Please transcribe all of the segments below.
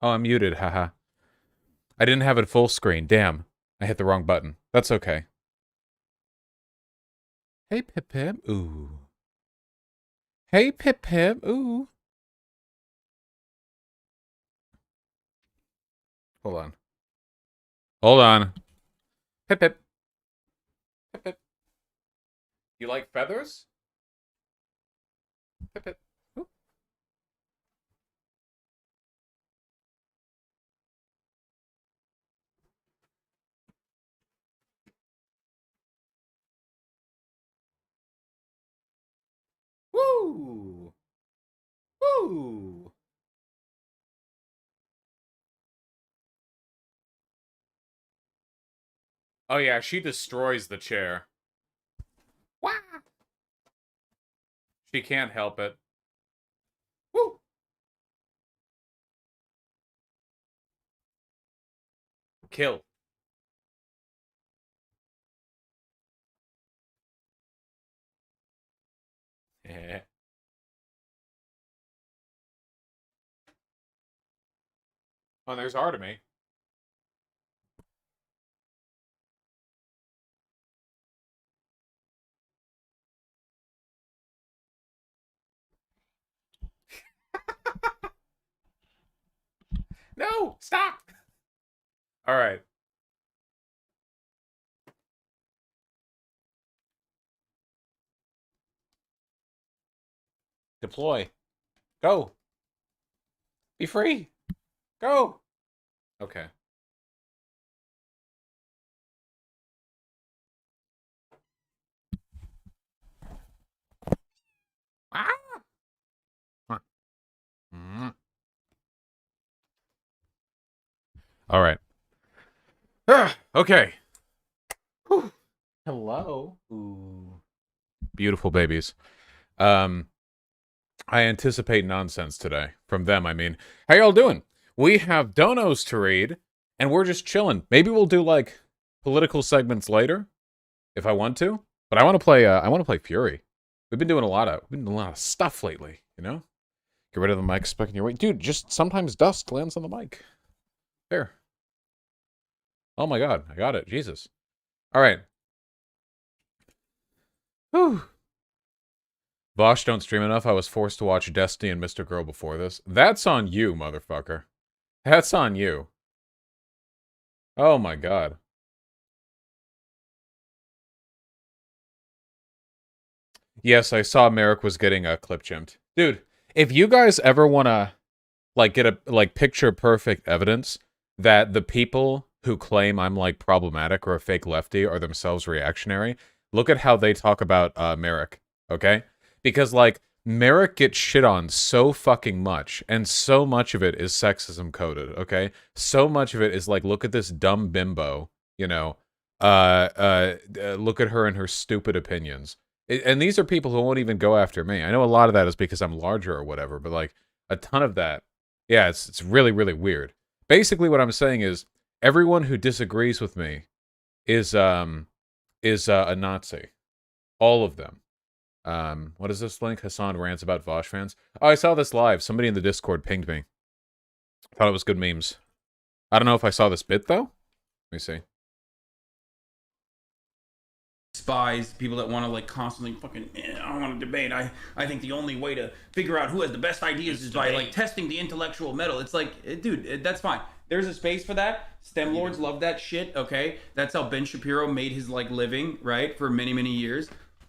Oh, I'm muted, haha. I didn't have it full screen. Damn. I hit the wrong button. That's okay. Hey, Pip Pip. Ooh. Hey, Pip Pip. Ooh. Hold on. Hold on. Pip Pip. Pip Pip. You like feathers? Pip Pip. Ooh. Woo! Woo! Oh yeah, she destroys the chair. Wah! She can't help it. Woo! Kill. Yeah. Oh, there's Artemy. No! Stop! Alright. Deploy. Go. Be free. Go. Okay. Ah! All right. Okay. Whew. Hello. Ooh. Beautiful babies. Um, I anticipate nonsense today. From them, I mean. How y'all doing? We have donos to read, and we're just chilling. Maybe we'll do, like, political segments later, if I want to. But I want to play, FURI. We've been doing a lot of stuff lately, you know? Get rid of the mic stuck in your way. Dude, just sometimes dust lands on the mic. There. Oh my god, I got it. Jesus. All right. Whew. Vosh don't stream enough. I was forced to watch Destiny and Mr. Girl before this. That's on you, motherfucker. That's on you. Oh my god. Yes, I saw Merrick was getting a clip chimped. Dude, if you guys ever want to like get a like picture perfect evidence that the people who claim I'm like problematic or a fake lefty are themselves reactionary, look at how they talk about Merrick, okay? Because like Merrick gets shit on so fucking much, and so much of it is sexism coded, okay? So much of it is like, look at this dumb bimbo, you know, look at her and her stupid opinions. And these are people who won't even go after me. I know a lot of that is because I'm larger or whatever, but like a ton of that, yeah, it's really, really weird. Basically, what I'm saying is everyone who disagrees with me is a Nazi. All of them. What is this link? Hassan rants about Vosh fans. Oh, I saw this live. Somebody in the Discord pinged me. Thought it was good memes. I don't know if I saw this bit though. Let me see. Despise people that want to like constantly fucking I don't want to debate. I think the only way to figure out who has the best ideas is by like testing the intellectual metal. It's like, dude, that's fine. There's a space for that. STEM lords love that shit. Okay, that's how Ben Shapiro made his like living, right, for many years.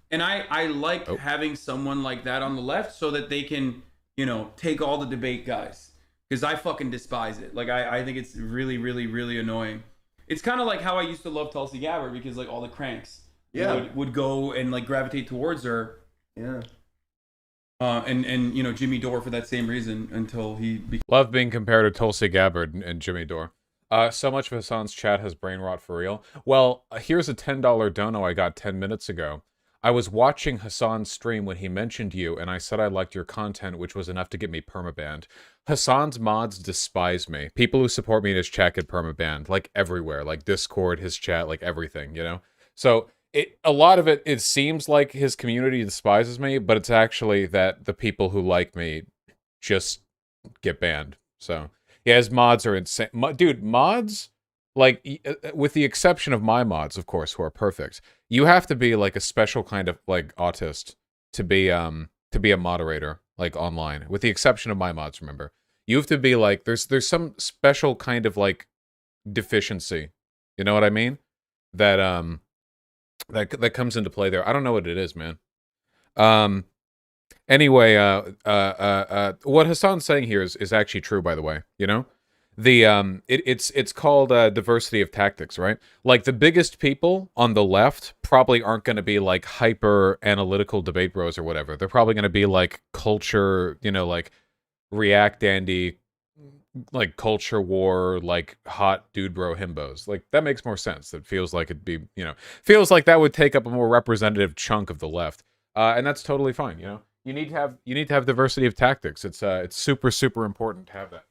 And I like having someone like that on the left so that they can, you know, take all the debate guys, because I fucking despise it. Like I think it's really annoying. It's kind of like how I used to love Tulsi Gabbard, because like all the cranks would go and like gravitate towards her. Yeah. And you know, Jimmy Dore for that same reason until he love being compared to Tulsi Gabbard and Jimmy Dore. So much of Hassan's chat has brain rot for real. Well, here's a $10 dono I got 10 minutes ago. I was watching Hassan's stream when he mentioned you, and I said I liked your content, which was enough to get me permabanned. Hassan's mods despise me. People who support me in his chat get permabanned, like everywhere, like Discord, his chat, like everything, you know? So a lot of it seems like his community despises me, but it's actually that the people who like me just get banned. So Yeah, his mods are insane. Dude, mods, like, with the exception of my mods, of course, who are perfect, you have to be like a special kind of like autist to be a moderator like online. With the exception of my mods, remember, you have to be like there's some special kind of like deficiency. You know what I mean? That that comes into play there. I don't know what it is, man. Anyway, what Hassan's saying here is actually true, by the way. You know, it's called diversity of tactics, right? Like the biggest people on the left probably aren't going to be like hyper analytical debate bros or whatever. They're probably going to be like culture, you know, like React Dandy, like culture war, like hot dude bro himbos. Like that makes more sense. That feels like it'd be, you know, feels like that would take up a more representative chunk of the left, and that's totally fine. You know, you need to have diversity of tactics. It's super important to have that.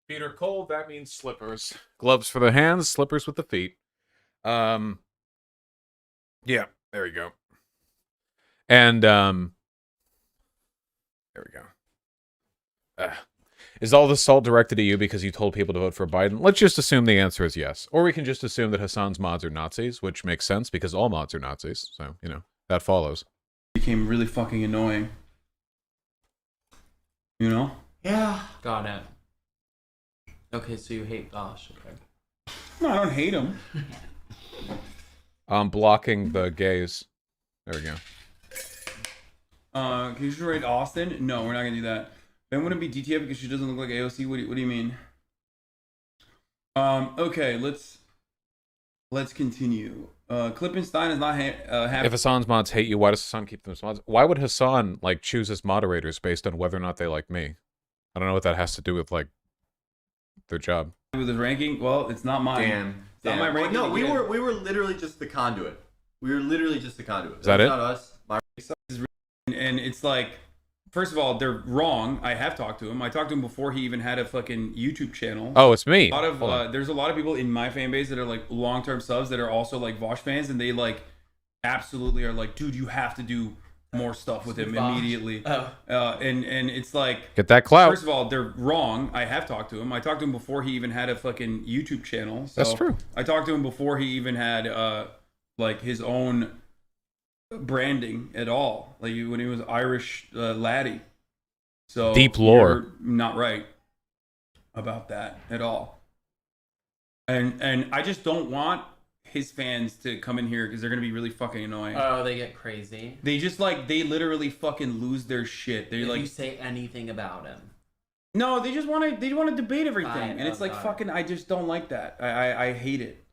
Peter Cole, that means slippers. Gloves for the hands, slippers with the feet. Yeah, there we go. And there we go. Is all the salt directed at you because you told people to vote for Biden? Let's just assume the answer is yes. Or we can just assume that Hassan's mods are Nazis, which makes sense because all mods are Nazis. So, you know, that follows. Became really fucking annoying. You know? Yeah. Got it. Okay, so you hate Gosh. Okay. No, I don't hate him. I'm blocking the gays. There we go. Can you just rate Austin? No, we're not gonna do that. Ben wouldn't be DTF because she doesn't look like AOC. What do you mean? Okay, let's continue. Klippenstein is not happy. If Hassan's mods hate you, why does Hassan keep them as mods? Why would Hassan like choose his moderators based on whether or not they like me? I don't know what that has to do with like their job. With his ranking, well, it's not mine. It's not my ranking. No, we were literally just the conduit. We were literally just the conduit. Is that it? Not us. And it's like, first of all, they're wrong. I have talked to him. I talked to him before he even had a fucking YouTube channel. Oh, it's me. A lot of there's a lot of people in my fan base that are like long-term subs that are also like Vosh fans, and they like absolutely are like, dude, you have to do more stuff with him immediately. And it's like, get that clout. First of all, they're wrong. I have talked to him. I talked to him before he even had a fucking YouTube channel. So that's true. I talked to him before he even had like his own branding at all, like when he was Irish laddie. So deep lore. You're not right about that at all. And I just don't want his fans to come in here because they're gonna be really fucking annoying. Oh, they get crazy. They just like they literally fucking lose their shit. They like you say anything about him. No, they want to debate everything, and it's like fucking. I just don't like that. I hate it.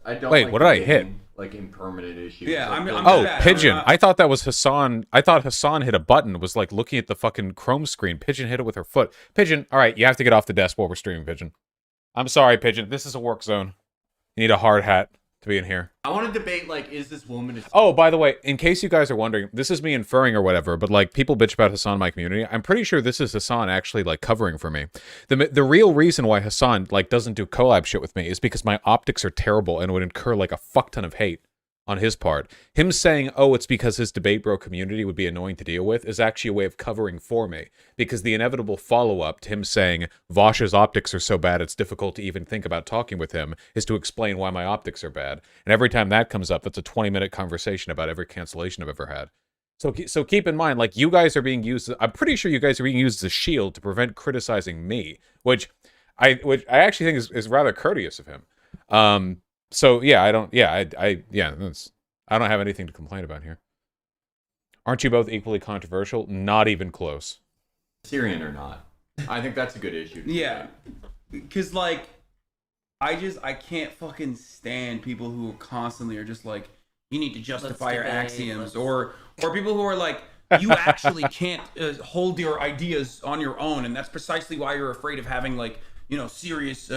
I don't. Wait, like what did I hit? Like impermanent issues. Yeah, like, I'm bad. Pigeon. I thought that was Hassan. I thought Hassan hit a button. Was like looking at the fucking Chrome screen. Pigeon hit it with her foot. Pigeon. All right, you have to get off the desk while we're streaming, Pigeon. I'm sorry, Pigeon. This is a work zone. You need a hard hat to be in here. I want to debate, like, is this woman... Oh, by the way, in case you guys are wondering, this is me inferring or whatever, but, like, people bitch about Hassan in my community. I'm pretty sure this is Hassan actually, like, covering for me. The real reason why Hassan, like, doesn't do collab shit with me is because my optics are terrible and would incur, like, a fuck ton of hate on his part. Him saying, oh, it's because his debate bro community would be annoying to deal with is actually a way of covering for me. Because the inevitable follow-up to him saying, Vosh's optics are so bad it's difficult to even think about talking with him, is to explain why my optics are bad. And every time that comes up, that's a 20-minute conversation about every cancellation I've ever had. So keep in mind, like, you guys are being used... I'm pretty sure you guys are being used as a shield to prevent criticizing me, which I actually think is rather courteous of him. So yeah, I don't have anything to complain about here. Aren't you both equally controversial? Not even close. Syrian or not. I think that's a good issue. Yeah. Because, like, I can't fucking stand people who constantly are just like, you need to justify your axioms. Or people who are like, you actually can't hold your ideas on your own. And that's precisely why you're afraid of having, like, you know, serious...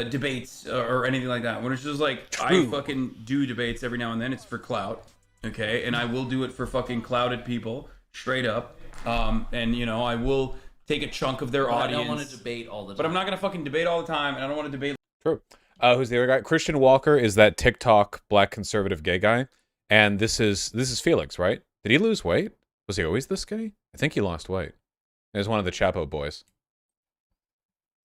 debates or anything like that. When it's just like, true. I fucking do debates every now and then. It's for clout, okay? And I will do it for fucking clouded people, straight up. And, you know, I will take a chunk of their audience. I don't want to debate all the time. But I'm not going to fucking debate all the time, and I don't want to debate... True. Who's the other guy? Christian Walker is that TikTok black conservative gay guy. And this is Felix, right? Did he lose weight? Was he always this skinny? I think he lost weight. There's one of the Chapo boys.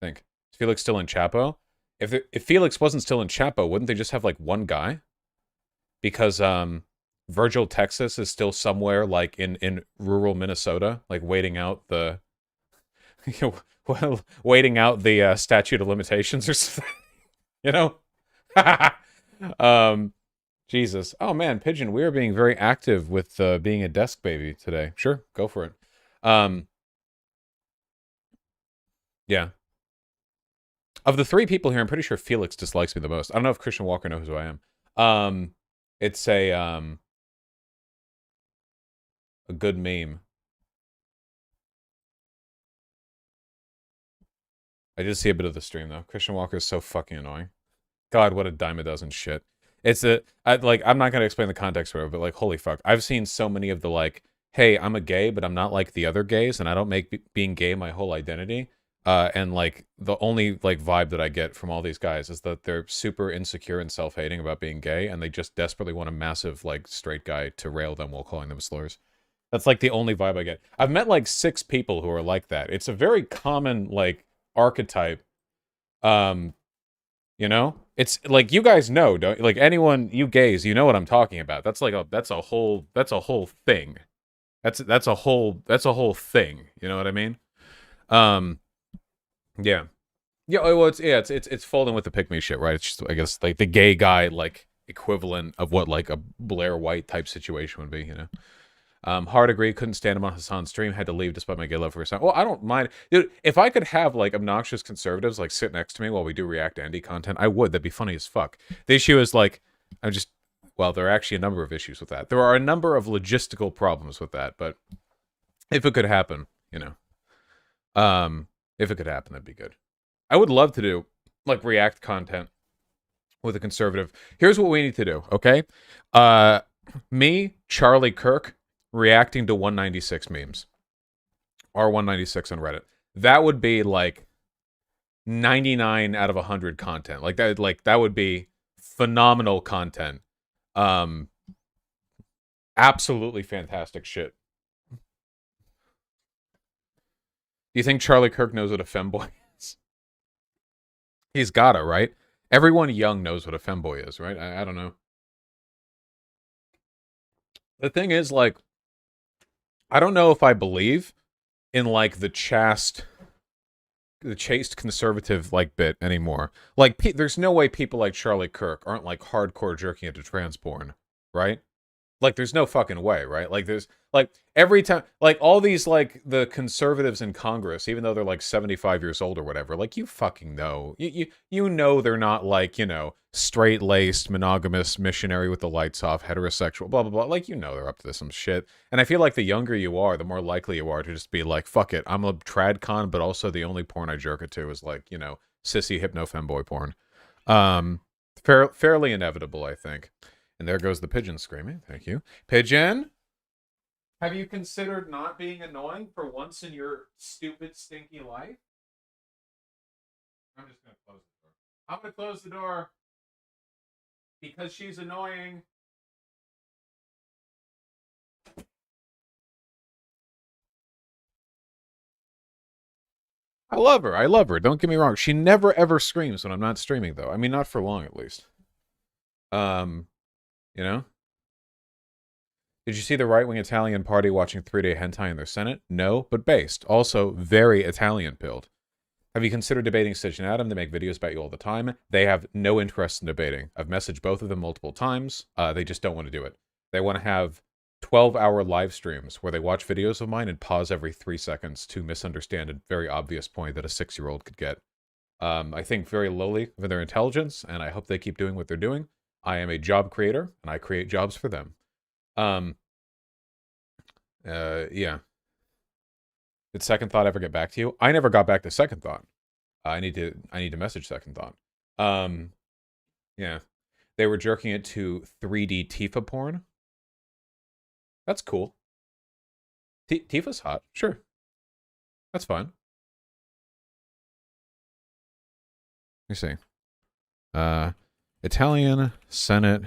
I think. Is Felix still in Chapo? If Felix wasn't still in Chapo, wouldn't they just have like one guy? Because Virgil, Texas is still somewhere like in rural Minnesota, like waiting out the well, waiting out the statute of limitations or something. You know? Jesus. Oh man, Pigeon, we are being very active with being a desk baby today. Sure, go for it. Yeah. Of the three people here, I'm pretty sure Felix dislikes me the most. I don't know if Christian Walker knows who I am. It's a good meme. I did see a bit of the stream though. Christian Walker is so fucking annoying. God, what a dime a dozen shit. It's I'm not gonna explain the context for it, but like, holy fuck. I've seen so many of the like, hey, I'm a gay, but I'm not like the other gays, and I don't make being gay my whole identity. And like the only like vibe that I get from all these guys is that they're super insecure and self-hating about being gay, and they just desperately want a massive like straight guy to rail them while calling them slurs. That's like the only vibe I get. I've met like 6 people who are like that. It's a very common like archetype. You know? It's like, you guys know, don't like, anyone, you gays, you know what I'm talking about. That's like that's a whole thing. That's a whole thing. You know what I mean? Yeah. Yeah, well, it's folding with the pick-me shit, right? It's just, I guess, like the gay guy, like, equivalent of what, like, a Blair White type situation would be, you know? Hard agree, couldn't stand him on Hassan's stream, had to leave despite my gay love for Hassan. Well, I don't mind. Dude, if I could have, like, obnoxious conservatives, like, sit next to me while we do React to Andy content, I would. That'd be funny as fuck. The issue is, like, well, there are actually a number of issues with that. There are a number of logistical problems with that, but if it could happen, you know. If it could happen, that'd be good. I would love to do, like, React content with a conservative. Here's what we need to do, okay? Me, Charlie Kirk, reacting to 196 memes. R196 on Reddit. That would be, like, 99 out of 100 content. Like, that would be phenomenal content. Absolutely fantastic shit. Do you think Charlie Kirk knows what a femboy is? He's gotta, right? Everyone young knows what a femboy is, right? I don't know. The thing is, like, I don't know if I believe in, like, the chaste conservative, like, bit anymore. Like, there's no way people like Charlie Kirk aren't, like, hardcore jerking into trans porn, right? Like, there's no fucking way, right? Like, there's, like, every time, like, all these, like, the conservatives in Congress, even though they're, like, 75 years old or whatever, like, you fucking know. You know they're not, like, you know, straight-laced, monogamous, missionary with the lights off, heterosexual, blah, blah, blah. Like, you know they're up to some shit. And I feel like the younger you are, the more likely you are to just be like, fuck it, I'm a tradcon, but also the only porn I jerk it to is, like, you know, sissy hypno femboy porn. Fairly inevitable, I think. And there goes the pigeon screaming. Thank you. Pigeon? Have you considered not being annoying for once in your stupid, stinky life? I'm just going to close the door. I'm going to close the door because she's annoying. I love her. I love her. Don't get me wrong. She never, ever screams when I'm not streaming, though. I mean, not for long, at least. You know? Did you see the right-wing Italian party watching 3-day hentai in their Senate? No, but based. Also, very Italian-pilled. Have you considered debating Stitch and Adam? They make videos about you all the time. They have no interest in debating. I've messaged both of them multiple times. They just don't want to do it. They want to have 12-hour live streams where they watch videos of mine and pause every 3 seconds to misunderstand a very obvious point that a 6-year-old could get. I think very lowly of their intelligence, and I hope they keep doing what they're doing. I am a job creator, and I create jobs for them. Yeah. Did Second Thought ever get back to you? I never got back to Second Thought. I need to message Second Thought. Yeah. They were jerking it to 3D Tifa porn. That's cool. Tifa's hot. Sure. That's fine. Let me see. Italian Senate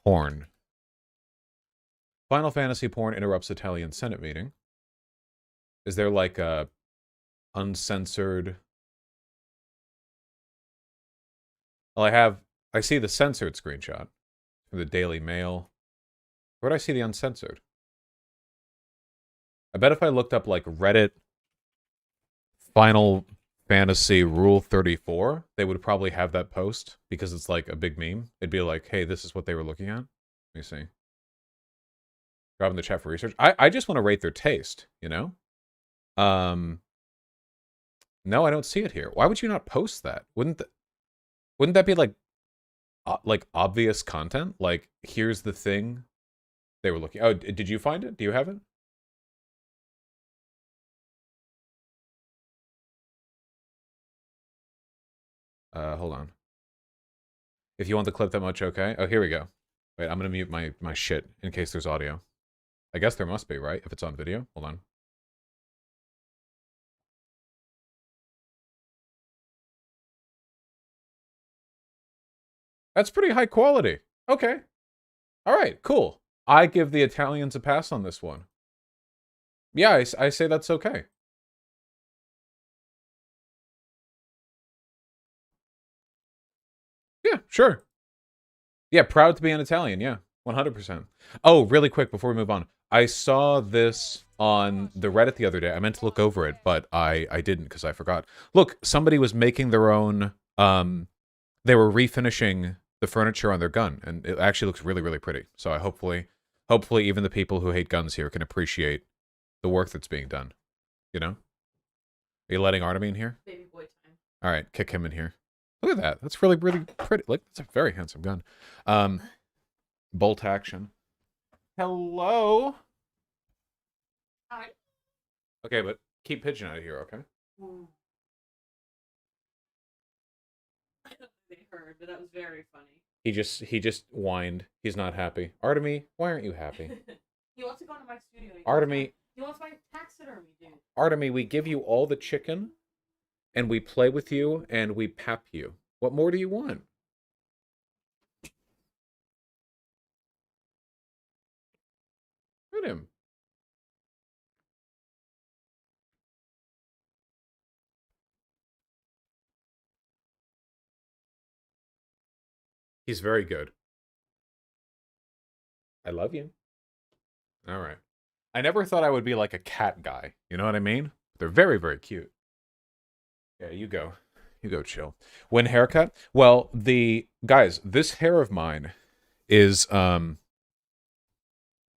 porn. Final Fantasy porn interrupts Italian Senate meeting. Is there like a uncensored? Well, I see the censored screenshot from the Daily Mail. Where do I see the uncensored? I bet if I looked up like Reddit Final Fantasy Rule 34, they would probably have that post because it's like a big meme. It'd be like, hey, this is what they were looking at. Let me see. Drop in the chat for research. I just want to rate their taste, you know? No, I don't see it here. Why would you not post that? Wouldn't that be like obvious content? Like, here's the thing they were looking. Oh, did you find it? Do you have it? Hold on. If you want the clip that much, okay. Oh, here we go. Wait, I'm gonna mute my shit in case there's audio. I guess there must be, right? If it's on video. Hold on. That's pretty high quality. Okay. All right, cool. I give the Italians a pass on this one. Yeah, I say that's okay. Yeah, sure. Yeah, proud to be an Italian. Yeah, 100%. Oh, really quick before we move on. I saw this on the Reddit the other day. I meant to look over it, but I didn't because I forgot. Look, somebody was making their own... they were refinishing the furniture on their gun, and it actually looks really, really pretty. So I hopefully even the people who hate guns here can appreciate the work that's being done. You know? Are you letting Artemis in here? Baby boy time. All right, kick him in here. Look at that. That's really, really pretty. Like, that's a very handsome gun. Bolt action. Hello? Hi. Okay, but keep Pigeon out of here, okay? I don't know if they heard, but that was very funny. He just whined. He's not happy. Artemis, why aren't you happy? He wants to go into my studio. Artemis, He wants my taxidermy, dude. Artemis, we give you all the chicken, and we play with you, and we pap you. What more do you want? Look at him. He's very good. I love you. All right. I never thought I would be like a cat guy. You know what I mean? They're very, very cute. Yeah, you go. You go chill. When haircut? Well, guys, this hair of mine is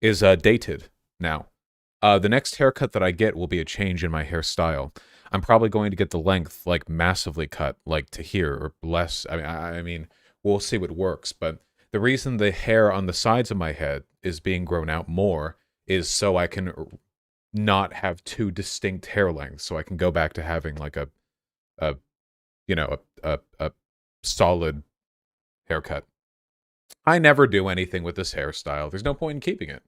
dated now. The next haircut that I get will be a change in my hairstyle. I'm probably going to get the length like massively cut, like to here or less. I mean, we'll see what works. But the reason the hair on the sides of my head is being grown out more is so I can not have two distinct hair lengths. So I can go back to having like a solid haircut. I never do anything with this hairstyle. There's no point in keeping it.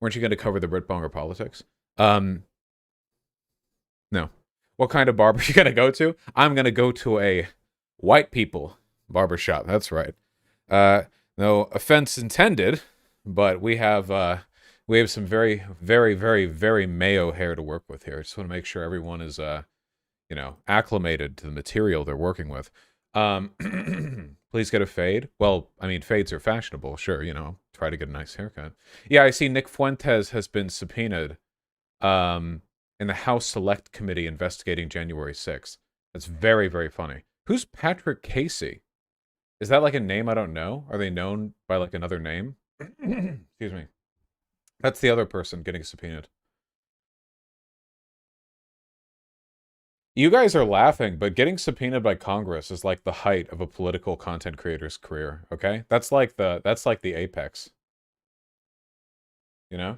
Weren't you going to cover the Britbonger politics? No. What kind of barber are you going to go to? I'm going to go to a white people barbershop. That's right. No offense intended, but we have some very, very, very, very mayo hair to work with here. I just want to make sure everyone is, acclimated to the material they're working with. Please get a fade. Well, I mean, fades are fashionable. Sure, try to get a nice haircut. Yeah, I see Nick Fuentes has been subpoenaed in the House Select Committee investigating January 6th. That's very, very funny. Who's Patrick Casey? Is that like a name I don't know? Are they known by like another name? Excuse me. That's the other person getting subpoenaed. You guys are laughing, but getting subpoenaed by Congress is like the height of a political content creator's career, okay? That's like the apex. You know?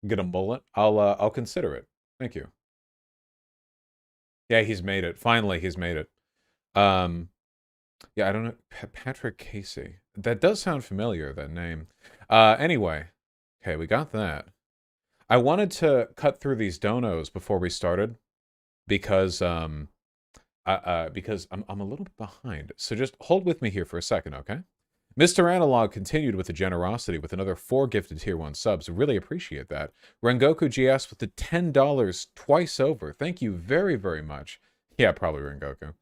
Get a mullet? I'll consider it. Thank you. Yeah, he's made it. Finally, he's made it. Yeah, I don't know. Patrick Casey. That does sound familiar, that name. Anyway. Okay, we got that. I wanted to cut through these donos before we started because I'm a little bit behind. So just hold with me here for a second, okay? Mr. Analog continued with the generosity with another 4 gifted tier 1 subs. Really appreciate that. Rengoku GS with the $10 twice over. Thank you very, very much. Yeah, probably Rengoku.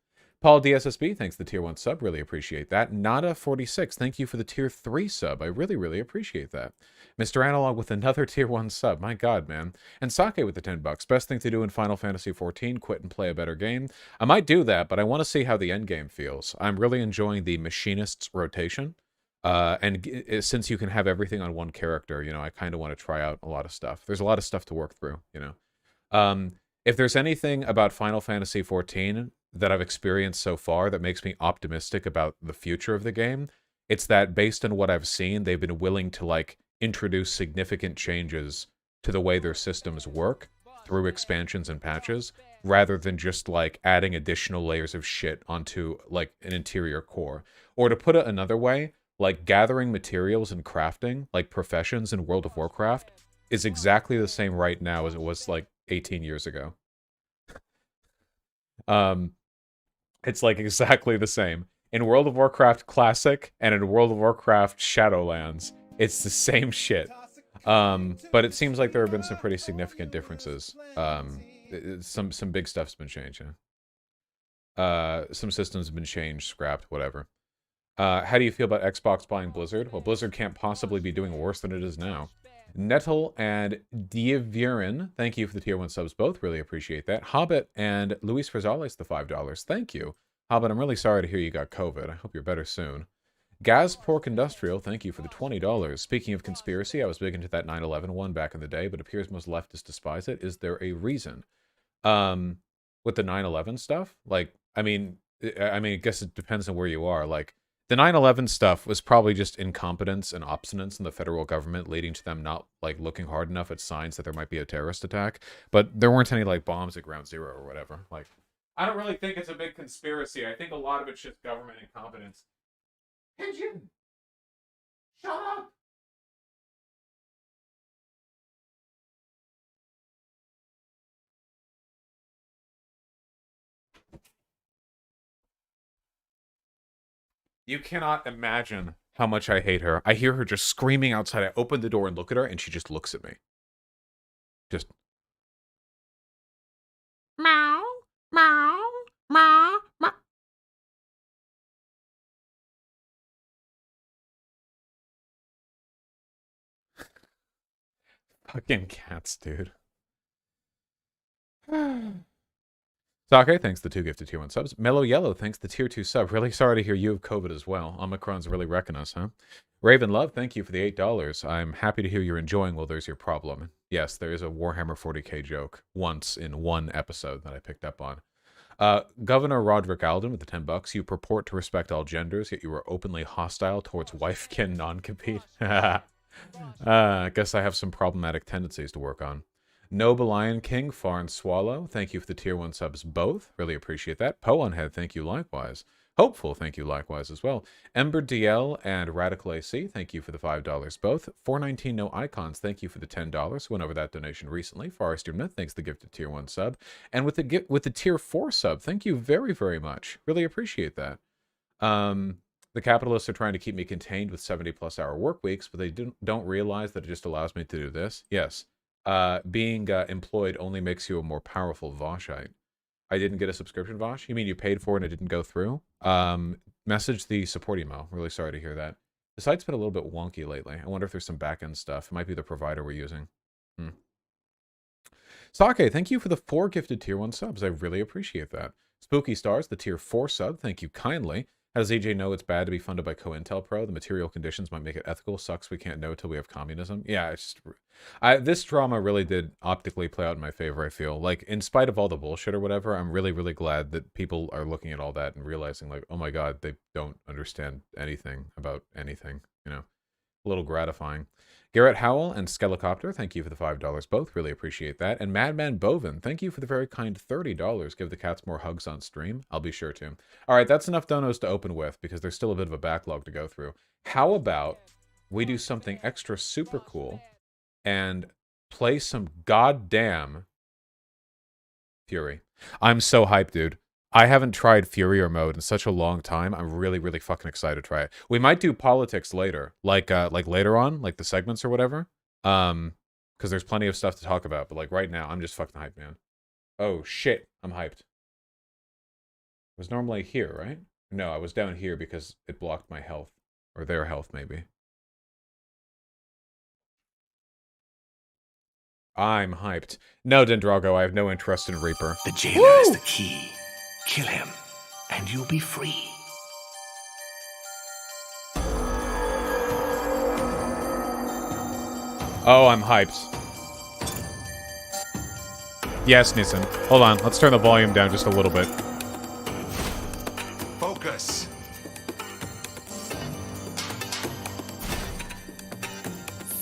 Paul DSSB, thanks for the tier 1 sub. Really appreciate that. Nada46, thank you for the tier 3 sub. I really, really appreciate that. Mr. Analog with another tier 1 sub. My god, man. And Sake with the $10. Best thing to do in Final Fantasy XIV, quit and play a better game. I might do that, but I want to see how the end game feels. I'm really enjoying the Machinist's rotation. Since you can have everything on one character, you know, I kind of want to try out a lot of stuff. There's a lot of stuff to work through, you know. If there's anything about Final Fantasy XIV that I've experienced so far that makes me optimistic about the future of the game, it's that based on what I've seen, they've been willing to, like, introduce significant changes to the way their systems work through expansions and patches, rather than just, like, adding additional layers of shit onto, like, an interior core. Or to put it another way, like, gathering materials and crafting, like professions in World of Warcraft, is exactly the same right now as it was, like, 18 years ago. It's, like, exactly the same. In World of Warcraft Classic and in World of Warcraft Shadowlands, it's the same shit. But it seems like there have been some pretty significant differences. Some big stuff's been changed, yeah. Some systems have been changed, scrapped, whatever. How do you feel about Xbox buying Blizzard? Well, Blizzard can't possibly be doing worse than it is now. Nettle and Diavirin, thank you for the tier 1 subs both. Really appreciate that. Hobbit and Luis Rosales, the $5. Thank you. Hobbit, I'm really sorry to hear you got COVID. I hope you're better soon. Gaz Pork Industrial, thank you for the $20. Speaking of conspiracy, I was big into that 9/11 one back in the day, but it appears most leftists despise it. Is there a reason? With the 9/11 stuff? Like, I mean, I guess it depends on where you are. Like, the 9/11 stuff was probably just incompetence and obstinance in the federal government, leading to them not, like, looking hard enough at signs that there might be a terrorist attack. But there weren't any, like, bombs at Ground Zero or whatever. Like, I don't really think it's a big conspiracy. I think a lot of it's just government incompetence. Pigeon! Shut up! You cannot imagine how much I hate her. I hear her just screaming outside. I open the door and look at her, and she just looks at me. Just... meow, meow, meow, meow. Fucking cats, dude. Sake, thanks the 2 gifted tier 1 subs. Mellow Yellow, thanks the tier 2 sub. Really sorry to hear you have COVID as well. Omicron's really wrecking us, huh? Raven Love, thank you for the $8. I'm happy to hear you're enjoying Well, There's Your Problem. Yes, there is a Warhammer 40k joke once in one episode that I picked up on. Governor Roderick Alden with the $10. You purport to respect all genders, yet you are openly hostile towards wife-kin non-compete. I guess I have some problematic tendencies to work on. Noble Lion King, Farn Swallow, thank you for the tier 1 subs both. Really appreciate that. Poonhead, thank you likewise. Hopeful, thank you likewise as well. Ember DL and Radical AC, thank you for the $5 both. 419 No Icons, thank you for the $10. Went over that donation recently. Forrester Myth, thanks the gifted tier 1 sub. And with the tier 4 sub, thank you very, very much. Really appreciate that. The capitalists are trying to keep me contained with 70+ hour work weeks, but they don't realize that it just allows me to do this. Yes. Being employed only makes you a more powerful Voshite. I didn't get a subscription, Vosh? You mean you paid for it and it didn't go through? Message the support email. Really sorry to hear that. The site's been a little bit wonky lately. I wonder if there's some back-end stuff. It might be the provider we're using. Sake, thank you for the 4 gifted tier 1 subs. I really appreciate that. Spooky Stars, the tier 4 sub. Thank you kindly. How does EJ know it's bad to be funded by COINTELPRO? The material conditions might make it ethical. Sucks we can't know till we have communism. Yeah, it's just... this drama really did optically play out in my favor, I feel. Like, in spite of all the bullshit or whatever, I'm really, really glad that people are looking at all that and realizing, like, oh my god, they don't understand anything about anything, you know? A little gratifying. Garrett Howell and Skelicopter, thank you for the $5 both. Really appreciate that. And Madman Bovin, thank you for the very kind $30. Give the cats more hugs on stream. I'll be sure to. All right, that's enough donos to open with because there's still a bit of a backlog to go through. How about we do something extra super cool and play some goddamn FURI. I'm so hyped, dude. I haven't tried Furier mode in such a long time. I'm really, really fucking excited to try it. We might do politics later, like later on, like the segments or whatever. Because there's plenty of stuff to talk about. But like right now, I'm just fucking hyped, man. Oh shit, I'm hyped. I was normally here, right? No, I was down here because it blocked my health. Or their health, maybe. I'm hyped. No, Dendrago, I have no interest in Reaper. The jailer is the key. Kill him, and you'll be free. Oh, I'm hyped. Yes, Nissan. Hold on, let's turn the volume down just a little bit. Focus.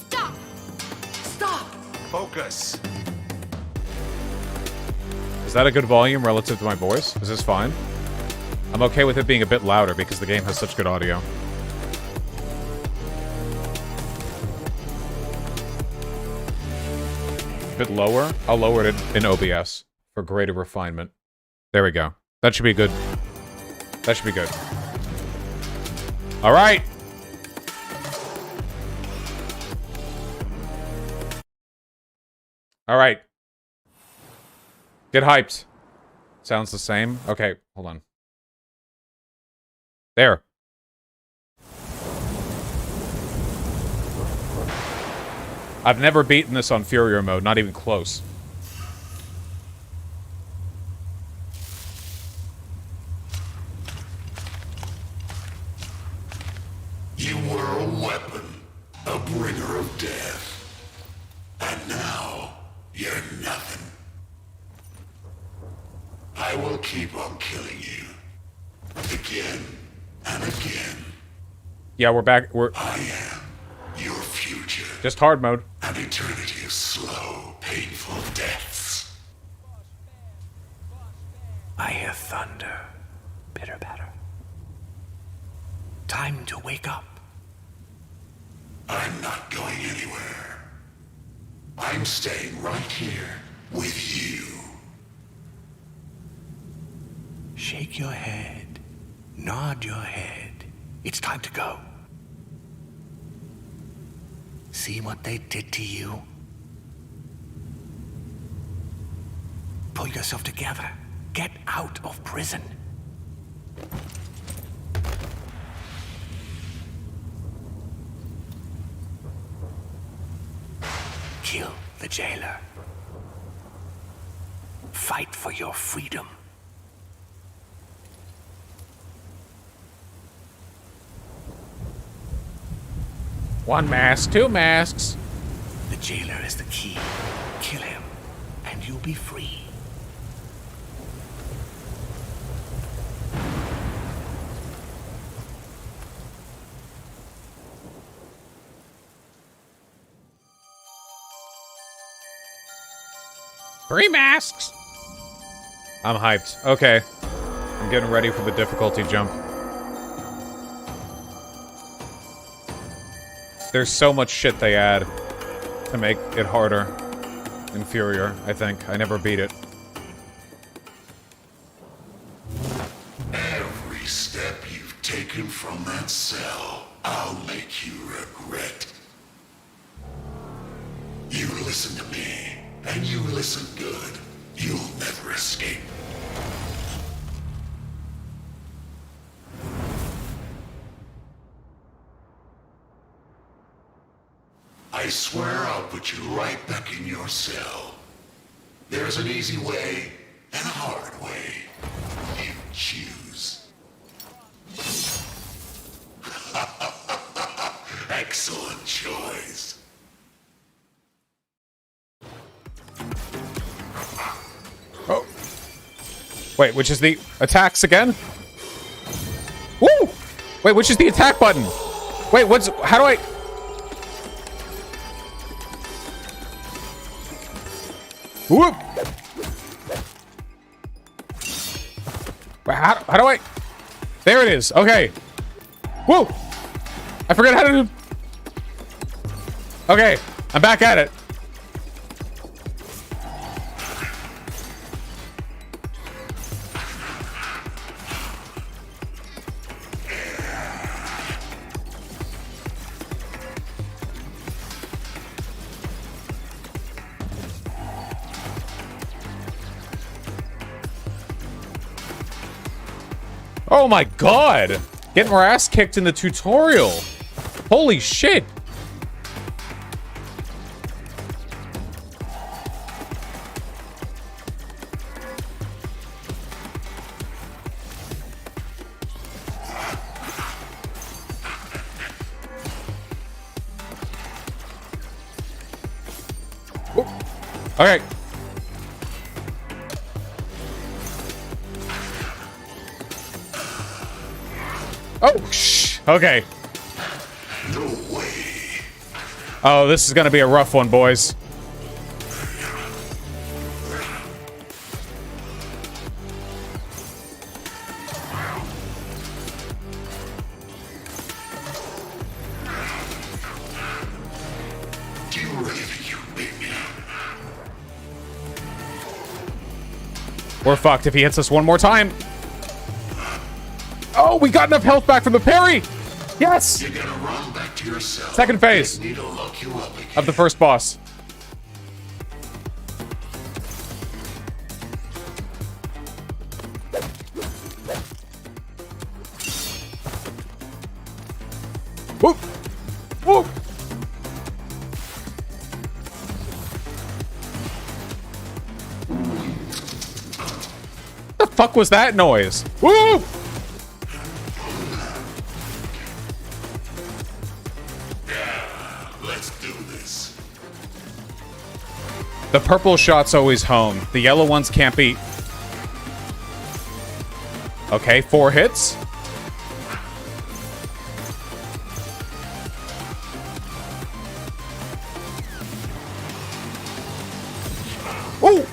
Stop! Stop! Focus. Is that a good volume relative to my voice? Is this fine? I'm okay with it being a bit louder because the game has such good audio. A bit lower? I'll lower it in OBS for greater refinement. There we go. That should be good. That should be good. All right. All right. Get hyped. Sounds the same. Okay, hold on. There. I've never beaten this on Furier mode, not even close. You were a weapon, a bringer of death. And now, you're nothing. I will keep on killing you. Again and again. Yeah, we're back. We're I am your future. just hard mode. An eternity of slow, painful deaths. I hear thunder. Pitter patter. Time to wake up. I'm not going anywhere. I'm staying right here with you. Shake your head. Nod your head. It's time to go. See what they did to you? Pull yourself together. Get out of prison. Kill the jailer. Fight for your freedom. One mask, two masks. The jailer is the key. Kill him, and you'll be free. Three masks. I'm hyped. Okay. I'm getting ready for the difficulty jump. There's so much shit they add to make it harder in Furier, I think. I never beat it. Every step you've taken from that cell, I'll make you regret. You listen to me, and you listen good. You'll never escape. I swear I'll put you right back in your cell. There's an easy way and a hard way. You choose. Excellent choice. Oh. Wait, which is the attacks again? Woo! Wait, which is the attack button? Wait, how do I... Whoop! Wait, how do I... There it is. Okay. Woo! I forgot how to do... Okay, I'm back at it. Oh my god! Getting our ass kicked in the tutorial. Holy shit! Whoop. Okay. Oh, shh. Okay. No way. Oh, this is gonna be a rough one, boys. Do you really think you beat me? We're fucked if he hits us one more time. Oh, we got enough health back from the parry! Yes! You're gonna run back to your cell. Second phase Need to lock you up again. of the first boss. Whoop! Whoop! The fuck was that noise? Woo! Let's do this. The purple shots always home. The yellow ones can't beat. Okay, 4 hits. Ooh!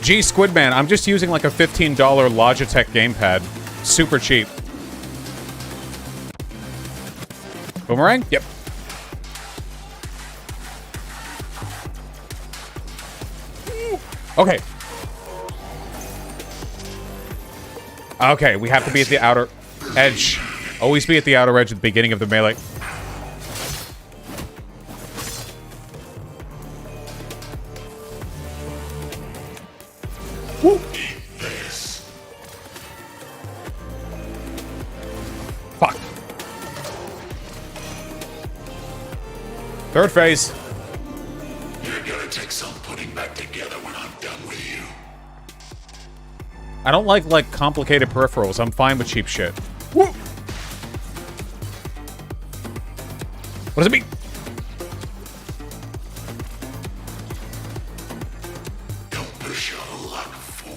Gee, Squidman, I'm just using like a $15 Logitech gamepad. Super cheap. Boomerang? Yep. Okay. Okay, we have to be at the outer edge. Always be at the outer edge at the beginning of the melee. Woo! This. Fuck. Third phase. You're gonna take some putting back together when I'm done with you. I don't like complicated peripherals. I'm fine with cheap shit. Woo! What does it mean? Don't push your luck, fool.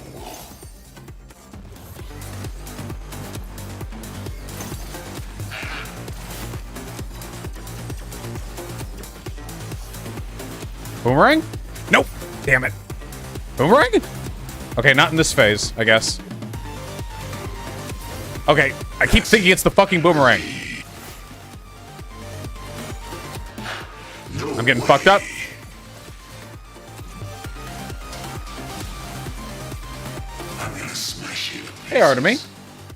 Boomerang? Nope. Damn it. Boomerang? Okay, not in this phase, I guess. Okay, I keep thinking it's the fucking boomerang. No I'm getting way. fucked up. I'm gonna smash you to pieces. Hey, Artemy.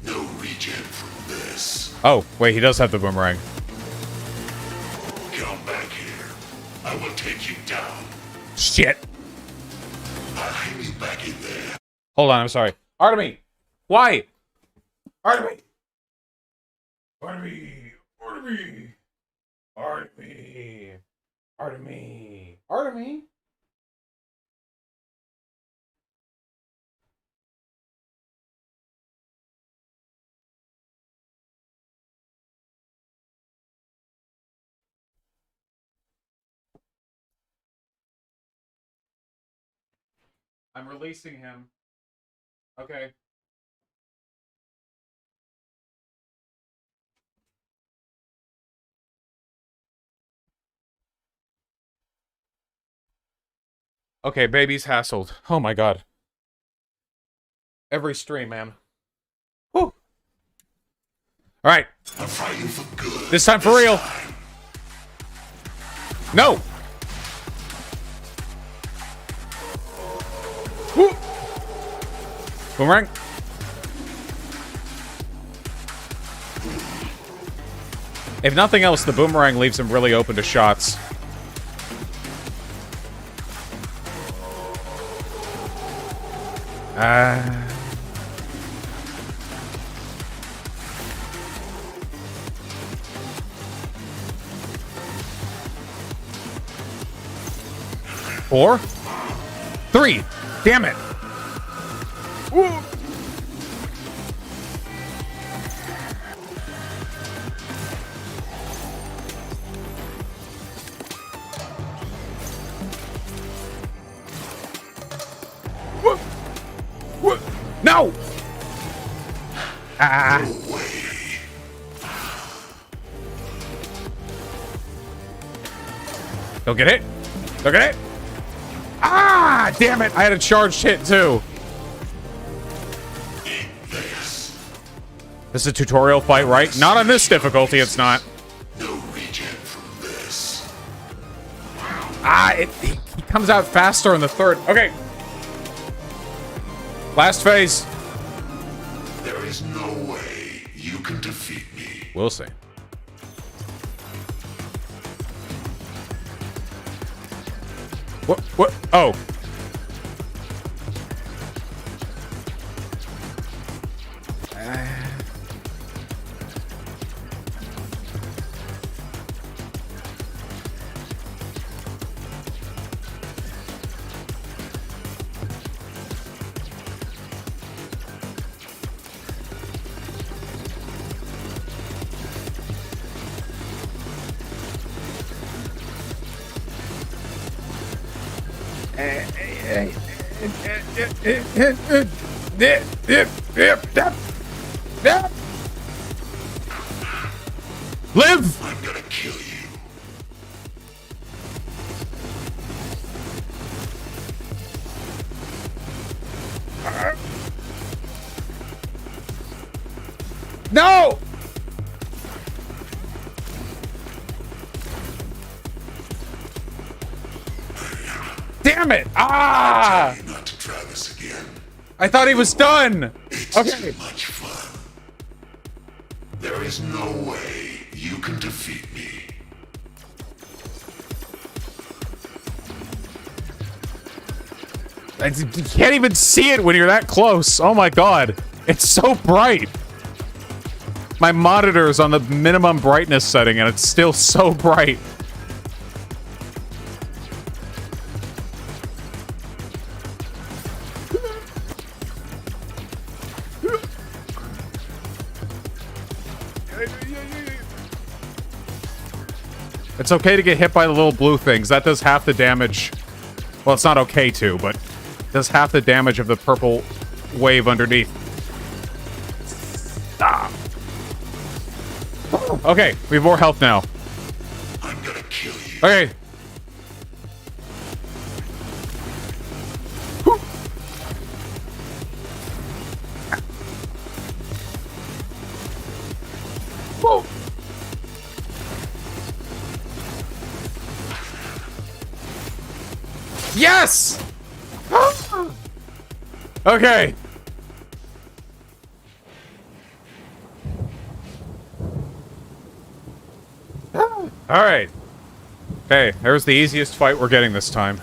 No regen from this. Oh, wait, he does have the boomerang. Come back here. I will take you down. Shit. I'll hang you back in there. Hold on, I'm sorry. Artemy! Why? Artemy! Artemy! Artemy! Artemy! Artemy! Artemy! I'm releasing him. Okay. Okay, baby's hassled. Oh my god. Every stream, man. Whew. Alright. I'm fighting for good. This time for real. time. No! Woo! Boomerang. If nothing else, the boomerang leaves him really open to shots. Four? Three! Damn it! Woo. Woo. Woo. No! Ah! Don't get it! Don't get it! Ah! Damn it! I had a charged hit too. This is a tutorial fight, right? Not on this difficulty, it's not. No regen from this. Ah, he comes out faster in the third. Okay. Last phase. There is no way you can defeat me. We'll see. What? What? Oh. Live! I'm gonna kill you. No! Damn it! Ah! Not to try this again. I thought he was done! It's Okay. too much fun. There is no way you can defeat me. You can't even see it when you're that close. Oh my god. It's so bright. My monitor is on the minimum brightness setting and it's still so bright. It's okay to get hit by the little blue things. That does half the damage. Well, it's not okay to, but it does half the damage of the purple wave underneath. Ah. Okay, we have more health now. I'm gonna kill you. Okay. Whoa. Yes! Okay. All right. Okay, there's the easiest fight we're getting this time.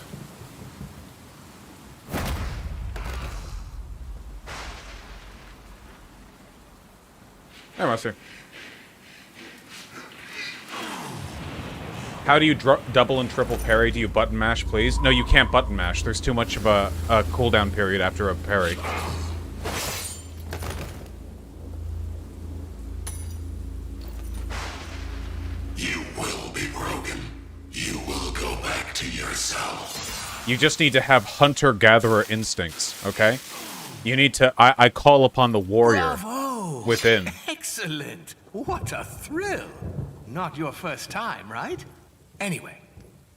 Hey, Master. How do you double and triple parry? Do you button mash, please? No, you can't button mash. There's too much of a cooldown period after a parry. You will be broken. You will go back to yourself. You just need to have hunter-gatherer instincts, okay? You need to... I call upon the warrior Bravo! within. Excellent! What a thrill! Not your first time, right? Anyway,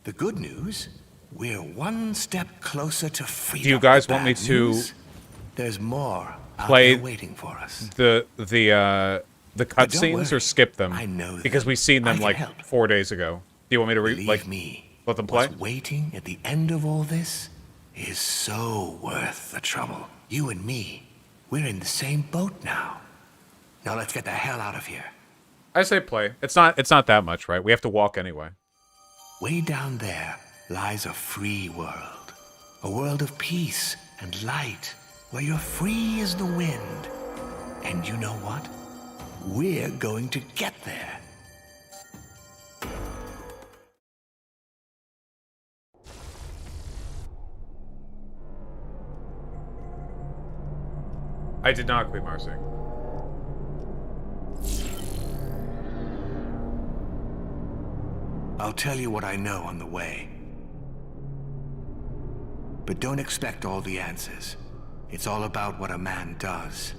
the good news, we're one step closer to freedom. Do you guys The want me bad to news, there's more out play there waiting for us. the cutscenes worry, or skip them? I know because them. we've seen I them can like help. 4 days ago. Do you want me to Believe me, let them play? what's waiting at the end of all this is so worth the trouble. You and me, we're in the same boat now. Now let's get the hell out of here. I say play. It's not that much, right? We have to walk anyway. Way down there lies a free world. A world of peace and light where you're free as the wind. And you know what? We're going to get there. I did not quit Marcy. I'll tell you what I know on the way. But don't expect all the answers. It's all about what a man does.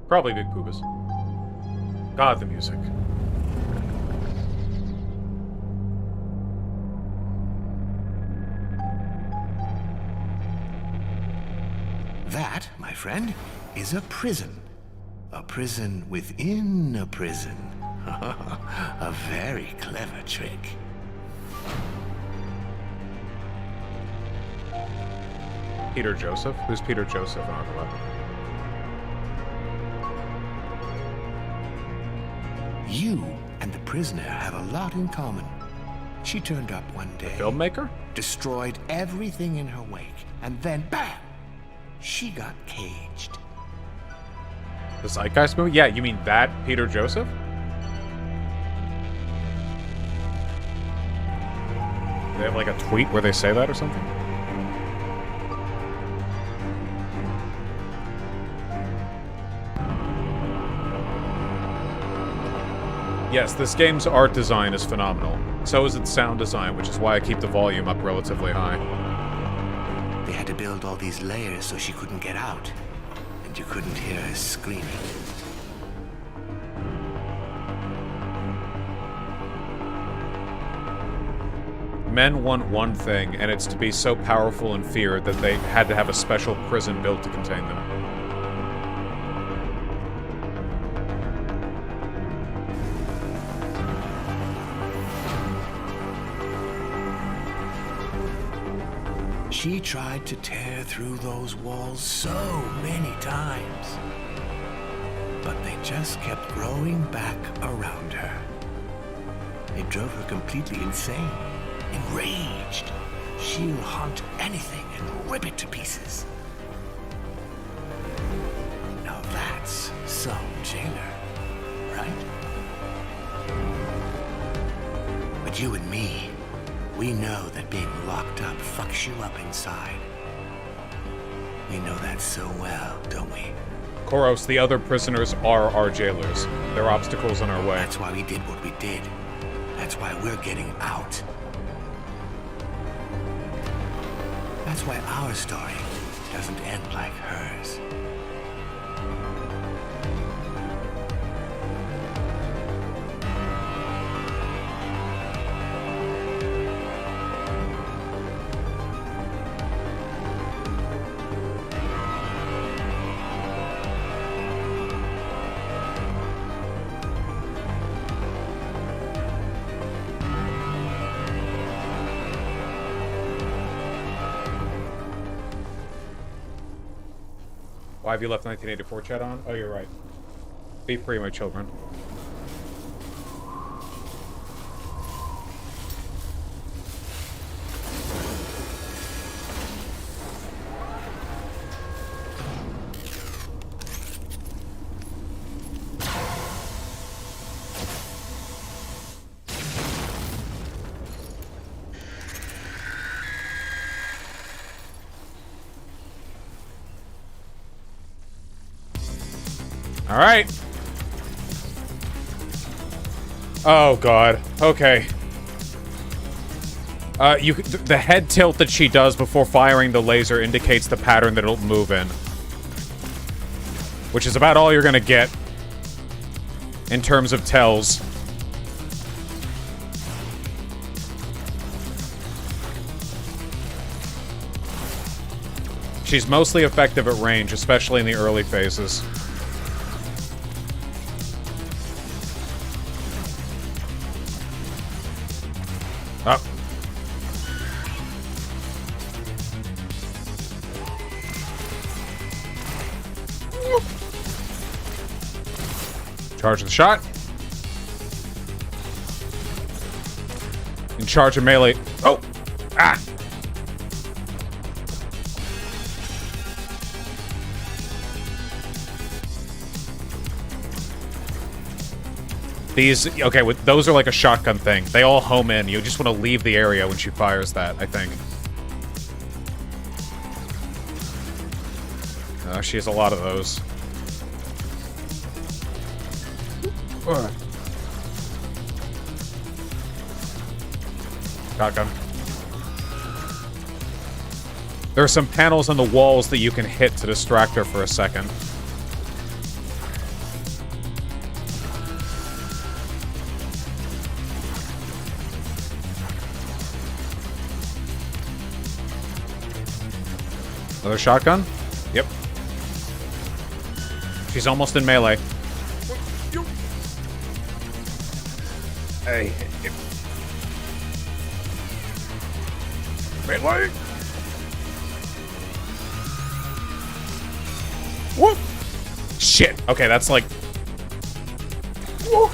Probably Big Poobas. God, the music. That, my friend, is a prison. A prison within a prison. A very clever trick. Peter Joseph? Who's Peter Joseph on the left? You and the prisoner have a lot in common. She turned up one day, Filmmaker? destroyed everything in her wake, and then bam! She got caged. The Zeitgeist movie? Yeah, you mean that Peter Joseph? They have like a tweet where they say that or something? Yes, this game's art design is phenomenal. So is its sound design, which is why I keep the volume up relatively high. They had to build all these layers so she couldn't get out. And you couldn't hear her screaming. Men want one thing, and it's to be so powerful and feared that they had to have a special prison built to contain them. She tried to tear through those walls so many times. But they just kept growing back around her. It drove her completely insane. Enraged, she'll hunt anything and rip it to pieces. Now that's some jailer, right? But you and me, we know that being locked up fucks you up inside. We know that so well, don't we? Koros, the other prisoners are our jailers. They're obstacles in our way. That's why we did what we did. That's why we're getting out. That's why our story doesn't end like hers. Why have you left 1984 chat on? Oh, you're right. Be free, my children. All right. Oh God. Okay. The head tilt that she does before firing the laser indicates the pattern that it'll move in, which is about all you're gonna get in terms of tells. She's mostly effective at range, especially in the early phases. Oh. Charge the shot. In charge of melee. Oh! Ah! These, okay, those are like a shotgun thing. They all home in. You just want to leave the area when she fires that, I think. She has a lot of those. Shotgun. There are some panels on the walls that you can hit to distract her for a second. Another shotgun? Yep. She's almost in melee. Hey. Melee! Whoop! Shit. Okay, that's like... Whoop.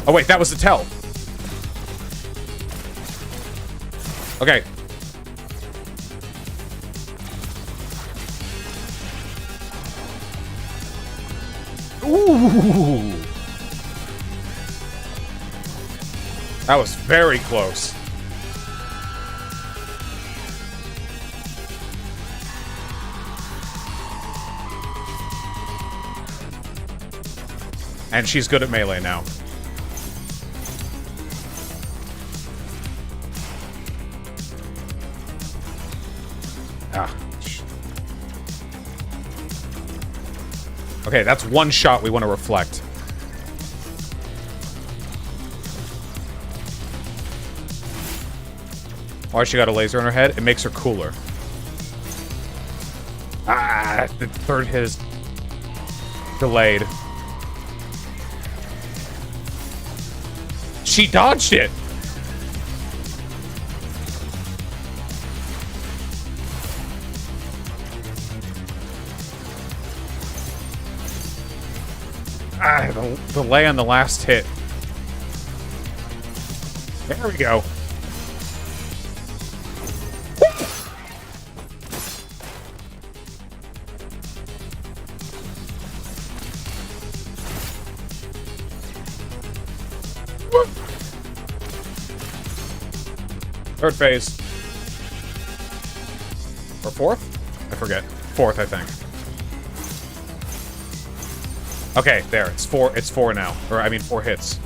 Oh, wait, that was the tell. Okay. Ooh! That was very close. And she's good at melee now. Ah. Okay, that's one shot we want to reflect. Why she got a laser in her head? It makes her cooler. Ah, the third hit is delayed. She dodged it! Ah, the delay on the last hit. There we go. Third phase. Or fourth? I forget. Fourth, I think. Okay, there. It's four now. Or, I mean, 4 hits.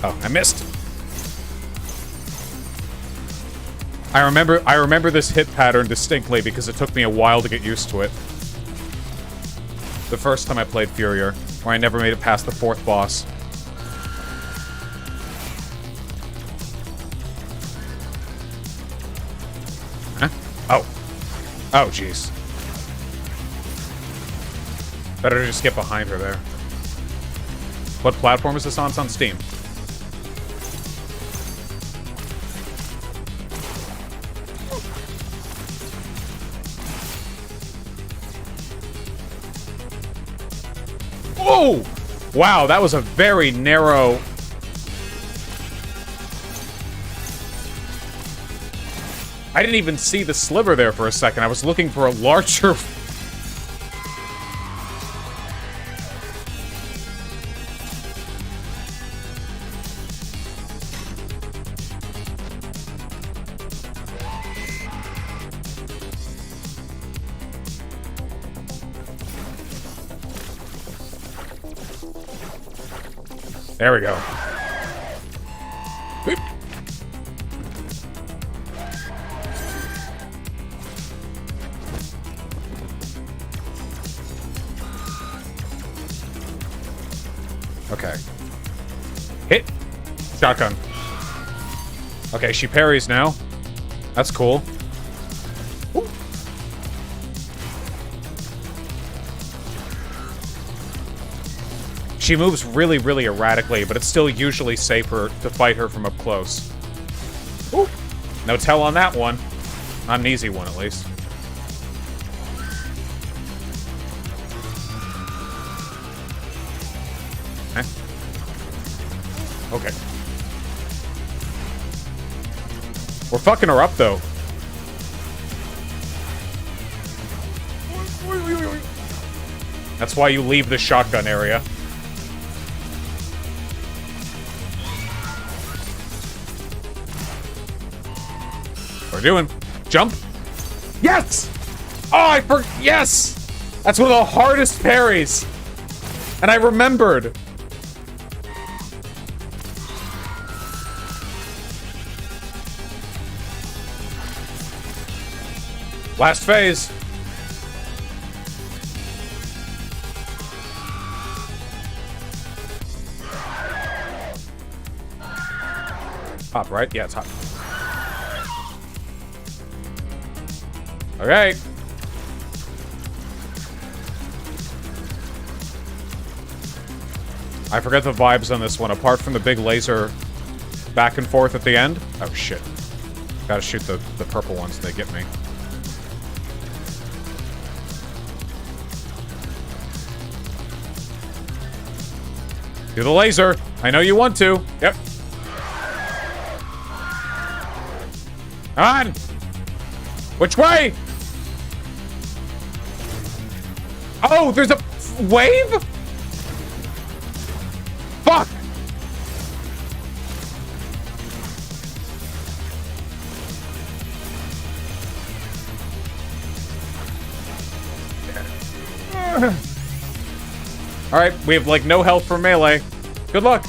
Oh, I missed. I remember this hit pattern distinctly because it took me a while to get used to it. The first time I played Furier, where I never made it past the 4th boss. Huh? Oh. Oh, jeez. Better to just get behind her there. What platform is this on? It's on Steam. Whoa! Wow, that was a very narrow... I didn't even see the sliver there for a second. I was looking for a larger... There we go. Whoop. Okay. Hit. Shotgun. Okay, she parries now. That's cool. Woo. She moves really, really erratically, but it's still usually safer to fight her from up close. Ooh. No tell on that one. Not an easy one, at least. Eh? Okay. We're fucking her up, though. That's why you leave the shotgun area. We're doing jump. Yes! Oh, yes! That's one of the hardest parries. And I remembered. Last phase. Hot, right? Yeah, it's hot. Okay. I forget the vibes on this one, apart from the big laser back and forth at the end. Oh, shit. Gotta shoot the purple ones, they get me. Do the laser. I know you want to. Yep. Come on! Which way? Oh, there's a wave? Fuck! Alright, we have, like, no health for melee. Good luck.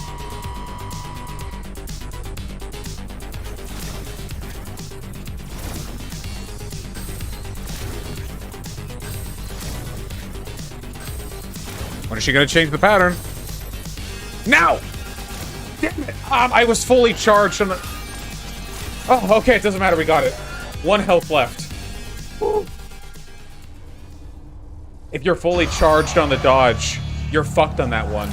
When is she gonna change the pattern? Now! Damn it! I was fully charged on the... Oh, okay, it doesn't matter, we got it. 1 health left. Woo. If you're fully charged on the dodge, you're fucked on that one.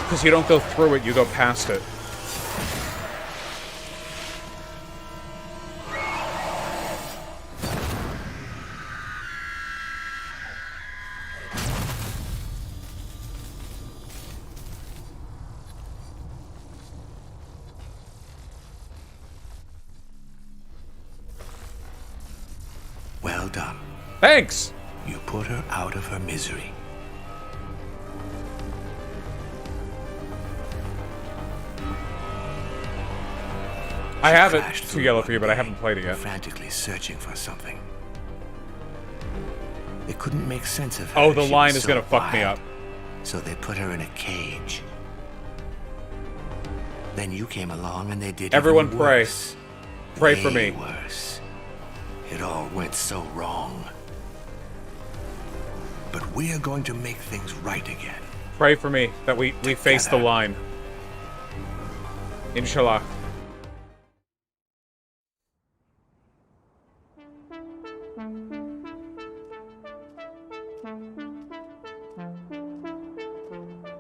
Because you don't go through it, you go past it. Well done. Thanks! You put her out of her misery. I have it. Crashed Too through yellow one for you, but I day, haven't played it yet. Frantically searching for something. They couldn't make sense of her. Oh, the She line was is so gonna fuck me wild. up. So they put her in a cage. Then you came along and they did Everyone even pray. worse. Pray for Way me. worse. It all went so wrong. But we are going to make things right again. Pray for me that we face the Together. line. Inshallah.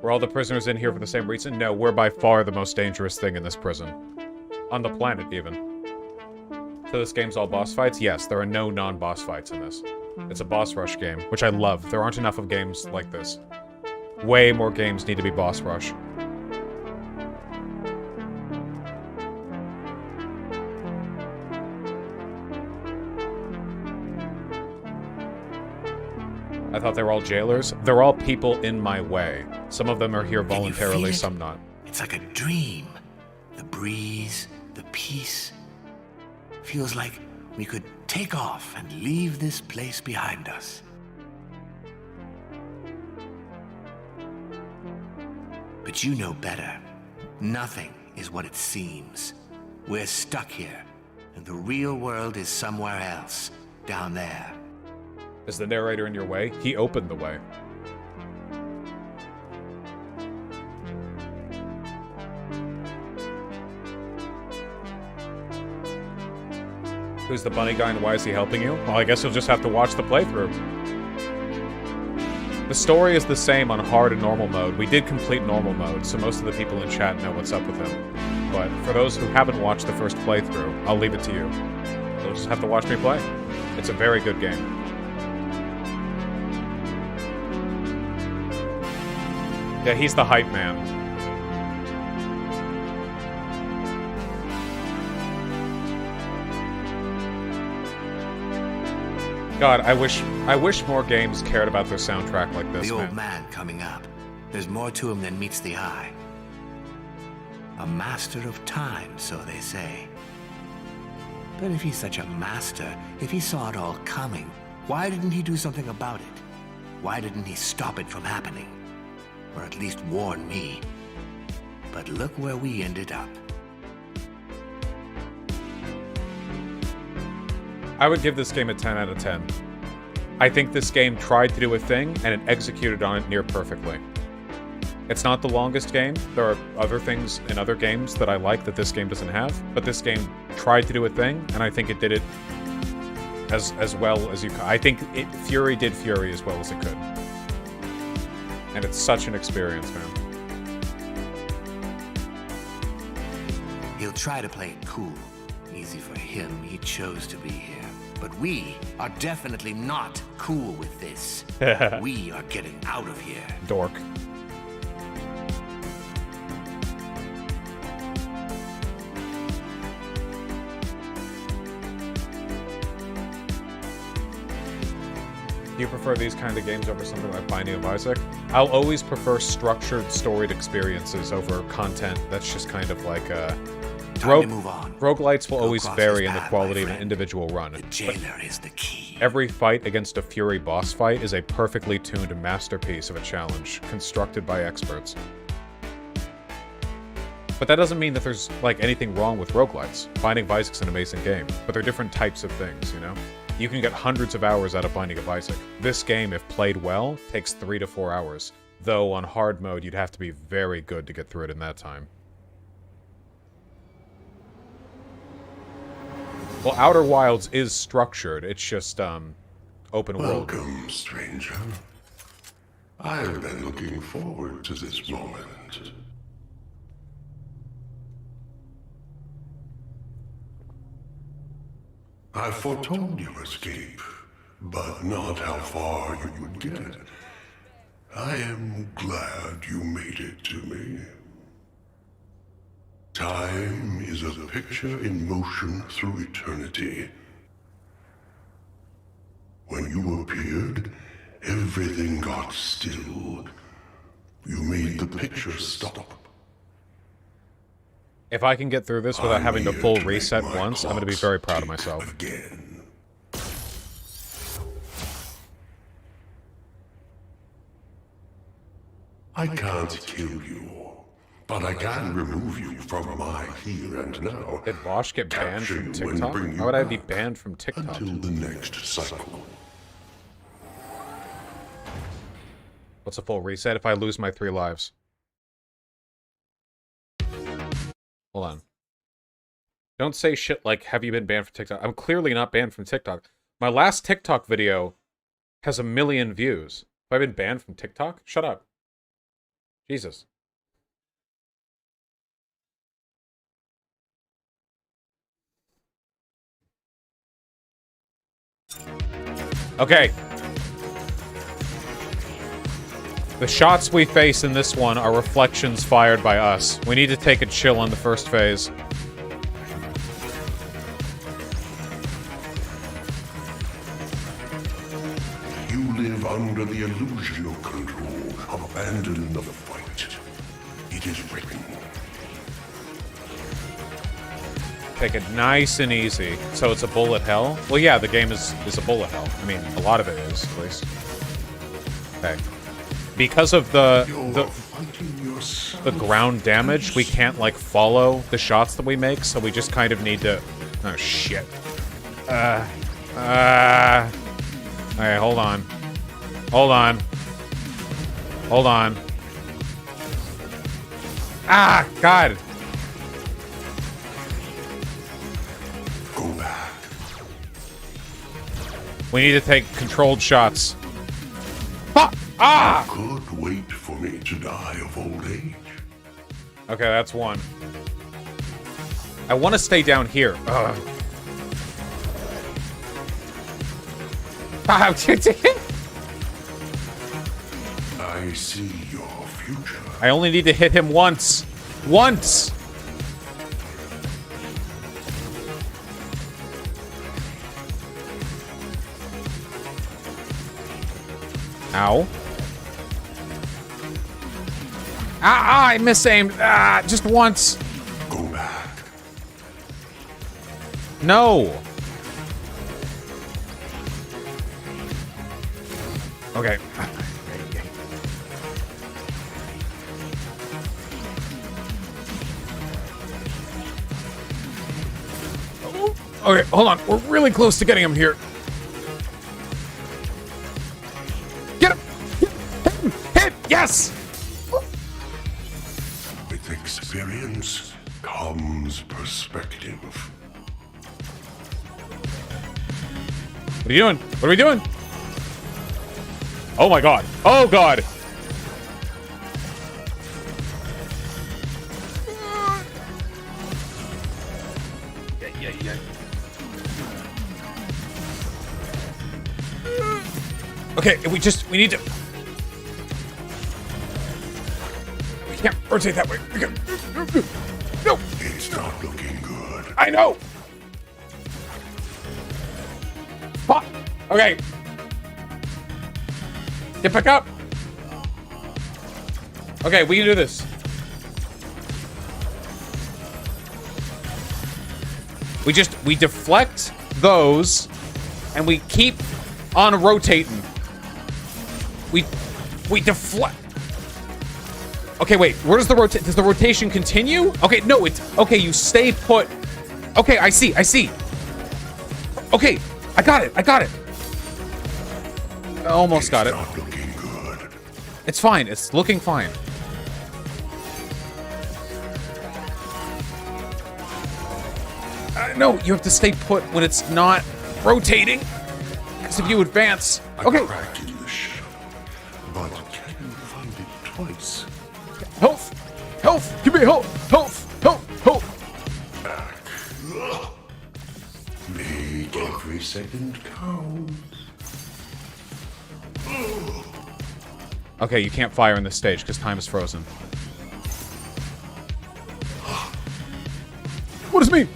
Were all the prisoners in here for the same reason? No, we're by far the most dangerous thing in this prison. On the planet, even. So this game's all boss fights? Yes, there are no non-boss fights in this. It's a boss rush game, which I love. There aren't enough of games like this. Way more games need to be boss rush. I thought they were all jailers. They're all people in my way. Some of them are here Can you feel voluntarily, it? some not. It's like a dream. The breeze, the peace. Feels like we could take off and leave this place behind us. But you know better. Nothing is what it seems. We're stuck here, and the real world is somewhere else, down there. Is the narrator in your way? He opened the way. Who's the bunny guy and why is he helping you? Well, I guess you'll just have to watch the playthrough. The story is the same on hard and normal mode. We did complete normal mode, so most of the people in chat know what's up with him. But for those who haven't watched the first playthrough, I'll leave it to you. You'll just have to watch me play. It's a very good game. Yeah, he's the hype man. God, I wish more games cared about their soundtrack like this, The old man. man coming up. There's more to him than meets the eye. A master of time, so they say. But if he's such a master, if he saw it all coming, why didn't he do something about it? Why didn't he stop it from happening? Or at least warn me? But look where we ended up. I would give this game a 10 out of 10. I think this game tried to do a thing, and it executed on it near perfectly. It's not the longest game. There are other things in other games that I like that this game doesn't have, but this game tried to do a thing, and I think it did it as well as you could. I think FURI did FURI as well as it could. And it's such an experience, man. He'll try to play it cool. Easy for him, he chose to be here. But we are definitely not cool with this. We are getting out of here. Dork. Do you prefer these kind of games over something like Binding of Isaac? I'll always prefer structured, storied experiences over content that's just kind of like Time to move on. roguelites will Go always cross vary his in the path, quality my of an friend. individual run. The jailer is the key. Every fight against a FURI boss fight is a perfectly tuned masterpiece of a challenge, constructed by experts. But that doesn't mean that there's, like, anything wrong with roguelites. Binding of Isaac's an amazing game, but they're different types of things, you know? You can get hundreds of hours out of Binding of Isaac. This game, if played well, takes 3 to 4 hours. Though, on hard mode, you'd have to be very good to get through it in that time. Well, Outer Wilds is structured. It's just, open world. Welcome, stranger. I've been looking forward to this moment. I foretold you escape, but not how far you would get. I am glad you made it to me. Time is a picture in motion through eternity. When you appeared, everything got still. You made the picture stop. If I can get through this without I'm having to here full make reset my once, I'm going to be clocks very proud of tick myself. Again. I can't kill you, but I can remove you from my here and now. Did Bosch get banned Capture from you and TikTok? bring you Why would I be back banned from TikTok? until the next cycle. What's a full reset if I lose my 3 lives? Hold on. Don't say shit like, have you been banned from TikTok? I'm clearly not banned from TikTok. My last TikTok video has 1 million views. Have I been banned from TikTok? Shut up. Jesus. Okay. The shots we face in this one are reflections fired by us. We need to take a chill on the first phase. You live under the illusion of control. Abandon the fight. It is written. Take it nice and easy. So it's a bullet hell? Well, yeah, the game is a bullet hell. I mean, a lot of it is, at least. Okay. Because of the ground damage, we can't, like, follow the shots that we make, so we just kind of need to... Oh, shit. Okay, hold on. Hold on. Hold on. Ah, God! Go back. We need to take controlled shots. Fuck! Ah! You could wait for me to die of old age. Okay, that's one. I want to stay down here. Ugh. I see your future. I only need to hit him once. Once! Ow. I misaimed. Just once. Go back. No. Okay. Okay, hold on. We're really close to getting him here. Get him! Hit him! Hit! Yes! With experience comes perspective. What are you doing? What are we doing? Oh my god. Oh god. Okay, we need to. We can't rotate that way. We can, no. It's not looking good. I know. Fuck. Okay. Get back up. Okay, we can do this. We deflect those, and we keep on rotating. We deflect. Okay, wait. Where does the rotate? Does the rotation continue? Okay, no. It's okay. You stay put. Okay, I see. Okay, I got it. I almost got it. Not looking good. It's fine. It's looking fine. No, you have to stay put when it's not rotating. Because if you advance... Okay. I cracked in the shell, but can you find it twice? Health! Health! Give me health! Health! Health! Make every second count. Okay, you can't fire in this stage because time is frozen. What does it mean?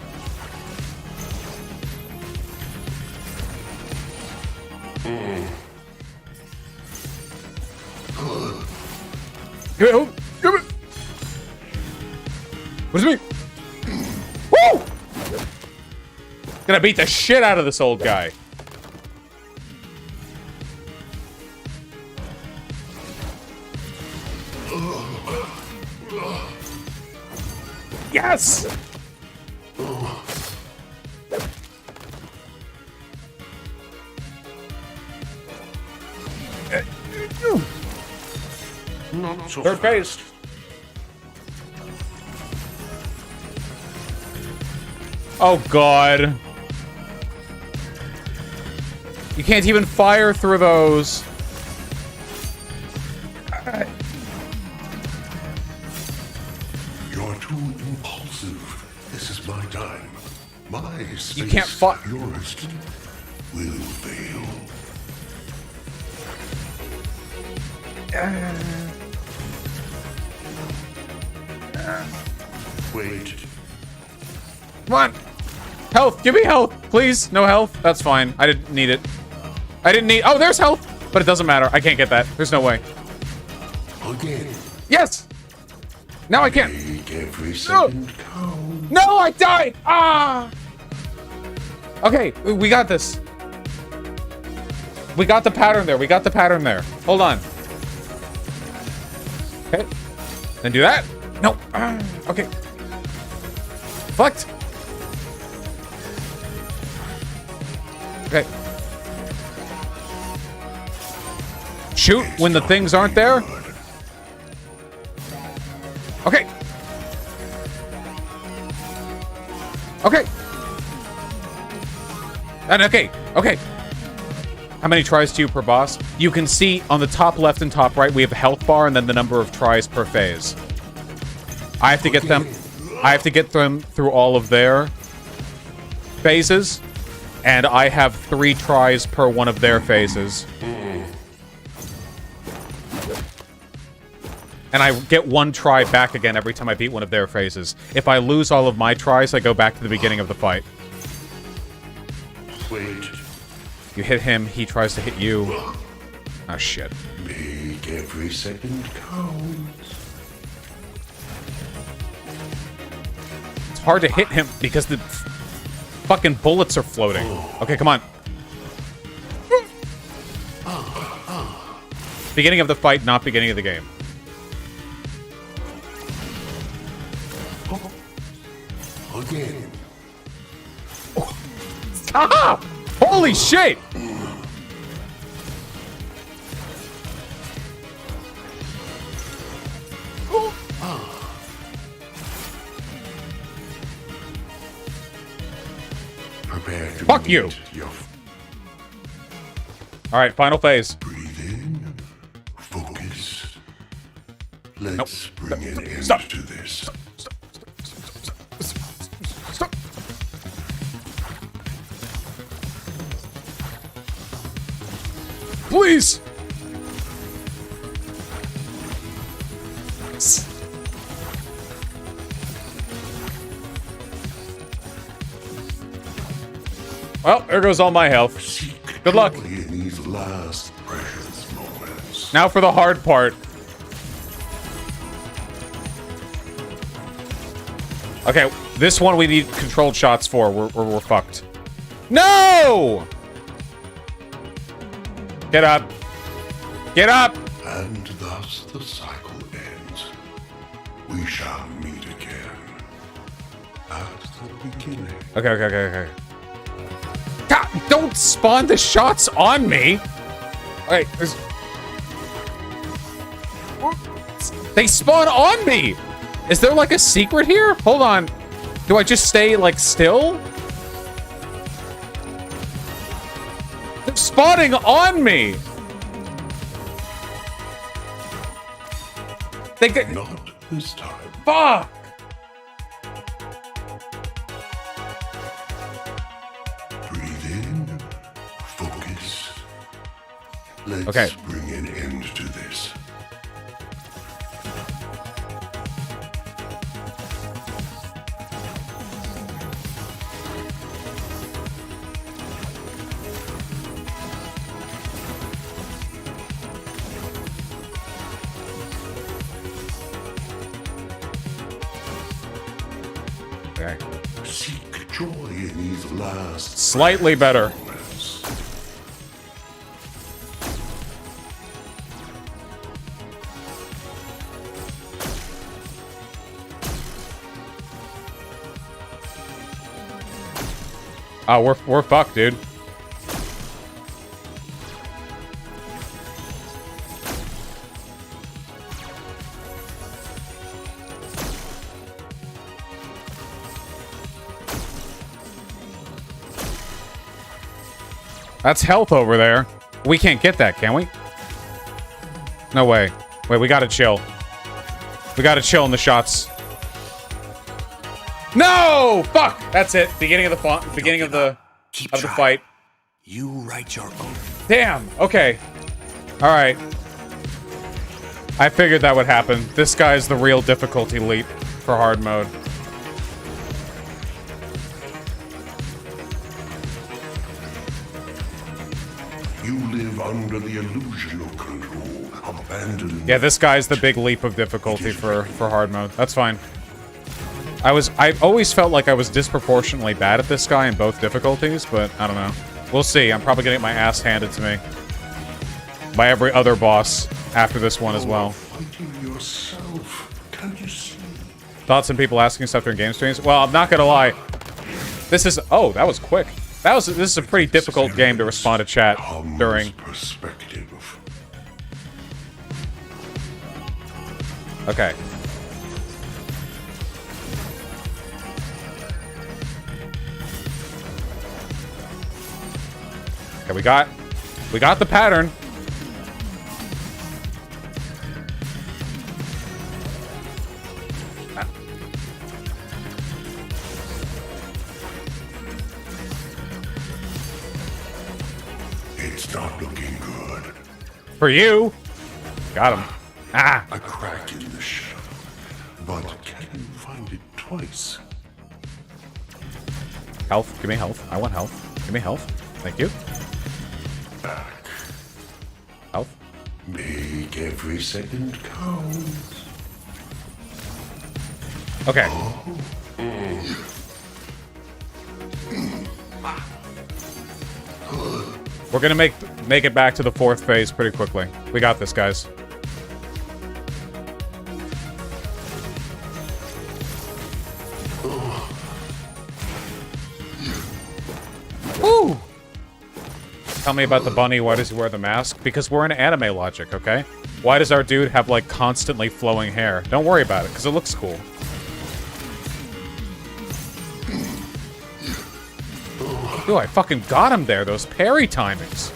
Give it, give it. What does it mean? Woo! Gonna beat the shit out of this old guy. Yes! Not so Third fast. phase. Oh god. You can't even fire through those. You're too impulsive. This is my time. My space, You can't yours will fail. Wait. Come on. Health. Give me health, please. No health. That's fine. I didn't need it. I didn't need... Oh, there's health. But it doesn't matter. I can't get that. There's no way. Again. Yes! Now I can't. Make every second count. No, I died! Ah! Okay, we got this. We got the pattern there. Hold on. Okay. Then do that. No. Okay. Fucked. Okay. Shoot when the things aren't there. Okay. Okay. And okay. How many tries do you per boss? You can see on the top left and top right, we have a health bar and then the number of tries per phase. I have to get them through all of their phases, and I have 3 tries per one of their phases. and I get one try back again every time I beat one of their phases. If I lose all of my tries, I go back to the beginning of the fight. Wait. You hit him, he tries to hit you. Oh, shit. Make every second count. It's hard to hit him because the fucking bullets are floating. Okay, come on. Beginning of the fight, not beginning of the game. Again. Stop! Holy shit! Prepare to Fuck you! meet your Alright, final phase. breathe in. Focus. Let's bring an end Stop. to this. Stop. Please! Well, there goes all my health. Seek Good luck. joy in these last precious moments. Now for the hard part. Okay, this one we need controlled shots for. We're fucked. No! Get up. Get up! And thus the cycle ends. We shall meet again. At the beginning. Okay. God, don't spawn the shots on me! Alright, they spawn on me! Is there like a secret here? Hold on. Do I just stay like still? They're spawning on me! They get... Not this time. Fuck! Breathe in. Focus. Let's Okay. bring an end to this. Okay. Seek joy in these last Slightly better. moments. Oh, we're fucked, dude. That's health over there. We can't get that, can we? No way. Wait, we gotta chill. We gotta chill in the shots. No! Fuck! That's it. Beginning of the Keep of the trying. fight. You write your own. Damn. Okay. All right. I figured that would happen. This guy's the real difficulty leap for hard mode. You live under the illusion of control, abandoned. Yeah, this guy's the big leap of difficulty for hard mode. That's fine. I always felt like I was disproportionately bad at this guy in both difficulties, but I don't know. We'll see. I'm probably gonna get my ass handed to me by every other boss after this one as well. Fighting yourself. Can't you see? Thoughts and people asking stuff during game streams? Well, I'm not gonna lie. This is... Oh, that was quick. This is a pretty difficult game to respond to chat during. Perspective. Okay. Okay, we got the pattern. It's not looking good. For you. Got him. Ah! A crack in the shell. But can you find it twice? Health. Give me health. I want health. Give me health. Thank you. Back. Health. Make every second count. Okay. We're gonna make it back to the 4th phase pretty quickly. We got this, guys. Woo! Tell me about the bunny. Why does he wear the mask? Because we're in anime logic, okay? Why does our dude have, like, constantly flowing hair? Don't worry about it, because it looks cool. Ooh, I fucking got him there. Those parry timings.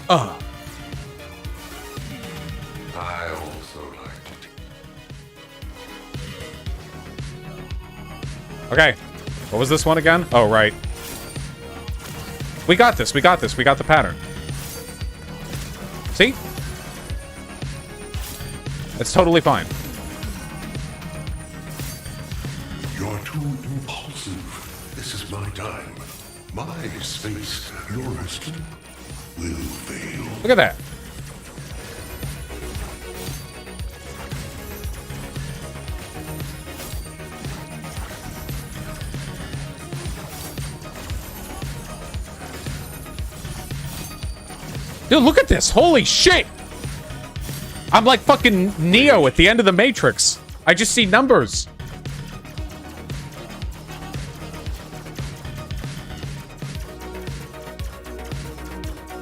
I also like it. Okay. What was this one again? Oh, right. We got this. We got this. We got the pattern. See? It's totally fine. You're too impulsive. This is my time. My space, your escape, will fail. Look at that. Dude, look at this. Holy shit. I'm like fucking Neo at the end of the Matrix. I just see numbers.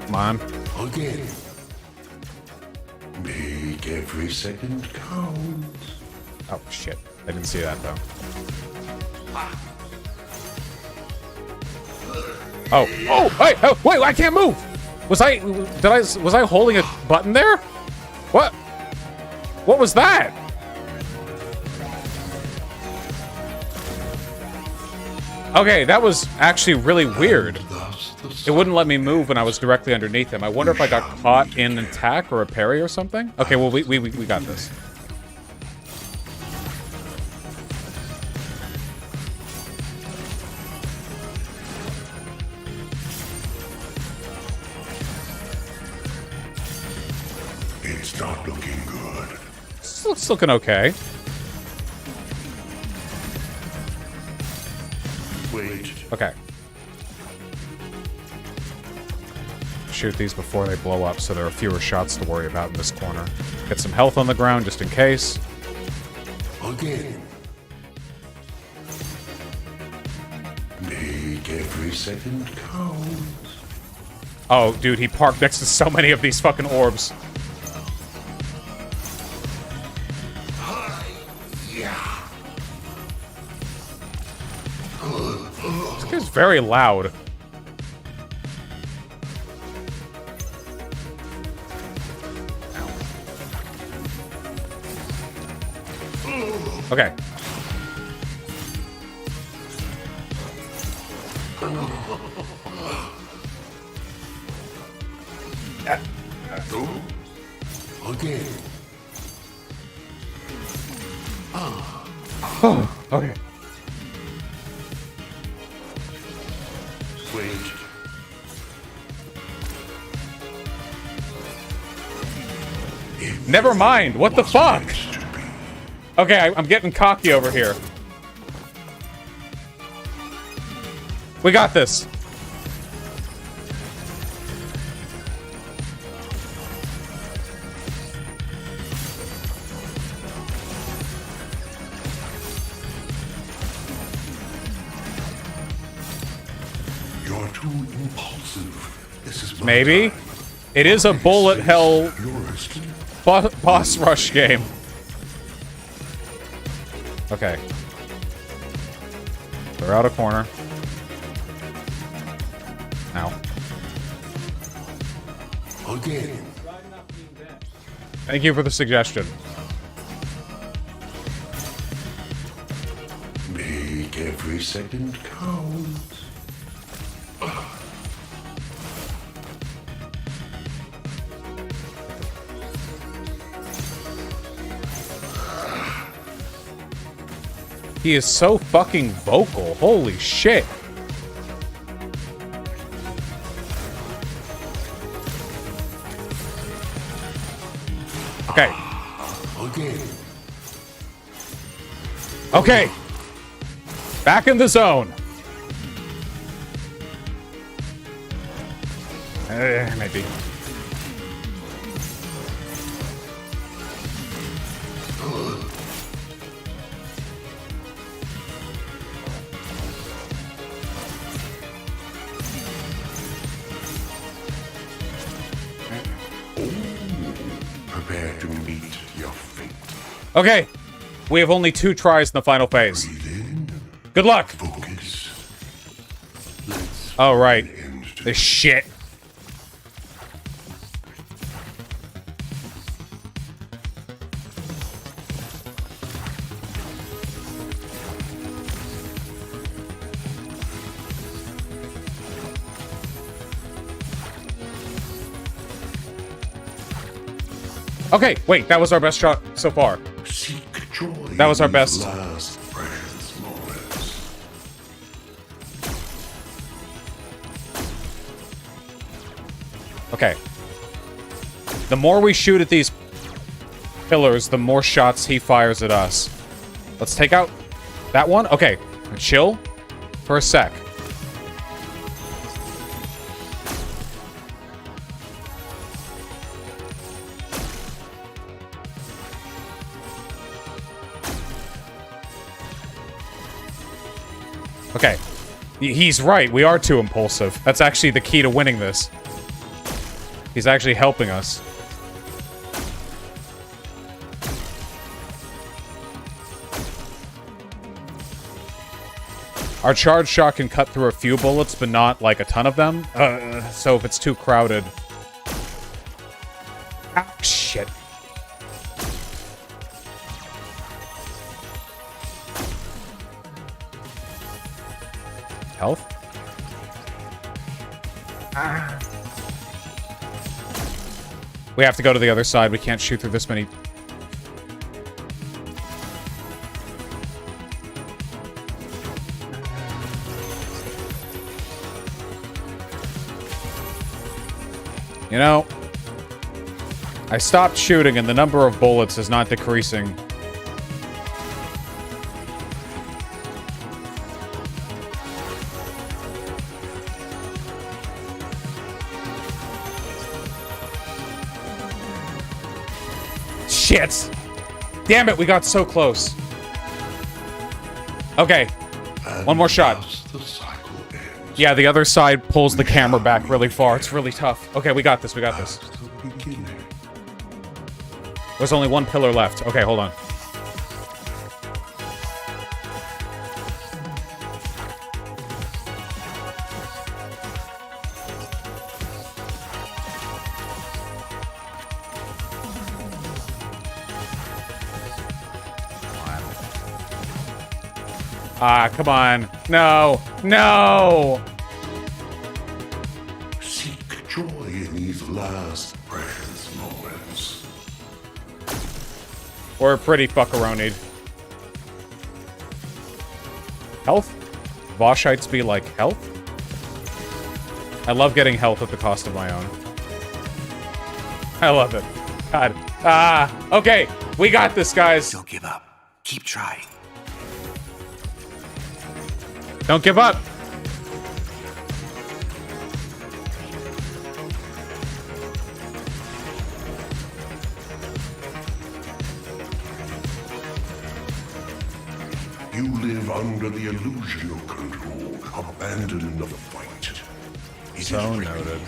Come on. Again. Make every second count. Oh, shit. I didn't see that, though. Oh. Oh, hey, oh, wait, I can't move. Was I holding a button there? What? What was that? Okay, that was actually really weird. It wouldn't let me move when I was directly underneath him. I wonder if I got caught in an attack or a parry or something? Okay, well, we got this. It's not looking good. It's looking okay. Wait. Okay. Shoot these before they blow up so there are fewer shots to worry about in this corner. Get some health on the ground just in case. Again. Make every second count. Oh, dude, he parked next to so many of these fucking orbs. This guy's very loud. Okay. Again. Okay. Wait. Never mind. What the fuck? Okay, I'm getting cocky over here. We got this. You're too impulsive. This is my Maybe. time. It is a bullet hell Your escape. boss rush game. Okay. They're out of corner. Now. Again. Thank you for the suggestion. Make every second count. He is so fucking vocal. Holy shit. Okay. Again. Okay. Back in the zone. Maybe. Prepare to meet your fate. Okay. We have only 2 tries in the final phase. Breathe in, Good luck. focus. Let's Oh, right. end This shit. Okay, wait, that was our best shot so far. seek joy. That was our in best. these last precious moments. Okay. The more we shoot at these pillars, the more shots he fires at us. Let's take out that one. Okay, chill for a sec. Okay. He's right. We are too impulsive. That's actually the key to winning this. He's actually helping us. Our charge shot can cut through a few bullets, but not like a ton of them. So if it's too crowded... Ah, shit. Health? Ah. We have to go to the other side. We can't shoot through this many. You know, I stopped shooting and the number of bullets is not decreasing. Shit! Damn it, we got so close. Okay, one more shot. Thus the cycle ends. Yeah, the other side pulls the camera back really far. It's really tough. Okay, we got this, we got this. At the beginning. There's only one pillar left. Okay, hold on. Ah, come on. No. No! Seek joy in these last precious moments. We're pretty fuckeronied. Health? Voshites be like health? I love getting health at the cost of my own. I love it. God. Ah, okay. We got this, guys. Don't give up. Keep trying. Don't give up. You live under the illusion of control. Abandon the fight. It is So written. noted.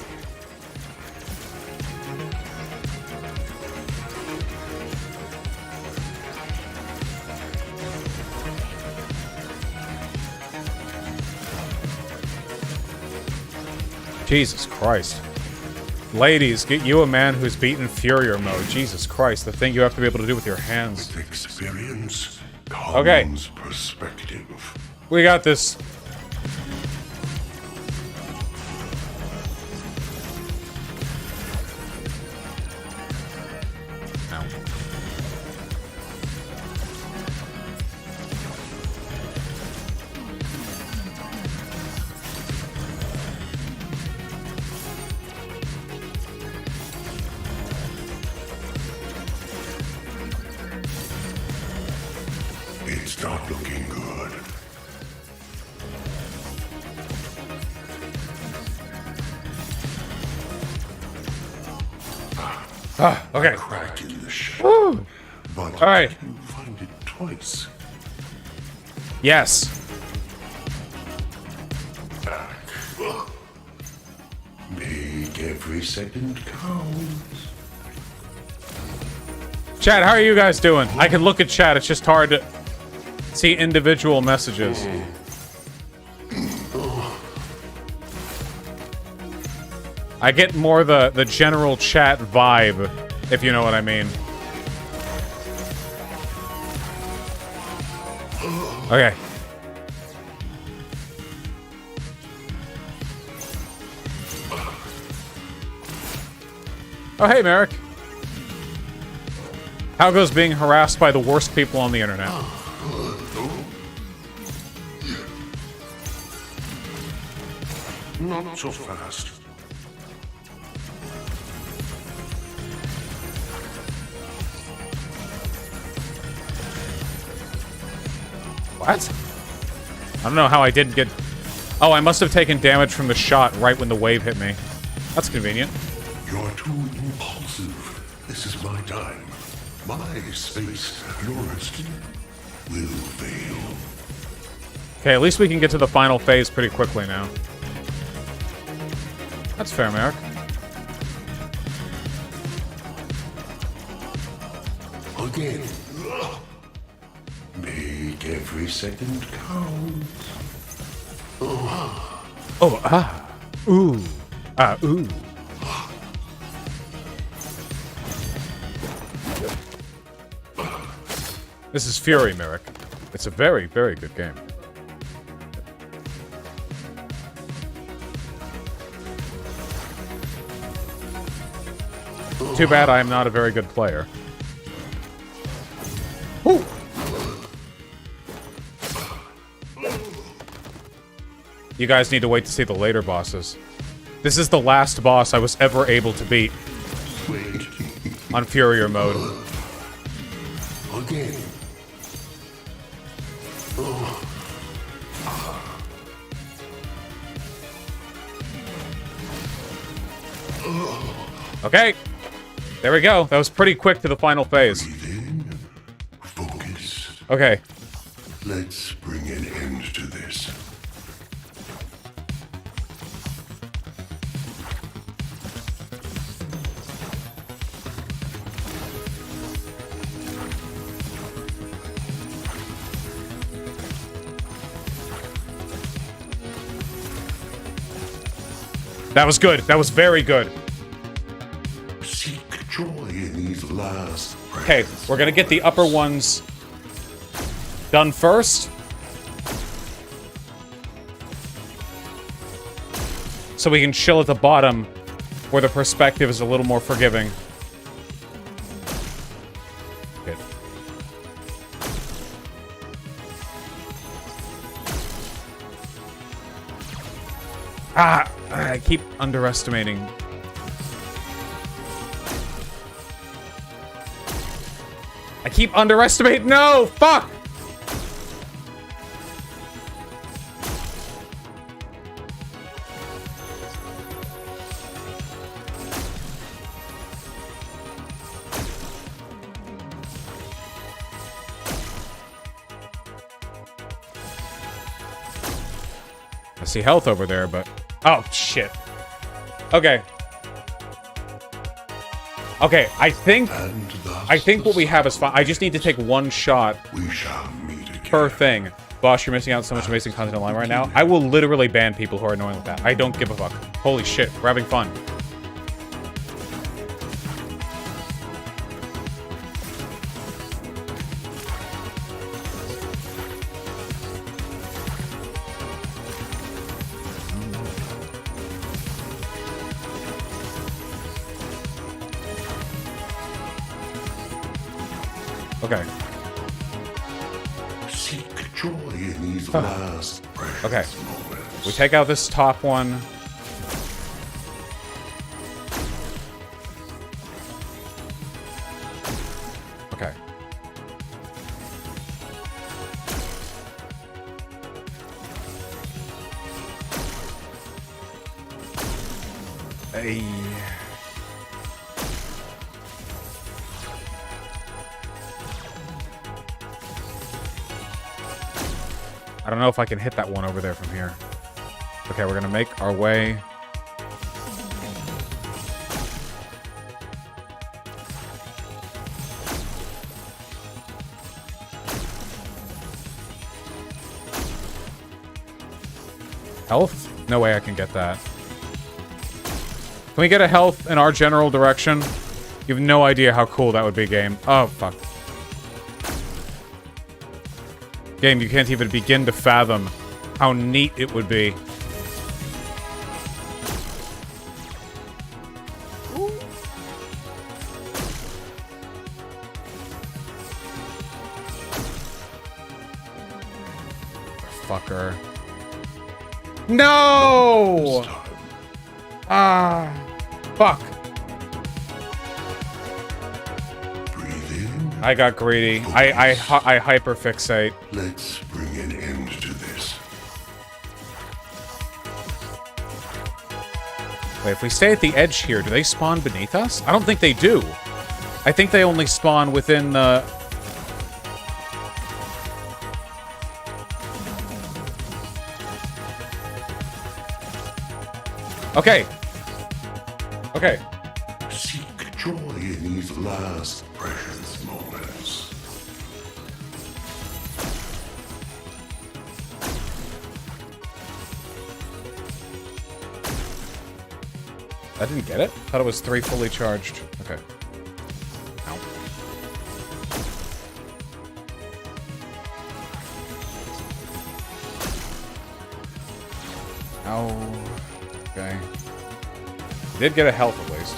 Jesus Christ. Ladies, get you a man who's beaten Furier mode. Jesus Christ, the thing you have to be able to do with your hands. With experience comes Okay. perspective. We got this. Ow. It's not looking good. Okay. Crack in the shell. But All right. you find it twice. Yes. Back. Make every second count. Chat, how are you guys doing? I can look at chat. It's just hard to see individual messages. I get more the general chat vibe, if you know what I mean. Okay. Oh, hey, Merrick. How goes being harassed by the worst people on the internet? Not so fast. What? I don't know how I didn't get... Oh, I must have taken damage from the shot right when the wave hit me. That's convenient. You're too impulsive. This is my time. My space. Yours will fail. Okay, at least we can get to the final phase pretty quickly now. That's fair, Merrick. Again. Make every second count. Oh, ah. Ooh. Ah, ooh. This is FURI, Merrick. It's a very, very good game. Too bad I am not a very good player. Ooh. You guys need to wait to see the later bosses. This is the last boss I was ever able to beat Wait. on Furier mode. Again. Okay. There we go. That was pretty quick to the final phase. Breathe in. Focus. Okay. Let's bring an end to this. That was good. That was very good. Seek joy in these last Okay, breaths. we're gonna get the upper ones done first. So we can chill at the bottom where the perspective is a little more forgiving. Good. Ah, I keep underestimating. I keep underestimating. No, fuck. I see health over there, but... Oh, shit. Okay. Okay, I think what we have is fine. I just need to take one shot We shall meet again. per thing. Boss, you're missing out on so much amazing content online right now. I will literally ban people who are annoying with that. I don't give a fuck. Holy shit, we're having fun. Okay. Seek joy in these last breaths. Okay. Moments. We take out this top one. Okay. Hey. I don't know if I can hit that one over there from here. Okay, we're gonna make our way. Health? No way I can get that. Can we get a health in our general direction? You have no idea how cool that would be, game. Oh, fuck. Game, you can't even begin to fathom how neat it would be. Fucker. No! Ah. Fuck. Breathe in. I got greedy. I hyperfixate. Let's bring an end to this. Wait, if we stay at the edge here, do they spawn beneath us? I don't think they do. I think they only spawn within the... Okay. Okay. Seek joy in these last precious moments. I didn't get it. Thought it was 3 fully charged. Okay. Ow. Ow. Okay. Did get a health at least.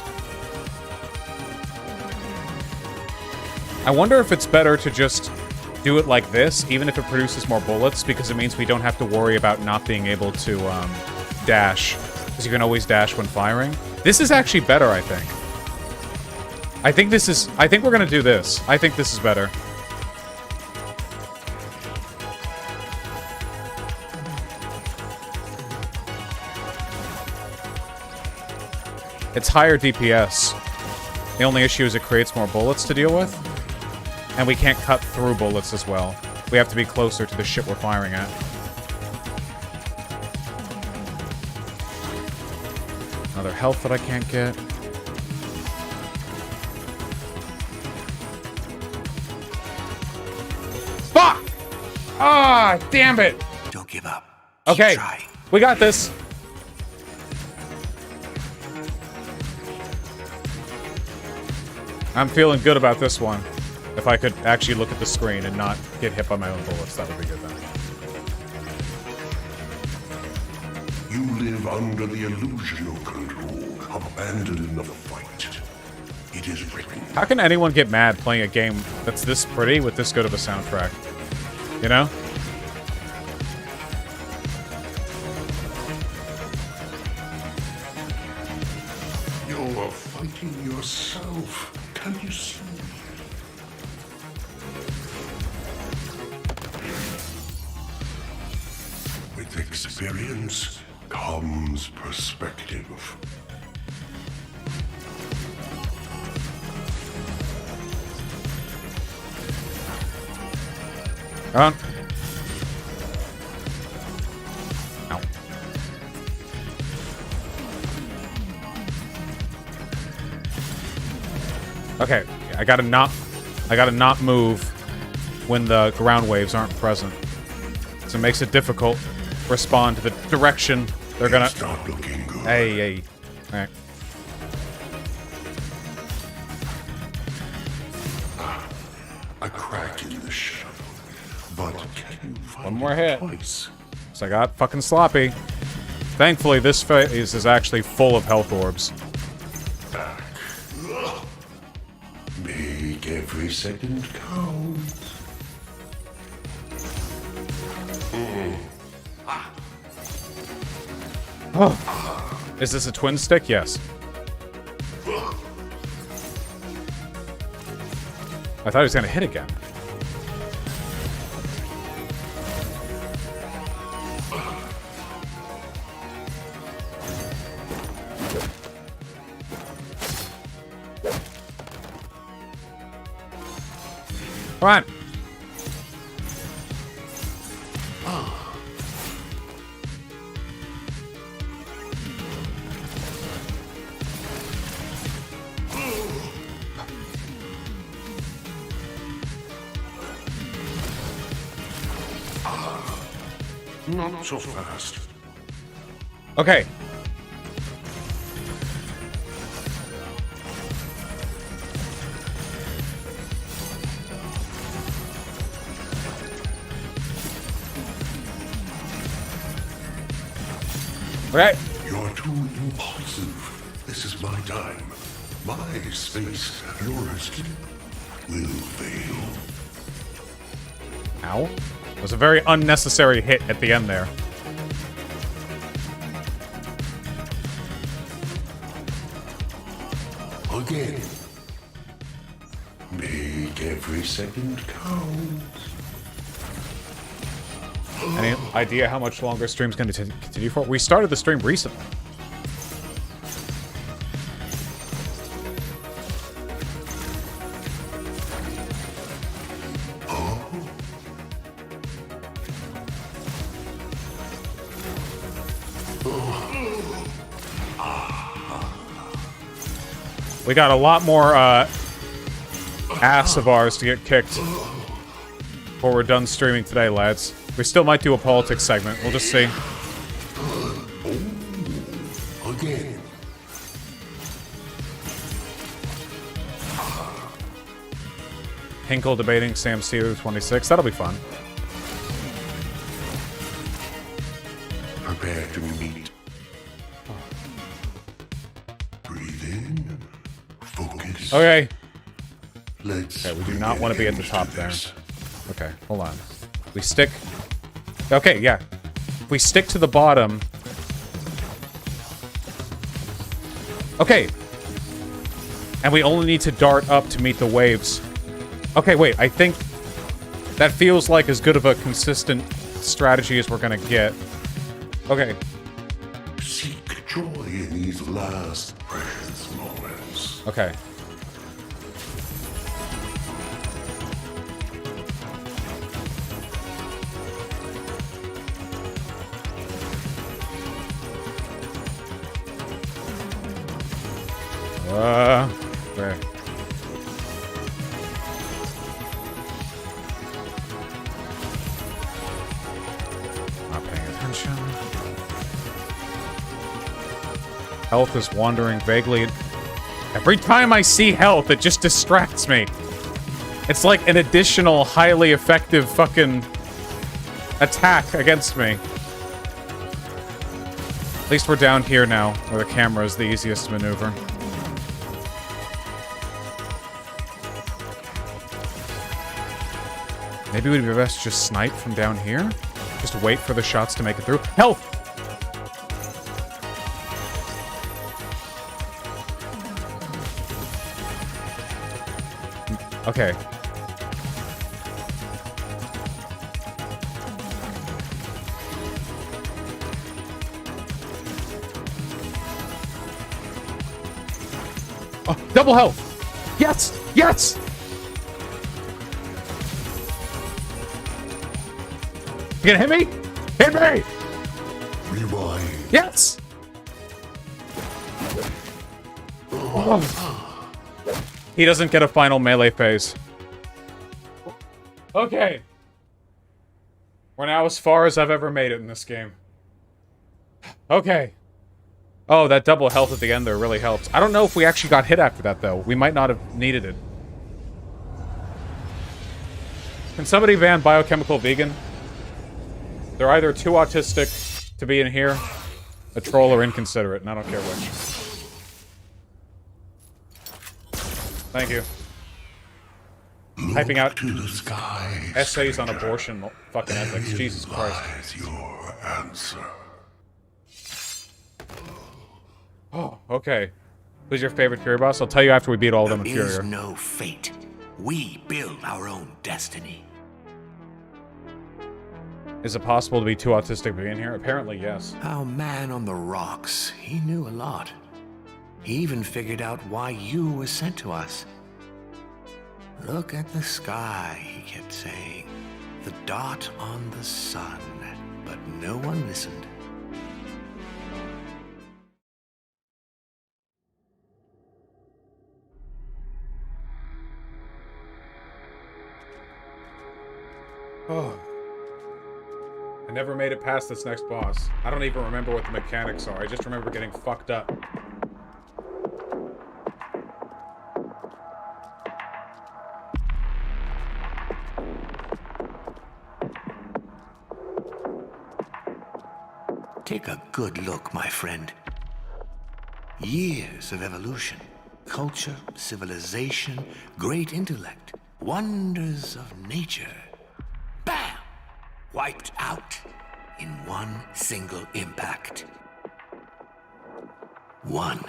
I wonder if it's better to just do it like this, even if it produces more bullets, because it means we don't have to worry about not being able to dash, because you can always dash when firing. This is actually better, I think. I think we're gonna do this. I think this is better. It's higher DPS. The only issue is it creates more bullets to deal with. And we can't cut through bullets as well. We have to be closer to the shit we're firing at. Another health that I can't get. Fuck! Ah, damn it! Don't give up. Okay, Keep trying. we got this. I'm feeling good about this one. If I could actually look at the screen and not get hit by my own bullets, that would be good then. You live under the illusion of control, abandoned the fight. It is written. How can anyone get mad playing a game that's this pretty with this good of a soundtrack? You know? You're fighting yourself. Can you see? With experience comes perspective. Come on. Ow. Okay, I gotta not move when the ground waves aren't present. So it makes it difficult to respond to the direction they're gonna... It's not looking good. Hey. Alright. A crack in the shell. But can you find One more it hit. twice? So I got fucking sloppy. Thankfully, this phase is actually full of health orbs. Back. Make every second count. Oh. Is this a twin stick? Yes. I thought he was gonna hit again. Come on. Not so fast. Okay. Okay. You're too impulsive. This is my time. My space, yours will fail. Ow. It was a very unnecessary hit at the end there. Again. Make every second count. Any idea how much longer stream's going to continue for? We started the stream recently. We got a lot more ass of ours to get kicked before we're done streaming today, lads. We still might do a politics segment. We'll just see. Again. Hinkle debating Sam Sealer 26. That'll be fun. Prepare to meet. Breathe in. Focus. Okay. Let's Okay, we do bring not an want to be at the end top to there. this. Okay, hold on. We stick... Okay, yeah. We stick to the bottom. Okay. And we only need to dart up to meet the waves. Okay, wait, I think that feels like as good of a consistent strategy as we're gonna get. Okay. Seek joy in these last precious moments. Okay. Okay. Not paying attention. Health is wandering vaguely. Every time I see health, it just distracts me. It's like an additional highly effective fucking attack against me. At least we're down here now, where the camera is the easiest to maneuver. Maybe we'd be best to just snipe from down here? Just wait for the shots to make it through. Health! Okay. Oh, double health! Yes! Yes! You gonna hit me? Hit me! Rewind. Yes! Oh. He doesn't get a final melee phase. Okay. We're now as far as I've ever made it in this game. Okay. Oh, that double health at the end there really helps. I don't know if we actually got hit after that, though. We might not have needed it. Can somebody ban biochemical vegan? They're either too autistic to be in here, a troll, or inconsiderate, and I don't care which. Thank you. Typing out to the sky, essays on abortion fucking ethics. Jesus Christ. lies your answer. Oh, okay. Who's your favorite Fury boss? I'll tell you after we beat all of them in There is Fury. no fate. We build our own destiny. Is it possible to be too autistic to be in here? Apparently, yes. Our man on the rocks, he knew a lot. He even figured out why you were sent to us. Look at the sky, he kept saying. The dot on the sun. But no one listened. Oh. I never made it past this next boss. I don't even remember what the mechanics are. I just remember getting fucked up. Take a good look, my friend. Years of evolution, culture, civilization, great intellect, wonders of nature. Bam! Wiped out in one single impact. One.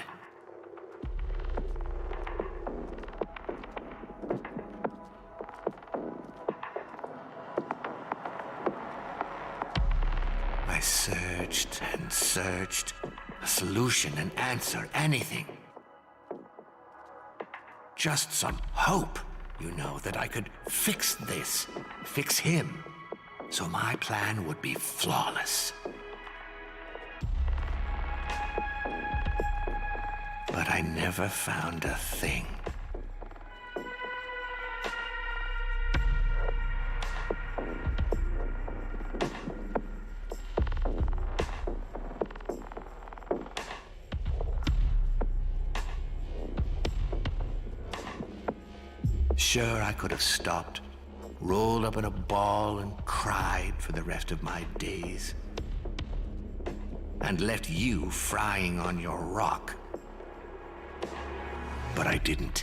I searched and searched. A solution, an answer, anything. Just some hope, you know, that I could fix this, fix him, so my plan would be flawless. But I never found a thing. Sure, I could have stopped, rolled up in a ball and cried for the rest of my days. And left you frying on your rock. But I didn't.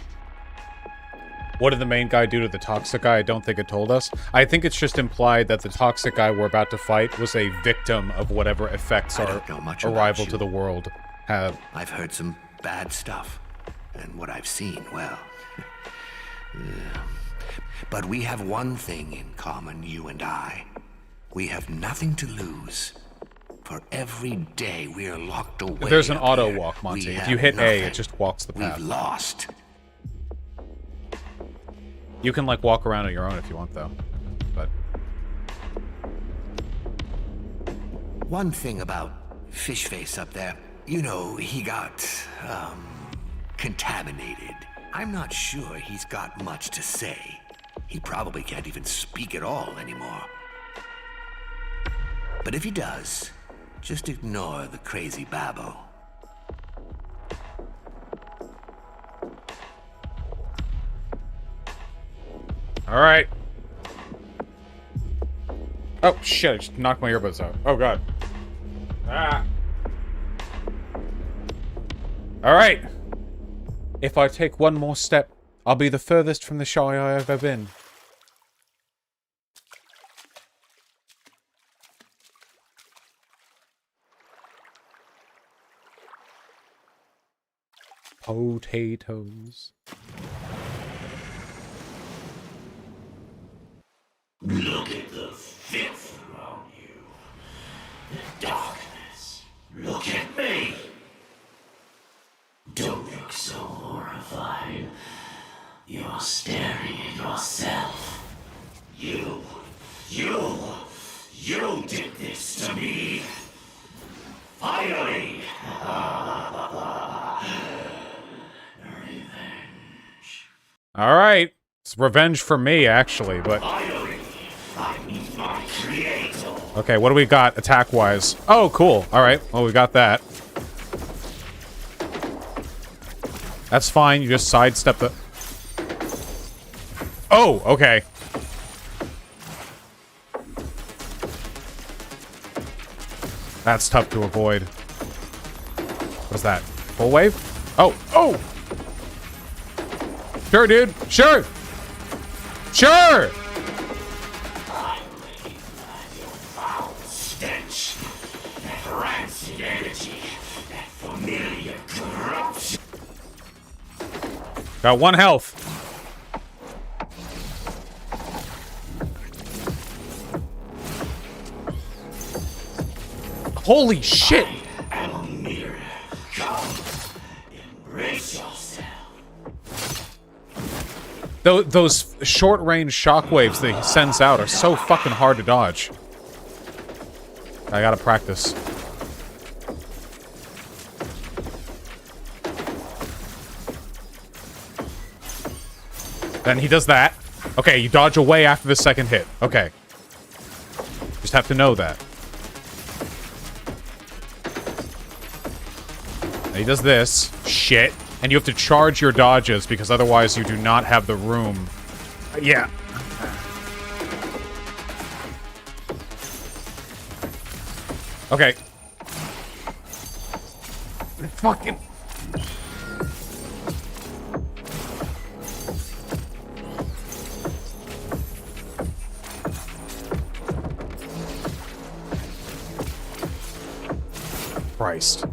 What did the main guy do to the toxic guy? I don't think it told us. I think it's just implied that the toxic guy we're about to fight was a victim of whatever effects our arrival to the world have. I've heard some bad stuff. And what I've seen, well... But we have one thing in common, you and I. We have nothing to lose. For every day we are locked away. There's an auto here, walk, Monty. we If you have hit A, nothing. it just walks the path. We've lost. You can, like, walk around on your own if you want, though. But... One thing about Fishface up there, you know, he got, contaminated. I'm not sure he's got much to say. He probably can't even speak at all anymore. But if he does, just ignore the crazy babble. Alright. Oh, shit, I just knocked my earbuds out. Oh, God. Ah. Alright. If I take one more step, I'll be the furthest from the Shy I've ever been. Potatoes. Look at the filth around you. The darkness. Look at me. Don't look so horrified. You're staring at yourself. You did this to me. Finally. Revenge. Alright. It's revenge for me, actually, but... Finally, I meet my creator. Okay, what do we got attack-wise? Oh, cool. Alright, well, we got that. That's fine, you just sidestep the... Oh, okay. That's tough to avoid. What's that? Full wave? Oh, oh! Sure, dude. Sure! Sure! I'm ready by your foul stench. That rancid energy. That familiar corruption. Got 1 health. Holy shit! Elmira, come. Embrace yourself. Those short-range shockwaves that he sends out are so fucking hard to dodge. I gotta practice. Then he does that. Okay, you dodge away after the second hit. Okay. Just have to know that. And he does this. Shit. And you have to charge your dodges because otherwise you do not have the room. Yeah. Okay. Fucking... Christ.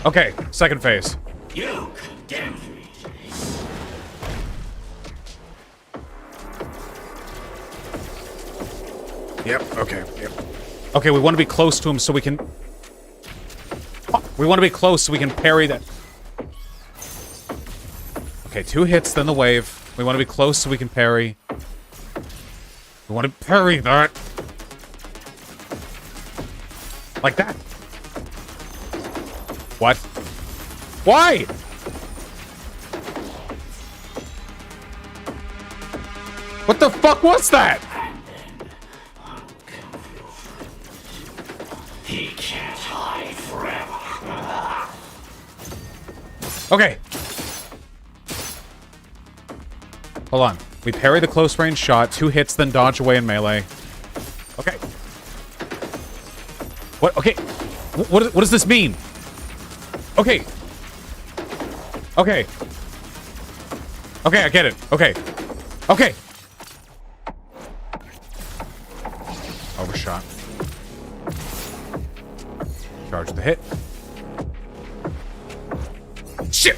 Okay, second phase. You condemn me. Yep, okay, yep. Okay, we want to be close to him so we can... We want to be close so we can parry that. Okay, 2 hits, then the wave. We want to be close so we can parry. We want to parry that. Like that. What? Why? What the fuck was that? He can't hide forever. Okay. Hold on. We parry the close range shot, 2 hits, then dodge away in melee. Okay. What? Okay. What does this mean? Okay. Okay. Okay, I get it. Okay. Okay. Overshot. Charge the hit. Shit!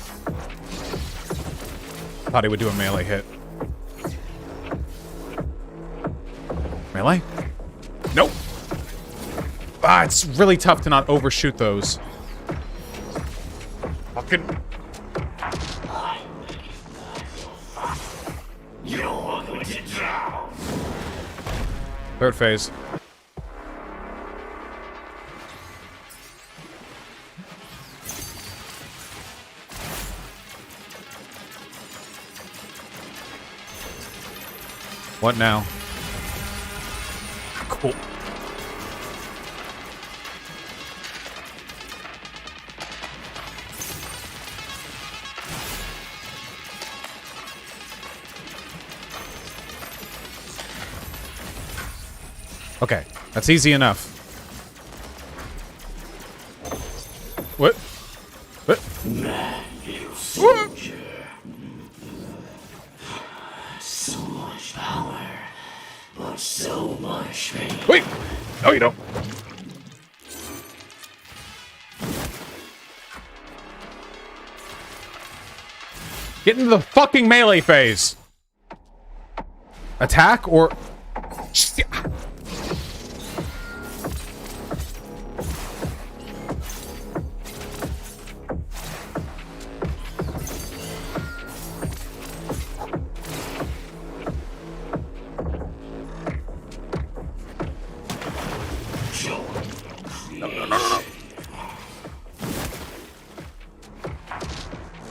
Thought he would do a melee hit. Melee? Nope. Ah, it's really tough to not overshoot those. Fucking... You're going to drown. Third phase. What now? Cool. Okay, that's easy enough. What? What? Man, you soldier. So much power, but so much pain. Wait! No, you don't. Get into the fucking melee phase. Attack or...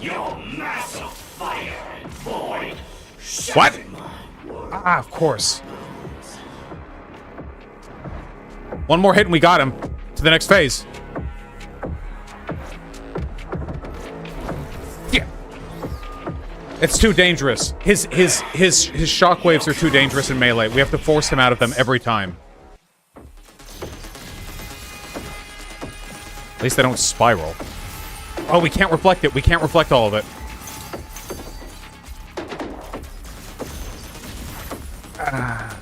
Your massive fire and void. What? Ah, of course. One more hit and we got him. To the next phase. Yeah. It's too dangerous. His shockwaves are too dangerous in melee. We have to force him out of them every time. At least they don't spiral. Oh, we can't reflect it. We can't reflect all of it. Ah.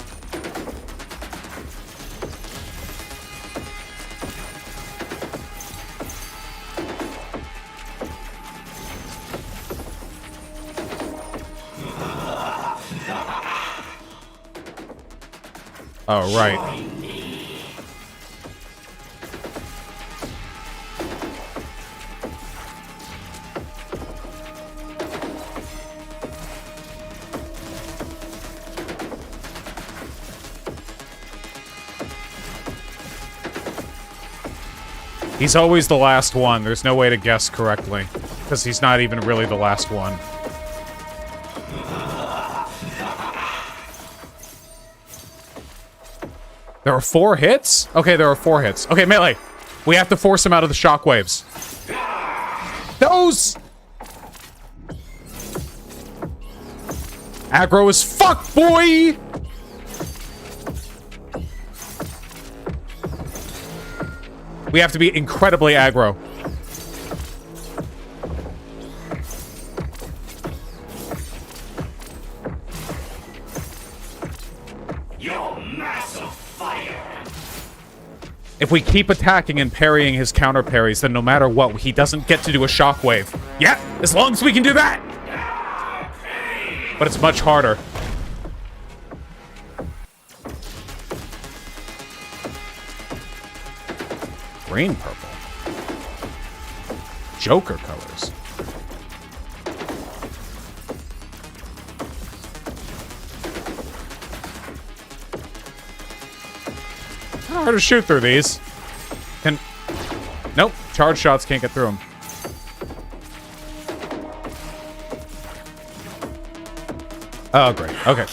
Oh, right. He's always the last one. There's no way to guess correctly. Because he's not even really the last one. There are 4 hits? Okay, there are 4 hits. Okay, melee. We have to force him out of the shockwaves. Those! Aggro as fuck, boy! We have to be incredibly aggro. Your massive fire. If we keep attacking and parrying his counter parries, then no matter what, he doesn't get to do a shockwave. Yeah, as long as we can do that! But it's much harder. Green purple. Joker colors. Hard to shoot through these. Nope, charge shots can't get through them. Oh, great. Okay.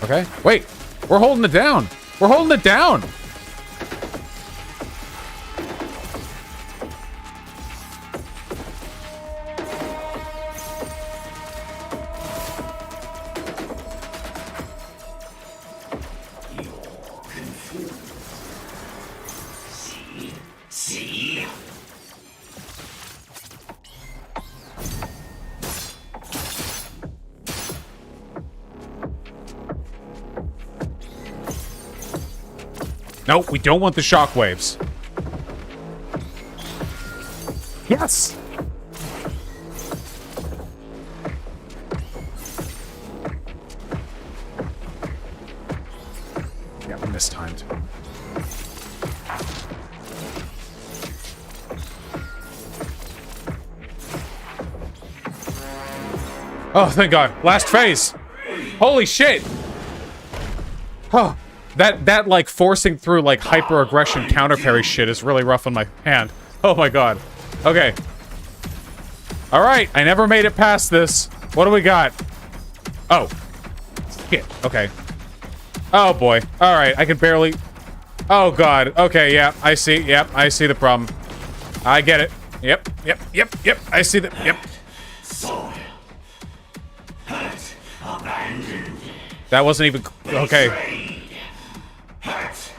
Okay. Wait. We're holding it down. We're holding it down. See? Nope, we don't want the shockwaves. Yes! Yeah, we mistimed. Oh, thank God. Last phase. Holy shit. Oh, that like forcing through like hyper aggression counter parry shit is really rough on my hand. Oh my God. Okay. All right. I never made it past this. What do we got? Oh. Shit. Okay. Oh boy. All right. I can barely. Oh God. Okay. Yeah. I see. Yep. I see the problem. I get it. Yep. Yep. Yep. Yep. I see the. Yep. Sold. Hurt. Abandoned. That wasn't even okay. Betrayed. Hurt.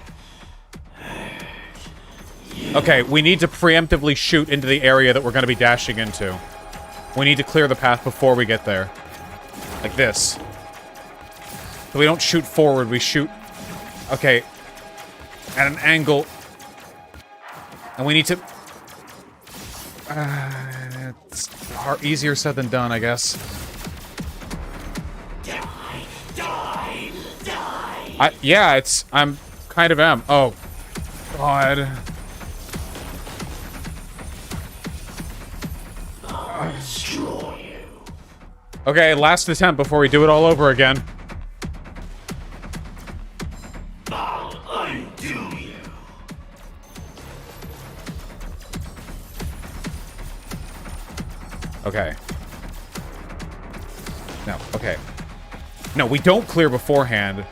Okay, we need to preemptively shoot into the area that we're going to be dashing into. We need to clear the path before we get there. Like this. So we don't shoot forward, we shoot... Okay. At an angle. And we need to... it's easier said than done, I guess. Yeah, it's... I'm kind of am. Oh. God. Okay, last attempt before we do it all over again. I'll undo you. Okay. No, okay. No, we don't clear beforehand.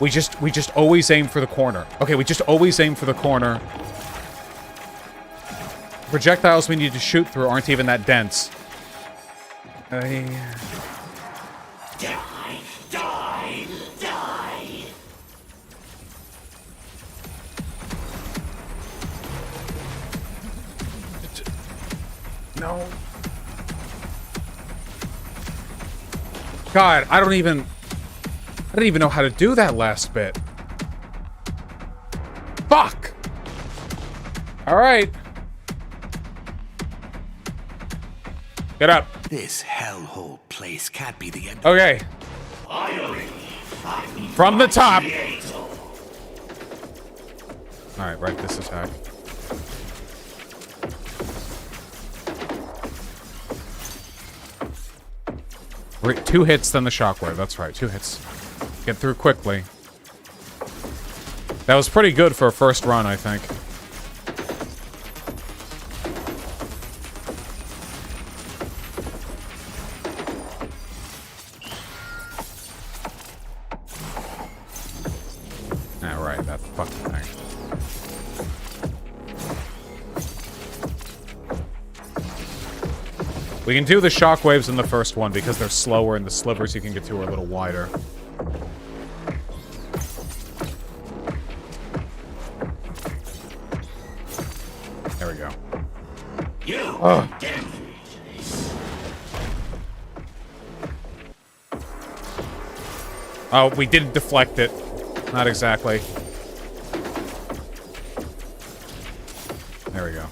We just always aim for the corner. Okay, we just always aim for the corner. Projectiles we need to shoot through aren't even that dense. Die, die, die. No. God, I don't even know how to do that last bit. Fuck! Alright. Get up. This hellhole place can't be the end. Okay. From the top. Alright, right this attack. 2 hits, then the shockwave. That's right, 2 hits. Get through quickly. That was pretty good for a first run, I think. Alright, that fucking thing. We can do the shockwaves in the first one because they're slower and the slivers you can get to are a little wider. There we go. Oh, we did deflect it. Not exactly. There we go.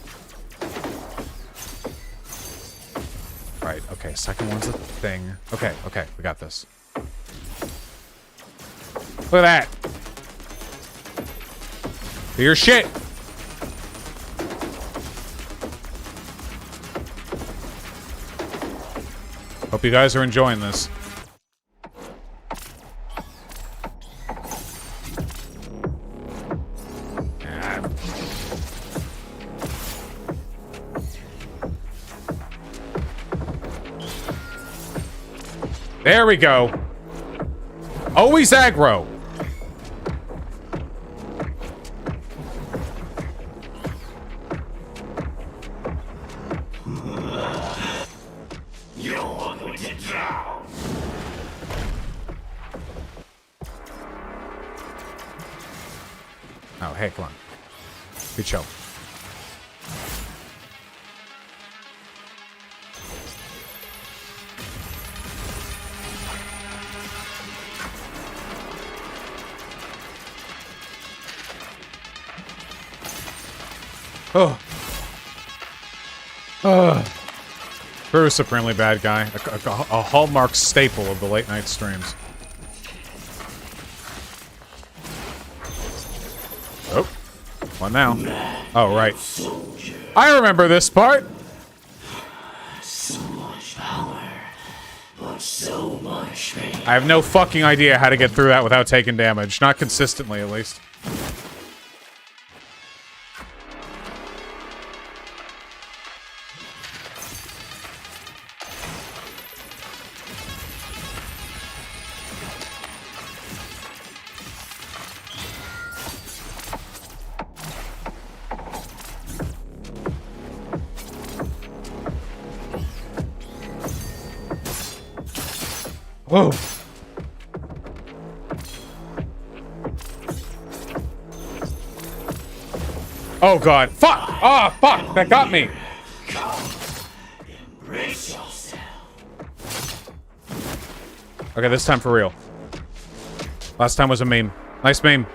Right, okay, second one's a thing. Okay, okay, we got this. Look at that! Do your shit! Hope you guys are enjoying this. There we go. Always aggro. You're going to drown. Oh, hey, come on. Be chill. Oh. Very supremely bad guy. A hallmark staple of the late night streams. Oh. What now? Oh, right. I remember this part. So much power, but so much pain. I have no fucking idea how to get through that without taking damage. Not consistently, at least. Whoa. Oh god. Fuck! Ah, fuck! That got me! Embrace yourself. Okay, this time for real. Last time was a meme. Nice meme.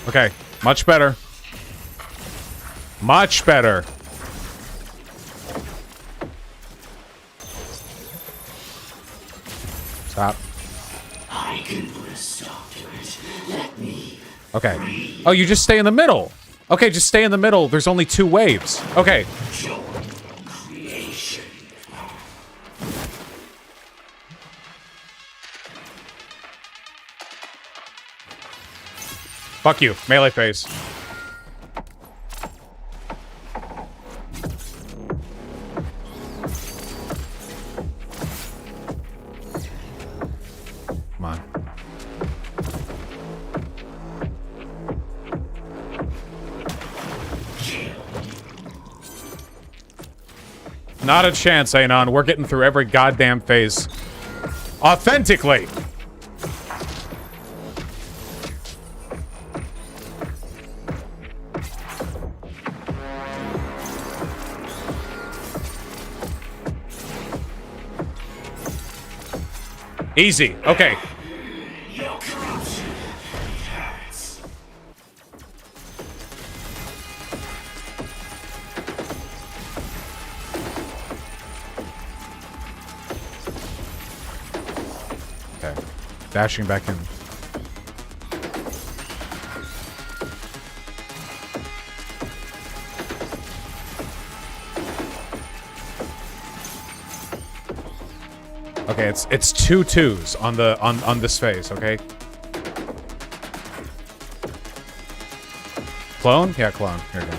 Okay, much better. Much better. Stop. I can put a stop to it. Let me. Okay. Oh, you just stay in the middle. Okay, just stay in the middle. There's only 2 waves. Okay. Join creation. Fuck you. Melee phase. Come on. Not a chance, Anon. We're getting through every goddamn phase. Authentically. Easy. Okay. Your corruption Okay. Dashing back in. Okay, it's 2 twos on the on this phase, okay? Clone? Yeah, clone. Here we go.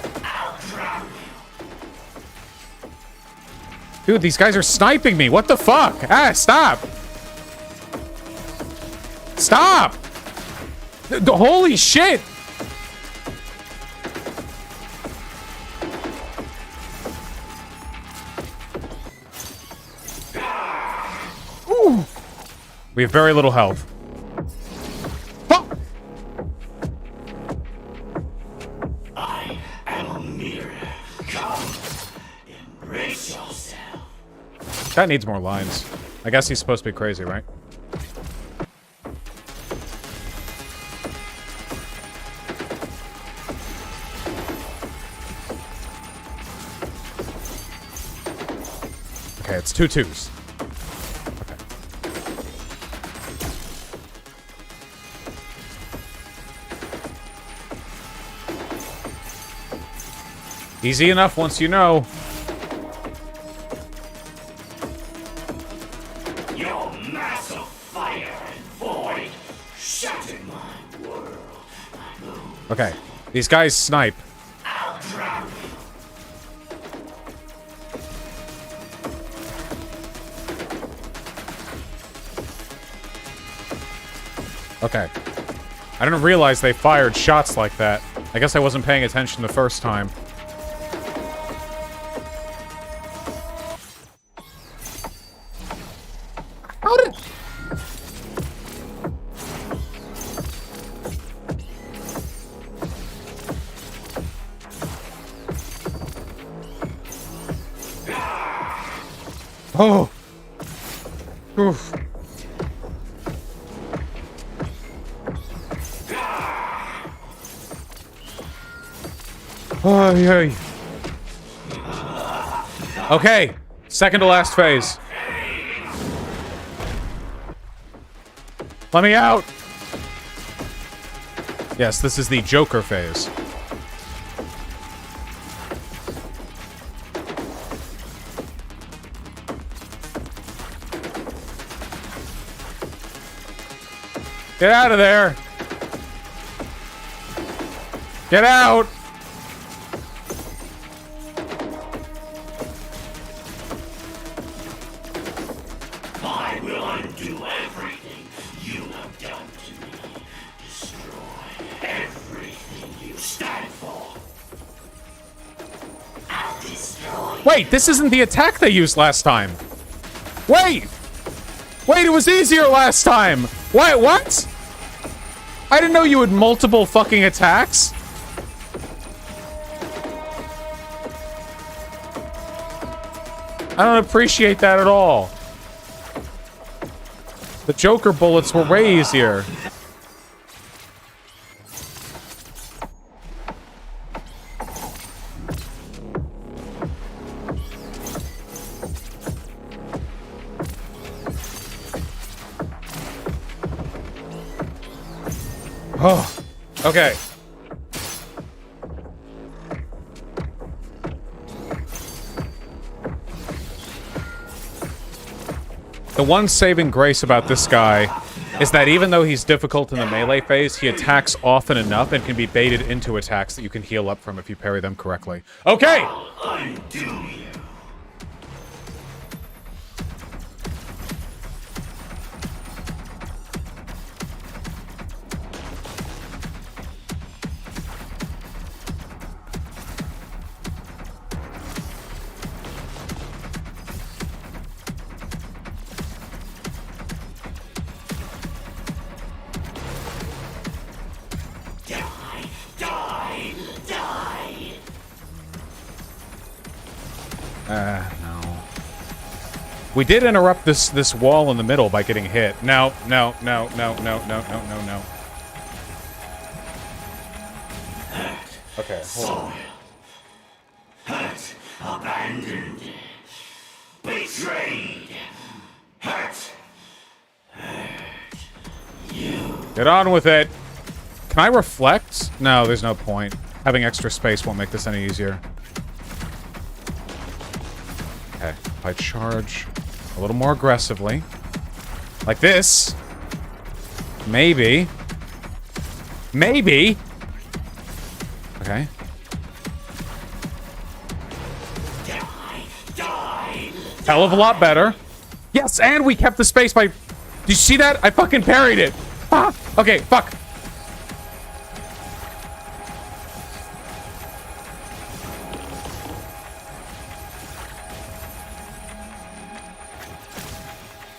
Dude, these guys are sniping me. What the fuck? Ah, stop. Stop. Holy shit. Ooh. We have very little health. Fuck. I am a mirror. Come, embrace yourself. That needs more lines. I guess he's supposed to be crazy, right? Okay, it's 2 twos. Okay. Easy enough once you know. Your mass of fire and void shattered my world. Okay, these guys snipe. I'll drown you. Okay. I didn't realize they fired shots like that. I guess I wasn't paying attention the first time. How did... Oh! Oof. Oh, yay. Okay, second to last phase. Let me out! Yes, this is the Joker phase. Get out of there! Get out! I will undo everything you have done to me. Destroy everything you stand for. I'll destroy. Wait, this isn't the attack they used last time. Wait! Wait, it was easier last time! What? I didn't know you had multiple fucking attacks. I don't appreciate that at all. The Joker bullets were way easier. Oh, okay. The one saving grace about this guy is that even though he's difficult in the melee phase, he attacks often enough and can be baited into attacks that you can heal up from if you parry them correctly. Okay! Undo you. No. We did interrupt this wall in the middle by getting hit. No. Okay, hold on. Hurt, abandoned, betrayed, hurt. Get on with it. Can I reflect? No, there's no point. Having extra space won't make this any easier. Okay, if I charge a little more aggressively, like this, maybe. Maybe. Okay. Hell of a lot better. Yes, and we kept the space by... Did you see that? I fucking parried it. Ah! Okay, fuck.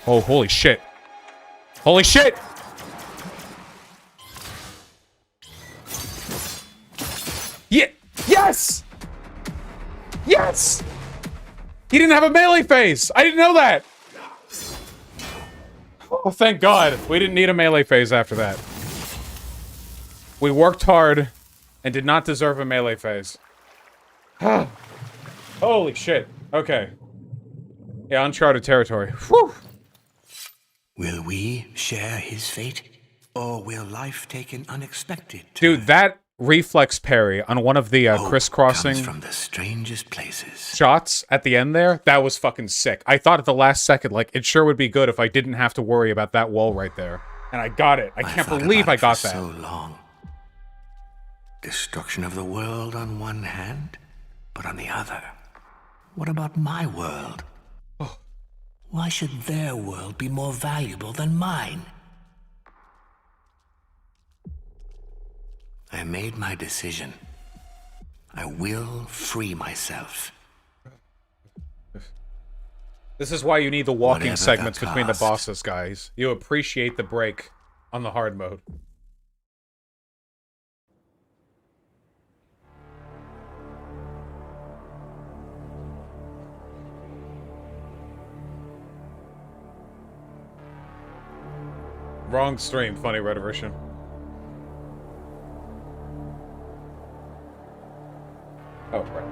Oh, holy shit. Holy shit! Yeah! Yes! Yes! He didn't have a melee phase! I didn't know that! Oh, thank God. We didn't need a melee phase after that. We worked hard and did not deserve a melee phase. Holy shit. Okay. Yeah, uncharted territory. Whew! Will we share his fate? Or will life take an unexpected turn? Dude, that reflex parry on one of the crisscrossing comes from the strangest places. shots at the end there, that was fucking sick. I thought at the last second, like, it sure would be good if I didn't have to worry about that wall right there. And I got it. I can't believe I got that. So long. Destruction of the world on one hand, but on the other, what about my world? Oh. Why should their world be more valuable than mine? I made my decision. I will free myself. This is why you need the walking Whatever segments the between the cost. bosses, guys. You appreciate the break on the hard mode. Wrong stream, funny red version. Oh, right.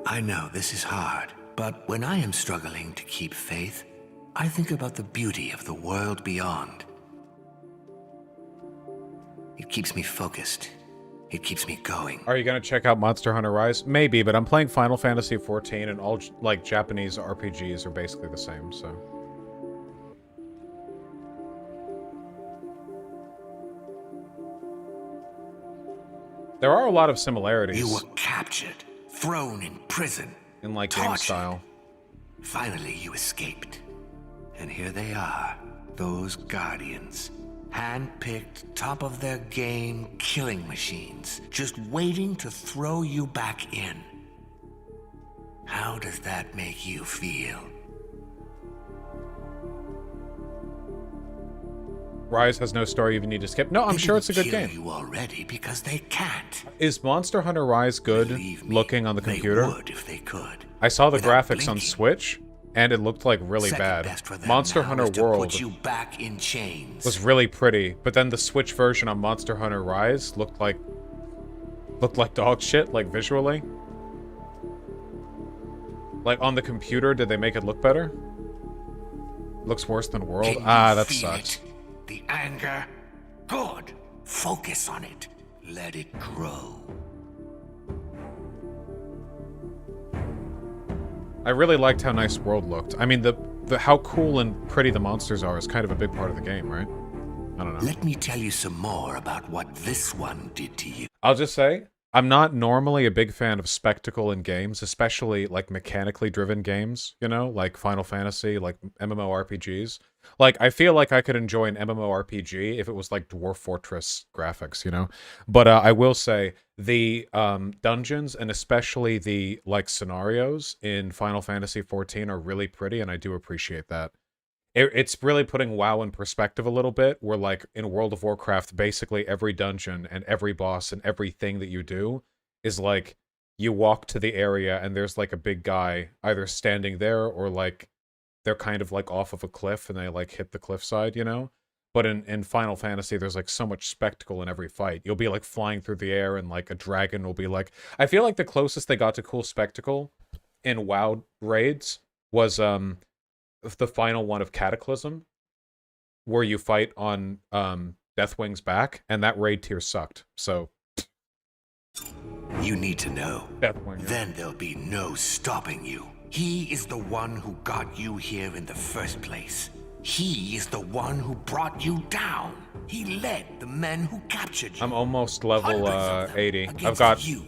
I know this is hard, but when I am struggling to keep faith, I think about the beauty of the world beyond. It keeps me focused. It keeps me going. Are you gonna check out Monster Hunter Rise? Maybe, but I'm playing Final Fantasy XIV, and all like Japanese RPGs are basically the same. So there are a lot of similarities You were captured, thrown in prison, in like game tortured. style. Finally, you escaped. And here they are, those guardians. Hand-picked, top of their game killing machines, just waiting to throw you back in. How does that make you feel? Rise has no story you even need to skip. No, I'm They sure it's a didn't good kill game. you already because they can't. Is Monster Hunter Rise good Believe me, looking on the computer? They would if they could. I saw the Without graphics on blinking. Switch, and it looked like really Second bad. best for them Monster now Hunter is to World put you back in chains. was really pretty, but then the Switch version on Monster Hunter Rise looked like dog shit, like visually. Like on the computer, did they make it look better? Looks worse than World. Can Ah, you that feel sucks. it? The anger? Good. Focus on it. Let it grow. I really liked how nice World looked. I mean, the how cool and pretty the monsters are is kind of a big part of the game, right? I don't know. Let me tell you some more about what this one did to you. I'll just say, I'm not normally a big fan of spectacle in games, especially like mechanically driven games, you know, like Final Fantasy, like MMORPGs. Like, I feel like I could enjoy an MMORPG if it was like Dwarf Fortress graphics, you know? But I will say, the dungeons and especially the like scenarios in Final Fantasy XIV are really pretty, and I do appreciate that. it's really putting WoW in perspective a little bit, where like in World of Warcraft, basically every dungeon and every boss and everything that you do is like you walk to the area and there's like a big guy either standing there or like they're kind of like off of a cliff and they like hit the cliffside, you know? But in Final Fantasy, there's like so much spectacle in every fight. You'll be like flying through the air and like a dragon will be like... I feel like the closest they got to cool spectacle in WoW raids was the final one of Cataclysm, where you fight on Deathwing's back, and that raid tier sucked, so... You need to know. Deathwing, yeah. Then there'll be no stopping you. He is the one who got you here in the first place. He is the one who brought you down. He led the men who captured you. I'm almost level Hundreds of them 80. I've against got you.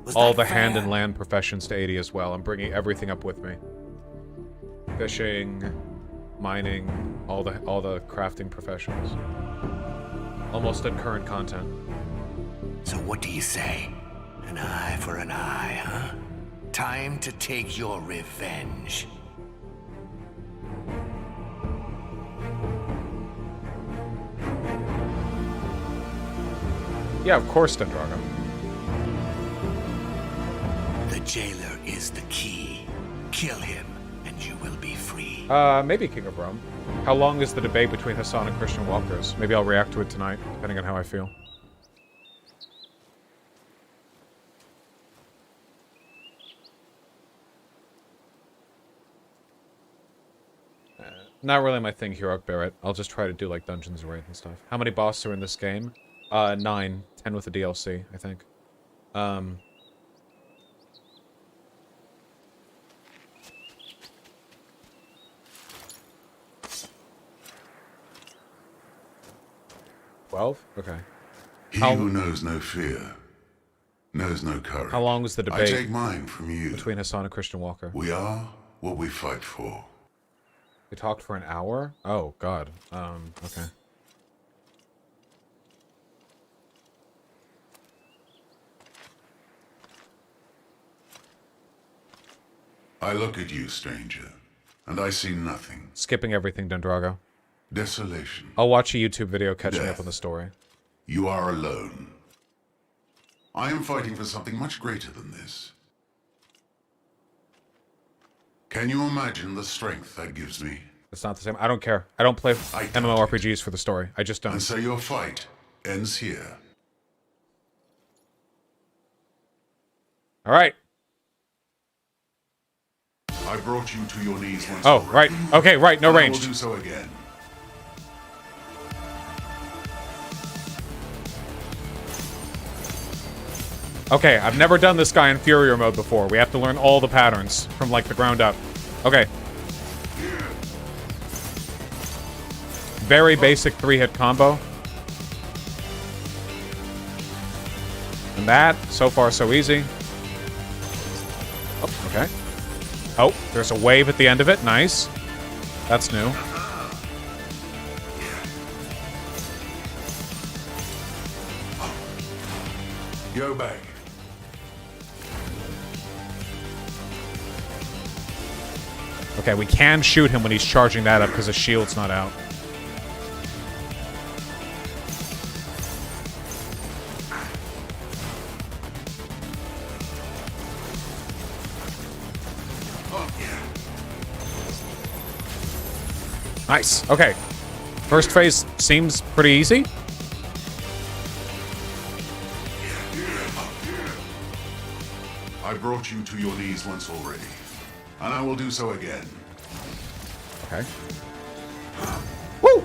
Was all that the hand fair? and land professions to 80 as well. I'm bringing everything up with me. Fishing, mining, all the crafting professions. Almost at current content. So what do you say? An eye for an eye, huh? Time to take your revenge. Yeah, of course, Dendrago. The jailer is the key. Kill him, and you will be free. Maybe King of Rome. How long is the debate between Hassan and Christian Walkers? Maybe I'll react to it tonight, depending on how I feel. Not really my thing, Heroic Barrett. I'll just try to do, like, dungeons and raids and stuff. How many bosses are in this game? 9. 10 with the DLC, I think. 12? Okay. He who knows no fear knows no courage. How long was the I debate take mine from you. between Hassan and Christian Walker? We are what we fight for. We talked for an hour? Oh, God. Okay. I look at you, stranger, and I see nothing. Skipping everything, Dendrago. Desolation. I'll watch a YouTube video catching up Death. on the story. You are alone. I am fighting for something much greater than this. Can you imagine the strength that gives me? It's not the same. I don't care. I don't play I don't. MMORPGs for the story. I just don't. And so your fight ends here. All right. I brought you to your knees once Oh, already, right. Okay, right. No and I ranged. will do so again. Okay, I've never done this guy in Furier mode before. We have to learn all the patterns from, like, the ground up. Okay. Very basic 3-hit combo. And that, so far, so easy. Oh, okay. Oh, there's a wave at the end of it. Nice. That's new. Go back. Okay, we can shoot him when he's charging that up because his shield's not out. Nice. Okay. First phase seems pretty easy. I brought you to your knees once already, and I will do so again. Okay. Woo!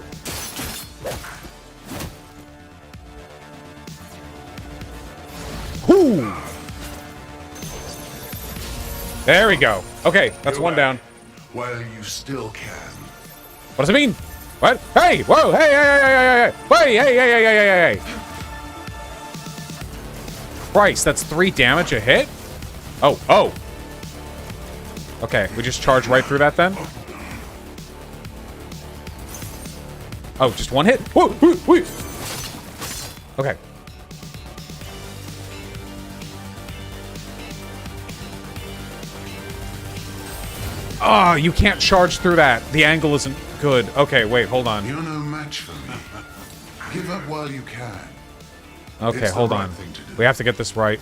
Whoo! There we go. Okay, that's Go one back down. While you still can. What does it mean? What? Hey! Whoa! Hey! Hey! Hey! Hey! Hey! Hey! Hey! Hey! Hey! Hey! Hey! Christ, that's 3 damage a hit? Oh! Oh! Okay, we just charge right through that then? Oh, just 1 hit? Woo! Woo! Woo! Okay. Oh, you can't charge through that. The angle isn't... good. Okay, wait, hold on. You're no match for me. Give up while you can. Okay, It's the hold right on. thing to do. We have to get this right.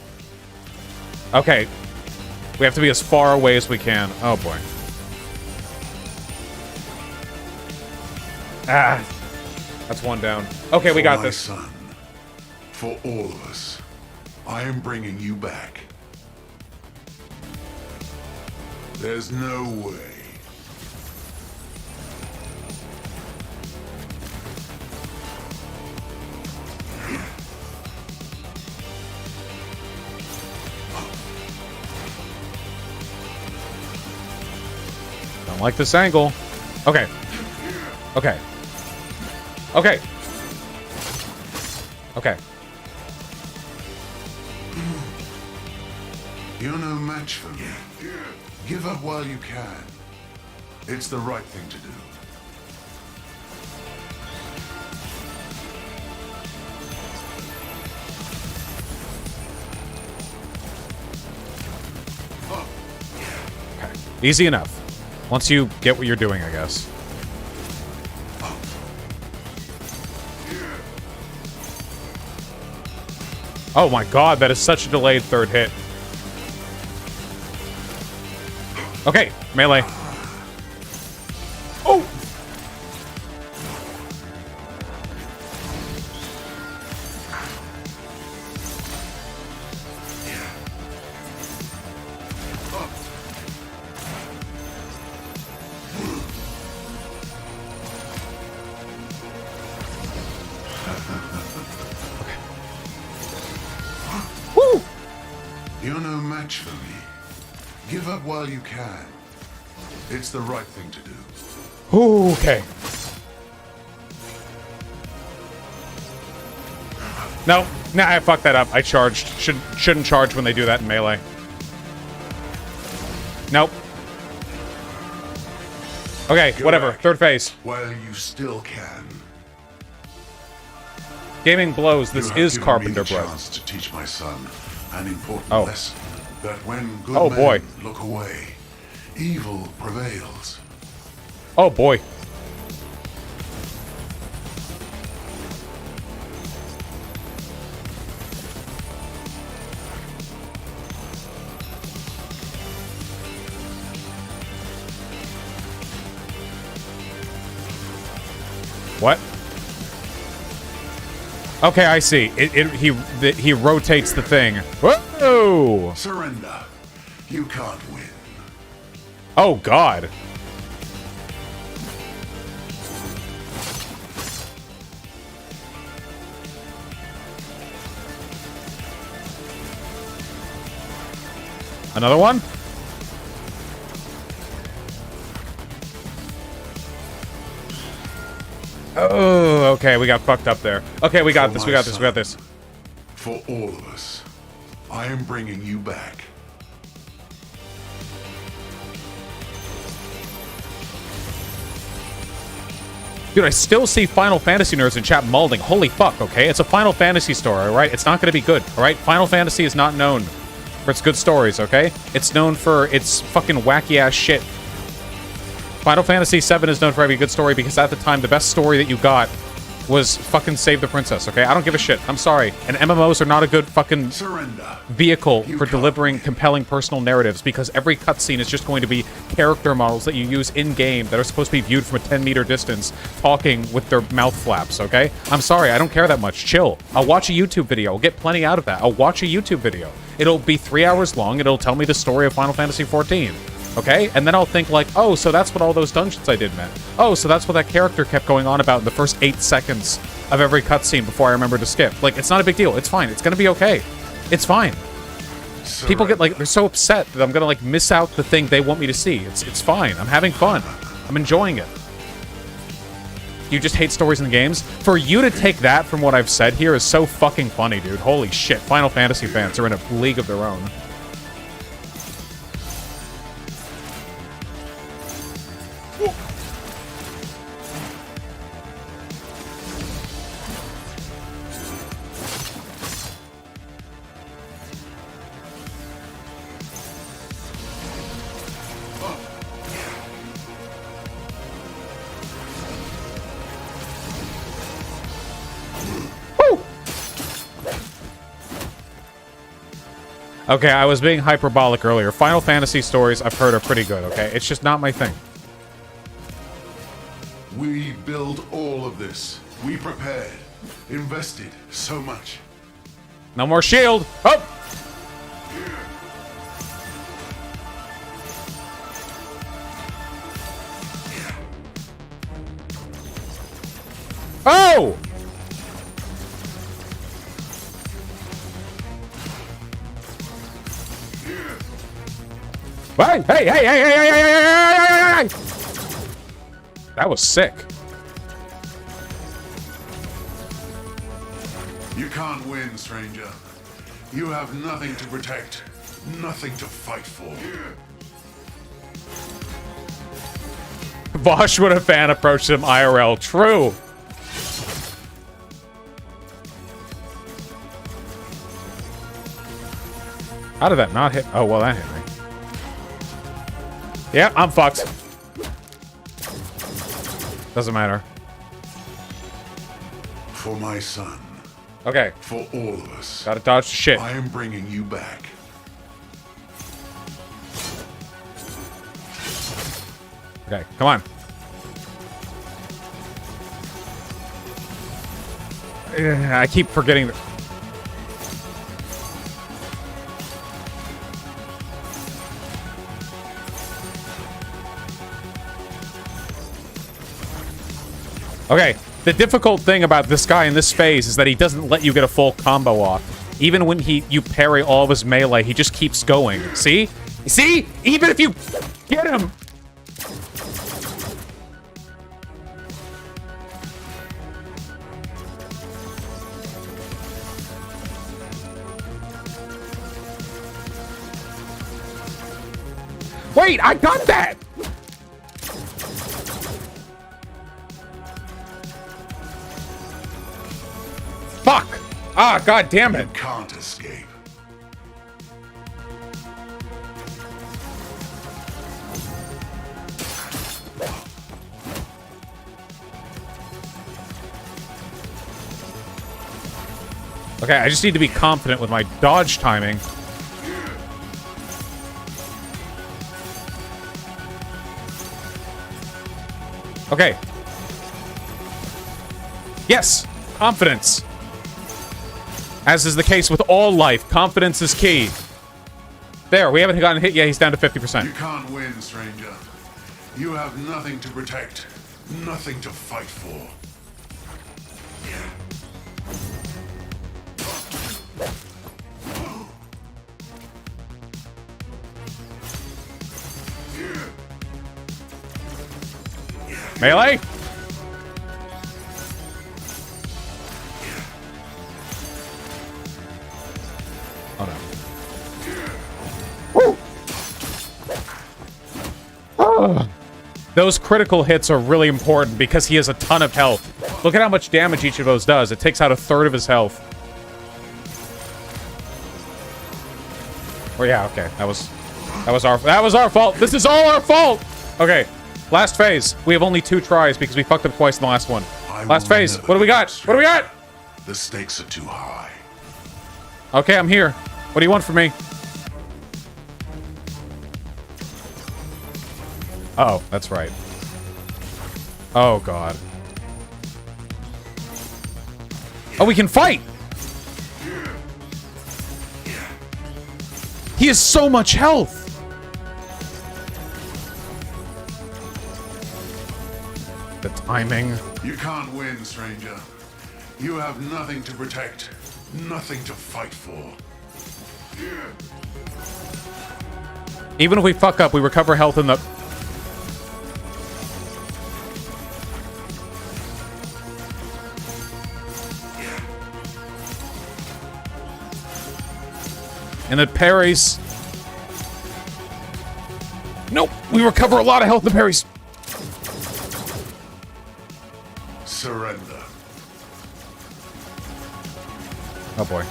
Okay. We have to be as far away as we can. Oh, boy. Ah. That's one down. Okay, we got For my this. son, for all of us, I am bringing you back. There's no way. Don't like this angle. Okay. Okay. Okay. Okay. You're no match for me. Give up while you can. It's the right thing to do. Okay. Easy enough. Once you get what you're doing, I guess. Oh my god, that is such a delayed third hit. Okay, melee. Oh! Woo! You're no match for me. Give up while you can. It's the right thing to do. Ooh, okay. No, nah, I fucked that up. I charged. Shouldn't charge when they do that in melee. Nope. Okay, Go whatever. back. Third phase. While you still can. Gaming blows. This You have is given Carpenter me the Bros. chance to teach my son an important Oh. lesson. That when good Oh, men boy. look away, evil prevails. Oh boy. What? Okay, I see. He rotates the thing. Whoa! Surrender. You can't win. Oh God. Another one? Oh, okay, we got fucked up there. Okay, we got For this, my we got this, we got son. this. For all of us, I am bringing you back. Dude, I still see Final Fantasy nerds in chat malding. Holy fuck, okay? It's a Final Fantasy story, alright? It's not gonna be good, alright? Final Fantasy is not known for its good stories, okay? It's known for its fucking wacky-ass shit. Final Fantasy VII is known for having a good story because at the time, the best story that you got was fucking Save the Princess, okay? I don't give a shit. I'm sorry. And MMOs are not a good fucking Surrender. vehicle You for can't delivering win. compelling personal narratives because every cutscene is just going to be character models that you use in-game that are supposed to be viewed from a 10-meter distance talking with their mouth flaps, okay? I'm sorry, I don't care that much. Chill. I'll watch a YouTube video. I'll get plenty out of that. I'll watch a YouTube video. It'll be 3 hours long. It'll tell me the story of Final Fantasy XIV. Okay? And then I'll think like, oh, so that's what all those dungeons I did meant. Oh, so that's what that character kept going on about in the first 8 seconds of every cutscene before I remember to skip. Like, it's not a big deal. It's fine. It's gonna be okay. It's fine. People get like, they're so upset that I'm gonna like miss out the thing they want me to see. It's fine. I'm having fun. I'm enjoying it. You just hate stories in games? For you to take that from what I've said here is so fucking funny, dude. Holy shit. Final Fantasy fans are in a league of their own. Okay, I was being hyperbolic earlier. Final Fantasy stories I've heard are pretty good, okay? It's just not my thing. We built all of this. We prepared, invested so much. No more shield. Oh! Oh! Hey, hey, hey, hey, hey, hey, hey, hey, hey, hey! That was sick. You can't win, stranger. You have nothing to protect, nothing to fight for. Vosh when a fan approached him IRL. True. How did that not hit? Oh, well, that hit me. Yeah, I'm fucked. Doesn't matter. For my son, Okay. for all of us, Gotta dodge the shit. I am bringing you back. Okay, come on. I keep forgetting that. Okay, the difficult thing about this guy in this phase is that he doesn't let you get a full combo off. Even when you parry all of his melee, he just keeps going. See? See? Even if you get him! Wait, I got that! Fuck! Ah, god damn You it. can't escape. Okay, I just need to be confident with my dodge timing. Okay. Yes! Confidence! As is the case with all life, confidence is key. There, we haven't gotten hit yet, he's down to 50%. You can't win, stranger. You have nothing to protect, nothing to fight for. Melee? Oh no. Woo! Oh. Those critical hits are really important because he has a ton of health. Look at how much damage each of those does. It takes out a third of his health. Oh yeah, okay. That was our fault. This is all our fault. Okay. Last phase. We have only 2 tries because we fucked up twice in the last one. Last phase. What do we got? What do we got? The stakes are too high. Okay, I'm here. What do you want from me? Oh, that's right. Oh, God. Oh, we can fight! He has so much health! The timing. You can't win, stranger. You have nothing to protect, nothing to fight for. Even if we fuck up, we recover health in the... And the parries. Nope, we recover a lot of health in the parries. Surrender. Oh boy.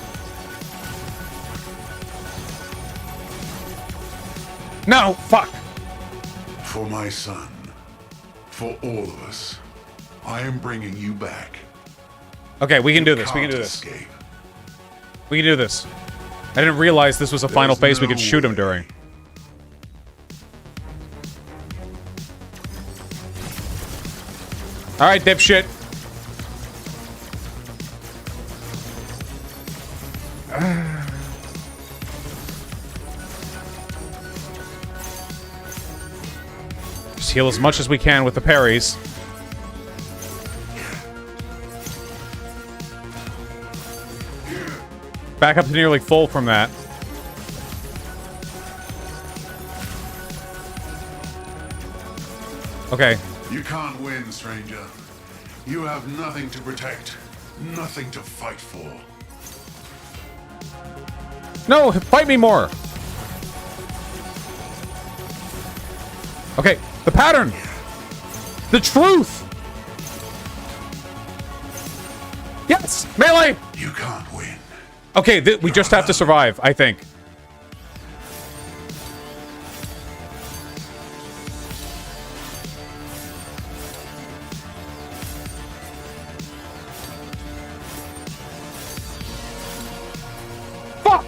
No, fuck. For my son, for all of us, I am bringing you back. Okay, we can do this. We can Can't do this. escape. We can do this. I didn't realize this was a final phase we could shoot him during. Alright, dipshit. Just heal as much as we can with the parries. Back up to nearly full from that. Okay. You can't win, stranger. You have nothing to protect, nothing to fight for. No, fight me more. Okay, the pattern. The truth. Yes, melee. You can't win. Okay, we just have to survive, I think. Fuck!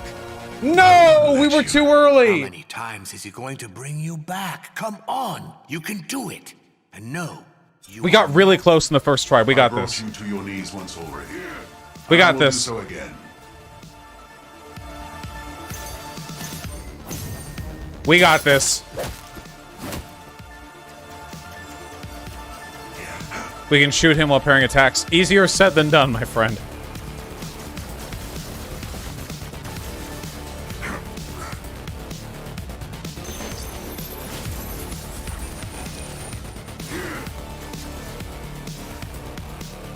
No, we were too How early. many times is he going to bring you back? Come on, you can do it. And no, you We got really close in the first try. We got I brought this. you to your knees once already. We got I will this. do so again. We got this. We can shoot him while parrying attacks. Easier said than done, my friend.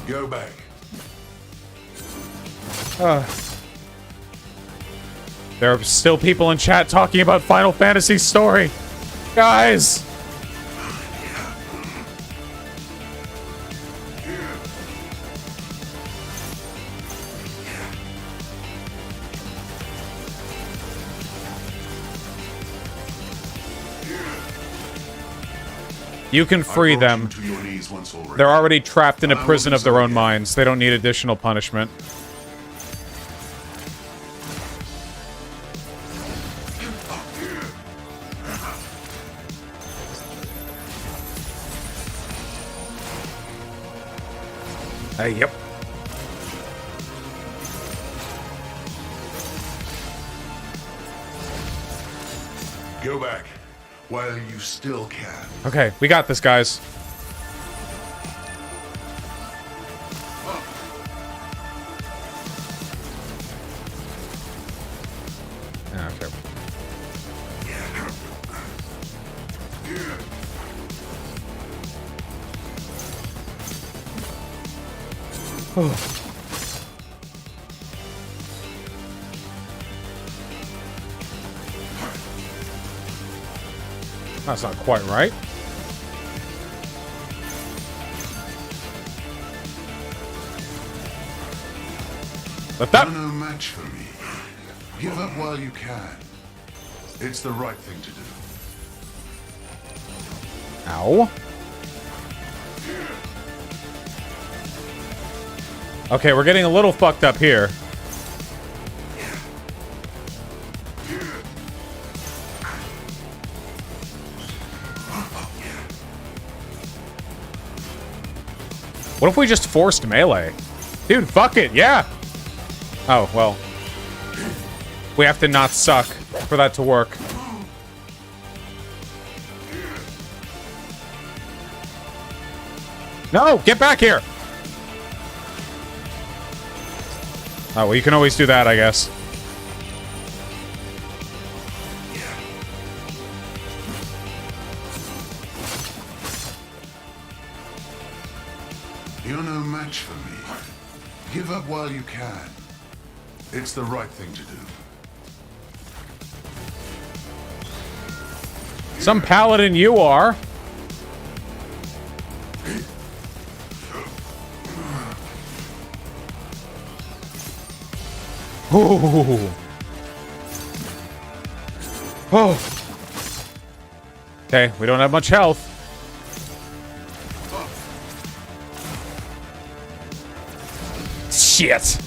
Go back. There are still people in chat talking about Final Fantasy's story. Guys! You can free I brought them. you to your knees once already. They're already trapped in a I will prison do of their so own again. minds. They don't need additional punishment. Yep. Go back while you still can. Okay, we got this, guys. Okay. That's not quite right. Let that... You're no match for me. Give up while you can. It's the right thing to do. Ow. Okay, we're getting a little fucked up here. What if we just forced melee? Dude, fuck it, yeah! Oh, well. We have to not suck for that to work. No, get back here! Oh, well, you can always do that, I guess. You're no match for me. Give up while you can. It's the right thing to do. Some paladin you are. Ooh. Oh. Okay, we don't have much health. Shit.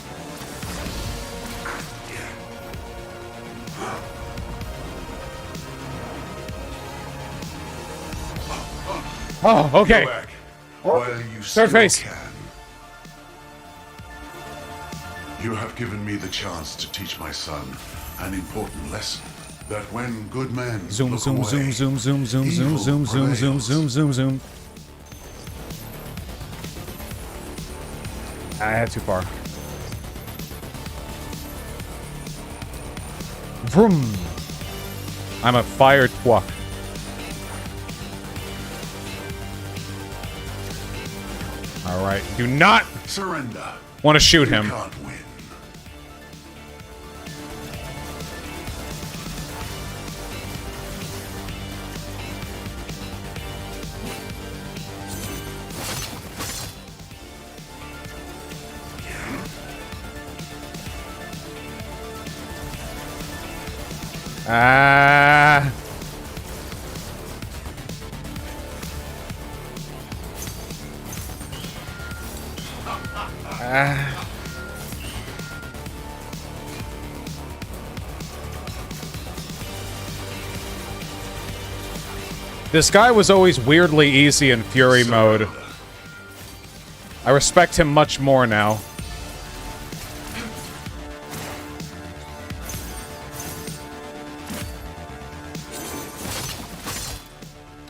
Oh, okay. Go back while you Third still face. can. You have given me the chance to teach my son an important lesson. That when good men Zoom, look zoom, away, zoom, zoom, zoom, zoom, zoom, evil zoom, zoom, zoom, prevails. zoom, zoom, zoom. I had too far. Vroom. I'm a fire twuck. All right. Do not Surrender. want to shoot You him. can't win. Ah. Ah. This guy was always weirdly easy in Fury mode. I respect him much more now.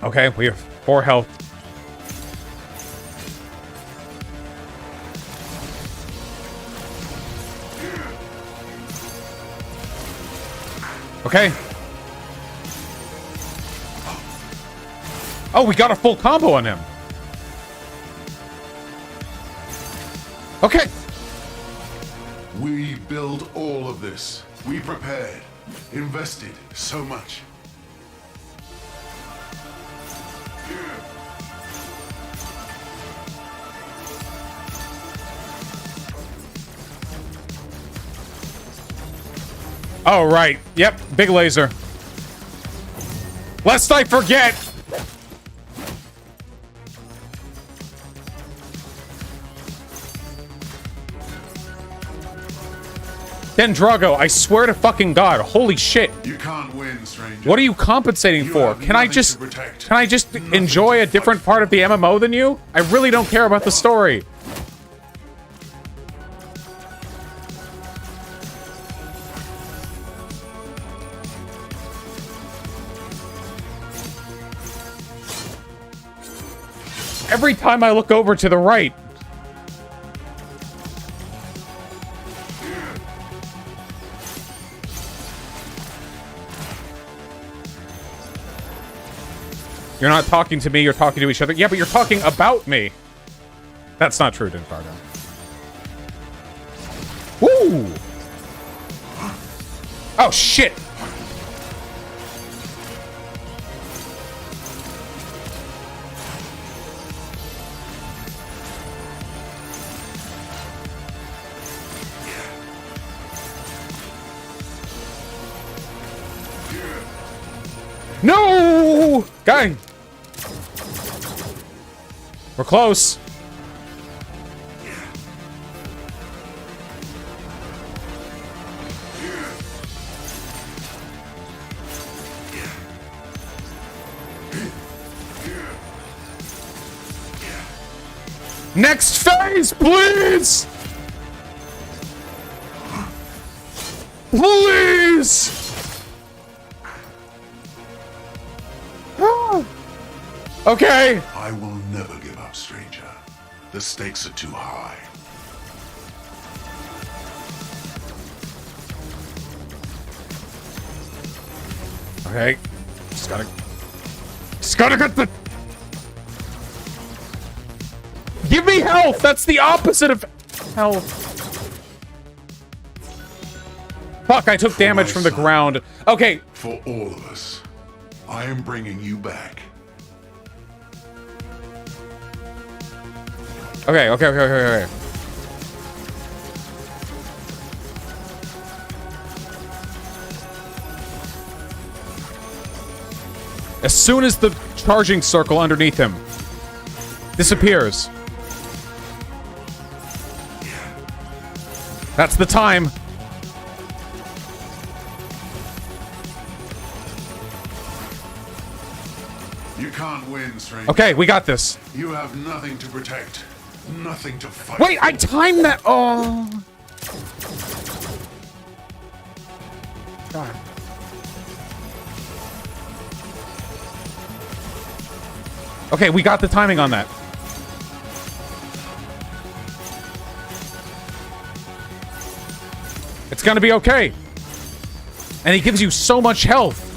Okay, we have 4 health. Okay. Oh, we got a full combo on him. Okay. We built all of this. We prepared, invested so much. Oh, right. Yep, big laser. Lest I forget! Drago, I swear to fucking God, holy shit. You can't win, stranger. What are you compensating You for? have Can I nothing just to protect. can I just Nothing enjoy to a different fight part of the MMO than you? I really don't care about the story. Every time I look over to the right. You're not talking to me, you're talking to each other. Yeah, but you're talking about me. That's not true, Dinfargo. Woo! Oh, shit! No! Guy! We're close. Next phase, please! Please! Okay. I will never give up, stranger. The stakes are too high. Okay. Just gotta get the... Give me health! That's the opposite of health. Fuck, I took damage from the ground. Okay. For all of us, I am bringing you back. Okay. As soon as the charging circle underneath him disappears. That's the time. You can't win, stranger. Okay, we got this. You have nothing to protect, nothing to fight. Wait, I timed that. Oh. God. Okay, we got the timing on that. It's gonna be okay. And he gives you so much health.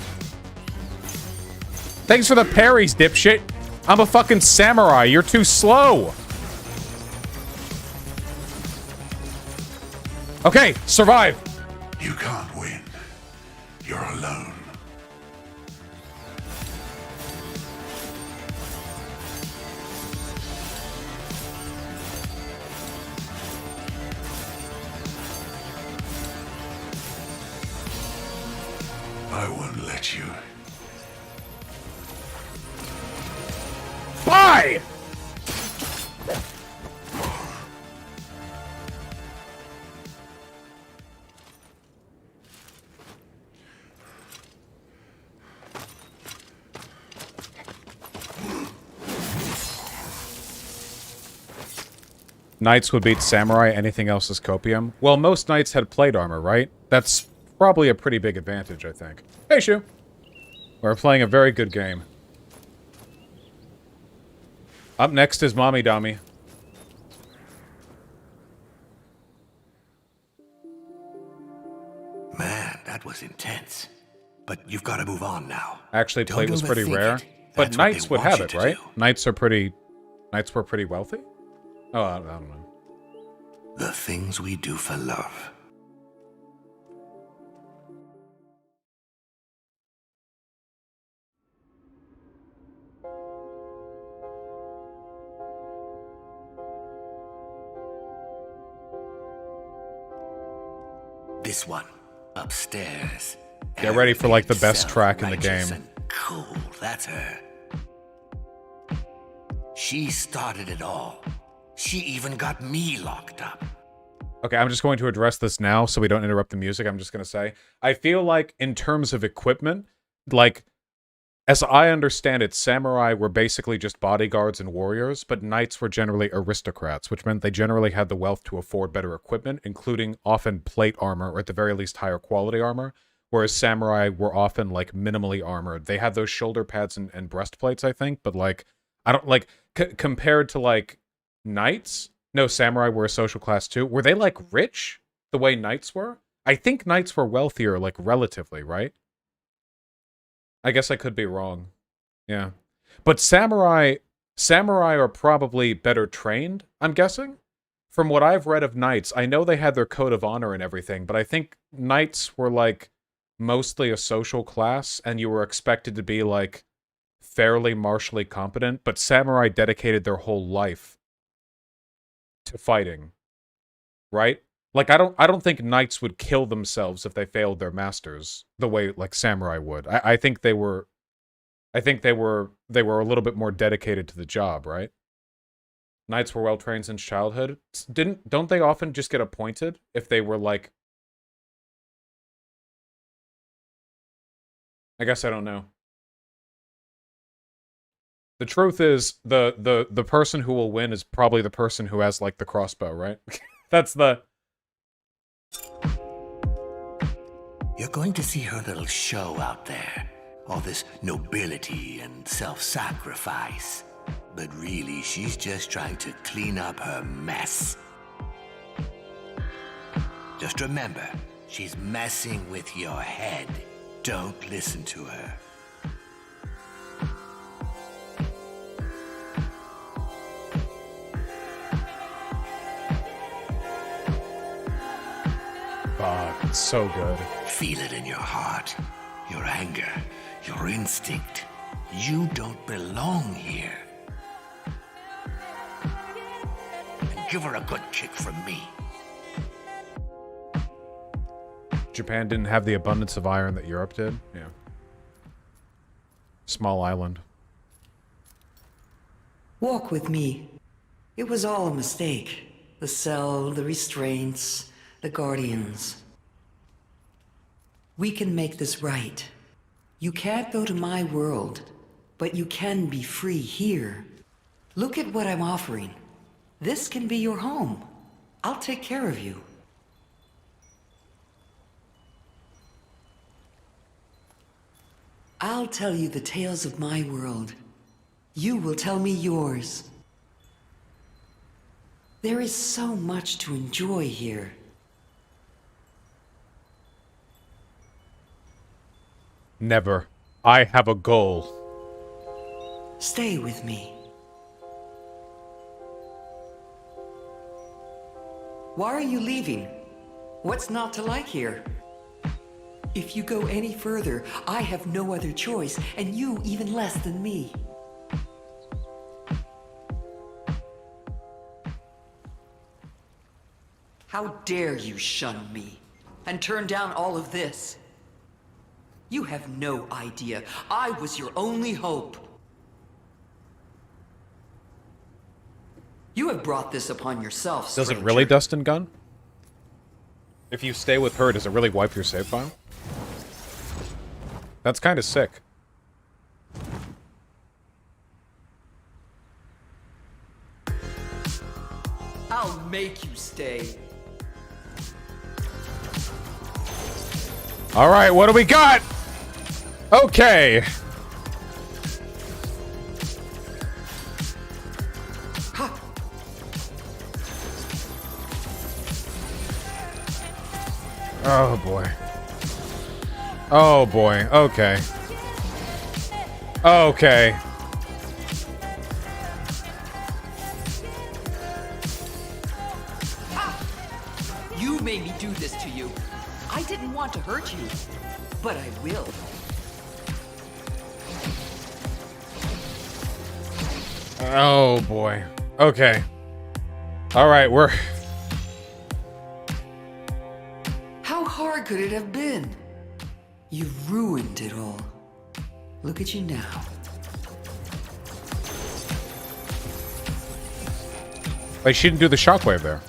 Thanks for the parries, dipshit. I'm a fucking samurai. You're too slow. Okay, survive. You can't win. You're alone. I won't let you. Bye! Knights would beat samurai, anything else is copium. Well, most knights had plate armor, right? That's probably a pretty big advantage, I think. Hey, Shu. We're playing a very good game. Up next is Mommy Dummy. Man, that was intense. But you've got to move on now. Actually, Don't plate was pretty overthink rare. it. But That's what they knights would want have you it, to right? do. Knights were pretty wealthy? Oh, I don't know. The things we do for love. This one, upstairs. Get ready for, like, the best Self-righteous track in the game. and cool, that's her. She started it all. She even got me locked up. Okay, I'm just going to address this now so we don't interrupt the music. I'm just going to say, I feel like in terms of equipment, like, as I understand it, samurai were basically just bodyguards and warriors, but knights were generally aristocrats, which meant they generally had the wealth to afford better equipment, including often plate armor, or at the very least higher quality armor, whereas samurai were often, like, minimally armored. They had those shoulder pads and breastplates, I think, but, like, I don't, like, compared to, like, knights, no, samurai were a social class too. Were they, like, rich the way knights were? I think knights were wealthier, like, relatively, right? I guess I could be wrong. Yeah. But samurai are probably better trained, I'm guessing. From what I've read of knights, I know they had their code of honor and everything, but I think knights were, like, mostly a social class, and you were expected to be, like, fairly martially competent, but samurai dedicated their whole life to fighting. Right? Like, I don't think knights would kill themselves if they failed their masters the way, like, samurai would. I think they were a little bit more dedicated to the job, right? Knights were well trained since childhood. Don't they often just get appointed if they were, like, I guess I don't know. The truth is, the person who will win is probably the person who has, like, the crossbow, right? That's the... You're going to see her little show out there. All this nobility and self-sacrifice. But really, she's just trying to clean up her mess. Just remember, she's messing with your head. Don't listen to her. Oh, it's so good. Feel it in your heart, your anger, your instinct. You don't belong here. And give her a good kick from me. Japan didn't have the abundance of iron that Europe did. Yeah. Small island. Walk with me. It was all a mistake. The cell, the restraints, the guardians. We can make this right. You can't go to my world. But you can be free here. Look at what I'm offering. This can be your home. I'll take care of you. I'll tell you the tales of my world. You will tell me yours. There is so much to enjoy here. Never. I have a goal. Stay with me. Why are you leaving? What's not to like here? If you go any further, I have no other choice, and you even less than me. How dare you shun me and turn down all of this? You have no idea. I was your only hope. You have brought this upon yourself, Does it stranger. really, Dustin Gunn? If you stay with her, does it really wipe your save file? That's kind of sick. I'll make you stay. All right, what do we got? Okay. Oh boy. Oh boy. Okay. Okay. You made me do this to you. I didn't want to hurt you, but I will. Oh boy. Okay. All right, we're... How hard could it have been? You ruined it all. Look at you now. Like, she didn't do the shockwave there.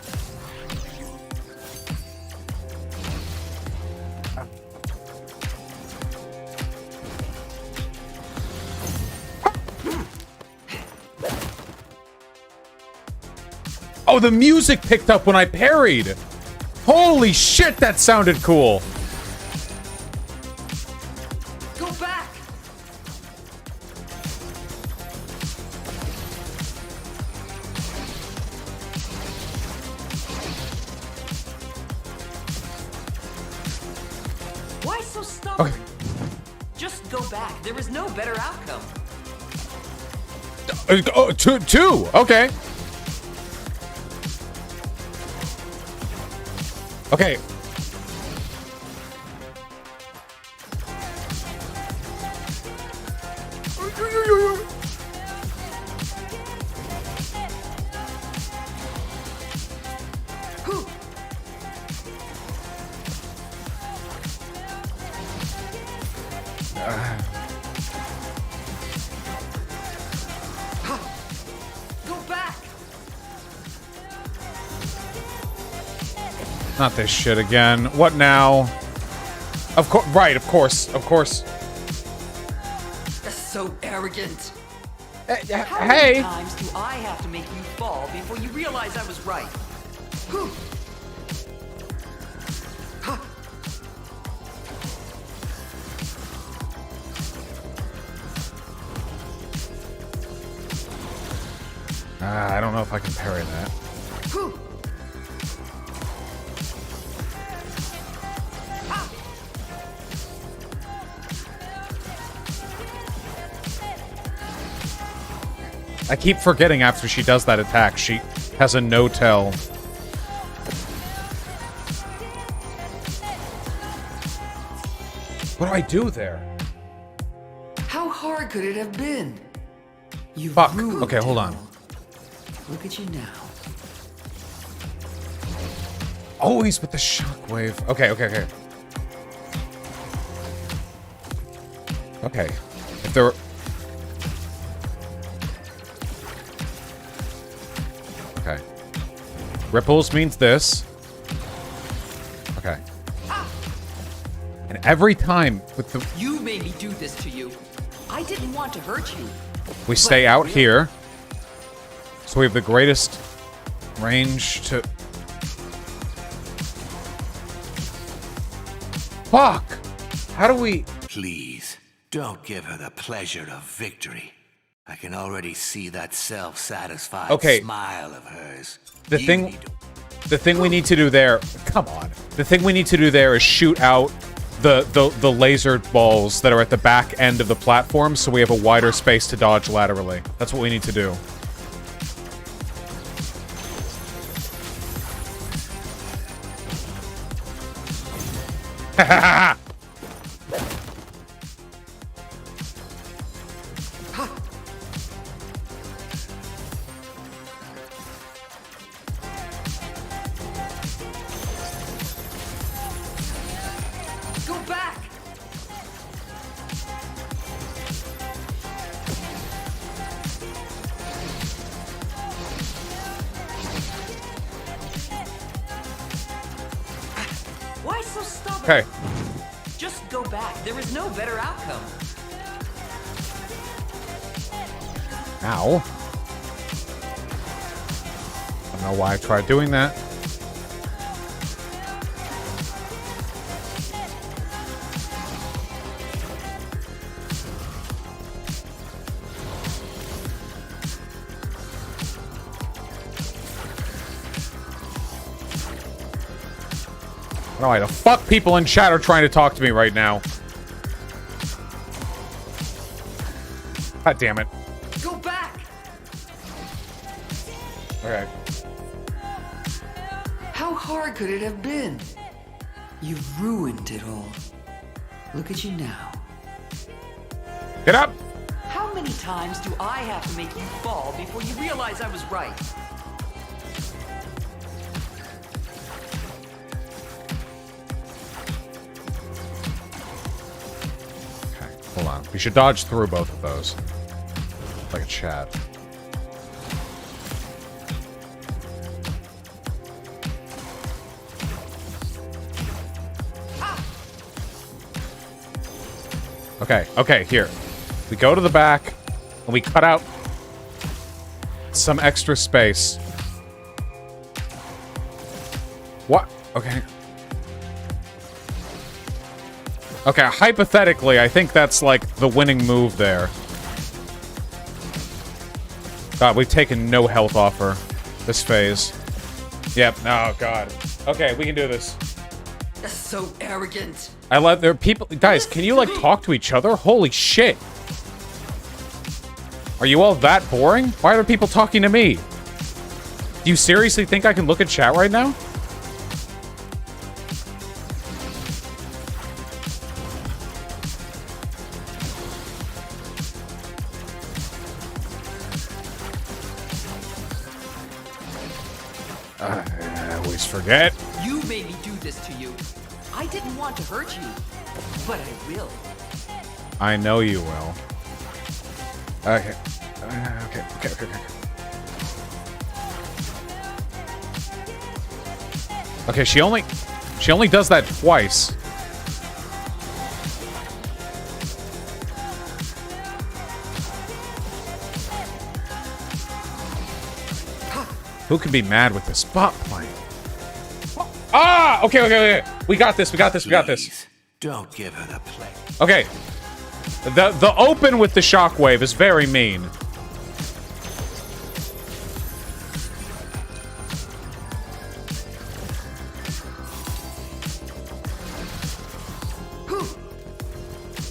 Oh, the music picked up when I parried! Holy shit, that sounded cool! Go back! Why so stubborn? Okay. Just go back. There is no better outcome. Oh, two! Okay. Okay. Go back! Not this shit again. What now? Of course, right, of course. That's so arrogant. Hey! How many times do I have to make you fall before you realize I was right? Whew. Ha. I don't know if I can parry that. Whew. I keep forgetting after she does that attack, she has a no-tell. What do I do there? How hard could it have been? You Fuck. ruined Okay, hold it on. all. Look at you now. Always with the shockwave. Okay. Okay. If there were... Okay. Ripples means this. Okay. And every time with the... You made me do this to you. I didn't want to hurt you. We stay out here. So we have the greatest range to... Fuck! How do we... Please, don't give her the pleasure of victory. I can already see that self-satisfied smile of hers. The thing we need to do there... Come on. The thing we need to do there is shoot out the laser balls that are at the back end of the platform so we have a wider space to dodge laterally. That's what we need to do. Ha ha ha! Go back! Why so stubborn? Okay. Just go back. There is no better outcome. Ow. I don't know why I tried doing that. I don't know why the fuck people in chat are trying to talk to me right now. God damn it. Go back! Okay. How hard could it have been? You've ruined it all. Look at you now. Get up! How many times do I have to make you fall before you realize I was right? Okay, hold on. We should dodge through both of those. Like a chat. Okay, here. We go to the back, and we cut out some extra space. What? Okay. Okay, hypothetically, I think that's, like, the winning move there. God, we've taken no health off her this phase. Yep, oh, God. Okay, we can do this. That's so arrogant. I let there people guys, can you like talk to each other? Holy shit. Are you all that boring? Why are people talking to me? Do you seriously think I can look at chat right now? I always forget. You made me do this to you. I didn't want to hurt you, but I will. I know you will. Okay. Okay. Okay, she only does that twice. Who can be mad with the spot playing? Ah! Okay. We got this. Please, don't give her the play. Okay. The open with the shockwave is very mean.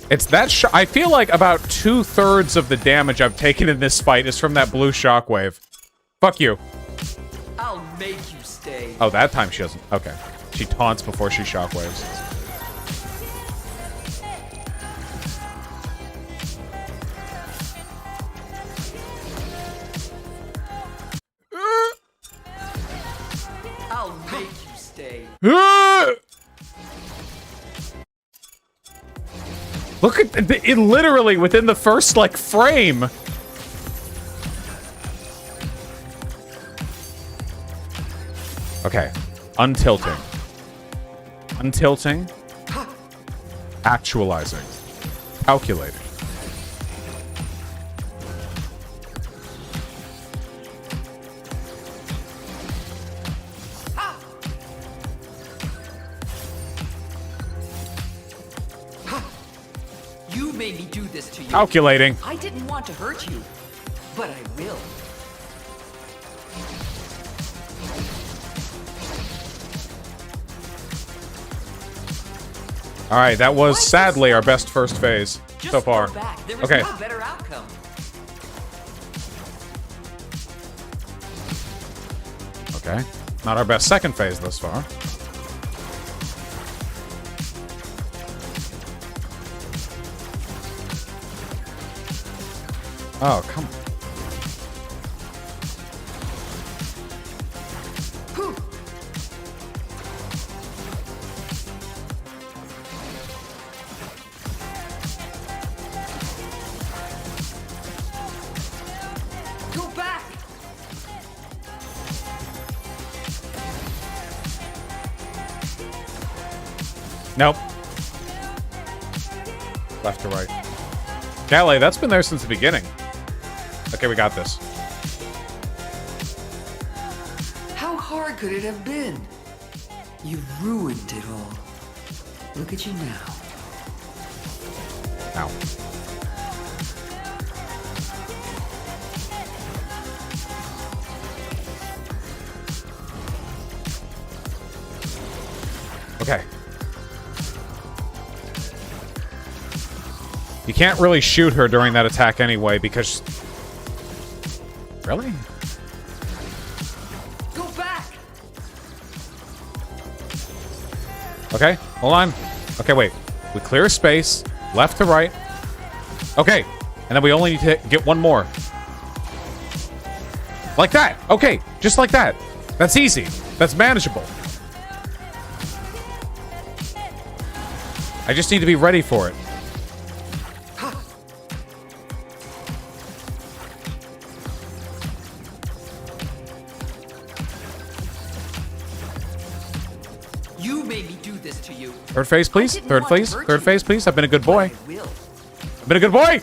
It's that I feel like about 2/3 of the damage I've taken in this fight is from that blue shockwave. Fuck you. I'll make you stay. Oh, that time she doesn't. Okay. She taunts before she shockwaves. I'll make you stay. Look at it literally within the first, like, frame. Okay. Untilting. Untilting. Actualizing. Calculating. made me do this to you. Calculating. I didn't want to hurt you, but I will. All right, that was sadly our best first phase Just so far. go back. There was Okay. no better outcome. Okay. Not our best second phase thus far. Oh, come on. Go back. Nope. Left to right. Calais, that's been there since the beginning. Okay, we got this. How hard could it have been? You ruined it all. Look at you now. Ow. Okay. You can't really shoot her during that attack anyway because... Really? Go back. Okay, hold on. Okay, wait. We clear a space, left to right. Okay, and then we only need to get one more. Like that. Okay, just like that. That's easy. That's manageable. I just need to be ready for it. You made me do this to you. Third phase, please. didn't Third want to phase. hurt Third you. phase, please. I've been a good boy. I will. I've been a good boy.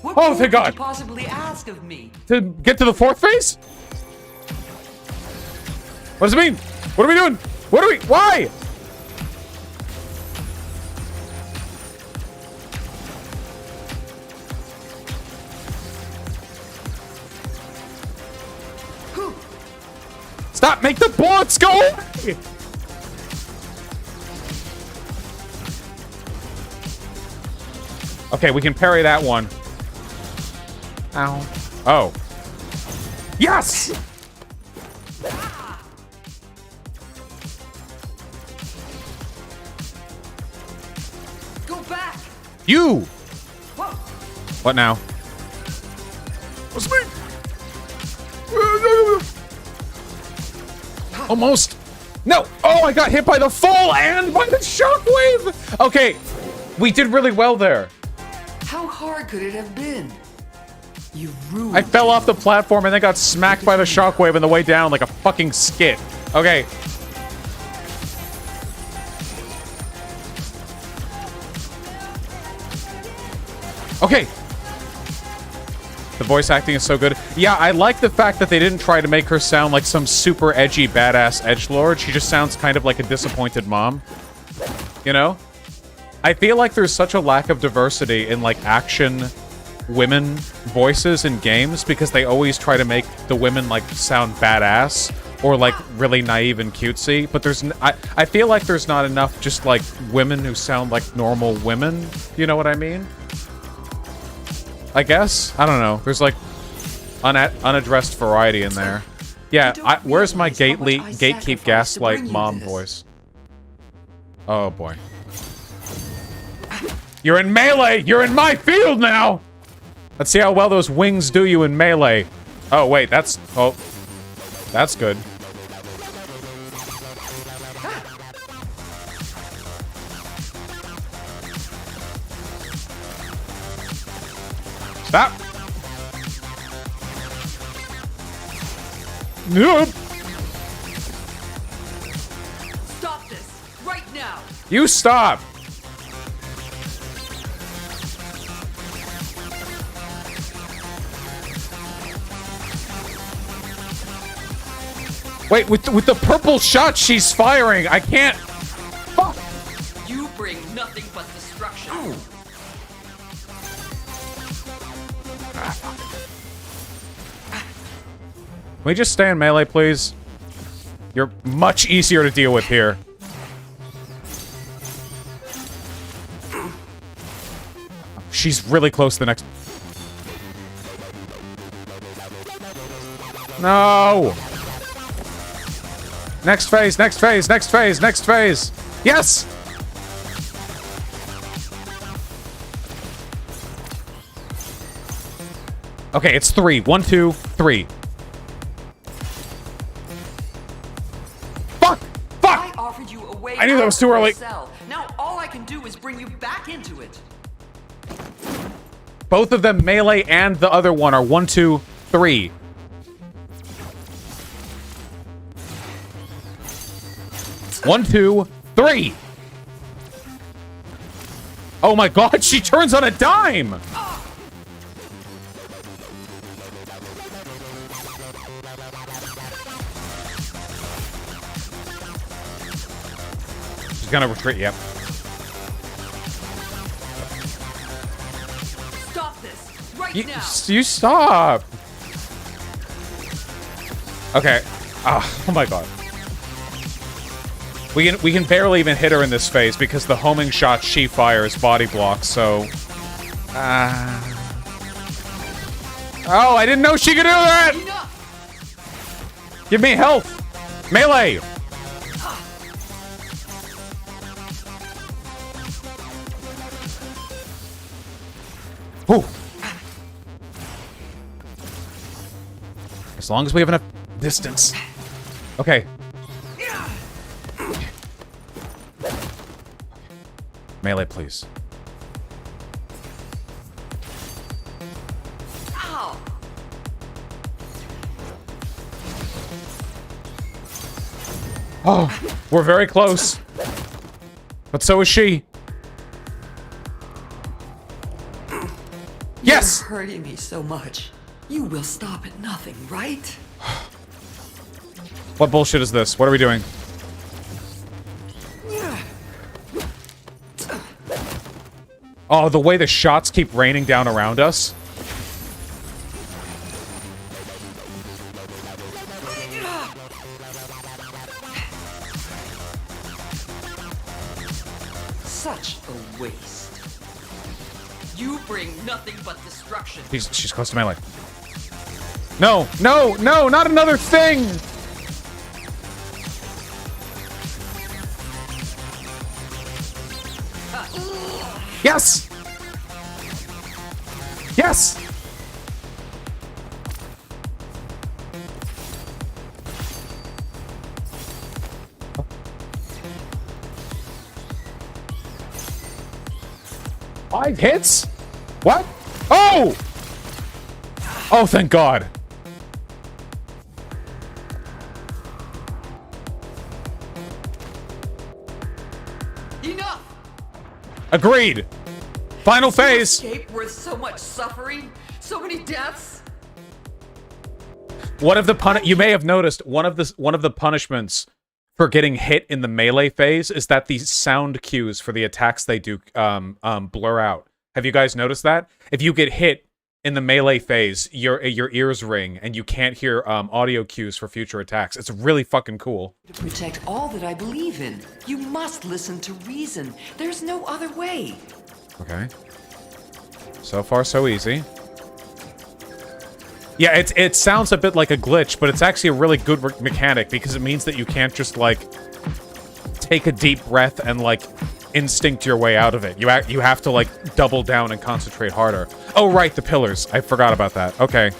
What Oh, more thank could God. you possibly ask of me? To get to the fourth phase? What does it mean? What are we doing? What are we? Why? Stop! Make the bullets go away! Okay, we can parry that one. Ow. Oh. Yes! Go back. You! Whoa. What now? What's me? Almost. No! Oh, I got hit by the fall and by the shockwave! Okay, we did really well there. How hard could it have been? You ruined I fell it off the all. platform and then got smacked by the shockwave on the way down like a fucking skit. Okay. Okay. The voice acting is so good. Yeah, I like the fact that they didn't try to make her sound like some super edgy badass edgelord. She just sounds kind of like a disappointed mom. You know? I feel like there's such a lack of diversity in like action women voices in games because they always try to make the women like sound badass or like really naive and cutesy, but I feel like there's not enough just like women who sound like normal women. You know what I mean? I guess. I don't know. There's like unaddressed variety in there. Yeah, where's my gatekeep gaslight mom voice? Oh boy. You're in melee! You're in my field now! Let's see how well those wings do you in melee. Oh, wait, that's... Oh. That's good. Stop! Nope! Stop this right now. You stop! Wait, with the purple shot she's firing, I can't... Fuck! You bring nothing but destruction. Can we just stay in melee, please? You're much easier to deal with here. She's really close to the next... No! Next phase, next phase, next phase, next phase! Yes! Okay, it's 3. 1, 2, 3. Fuck! Fuck! I offered you a way I knew that was out too of your early. cell. Now all I can do is bring you back into it. Both of them, melee and the other one, are 1, 2, 3. One, 2, 3. Oh my god, she turns on a dime! She's gonna retreat, yep. Stop this right now. You stop! Okay. Oh my god. We can barely even hit her in this phase because the homing shot she fires body blocks, so... Oh, I didn't know she could do that! Enough. Give me health! Melee! Whew. As long as we have enough distance. Okay. Melee, please. Ow. Oh, we're very close. But so is she. Yes! You're hurting me so much. You will stop at nothing, right? What bullshit is this? What are we doing? Oh, the way the shots keep raining down around us. Such a waste. You bring nothing but destruction. She's close to melee. No, no, no, not another thing! Yes! Yes! Five hits? What? Oh! Oh, thank God. Enough! Agreed. Final phase. Escape worth so much suffering, so many deaths. One of the you may have noticed one of the punishments for getting hit in the melee phase is that the sound cues for the attacks they do blur out. Have you guys noticed that? If you get hit in the melee phase, your ears ring and you can't hear audio cues for future attacks. It's really fucking cool. To protect all that I believe in, you must listen to reason. There's no other way. Okay. So far, so easy. Yeah, it sounds a bit like a glitch, but it's actually a really good mechanic because it means that you can't just, like, take a deep breath and, like, instinct your way out of it. You have to, like, double down and concentrate harder. Oh, right, the pillars. I forgot about that. Okay.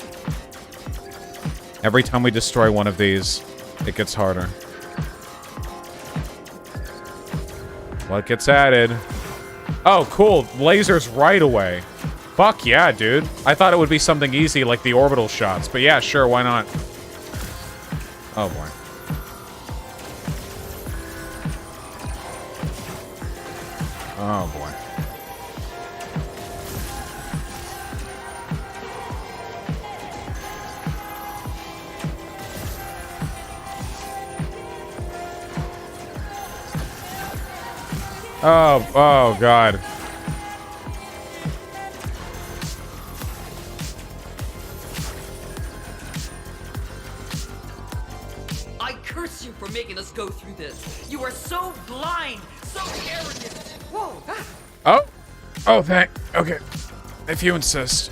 Every time we destroy one of these, it gets harder. What gets added? Oh, cool. Lasers right away. Fuck yeah, dude. I thought it would be something easy like the orbital shots, but yeah, sure, why not? Oh boy. Oh boy. Oh god. this. You are so blind, so arrogant. Whoa! Oh. Oh, okay. If you insist.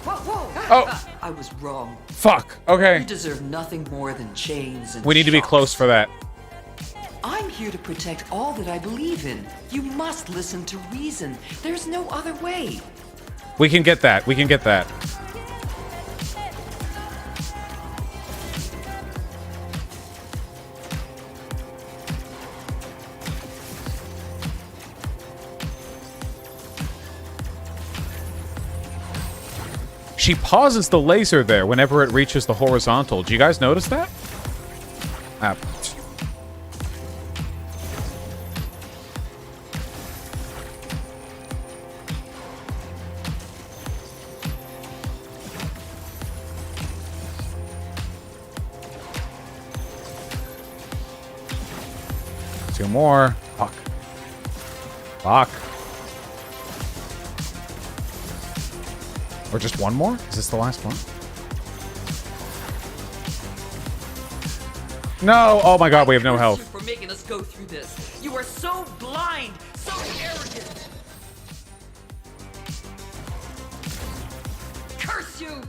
Whoa! Oh. I was wrong. Fuck. Okay. You deserve nothing more than chains and We need to be shocks. close for that. I'm here to protect all that I believe in. You must listen to reason. There's no other way. We can get that. We can get that. She pauses the laser there whenever it reaches the horizontal. Do you guys notice that? Ah. Two more. Fuck. Fuck. Or just one more? Is this the last one? No! Oh my god, we have no Curse health. you for making us go through this. You are so blind, so arrogant. Curse you!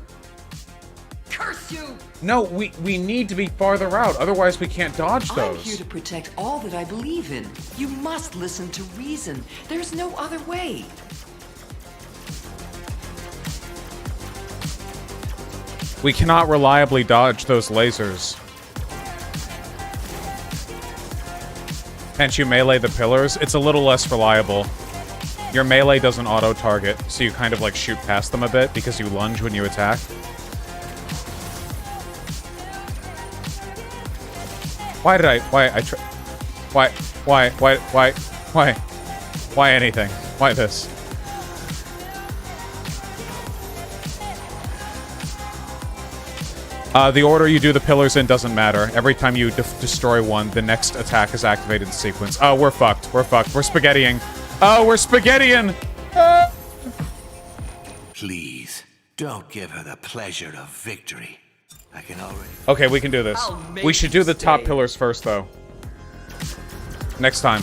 Curse you! No, we need to be farther out, otherwise we can't dodge I'm here those. to protect all that I believe in. You must listen to reason. There's no other way. We cannot reliably dodge those lasers. Can't you melee the pillars? It's a little less reliable. Your melee doesn't auto-target, so you kind of like shoot past them a bit because you lunge when you attack. Why anything? Why this? The order you do the pillars in doesn't matter. Every time you destroy one, the next attack is activated in sequence. Oh, we're fucked. We're fucked. We're spaghettiing. Oh, we're spaghettiing! Ah! Please, don't give her the pleasure of victory. I can already... Okay, we can do this. I'll make We should do you the top stay. pillars first, though. Next time.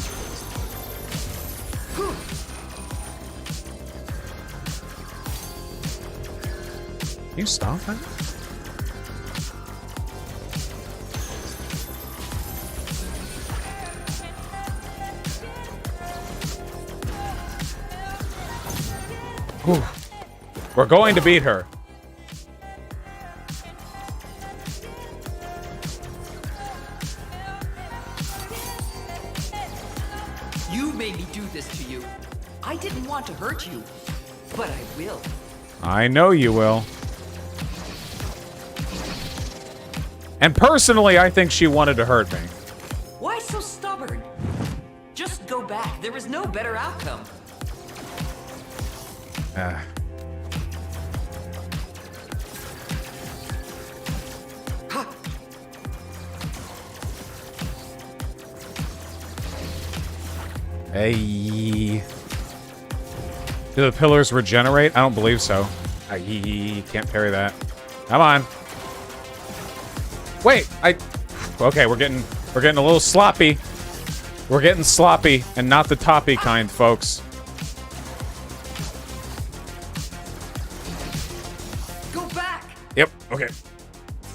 Can you stop that? Whew. We're going to beat her. You made me do this to you. I didn't want to hurt you, but I will. I know you will. And personally, I think she wanted to hurt me. Why so stubborn? Just go back. There is no better outcome. Hey. Do the pillars regenerate? I don't believe so. Ay, can't parry that. Come on. Wait, okay, we're getting a little sloppy. We're getting sloppy and not the toppy kind, folks. Go back. Yep, okay.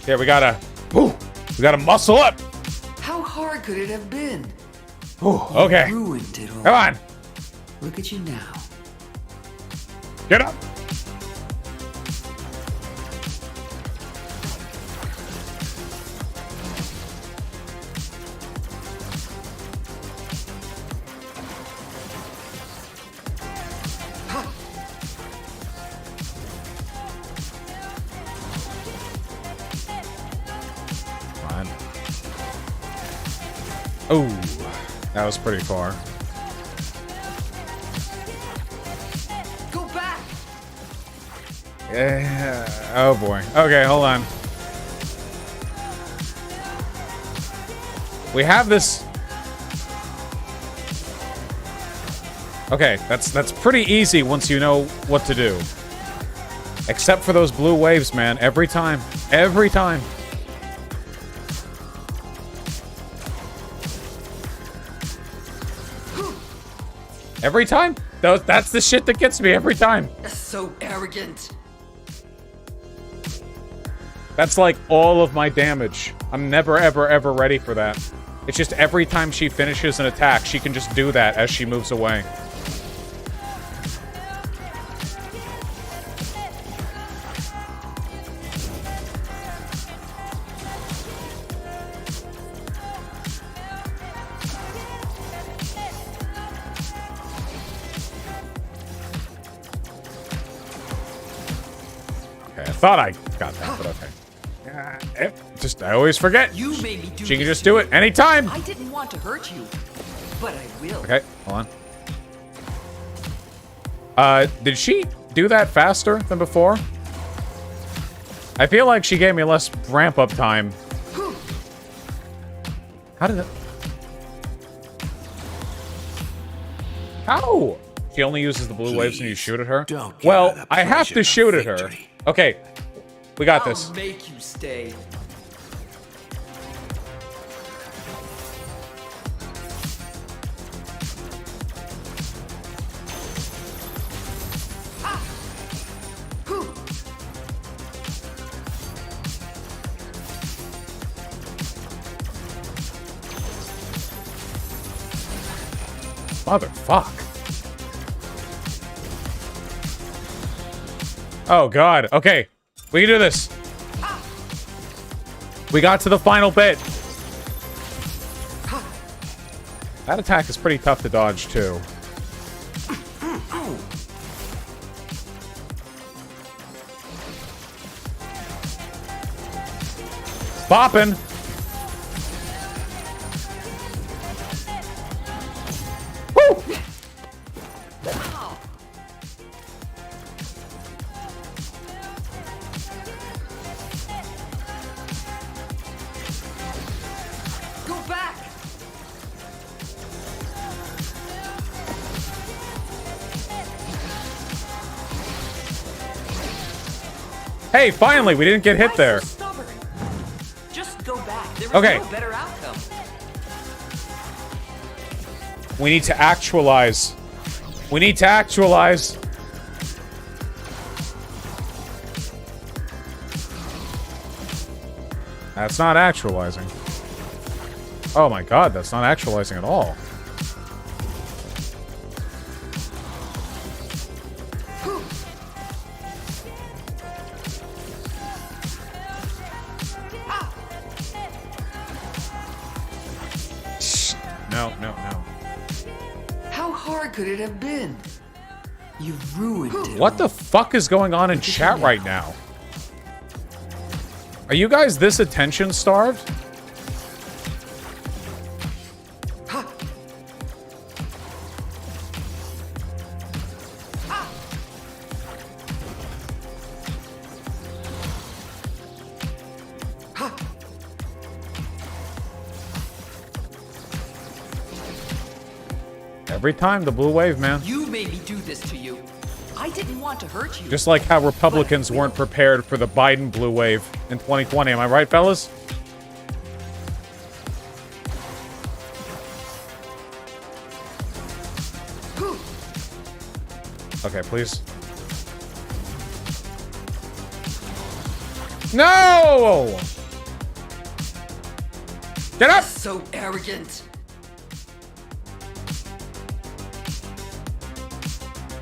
Yeah, we gotta muscle up. How hard could it have been? Ooh, okay. Ruined it all. Come on. Look at you now. Get up. Fine. Oh, that was pretty far. Go back. Yeah. Oh boy. Okay, hold on. We have this. Okay, that's pretty easy once you know what to do. Except for those blue waves, man. Every time. Every time. Every time? That's the shit that gets me every time. So arrogant. That's like all of my damage. I'm never, ever, ever ready for that. It's just every time she finishes an attack, she can just do that as she moves away. Okay, I thought I got that, but okay. I always forget. You made me do She can this just to do you. it anytime. I didn't want to hurt you, but I will. Okay, hold on. Did she do that faster than before? I feel like she gave me less ramp up time. How did that? How? She only uses the blue waves when you shoot at her? don't give Well, her the I have pleasure to of shoot at her. victory. Okay, we got this. I'll make you stay. Motherfuck. Oh, God. Okay. We can do this. We got to the final bit. That attack is pretty tough to dodge, too. Boppin'. Woo! Go back. Hey, finally, we didn't get hit Why there. so stubborn? Just go back. There is Okay. no better outcome. We need to actualize. We need to actualize. That's not actualizing. Oh my God, that's not actualizing at all. No, no, no. How hard could it have been? You ruined it. What the fuck is going on in chat right now? Are you guys this attention starved? Every time the blue wave, man. You made me do this to you. I didn't want to hurt you. Just like how Republicans weren't prepared for the Biden blue wave in 2020. Am I right, fellas? Okay, please. No! Get up! So arrogant.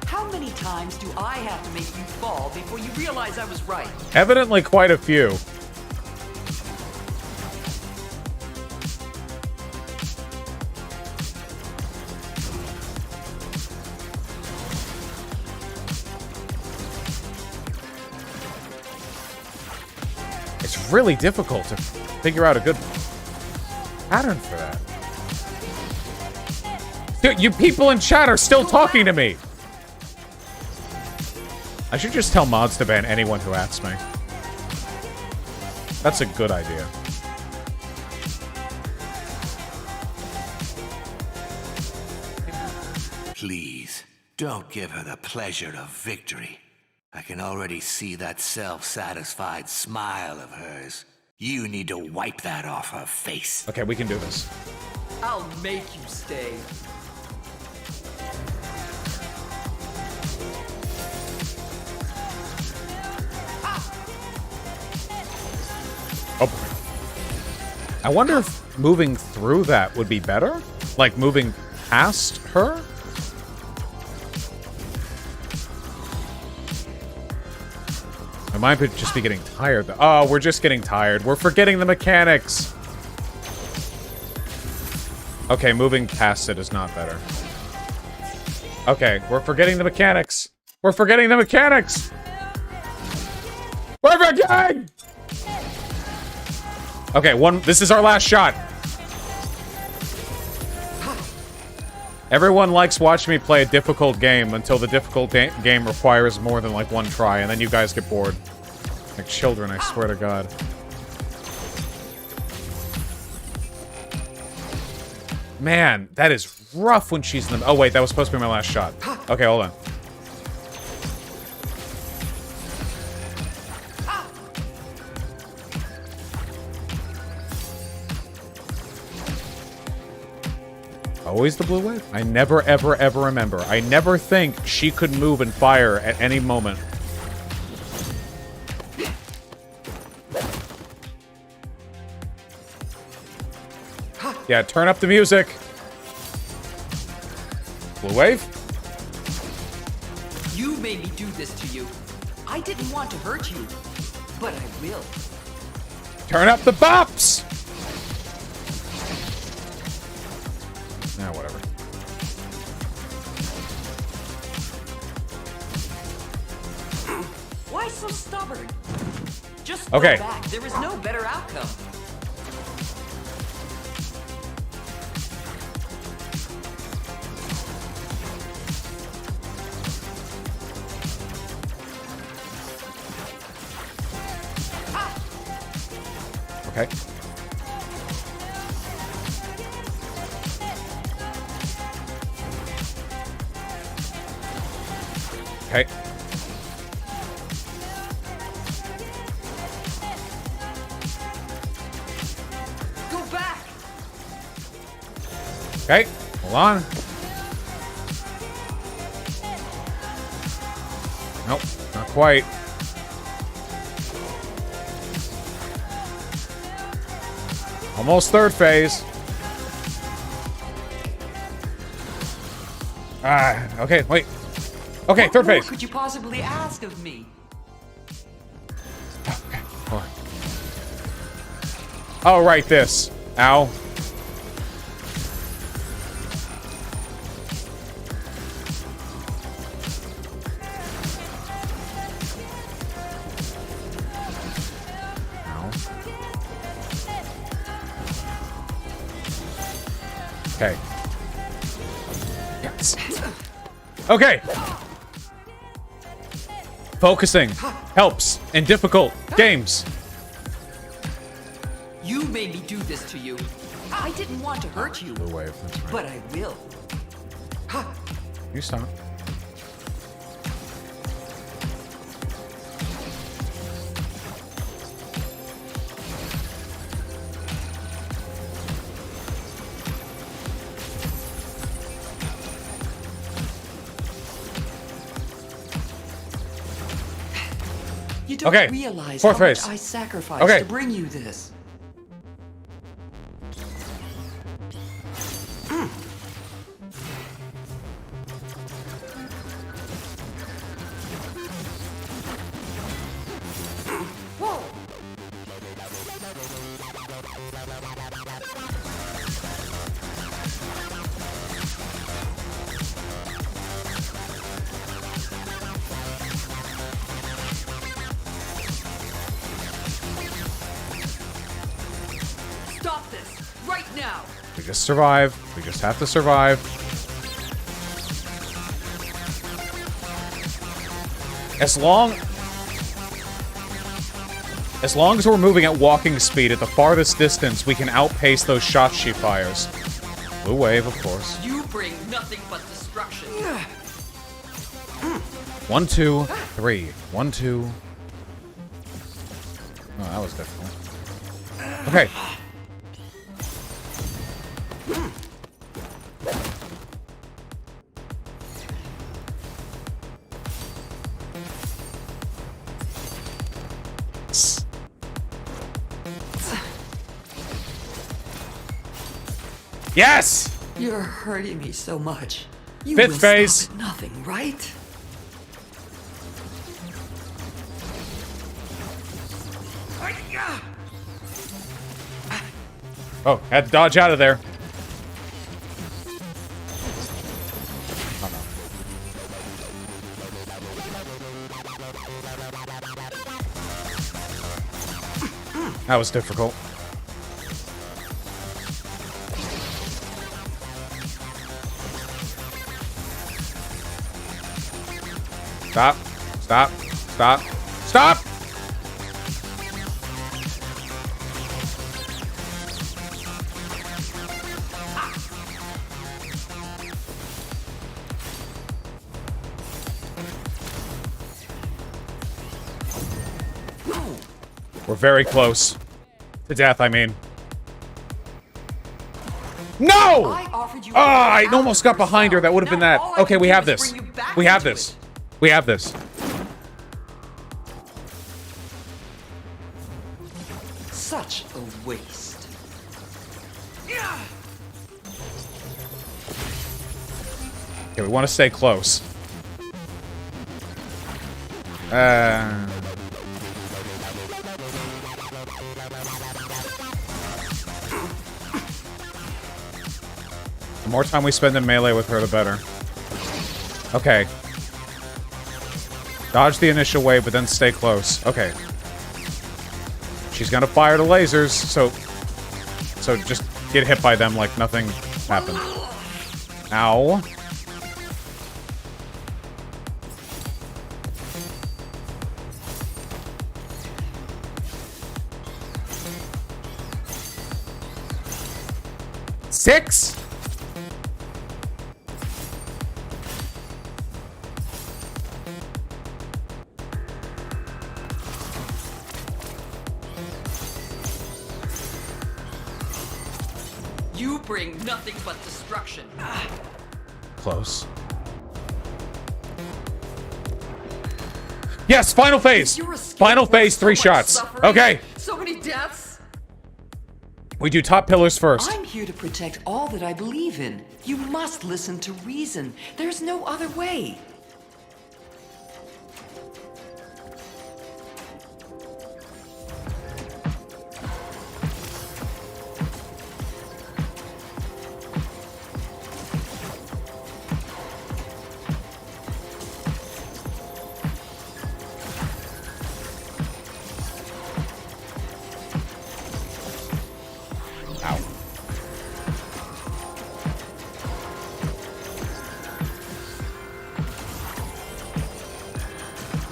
How many times do I have to make you fall before you realize I was right? Evidently quite a few. It's really difficult to figure out a good pattern for that. Dude, you people in chat are still talking to me. I should just tell mods to ban anyone who asks me. That's a good idea. Please, don't give her the pleasure of victory. I can already see that self-satisfied smile of hers. You need to wipe that off her face. Okay, we can do this. I'll make you stay. Oh boy. I wonder if moving through that would be better? Like moving past her? I might just be getting tired. Oh, we're just getting tired. We're forgetting the mechanics. Okay, moving past it is not better. Okay, we're forgetting the mechanics. We're forgetting the mechanics. We're forgetting! Okay, this is our last shot. Everyone likes watching me play a difficult game until the difficult game requires more than like one try, and then you guys get bored. Like children, I swear to God. Man, that is rough when she's in the... Oh, wait, that was supposed to be my last shot. Okay, hold on. Always the blue wave? I never, ever, ever remember. I never think she could move and fire at any moment. Yeah, turn up the music. Blue wave? You made me do this to you. I didn't want to hurt you, but I will. Turn up the bops! Nah, whatever. Why so stubborn? Just Okay. go back. There is no better outcome. Okay. Okay. Go back. Okay. Hold on. Nope. Not quite. Almost third phase. Okay, wait. Okay, third What more phase. could you possibly ask of me? Okay, hold on. Oh, right, this. Ow. Ow. Okay. Yes. Okay. Focusing helps in difficult games. You made me do this to you. I didn't want to hurt you, Blue wave, that's right. but I will. You stop. You don't Okay, realize fourth how much phase. I sacrificed Okay. to bring you this. Whoa! Stop this right now! We just survive. We just have to survive. As long as we're moving at walking speed at the farthest distance, we can outpace those shots she fires. Blue wave, of course. You bring nothing but destruction. 1, 2, 3. 1, 2. Oh, that was difficult. Okay. Yes! You're hurting me so much. You Fifth will phase. stop at nothing, right? Oh, had to dodge out of there. Oh, no. That was difficult. Stop. Stop. Stop. Stop! We're very close. To death, I mean. No! I offered you Ah, I a way almost out got of behind her. yourself. That would have been Now that. all I Okay, can we do have is this. bring you back We have into this. it. We have this. Such a waste. Okay, we want to stay close. The more time we spend in melee with her, the better. Okay. Dodge the initial wave, but then stay close. Okay. She's gonna fire the lasers, so just get hit by them like nothing happened. Ow. Six? You bring nothing but destruction. Close. Yes, final phase. Your escape Final was phase, so 3 much shots. suffering, Okay. So many deaths. We do top pillars first. I'm here to protect all that I believe in. You must listen to reason. There's no other way. Ow.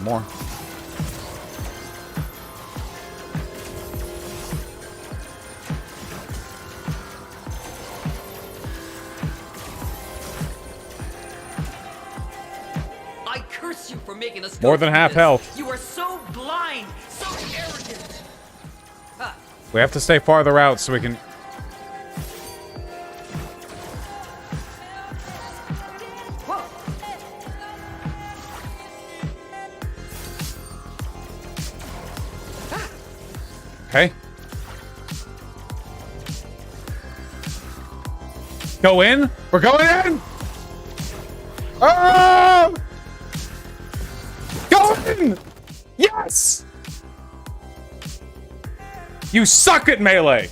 More. I curse you for making us More go than through half this. health. You are so blind, so arrogant. We have to stay farther out so we can... Whoa. Okay. Go in? We're going in? Oh! Go in! Yes! You suck at melee!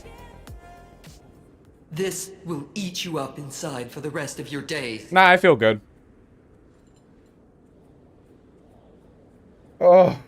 This will eat you up inside for the rest of your days. Nah, I feel good. Oh.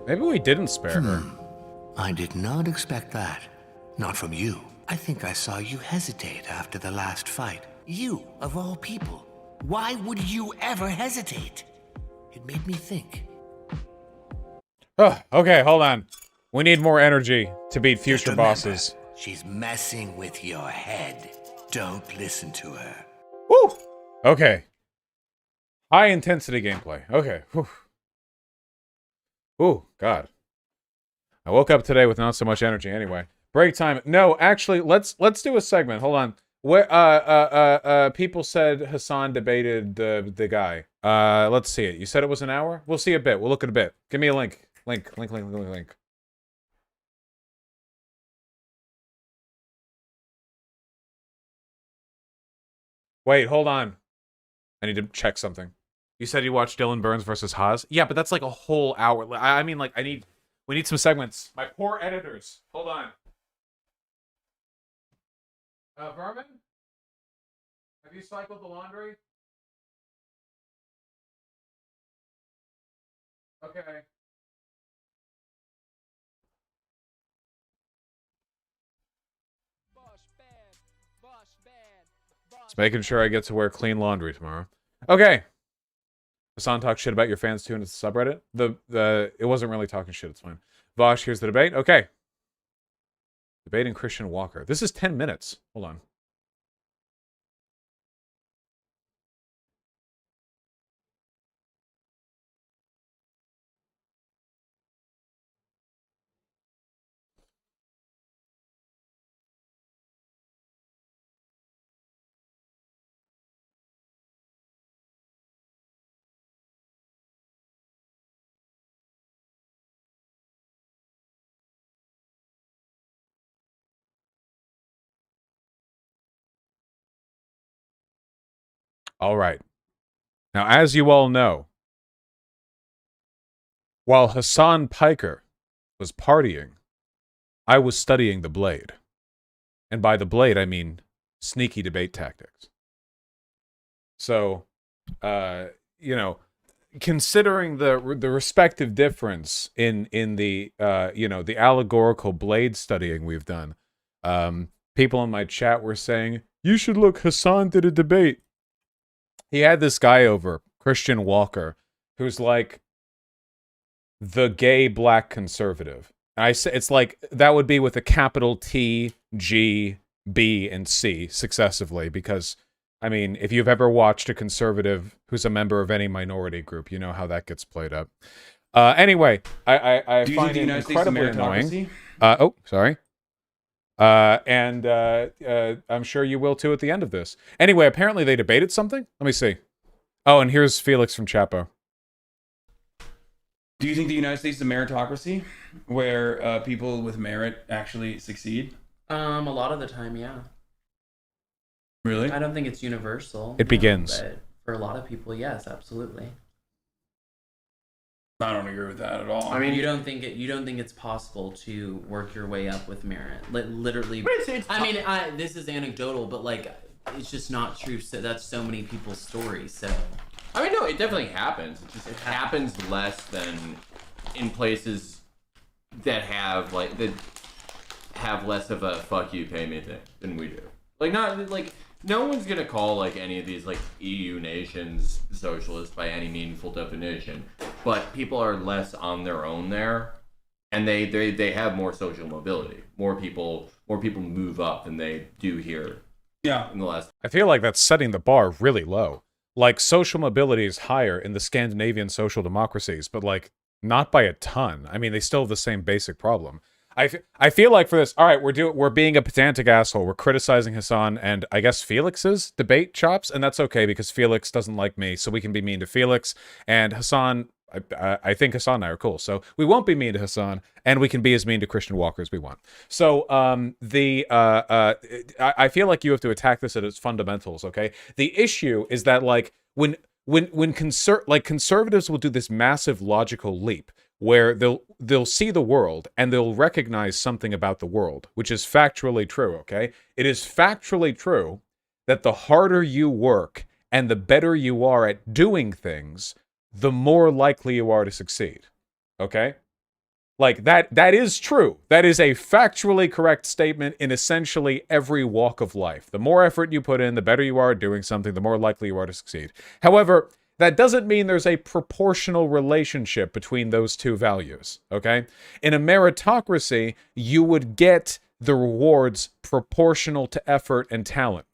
Maybe we didn't spare her. I did not expect that. Not from you. I think I saw you hesitate after the last fight. You, of all people. Why would you ever hesitate? It made me think. Oh, okay, hold on. We need more energy to beat Just future remember, bosses. She's messing with your head. Don't listen to her. Woo! Okay. High intensity gameplay. Okay. Whew. Ooh, God. I woke up today with not so much energy anyway. Break time. No, actually, let's do a segment. Hold on. Where people said Hassan debated the guy. Let's see it. You said it was an hour? We'll see a bit. We'll look at a bit. Give me a link. Link. Wait, hold on. I need to check something. You said you watched Dylan Burns versus Haas? Yeah, but that's like a whole hour. I mean, like, we need some segments. My poor editors. Hold on. Vermin? Have you cycled the laundry? Okay. Just making sure I get to wear clean laundry tomorrow. Okay. Hassan talks shit about your fans too in his subreddit. It wasn't really talking shit, it's fine. Vosh, here's the debate. Okay. Debating Christian Walker. This is 10 minutes. Hold on. All right. Now, as you all know, while Hassan Piker was partying, I was studying the blade. And by the blade, I mean sneaky debate tactics. So, you know, considering the respective difference in the you know, the allegorical blade studying we've done, people in my chat were saying, you should look, Hassan did a debate. He had this guy over, Christian Walker, who's like the gay black conservative. And I say it's like that would be with a capital T, G, B, and C successively, because I mean, if you've ever watched a conservative who's a member of any minority group, you know how that gets played up. Anyway, I find it incredibly annoying. Oh, sorry. And I'm sure you will too at the end of this. Anyway, apparently they debated something. Let me see. Oh, and here's Felix from Chapo. Do you think the United States is a meritocracy where people with merit actually succeed? A lot of the time, yeah. Really? I don't think it's universal. It begins. But for a lot of people, yes, absolutely. I don't agree with that at all. I mean, you don't think it's possible to work your way up with merit? Literally. I mean, this is anecdotal, but like, it's just not true. So that's so many people's stories. So. I mean, no, it definitely happens. It happens less than in places that have less of a "fuck you, pay me" thing than we do. Like, not like no one's gonna call like any of these like EU nations socialist by any meaningful definition, but people are less on their own there, and they have more social mobility. More people move up than they do here. Yeah. In the last. I feel like that's setting the bar really low. Like, social mobility is higher in the Scandinavian social democracies, but like not by a ton. I mean, they still have the same basic problem. I feel like for this, all right, we're being a pedantic asshole. We're criticizing Hassan and I guess Felix's debate chops, and that's okay because Felix doesn't like me, so we can be mean to Felix. And Hassan, I think Hassan and I are cool, so we won't be mean to Hassan, and we can be as mean to Christian Walker as we want. So I feel like you have to attack this at its fundamentals. Okay, the issue is that like when conservatives will do this massive logical leap where they'll see the world and they'll recognize something about the world, which is factually true, okay? It is factually true that the harder you work and the better you are at doing things, the more likely you are to succeed, okay? Like, that is true. That is a factually correct statement in essentially every walk of life. The more effort you put in, the better you are at doing something, the more likely you are to succeed. However, that doesn't mean there's a proportional relationship between those two values, okay? In a meritocracy, you would get the rewards proportional to effort and talent,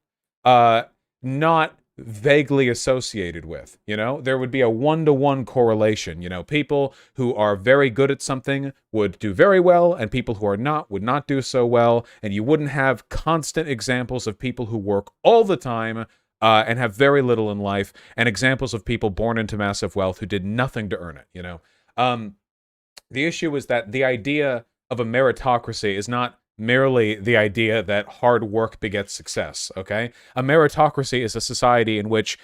not vaguely associated with, you know? There would be a one-to-one correlation, you know? People who are very good at something would do very well, and people who are not would not do so well, and you wouldn't have constant examples of people who work all the time and have very little in life, and examples of people born into massive wealth who did nothing to earn it, you know? The issue is that the idea of a meritocracy is not merely the idea that hard work begets success, okay? A meritocracy is a society in which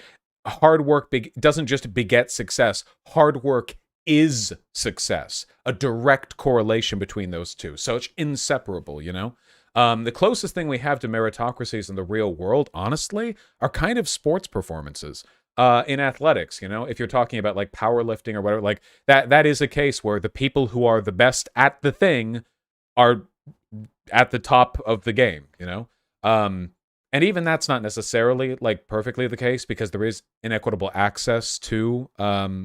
hard work doesn't just beget success, hard work is success. A direct correlation between those two. So it's inseparable, you know? The closest thing we have to meritocracies in the real world, honestly, are kind of sports performances. In athletics, you know, if you're talking about like powerlifting or whatever, like that is a case where the people who are the best at the thing are at the top of the game, you know? And even that's not necessarily like perfectly the case because there is inequitable access to,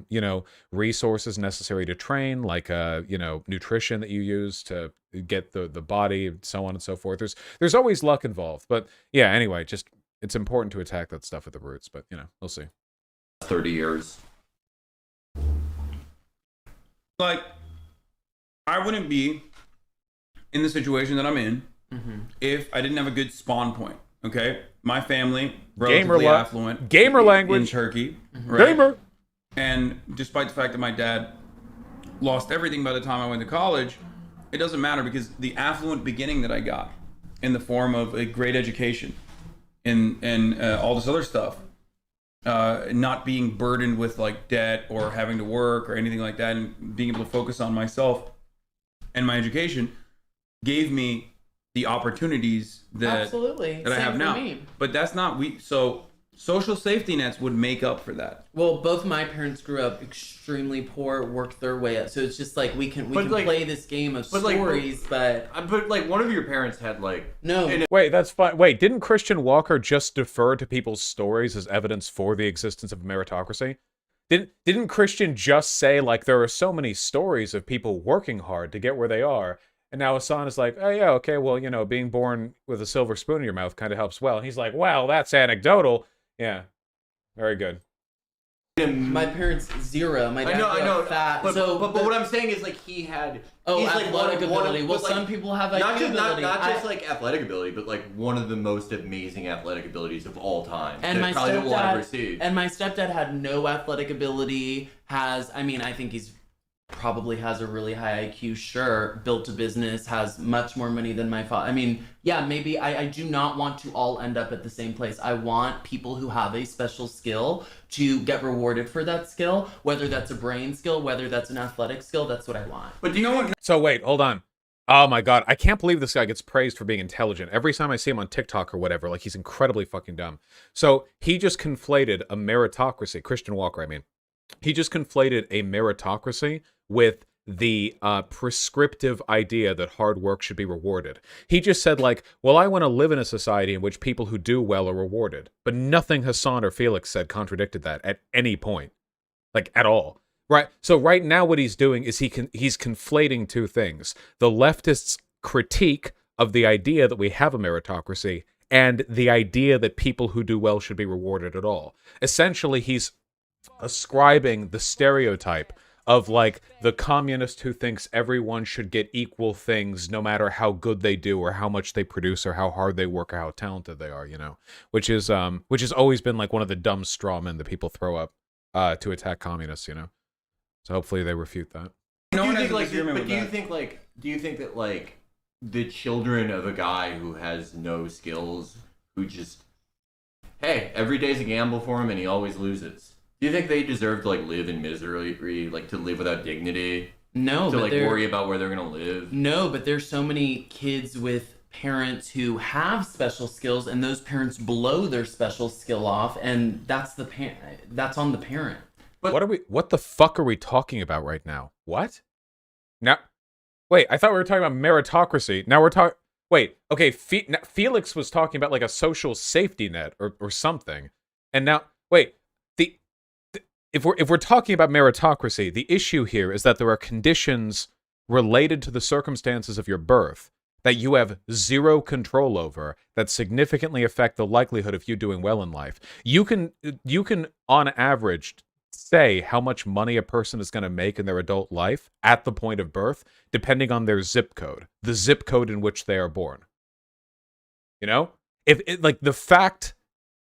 you know, resources necessary to train, like, you know, nutrition that you use to get the body, so on and so forth. There's always luck involved. But yeah, anyway, just it's important to attack that stuff at the roots. But, you know, we'll see. 30 years. Like, I wouldn't be in the situation that I'm in if I didn't have a good spawn point. Okay, my family relatively affluent, gamer language in Turkey, right? Gamer. And despite the fact that my dad lost everything by the time I went to college, it doesn't matter because the affluent beginning that I got in the form of a great education and all this other stuff, not being burdened with like debt or having to work or anything like that, and being able to focus on myself and my education, gave me the opportunities that I have now. But that's not so social safety nets would make up for that. Well, both my parents grew up extremely poor, worked their way up. So it's just like we can play this game of stories, but like one of your parents had like Wait, that's fine. Wait, didn't Christian Walker just defer to people's stories as evidence for the existence of meritocracy? Didn't Christian just say like there are so many stories of people working hard to get where they are? And now Hassan is like, oh yeah, okay, well, you know, being born with a silver spoon in your mouth kind of helps well. And he's like, well, that's anecdotal. Yeah, very good. My parents, zero. My dad I know. Fat. But what I'm saying is like he had. He's like athletic ability. Well, like, some people have IQ not ability. like athletic ability, but like one of the most amazing athletic abilities of all time. And my probably we'll ever see. And my stepdad had no athletic ability. I think he's probably has a really high IQ, sure, built a business, has much more money than my father. I mean, yeah, maybe I do not want to all end up at the same place. I want people who have a special skill to get rewarded for that skill, whether that's a brain skill, whether that's an athletic skill, that's what I want. But do you know what? So wait, hold on. Oh my god, I can't believe this guy gets praised for being intelligent. Every time I see him on TikTok or whatever, like he's incredibly fucking dumb. So he just conflated a meritocracy, Christian Walker, I mean. He just conflated a meritocracy with the prescriptive idea that hard work should be rewarded. He just said like, well, I want to live in a society in which people who do well are rewarded. But nothing Hassan or Felix said contradicted that at any point. Like, at all. Right? So right now what he's doing is he's conflating two things. The leftists' critique of the idea that we have a meritocracy and the idea that people who do well should be rewarded at all. Essentially, he's ascribing the stereotype of like the communist who thinks everyone should get equal things no matter how good they do or how much they produce or how hard they work or how talented they are, you know, which has always been like one of the dumb straw men that people throw up to attack communists, you know. So hopefully they refute that. No one has do you think that like the children of a guy who has no skills, who just, hey, every day's a gamble for him and he always loses, do you think they deserve to like live in misery, like to live without dignity? No, to but like worry about where they're gonna live? No, but there's so many kids with parents who have special skills, and those parents blow their special skill off, and that's on the parent. But what the fuck are we talking about right now? What? Now, wait, I thought we were talking about meritocracy. Now we're talking. Wait, okay, Felix was talking about like a social safety net or something, and now wait. If we're talking about meritocracy, the issue here is that there are conditions related to the circumstances of your birth that you have zero control over that significantly affect the likelihood of you doing well in life. You can on average say how much money a person is going to make in their adult life at the point of birth, depending on their zip code, the zip code in which they are born. You know, if it, like the fact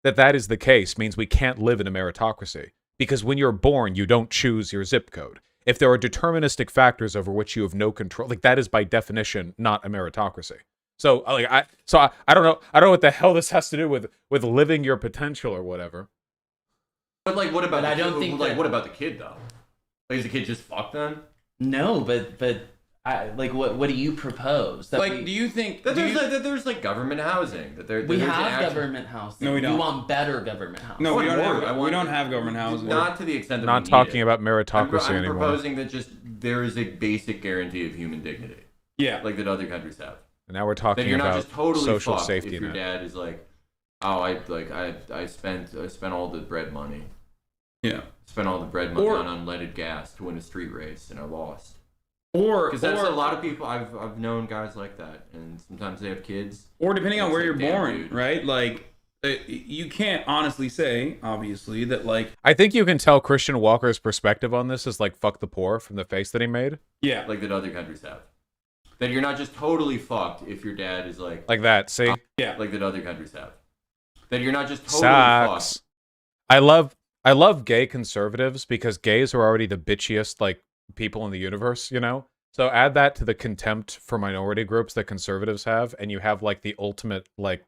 that that is the case means we can't live in a meritocracy, because when you're born, you don't choose your zip code. If there are deterministic factors over which you have no control, like that is by definition not a meritocracy. So like I don't know what the hell this has to do with living your potential or whatever. But like, what about? But the I don't kid? think Like, that- what about the kid though? Like, is the kid just fucked then? No, but like, what do you propose? That Like, do you think That do you- there's like government housing. That we there's have actual- government housing? No, we don't. You want better government housing? No, we don't more. have. We don't have government housing. Not to the extent that Not we need talking it. about meritocracy I'm anymore. proposing that just there is a basic guarantee of human dignity, Yeah. like that other countries have. And now we're That talking you're not about just totally social fucked safety if your net. dad is like, oh, I spent all the bread money. Yeah. Spent all the bread money Or- on unleaded gas to win a street race and I lost. Or Because that's a lot of people. I've known guys like that, and sometimes they have kids. or depending on It's where like, you're damn, born, dude. right? Like, you can't honestly say, obviously, that like, I think you can tell Christian Walker's perspective on this is like fuck the poor from the face that he made. yeah, Like that other countries have. That you're not just totally fucked if your dad is like Like see? yeah. that other countries have. That you're not just totally Sucks. fucked. I love gay conservatives because gays are already the bitchiest like people in the universe, you know? So add that to the contempt for minority groups that conservatives have, and you have like the ultimate like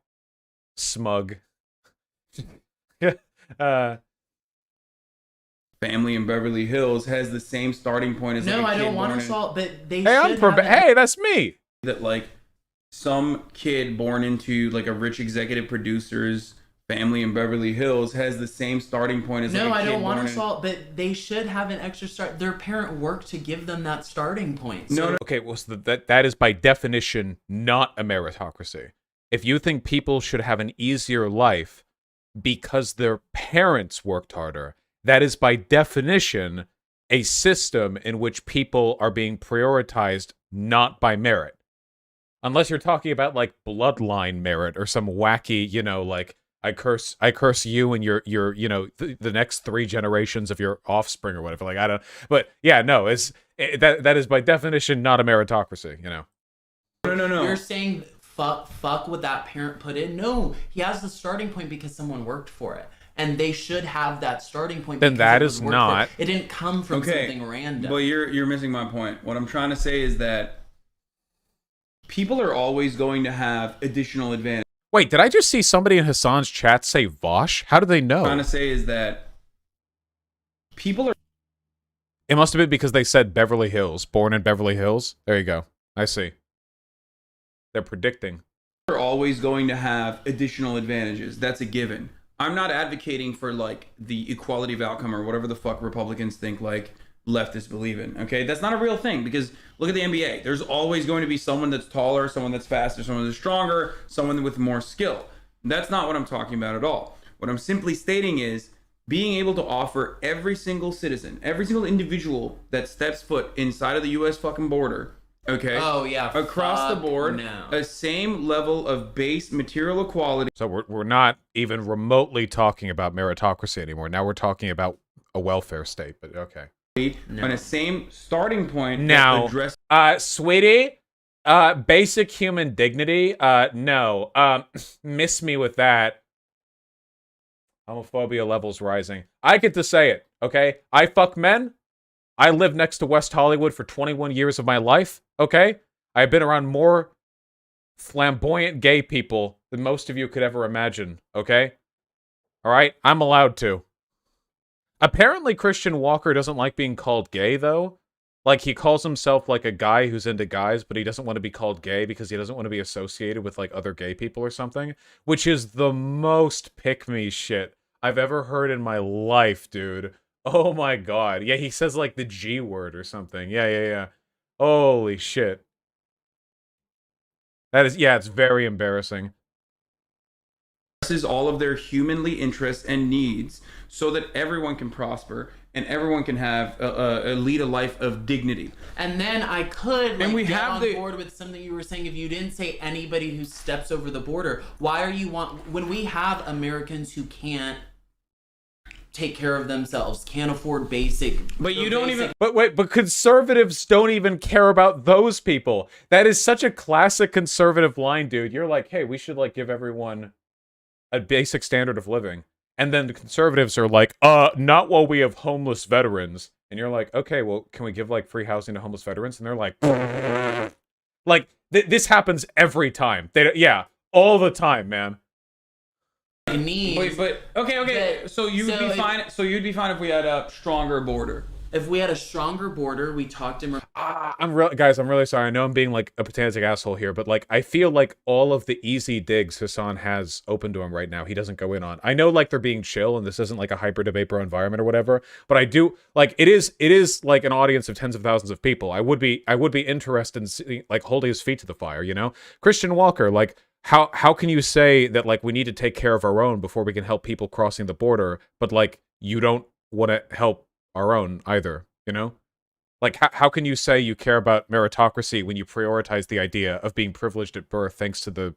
smug Family in Beverly Hills has the same starting point as No, like, a I kid don't want born to in- solve. But they Hey, I'm should for have an- hey, that's me. that like some kid born into like a rich executive producer's family in Beverly Hills has the same starting point as No, like, a I kid don't want born to in- solve. But they should have an extra start. Their parent worked to give them that starting point. No, So no. Okay, well, so that is by definition not a meritocracy. If you think people should have an easier life because their parents worked harder, that is by definition a system in which people are being prioritized not by merit. Unless you're talking about like bloodline merit or some wacky, you know, like I curse you and your you know the next 3 generations of your offspring or whatever. Like I don't, but yeah, no, that is by definition not a meritocracy. You know. No. You're saying fuck what that parent put in? No, he has the starting point because someone worked for it. And they should have that starting point. Then because that it was is worked not- for. It didn't come from Okay, something random. but you're missing my point. What I'm trying to say is that people are always going to have additional advantage. Wait, did I just see somebody in Hassan's chat say Vosh? How do they know? What I'm trying to say is that people are It must have been because they said Beverly Hills, born in Beverly Hills. There you go. I see. They're predicting. always going to have additional advantages. That's a given. I'm not advocating for like the equality of outcome or whatever the fuck Republicans think like leftists believe in. Okay, that's not a real thing because look at the NBA. There's always going to be someone that's taller, someone that's faster, someone that's stronger, someone with more skill. That's not what I'm talking about at all. What I'm simply stating is being able to offer every single citizen, every single individual that steps foot inside of the U.S. fucking border, okay? Oh yeah, Across the fuck board, no. a same level of base material equality. So we're not even remotely talking about meritocracy anymore. Now we're talking about a welfare state, but okay. On a same starting point. that Now, address- sweetie, basic human dignity, no. Miss me with that. Homophobia levels rising. I get to say it, okay? I fuck men. I lived next to West Hollywood for 21 years of my life, okay? I've been around more flamboyant gay people than most of you could ever imagine, okay? All right? I'm allowed to. Apparently, Christian Walker doesn't like being called gay, though. Like, he calls himself, like, a guy who's into guys, but he doesn't want to be called gay because he doesn't want to be associated with, like, other gay people or something. Which is the most pick-me shit I've ever heard in my life, dude. Oh my god. Yeah, he says, like, the G word or something. Yeah. Holy shit. That is, yeah, it's very embarrassing. all of their humanly interests and needs so that everyone can prosper and everyone can have lead a life of dignity. And then I could And we get have on board with something you were saying. If you didn't say anybody who steps over the border, why are you when we have Americans who can't take care of themselves, can't afford basic. But you don't even. But wait, but conservatives don't even care about those people. That is such a classic conservative line, dude. You're like, hey, we should like give everyone a basic standard of living. And then the conservatives are like, not while we have homeless veterans. And you're like, okay, well, can we give like free housing to homeless veterans? And they're like, this happens every time. Yeah, all the time, man. Wait, but okay. So you'd be fine. So you'd be fine if we had a stronger border. If we had a stronger border, we talked him. I'm really sorry. I know I'm being like a pedantic asshole here, but like I feel like all of the easy digs Hassan has open to him right now, he doesn't go in on. I know like they're being chill and this isn't like a hyper debate bro environment or whatever, but I do like it is like an audience of tens of thousands of people. I would be interested in seeing, like holding his feet to the fire, you know? Christian Walker, like how can you say that like we need to take care of our own before we can help people crossing the border, but like you don't want to help our own either, you know? Like, how can you say you care about meritocracy when you prioritize the idea of being privileged at birth thanks to the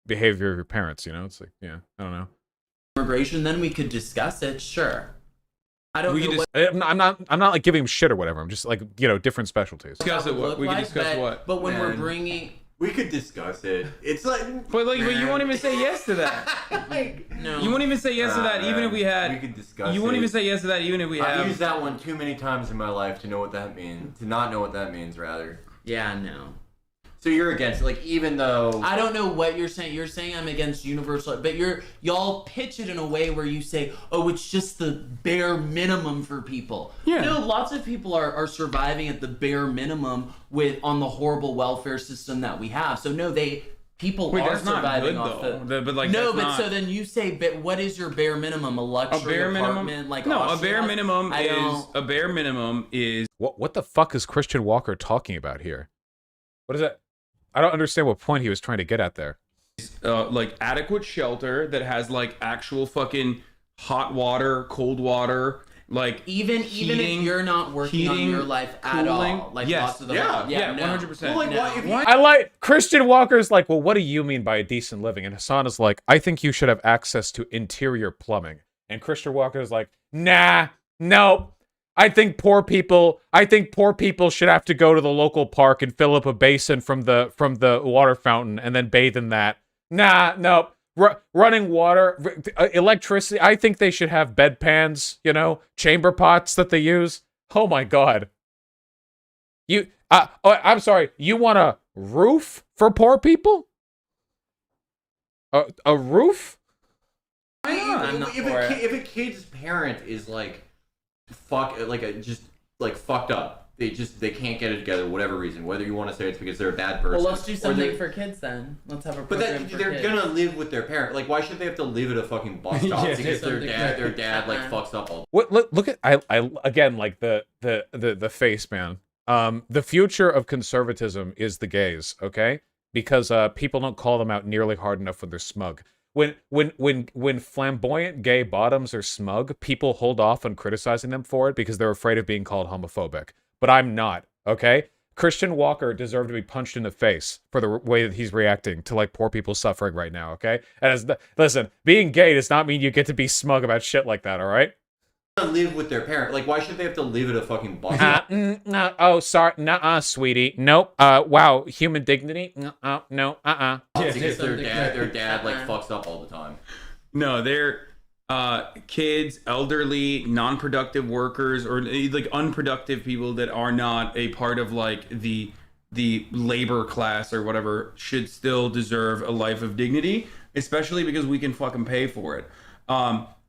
behavior of your parents, you know? It's like, yeah, I don't know. Immigration, then we could discuss it, sure. I don't know I'm not like giving him shit or whatever. I'm just like, you know, different specialties. Discuss it. What? We can discuss what? But when we're bringing... We could discuss it. It's like... But you won't even say yes to that. No. You won't even say yes to that even if we had... We could discuss You won't it. even say yes to that even if we had... I've used that one too many times in my life to know what that means. To not know what that means, rather. Yeah, no. So you're against it, like, even though... I don't know what you're saying. You're saying I'm against universal, but y'all pitch it in a way where you say, oh, it's just the bare minimum for people. Yeah. No, lots of people are surviving at the bare minimum on the horrible welfare system that we have. So no, people are surviving off the... But like, no, but so then you say, but what is your bare minimum? A luxury apartment? Like no, Austria? a bare minimum is... What the fuck is Christian Walker talking about here? What is that? I don't understand what point he was trying to get at there. Like adequate shelter that has like actual fucking hot water, cold water, like even if you're not working on your life at all, like lots of the 100%. Well, like, What? I like Christian Walker's like, well, what do you mean by a decent living? And Hassan is like, I think you should have access to interior plumbing. And Christian Walker is like, nah, no. I think poor people should have to go to the local park and fill up a basin from the water fountain and then bathe in that. Nah, no. Running water, electricity. I think they should have bedpans, you know, chamber pots that they use. Oh my god. I'm sorry. You want a roof for poor people? A roof? If a kid's parent is like fucked up, they can't get it together, whatever reason. Whether you want to say it's because they're a bad person. Well, let's do something for kids then. Let's have a program for they're kids. gonna live with their parent. Like, why should they have to live at a fucking bus stop because their dad like fucks up all? What? Look at I again like the face, man. The future of conservatism is the gays, okay? Because people don't call them out nearly hard enough when they're smug. When flamboyant gay bottoms are smug, people hold off on criticizing them for it because they're afraid of being called homophobic. But I'm not, okay? Christian Walker deserved to be punched in the face for the way that he's reacting to like poor people suffering right now, okay? Listen, being gay does not mean you get to be smug about shit like that, all right? Live with their parent. Like, why should they have to live at a fucking bus stop? No, oh, sorry, nuh-uh, sweetie. Nope. Wow, human dignity. No. Because their dad like fucks up all the time. No, they're kids, elderly, non-productive workers, or like unproductive people that are not a part of like the labor class or whatever should still deserve a life of dignity, especially because we can fucking pay for it.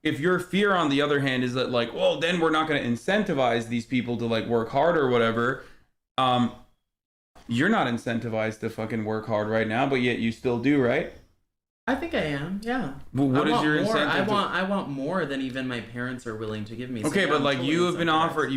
If your fear, on the other hand, is that like, well, then we're not going to incentivize these people to like work hard or whatever. You're not incentivized to fucking work hard right now, but yet you still do, right? I think I am. Yeah. Well, what is your incentive? I want more than even my parents are willing to give me. Okay, so but like you have been afforded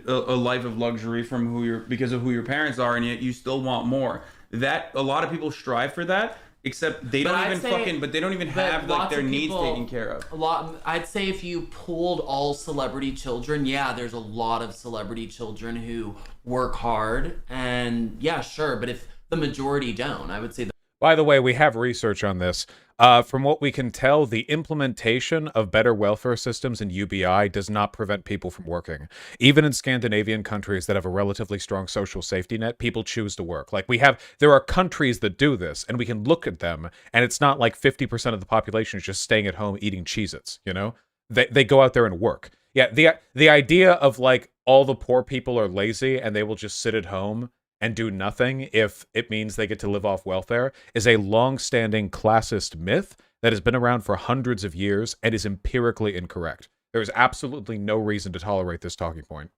a life of luxury because of who your parents are, and yet you still want more. That a lot of people strive for that. Except they But don't I'd even say- fucking, but they don't even but have like lots their of needs people- taken care of. I'd say if you pooled all celebrity children, yeah, there's a lot of celebrity children who work hard, and yeah, sure. But if the majority don't, I would say By the way, we have research on this. From what we can tell, the implementation of better welfare systems in UBI does not prevent people from working. Even in Scandinavian countries that have a relatively strong social safety net, people choose to work. Like there are countries that do this, and we can look at them, and it's not like 50% of the population is just staying at home eating Cheez-Its, you know? They go out there and work. Yeah, the idea of like all the poor people are lazy and they will just sit at home and do nothing if it means they get to live off welfare is a long-standing classist myth that has been around for hundreds of years and is empirically incorrect. There is absolutely no reason to tolerate this talking point.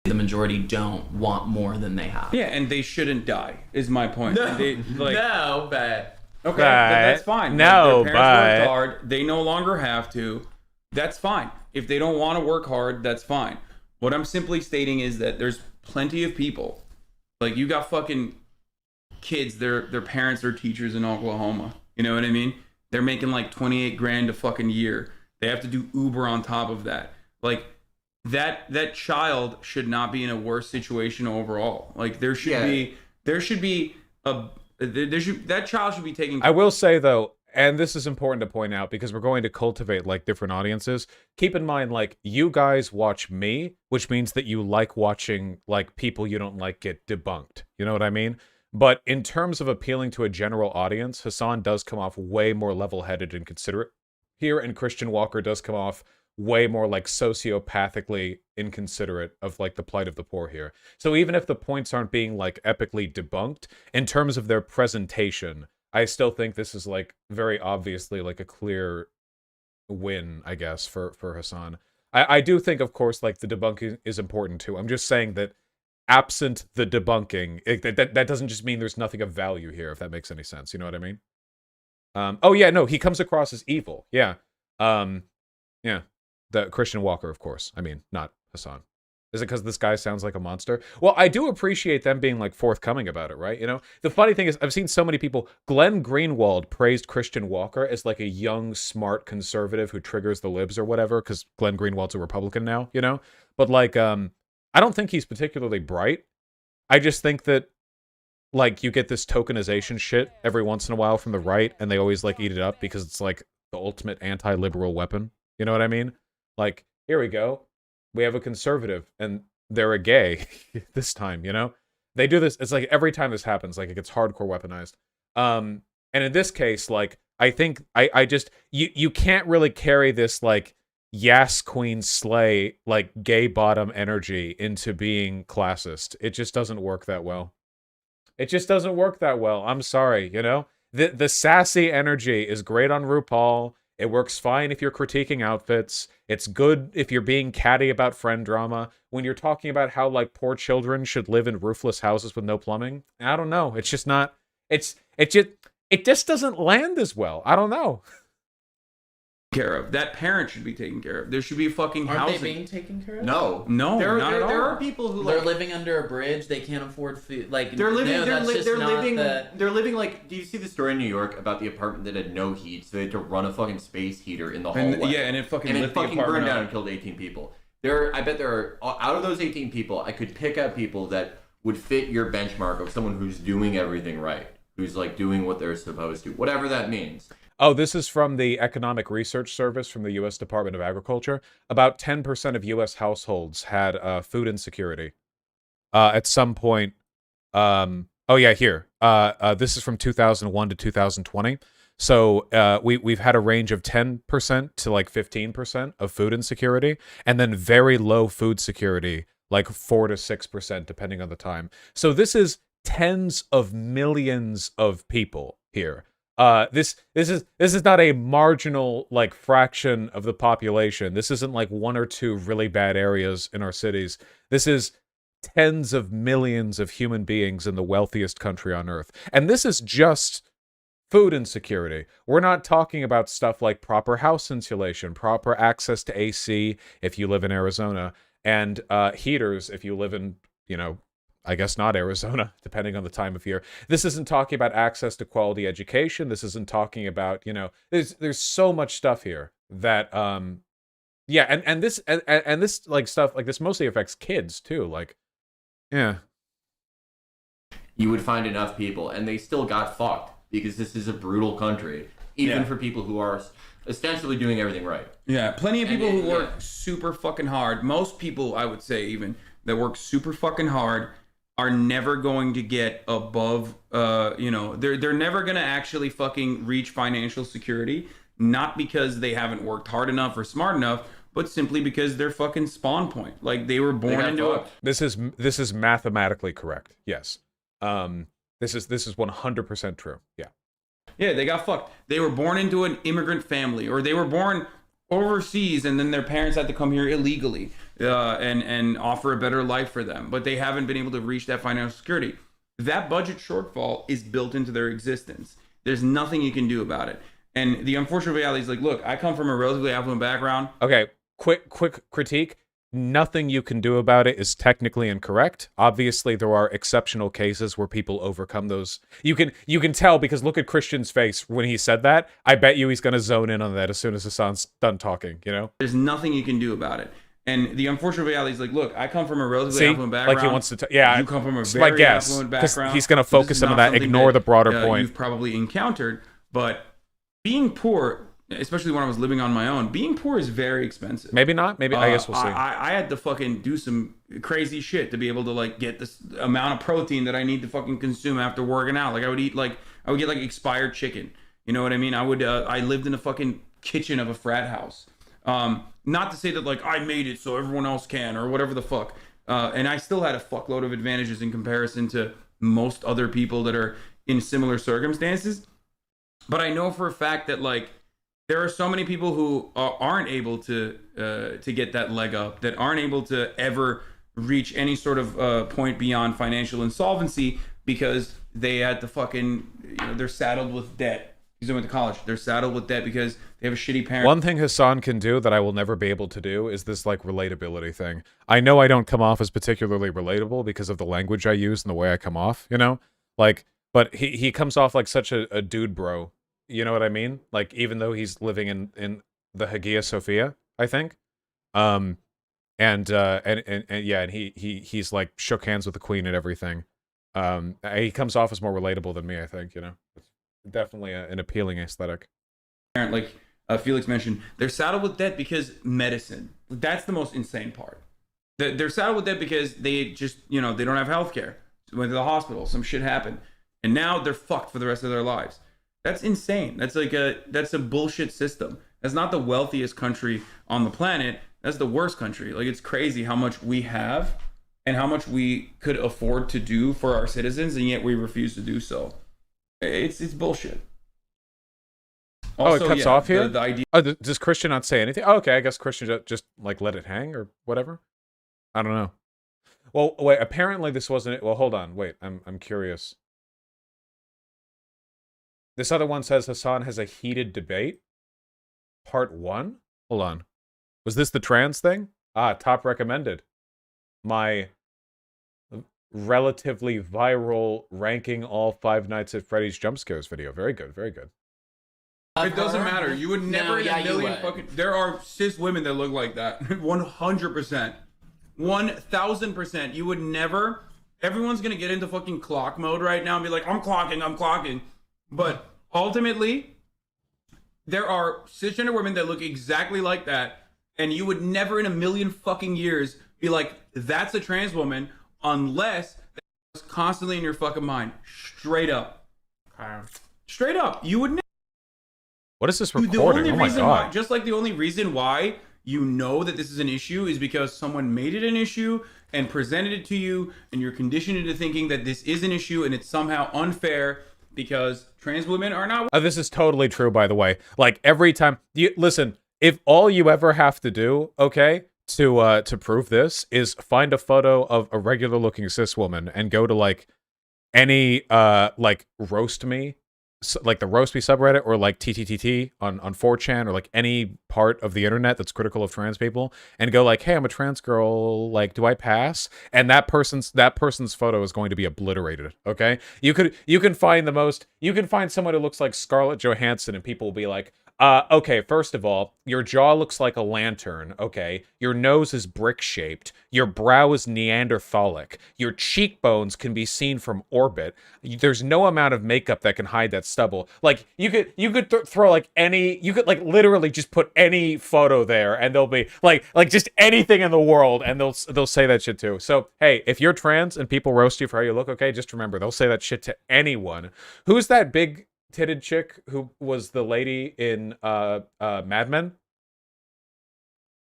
the majority don't want more than they have. Yeah, and they shouldn't die. Is my point. No, They, like, no, but okay, But- that's fine. no, Their parents but- worked hard. They no longer have to. That's fine. If they don't want to work hard, that's fine. What I'm simply stating is that there's plenty of people. Like, you got fucking kids, their parents are teachers in Oklahoma. You know what I mean? They're making like 28 grand a fucking year. They have to do Uber on top of that. Like, that child should not be in a worse situation overall. Like, that child should be taken. I will say though, and this is important to point out because we're going to cultivate like different audiences. Keep in mind, like, you guys watch me, which means that you like watching like people you don't like get debunked. You know what I mean? But in terms of appealing to a general audience, Hassan does come off way more level-headed and considerate here, and Christian Walker does come off way more like sociopathically inconsiderate of like the plight of the poor here. So even if the points aren't being like epically debunked, in terms of their presentation, I still think this is like very obviously like a clear win, I guess, for Hassan. I do think, of course, like the debunking is important too. I'm just saying that absent the debunking, that doesn't just mean there's nothing of value here, if that makes any sense. You know what I mean? Oh yeah, no, he comes across as evil. Yeah. Yeah. The Christian Walker, of course. I mean, not Hassan. Is it because this guy sounds like a monster? Well, I do appreciate them being like forthcoming about it, right? You know, the funny thing is, I've seen so many people. Glenn Greenwald praised Christian Walker as like a young, smart conservative who triggers the libs or whatever, because Glenn Greenwald's a Republican now, you know? But like, I don't think he's particularly bright. I just think that like you get this tokenization shit every once in a while from the right, and they always like eat it up because it's like the ultimate anti-liberal weapon. You know what I mean? Like, here we go. We have a conservative, and they're a gay this time, you know? They do this, it's like every time this happens, like it gets hardcore weaponized. And in this case, like, I think, I just, you can't really carry this, like, Yas Queen Slay, like, gay bottom energy into being classist. It just doesn't work that well. It just doesn't work that well. I'm sorry, you know? The sassy energy is great on RuPaul. It works fine if you're critiquing outfits. It's good if you're being catty about friend drama. When you're talking about how, like, poor children should live in roofless houses with no plumbing, I don't know. It's just not... It just doesn't land as well. I don't know. Care of. That parent should be taken care of. There should be fucking Aren't housing. they being taken care of? No, No, There not at all. are people who They're like living under a bridge. They can't afford food. Like they're living. No, they're that's just they're not living. the- They're living like. Do you see the story in New York about the apartment that had no heat, so they had to run a fucking space heater in the hallway? And, yeah, and it fucking and lit it the fucking apartment burned down up. and killed 18 people. I bet there are out of those 18 people, I could pick out people that would fit your benchmark of someone who's doing everything right, who's like doing what they're supposed to, whatever that means. Oh, this is from the Economic Research Service from the U.S. Department of Agriculture. About 10% of U.S. households had food insecurity at some point. Oh, yeah, here. This is from 2001 to 2020. So we've had a range of 10% to like 15% of food insecurity, and then very low food security, like 4 to 6%, depending on the time. So this is tens of millions of people here. This is not a marginal like fraction of the population. This isn't like 1 or 2 really bad areas in our cities. This is tens of millions of human beings in the wealthiest country on earth. And this is just food insecurity. We're not talking about stuff like proper house insulation, proper access to AC if you live in Arizona, and heaters if you live in, you know, I guess not Arizona, depending on the time of year. This isn't talking about access to quality education. This isn't talking about, you know, there's so much stuff here that yeah, and this like stuff like this mostly affects kids too. Like, yeah. You would find enough people, and they still got fucked because this is a brutal country, even for people who are ostensibly doing everything right. Yeah, plenty of people who work super fucking hard. Most people, I would say, even that work super fucking hard, are never going to get above. You know, they're never gonna actually fucking reach financial security, not because they haven't worked hard enough or smart enough, but simply because they're fucking spawn point. Like they were born into it. This is mathematically correct. Yes. This is 100% true. Yeah. Yeah, they got fucked. They were born into an immigrant family, or they were born overseas and then their parents had to come here illegally and offer a better life for them, but they haven't been able to reach that financial security. That budget shortfall is built into their existence. There's nothing you can do about it. And the unfortunate reality is, like, look, I come from a relatively affluent background. Okay, quick critique. Nothing you can do about it is technically incorrect. Obviously, there are exceptional cases where people overcome those. You can tell because look at Christian's face when he said that. I bet you he's going to zone in on that as soon as Hassan's done talking, you know? There's nothing you can do about it. And the unfortunate reality is, like, look, I come from a relatively affluent background. Like he wants to yeah, you come from a very affluent background. He's going to focus on that, ignore the broader point. You've probably encountered, but being poor, especially when I was living on my own, being poor is very expensive. Maybe not. Maybe I guess we'll see. I had to fucking do some crazy shit to be able to like get this amount of protein that I need to fucking consume after working out. Like I would get like expired chicken. You know what I mean? I lived in a fucking kitchen of a frat house. Not to say that like I made it so everyone else can or whatever the fuck. And I still had a fuckload of advantages in comparison to most other people that are in similar circumstances. But I know for a fact that like there are so many people who aren't able to get that leg up, that aren't able to ever reach any sort of point beyond financial insolvency because they had to fucking, you know, they're saddled with debt. Because they went to college. They're saddled with debt because they have a shitty parent. One thing Hassan can do that I will never be able to do is this like relatability thing. I know I don't come off as particularly relatable because of the language I use and the way I come off, you know? Like, but he comes off like such a dude bro. You know what I mean? Like, even though he's living in the Hagia Sophia, I think. And he's like shook hands with the queen and everything. He comes off as more relatable than me, I think, you know. It's definitely an appealing aesthetic. Like Felix mentioned, they're saddled with debt because medicine. That's the most insane part. They're saddled with debt because they just, you know, they don't have health care. Went to the hospital, some shit happened. And now they're fucked for the rest of their lives. That's insane. That's a bullshit system. That's not the wealthiest country on the planet. That's the worst country. Like, it's crazy how much we have and how much we could afford to do for our citizens, and yet we refuse to do so. It's bullshit. Also, it cuts off here? The idea. Oh, does Christian not say anything? Oh, okay, I guess Christian just like let it hang or whatever. I don't know. Well, wait. Apparently, this wasn't it. Well, hold on. Wait, I'm curious. This other one says Hassan has a heated debate. Part 1? Hold on. Was this the trans thing? Ah, top recommended. My relatively viral ranking all Five Nights at Freddy's jump scares video. Very good, very good. It doesn't matter. You would never in a million fucking... There are cis women that look like that. 100%. 1000%. You would never... Everyone's going to get into fucking clock mode right now and be like, I'm clocking. But ultimately, there are cisgender women that look exactly like that, and you would never in a million fucking years be like, that's a trans woman, unless that's constantly in your fucking mind. Straight up. Straight up. You would never. What is this recording? Oh my God. Why, just like the only reason why you know that this is an issue is because someone made it an issue and presented it to you, and you're conditioned into thinking that this is an issue and it's somehow unfair because trans women are not... This is totally true, by the way. Like, every time... Listen, if all you ever have to do, okay, to prove this is find a photo of a regular-looking cis woman and go to, like, any, like, roast me like the Roast Me subreddit or like TTTT on 4chan or like any part of the internet that's critical of trans people and go like, hey, I'm a trans girl, like, do I pass? And that person's photo is going to be obliterated. Okay, you can find someone who looks like Scarlett Johansson and people will be like, okay, first of all, your jaw looks like a lantern, okay? Your nose is brick-shaped. Your brow is Neanderthalic. Your cheekbones can be seen from orbit. There's no amount of makeup that can hide that stubble. Like, you could throw, like, you could, like, literally just put any photo there, and they'll be, like just anything in the world, and they'll say that shit, too. So, hey, if you're trans and people roast you for how you look, okay, just remember, they'll say that shit to anyone. Who's that big titted chick who was the lady in Mad Men?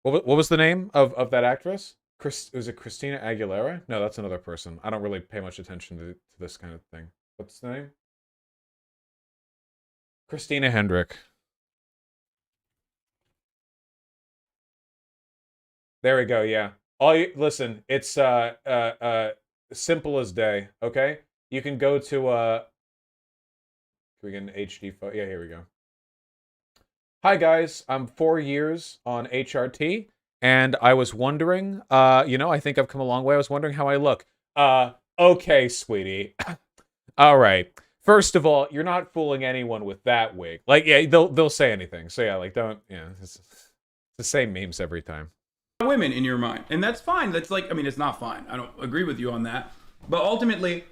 What was the name of that actress? Was it Christina Aguilera? No, that's another person. I don't really pay much attention to this kind of thing. What's the name? Christina Hendrick. There we go. Yeah. Listen. It's simple as day. Okay. You can go to we get an HD photo. Yeah, here we go. Hi guys, I'm 4 years on HRT, and I was wondering, I think I've come a long way. I was wondering how I look. Okay, sweetie. All right. First of all, you're not fooling anyone with that wig. Like, yeah, they'll say anything. So yeah, like, don't, it's the same memes every time. Women in your mind, and that's fine. That's like, I mean, it's not fine. I don't agree with you on that, but ultimately,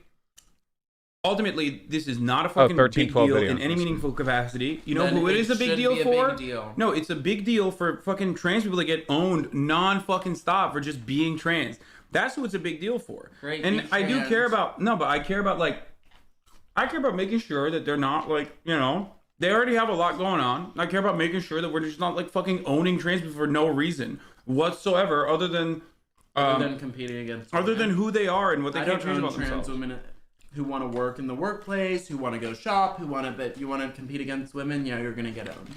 this is not a fucking 13, big deal video. in any meaningful capacity. You know Then who it is a big deal for? Big deal. No, it's a big deal for fucking trans people that get owned non-fucking stop for just being trans. That's who it's a big deal for. Great, and I do care about, I care about making sure that they're not like, they already have a lot going on. I care about making sure that we're just not like fucking owning trans people for no reason whatsoever other than competing against other than who they are and what they I can't don't change own about trans themselves. women who want to work in the workplace, who want to go shop, but you want to compete against women, yeah, you're gonna get owned.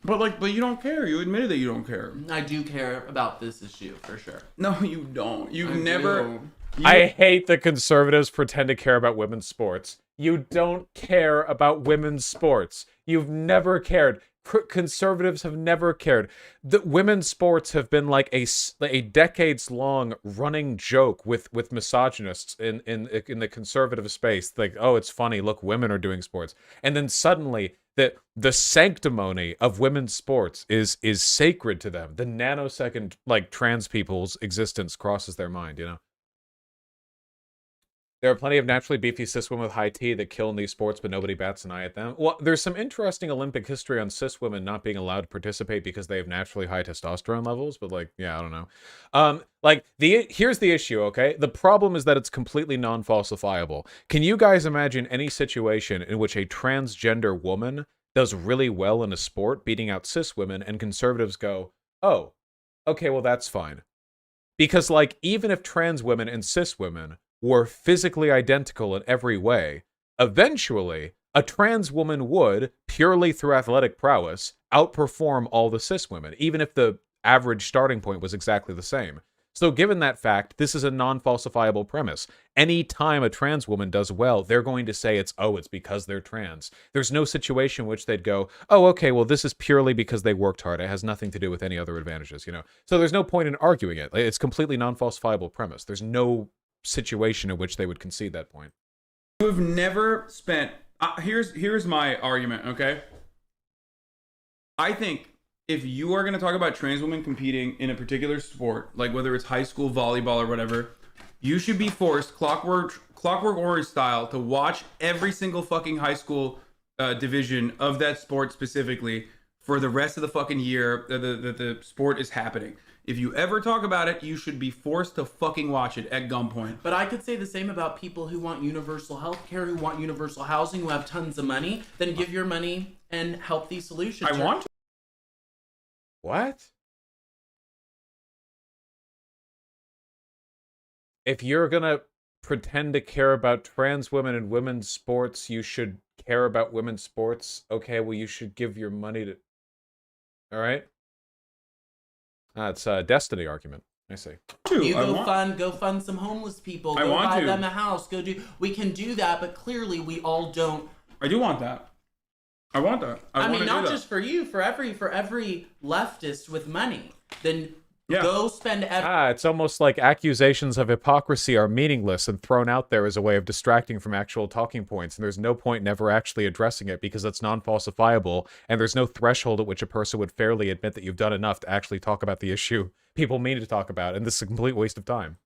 But you don't care. You admitted that you don't care. I do care about this issue for sure. No, you don't. You've I never. do. I hate that conservatives pretend to care about women's sports. You don't care about women's sports. You've never cared. Conservatives have never cared. The women's sports have been like a decades-long running joke with misogynists in the conservative space. Like, oh, it's funny. Look, women are doing sports, and then suddenly the sanctimony of women's sports is sacred to them. The nanosecond like trans people's existence crosses their mind. There are plenty of naturally beefy cis women with high T that kill in these sports, but nobody bats an eye at them. Well, there's some interesting Olympic history on cis women not being allowed to participate because they have naturally high testosterone levels, but like, yeah, I don't know. Here's the issue, okay? The problem is that it's completely non-falsifiable. Can you guys imagine any situation in which a transgender woman does really well in a sport, beating out cis women, and conservatives go, oh, okay, well, that's fine. Because, like, even if trans women and cis women were physically identical in every way, eventually, a trans woman would, purely through athletic prowess, outperform all the cis women, even if the average starting point was exactly the same. So given that fact, this is a non-falsifiable premise. Any time a trans woman does well, they're going to say it's because they're trans. There's no situation in which they'd go, oh, okay, well, this is purely because they worked hard. It has nothing to do with any other advantages, So there's no point in arguing it. It's completely non-falsifiable premise. There's no situation in which they would concede that point. You have never spent. Here's my argument. Okay, I think if you are going to talk about trans women competing in a particular sport, like whether it's high school volleyball or whatever, you should be forced, Clockwork Orange style, to watch every single fucking high school division of that sport specifically for the rest of the fucking year that the sport is happening. If you ever talk about it, you should be forced to fucking watch it at gunpoint. But I could say the same about people who want universal health care, who want universal housing, who have tons of money. Then give your money and help these solutions. I want to. What? If you're gonna pretend to care about trans women and women's sports, you should care about women's sports. Okay, well, you should give your money to... All right? It's a destiny argument. I see. You go fund some homeless people. Go buy them a house. We can do that, but clearly we all don't I do want that. I want that. I mean, wanna not do that. just for you, for every leftist with money. Then Yeah. go spend every. It's almost like accusations of hypocrisy are meaningless and thrown out there as a way of distracting from actual talking points, and there's no point in ever actually addressing it because it's non-falsifiable, and there's no threshold at which a person would fairly admit that you've done enough to actually talk about the issue people mean to talk about, and this is a complete waste of time.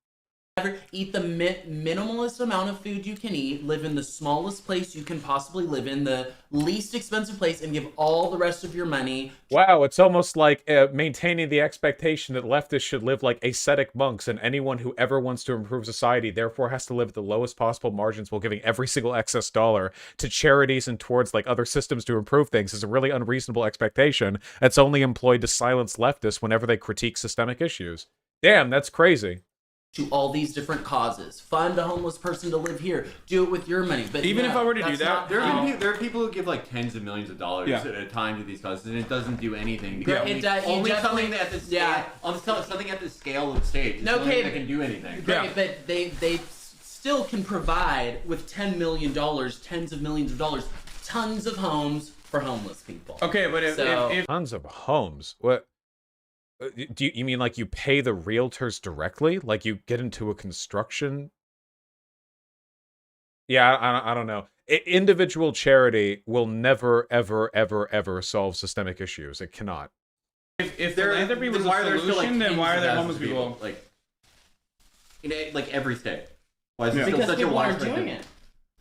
Eat the minimalist amount of food you can eat, live in the smallest place you can possibly live in, the least expensive place, and give all the rest of your money. Wow, it's almost like maintaining the expectation that leftists should live like ascetic monks, and anyone who ever wants to improve society therefore has to live at the lowest possible margins while giving every single excess dollar to charities and towards like other systems to improve things is a really unreasonable expectation that's only employed to silence leftists whenever they critique systemic issues. Damn, that's crazy. To all these different causes. Fund a homeless person to live here. Do it with your money. But Even if I were to do that's that, not There how- are people who give like tens of millions of dollars Yeah. at a time to these causes, and it doesn't do anything. Yeah, Because it does- you only definitely- something at the scale, yeah. something at the scale of state. It's No, the only okay, thing that can do anything. Great, Yeah. but they still can provide with $10 million, tens of millions of dollars, tons of homes for homeless people. Okay, but if Tons of homes. What? Do you mean like you pay the realtors directly? Like you get into a construction? Yeah, I don't know. Individual charity will never, ever, ever, ever solve systemic issues. It cannot. if philanthropy was a solution, then why are there homeless people? Like in like every state? Why is it Yeah. still Because such a people aren't widespread doing thing? it.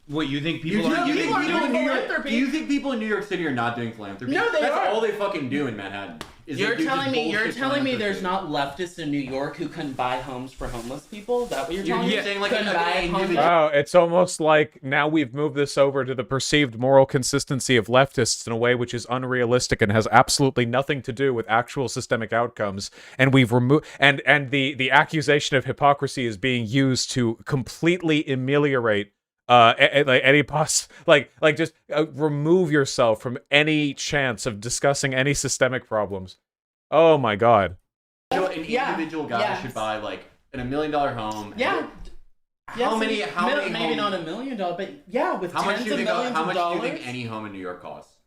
What you think You people think, are? you You think think people in New York? philanthropy? Do you think people in New York City are not doing philanthropy? No, they That's are. all they fucking do in Manhattan. Is they You're do just telling me bullshit there's philanthropy. not leftists in New York who couldn't buy homes for homeless people? Is that what you're telling me? You're saying like Couldn't an buy homes individual. Wow, it's almost like now we've moved this over to the perceived moral consistency of leftists in a way which is unrealistic and has absolutely nothing to do with actual systemic outcomes. And we've removed and the accusation of hypocrisy is being used to completely ameliorate like any just remove yourself from any chance of discussing any systemic problems. Oh my god. An individual guy yeah. should buy like in $1 million home. Yeah. How many? How many? Maybe homes- not $1 million, but yeah, with How much tens do you of think? millions How of much do you dollars. think any home in New York costs?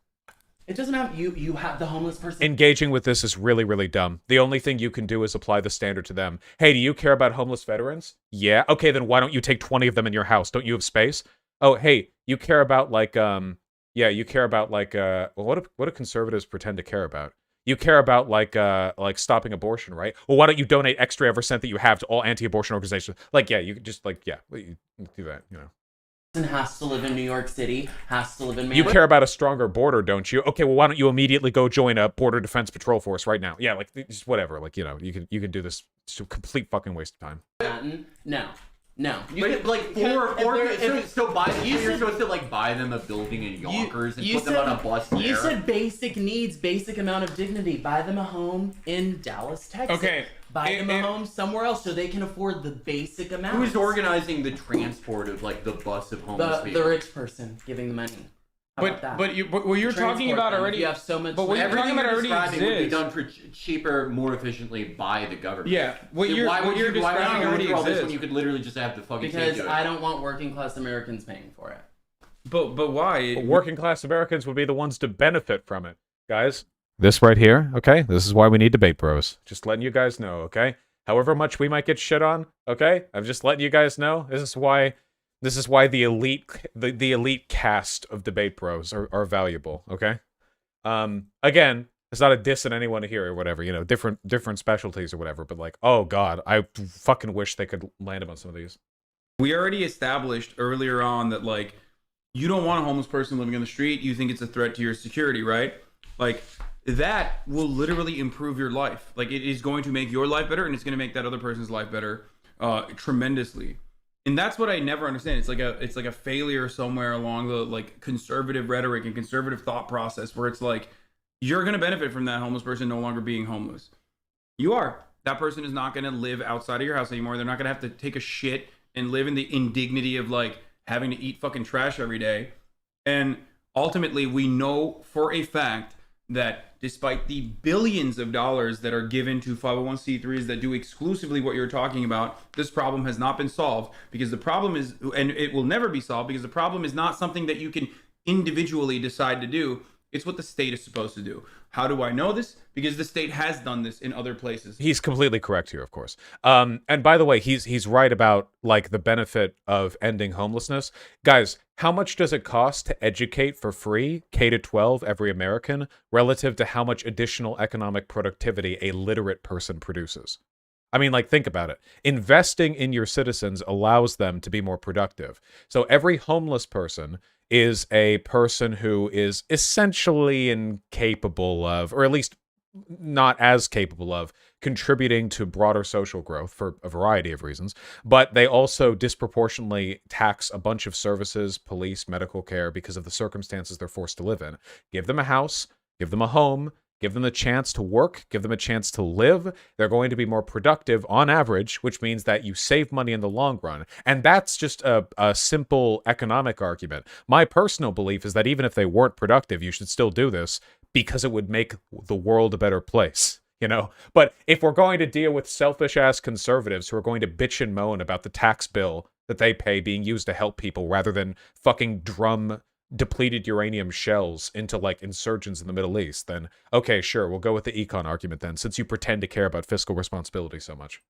It doesn't have you have the homeless person. Engaging with this is really, really dumb. The only thing you can do is apply the standard to them. Hey, do you care about homeless veterans? Yeah. Okay, then why don't you take 20 of them in your house? Don't you have space? Oh, hey, you care about like you care about like well, what do conservatives pretend to care about? You care about like stopping abortion, right? Well, why don't you donate extra every cent that you have to all anti-abortion organizations? Like, yeah, you could just like you do that, you know. Has to live in New York City, has to live in You care about a stronger border, don't you? Okay, well, why don't you immediately go join a border defense patrol force right now? Yeah, like just whatever. Like, you know, you can do this. It's a complete fucking waste of time. Manhattan. No. You But could, like you're supposed to like buy them a building in Yonkers and put them on a bus there. You said basic needs, basic amount of dignity. Buy them a home in Dallas, Texas. Okay. Buy them a home somewhere else so they can afford the basic amount. Who's organizing the transport of like the bus of homeless people? The rich person giving the money. How about that? But what you're talking Transport about them. already. You have so much. But what you're Everything talking about you're already describing would be exists. done for cheaper, more efficiently by the government. Yeah, what So you're why would describing you go already through all this when exists. you could literally just have the fucking state because do it? I don't want working class Americans paying for it. But why? Working class Americans would be the ones to benefit from it, guys. This right here, okay? This is why we need debate bros. Just letting you guys know, okay? However much we might get shit on, okay? I'm just letting you guys know. This is why the elite cast of debate bros are valuable, okay? Again, it's not a diss at anyone here or whatever, you know, different specialties or whatever, but like, oh god, I fucking wish they could land them on some of these. We already established earlier on that like you don't want a homeless person living on the street. You think it's a threat to your security, right? Like that will literally improve your life. Like it is going to make your life better, and it's going to make that other person's life better tremendously. And that's what I never understand. It's like a failure somewhere along the like conservative rhetoric and conservative thought process where it's like you're going to benefit from that homeless person no longer being homeless. You are. That person is not going to live outside of your house anymore. They're not going to have to take a shit and live in the indignity of like having to eat fucking trash every day. And ultimately, we know for a fact that despite the billions of dollars that are given to 501c3s that do exclusively what you're talking about, this problem has not been solved because the problem is, and it will never be solved because the problem is not something that you can individually decide to do. It's what the state is supposed to do. How do I know this? Because the state has done this in other places. He's completely correct here, of course. And by the way, he's right about like the benefit of ending homelessness. Guys, how much does it cost to educate for free K to 12 every American relative to how much additional economic productivity a literate person produces? I mean, like, think about it. Investing in your citizens allows them to be more productive. So every homeless person is a person who is essentially incapable of, or at least not as capable of, contributing to broader social growth for a variety of reasons. But they also disproportionately tax a bunch of services, police, medical care, because of the circumstances they're forced to live in. Give them a house, give them a home, give them a chance to work, give them a chance to live. They're going to be more productive on average, which means that you save money in the long run. And that's just a simple economic argument. My personal belief is that even if they weren't productive, you should still do this because it would make the world a better place, you know? But if we're going to deal with selfish-ass conservatives who are going to bitch and moan about the tax bill that they pay being used to help people rather than fucking drum depleted uranium shells into like insurgents in the Middle East, then okay, sure, we'll go with the econ argument then, since you pretend to care about fiscal responsibility so much.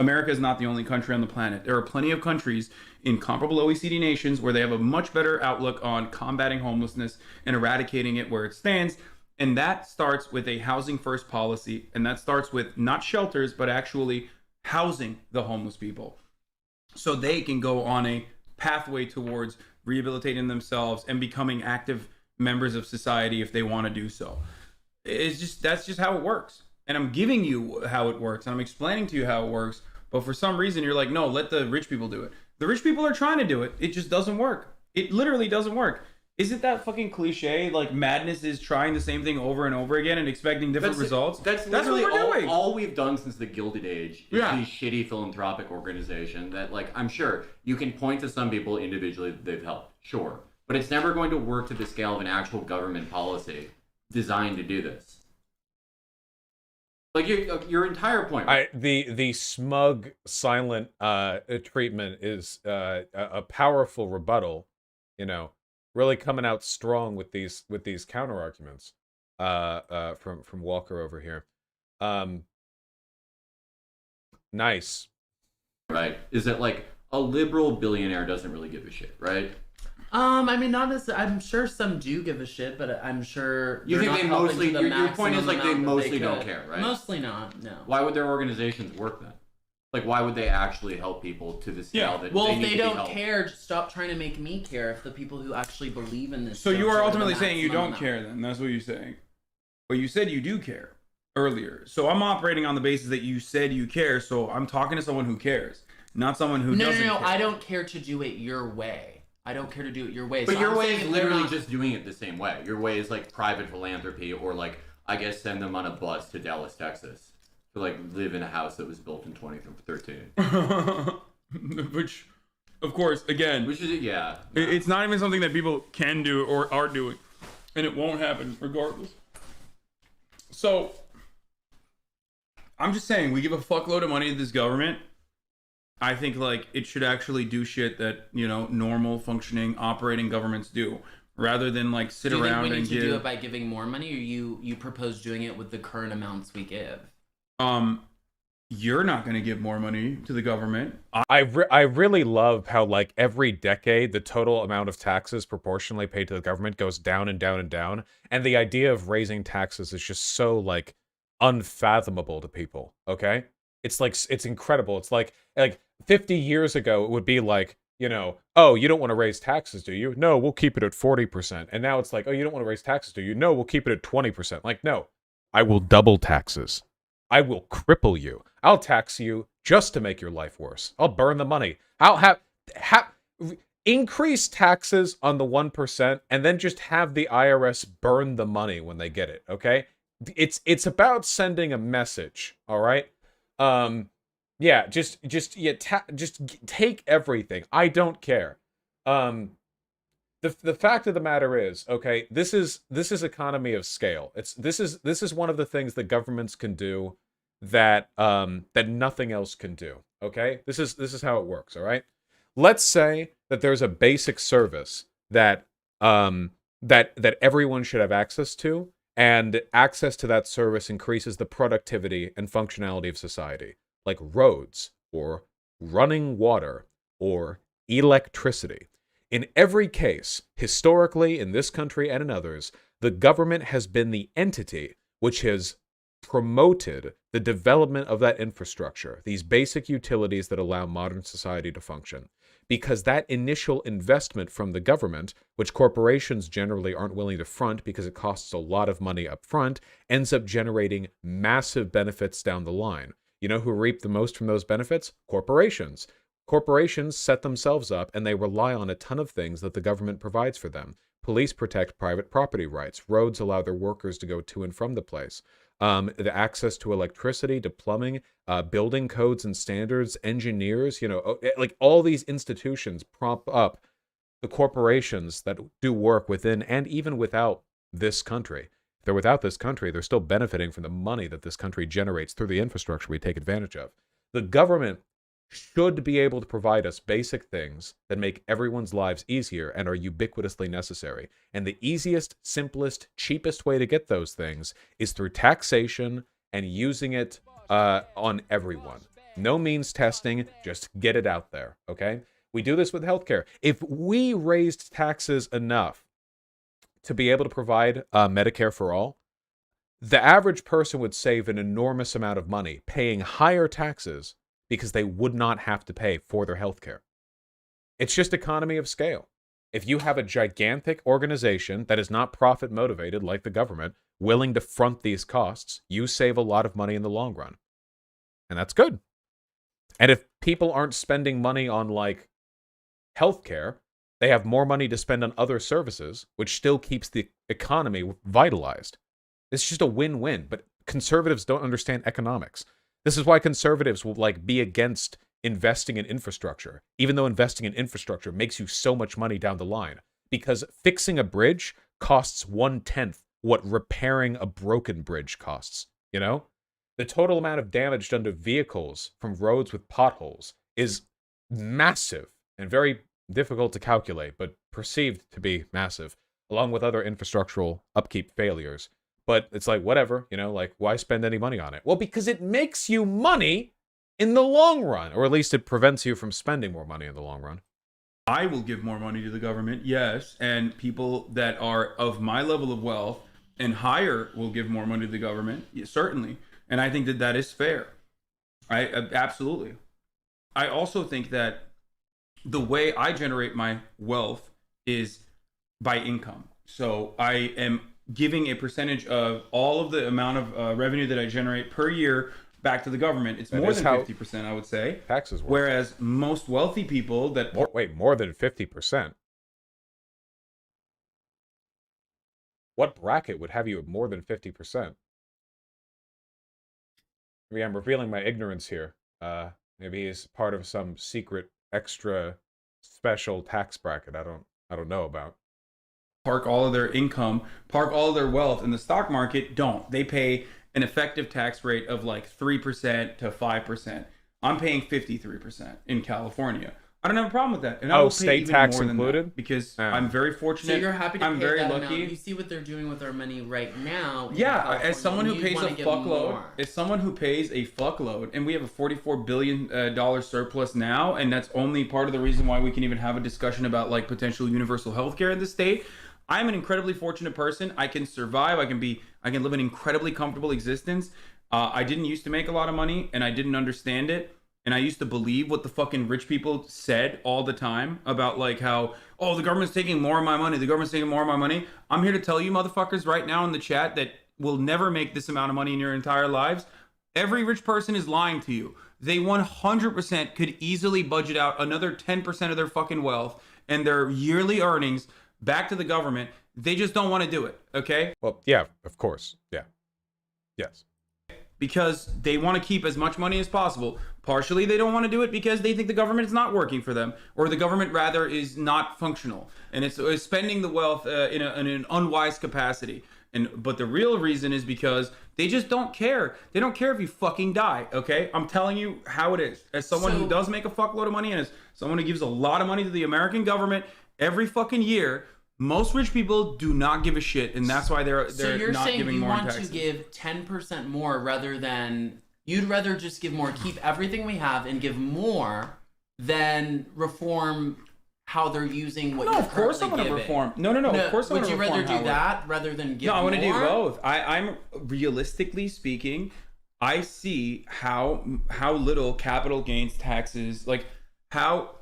America is not the only country on the planet. There are plenty of countries in comparable OECD nations where they have a much better outlook on combating homelessness and eradicating it where it stands. And that starts with a housing first policy. And that starts with not shelters, but actually housing the homeless people so they can go on a pathway towards rehabilitating themselves and becoming active members of society if they want to do so. That's just how it works. And I'm giving you how it works and I'm explaining to you how it works, but for some reason you're like, no, let the rich people do it. The rich people are trying to do it. It just doesn't work. It literally doesn't work. Isn't that fucking cliche? Like madness is trying the same thing over and over again and expecting different results. That's what literally we're doing. all we've done since the Gilded Age is these shitty philanthropic organizations that, like, I'm sure you can point to some people individually that they've helped, sure, but it's never going to work to the scale of an actual government policy designed to do this. Like your entire point. Right? The smug, silent treatment is a powerful rebuttal, you know. Really coming out strong with these counter arguments from Walker over here. Nice. Right. Is that like a liberal billionaire doesn't really give a shit, right? I mean, not necessarily. I'm sure some do give a shit, but I'm sure you think they mostly. Your point is like they mostly don't could. care, right? Mostly not. No. Why would their organizations work then? Like, why would they actually help people to the scale that well, they if need they to don't be helped? care, just stop trying to make me care. If the people who actually believe in this. So you are ultimately saying you don't amount. care then. That's what you're saying. But you said you do care earlier. So I'm operating on the basis that you said you care. So I'm talking to someone who cares, not someone who doesn't care. I don't care to do it your way. I don't care to do it your way. But so your I'm way saying is if they're literally not- just doing it the same way. Your way is like private philanthropy, or like, I guess, send them on a bus to Dallas, Texas, to like live in a house that was built in 2013. Which, of course, again, it's not even something that people can do or are doing, and it won't happen regardless. So I'm just saying, we give a fuckload of money to this government. I think like it should actually do shit that, you know, normal functioning operating governments do, rather than like sit around and do we need give. to do it by giving more money, or you propose doing it with the current amounts we give? You're not going to give more money to the government. I really love how like every decade the total amount of taxes proportionally paid to the government goes down and down and down, and the idea of raising taxes is just so like unfathomable to people. Okay, it's like it's incredible. It's like 50 years ago it would be like, you know, oh, you don't want to raise taxes, do you? No, we'll keep it at 40%. And now it's like, oh, you don't want to raise taxes, do you? No, we'll keep it at 20%. Like, no, I will double taxes. I will cripple you. I'll tax you just to make your life worse. I'll burn the money. I'll have increase taxes on the 1% and then just have the IRS burn the money when they get it, okay? It's about sending a message, all right? Yeah, just take everything. I don't care. The fact of the matter is, okay, this is economy of scale. This is one of the things that governments can do that that nothing else can do. Okay, this is how it works. All right, let's say that there's a basic service that that everyone should have access to, and access to that service increases the productivity and functionality of society, like roads or running water or electricity. In every case, historically, in this country and in others, the government has been the entity which has promoted the development of that infrastructure, these basic utilities that allow modern society to function. Because that initial investment from the government, which corporations generally aren't willing to front because it costs a lot of money up front, ends up generating massive benefits down the line. You know who reap the most from those benefits? Corporations. Corporations set themselves up and they rely on a ton of things that the government provides for them. Police protect private property rights. Roads allow their workers to go to and from the place. The access to electricity, to plumbing, building codes and standards, engineers, like all these institutions prop up the corporations that do work within and even without this country. If they're without this country, they're still benefiting from the money that this country generates through the infrastructure we take advantage of. The government should be able to provide us basic things that make everyone's lives easier and are ubiquitously necessary. And the easiest, simplest, cheapest way to get those things is through taxation and using it on everyone. No means testing, just get it out there, okay? We do this with healthcare. If we raised taxes enough to be able to provide Medicare for all, the average person would save an enormous amount of money paying higher taxes because they would not have to pay for their health care. It's just economy of scale. If you have a gigantic organization that is not profit motivated like the government, willing to front these costs, you save a lot of money in the long run. And that's good. And if people aren't spending money on like healthcare, they have more money to spend on other services, which still keeps the economy vitalized. It's just a win-win, but conservatives don't understand economics. This is why conservatives will be against investing in infrastructure, even though investing in infrastructure makes you so much money down the line. Because fixing a bridge costs 1/10 what repairing a broken bridge costs, The total amount of damage done to vehicles from roads with potholes is massive and very difficult to calculate, but perceived to be massive, along with other infrastructural upkeep failures. But it's like, whatever, why spend any money on it? Well, because it makes you money in the long run, or at least it prevents you from spending more money in the long run. I will give more money to the government, yes, and people that are of my level of wealth and higher will give more money to the government, yes, certainly. And I think that that is fair. Absolutely. I also think that the way I generate my wealth is by income. So I am giving a percentage of all of the amount of revenue that I generate per year back to the government. It's more than 50%, I would say. Taxes work. Whereas most wealthy people that... More than 50%? What bracket would have you at more than 50%? Maybe I'm revealing my ignorance here. Maybe he's part of some secret, extra, special tax bracket I don't know about. Park all of their income, park all of their wealth in the stock market, don't. They pay an effective tax rate of 3% to 5%. I'm paying 53% in California. I don't have a problem with that. And I will pay state even tax more than included? that because I'm very fortunate. So you're happy to I'm pay very that lucky. amount. You see what they're doing with our money right now. Yeah, as someone who pays a fuckload, and we have a $44 billion surplus now, and that's only part of the reason why we can even have a discussion about potential universal health care in the state. I'm an incredibly fortunate person. I can survive. I can live an incredibly comfortable existence. I didn't used to make a lot of money, and I didn't understand it. And I used to believe what the fucking rich people said all the time about how, oh, the government's taking more of my money. The government's taking more of my money. I'm here to tell you motherfuckers right now in the chat that will never make this amount of money in your entire lives. Every rich person is lying to you. They 100% could easily budget out another 10% of their fucking wealth and their yearly earnings back to the government. They just don't want to do it, okay? Well, yeah, of course. Yeah. Yes. Because they want to keep as much money as possible. Partially, they don't want to do it because they think the government is not working for them, or the government rather is not functional, and it's spending the wealth in an unwise capacity. But the real reason is because they just don't care. They don't care if you fucking die. Okay, I'm telling you how it is. As someone who does make a fuckload of money, and as someone who gives a lot of money to the American government every fucking year, Most rich people do not give a shit, and that's why they're So you're not saying giving you more in want taxes. to give 10% more rather than you'd rather just give more, keep everything we have, and give more than reform how they're using what No, you're of course I'm currently going to giving. reform. No. Of course I'm Would going to you reform. rather do that rather than give No, I more? want to do both. I'm realistically speaking, I see how little capital gains taxes, like how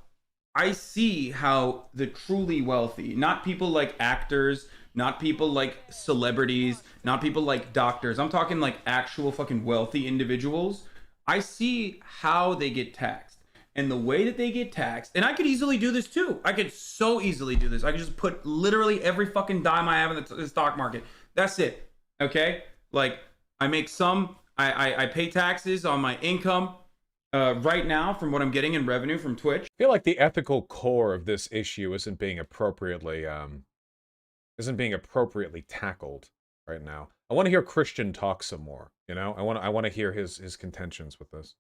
I see how the truly wealthy, not people like actors, not people like celebrities, not people like doctors. I'm talking like actual fucking wealthy individuals. I see how they get taxed. And the way that they get taxed, and I could easily do this too. I could so easily do this. I could just put literally every fucking dime I have in the stock market. That's it. Okay? Like, I make some, I pay taxes on my income right now from what I'm getting in revenue from Twitch. I feel like the ethical core of this issue isn't being appropriately tackled right now. I want to hear Christian talk some more. You know, I want to hear his contentions with this.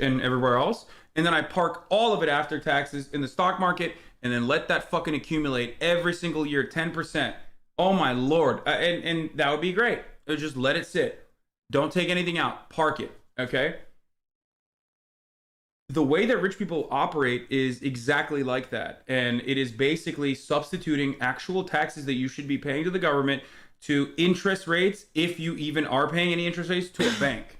And everywhere else, and then I park all of it after taxes in the stock market, and then let that fucking accumulate every single year, 10%. Oh my lord, and that would be great. Just let it sit. Don't take anything out. Park it. Okay. The way that rich people operate is exactly like that, and it is basically substituting actual taxes that you should be paying to the government to interest rates, if you even are paying any interest rates, to a bank.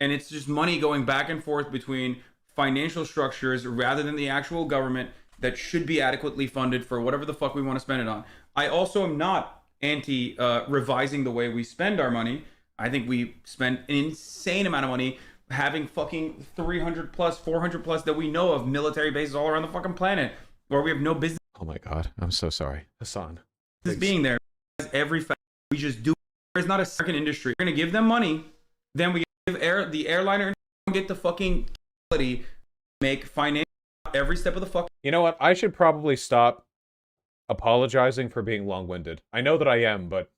And it's just money going back and forth between financial structures rather than the actual government that should be adequately funded for whatever the fuck we want to spend it on. I also am not anti revising the way we spend our money. I think we spend an insane amount of money having fucking 300 plus, 400 plus that we know of military bases all around the fucking planet where we have no business. Oh my god, I'm so sorry. Hassan. This being there. Every fact we just do. There's not a second industry. We're going to give them money. Then we give the airliner get the fucking ability to make financial every step of the fucking. You know what? I should probably stop apologizing for being long-winded. I know that I am, but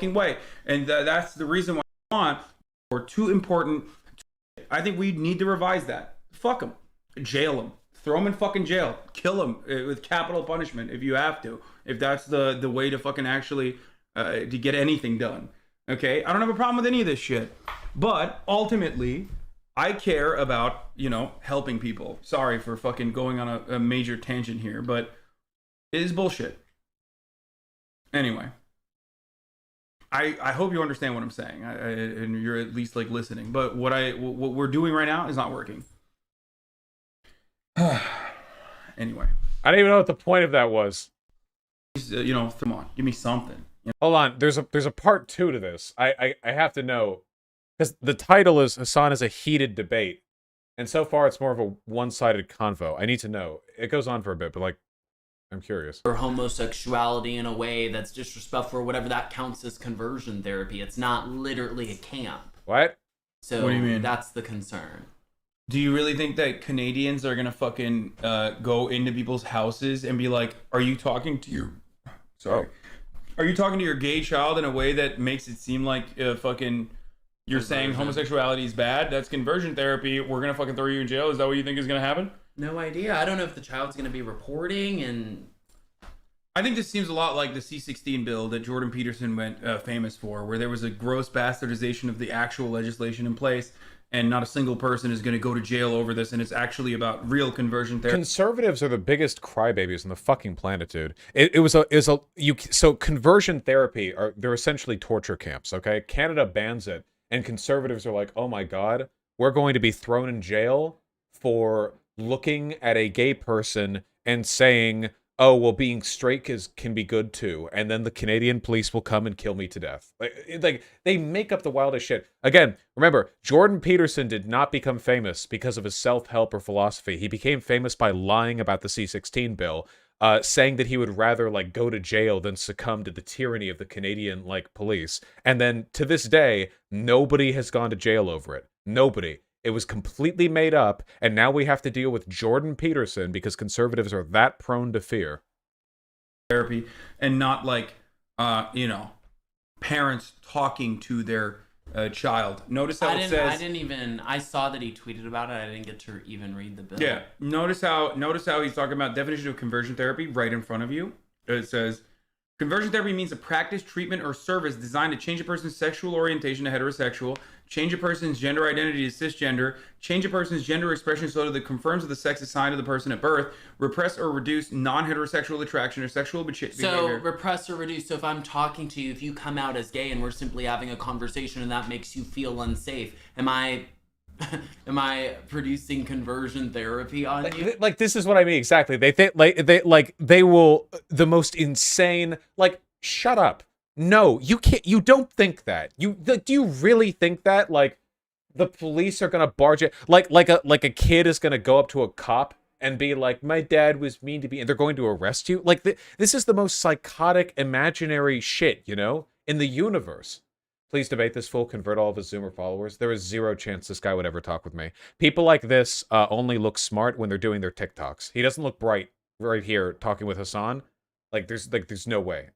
way. And that's the reason why I want or too important. I think we need to revise that. Fuck them. Jail them. Throw them in fucking jail. Kill them with capital punishment if you have to. If that's the way to fucking actually to get anything done. Okay? I don't have a problem with any of this shit. But ultimately, I care about, you know, helping people. Sorry for fucking going on a major tangent here, but it is bullshit. Anyway. I hope you understand what I'm saying, and you're at least like listening. But what we're doing right now is not working. Anyway, I don't even know what the point of that was. You know, come on, give me something. You know? Hold on, there's a part 2 to this. I have to know, because the title is Hassan is a heated debate, and so far it's more of a one-sided convo. I need to know. It goes on for a bit, but like, I'm curious. Or homosexuality in a way that's disrespectful or whatever, that counts as conversion therapy. It's not literally a camp. What? So what do you mean? That's the concern. Do you really think that Canadians are gonna fucking go into people's houses and be like, "Are you talking to your, sorry, are you talking to your gay child in a way that makes it seem like fucking you're saying homosexuality is bad? That's conversion therapy. We're gonna fucking throw you in jail. Is that what you think is gonna happen?" No idea. I don't know if the child's going to be reporting, and I think this seems a lot like the C-16 bill that Jordan Peterson went famous for, where there was a gross bastardization of the actual legislation in place, and not a single person is going to go to jail over this, and it's actually about real conversion therapy. Conservatives are the biggest crybabies on the fucking planet, dude. So conversion therapy they're essentially torture camps, okay? Canada bans it, and conservatives are like, oh my god, we're going to be thrown in jail for looking at a gay person and saying, oh, well, being straight can be good too, and then the Canadian police will come and kill me to death. Like they make up the wildest shit. Again, remember, Jordan Peterson did not become famous because of his self-help or philosophy. He became famous by lying about the C-16 bill, saying that he would rather like go to jail than succumb to the tyranny of the Canadian like police. And then to this day, nobody has gone to jail over it. Nobody. It was completely made up, and now we have to deal with Jordan Peterson because conservatives are that prone to fear. Therapy, and not like, you know, parents talking to their child. Notice how it says. I saw that he tweeted about it. I didn't get to even read the bill. Yeah. Notice how he's talking about definition of conversion therapy right in front of you. It says conversion therapy means a practice, treatment, or service designed to change a person's sexual orientation to heterosexual, change a person's gender identity to cisgender, change a person's gender expression so that it confirms the sex assigned to the person at birth, repress or reduce non-heterosexual attraction or sexual behavior. So repress or reduce. So if I'm talking to you, if you come out as gay and we're simply having a conversation and that makes you feel unsafe, am I producing conversion therapy on you? Like this is what I mean exactly. They will the most insane. Like, shut up. No, you can't. You don't think that. Do you really think that? Like, the police are gonna barge it? Like a kid is gonna go up to a cop and be like, "My dad was mean to me," and they're going to arrest you? Like, this is the most psychotic, imaginary shit, you know, in the universe. Please debate this fool, convert all of his Zoomer followers. There is zero chance this guy would ever talk with me. People like this only look smart when they're doing their TikToks. He doesn't look bright right here talking with Hassan. There's no way.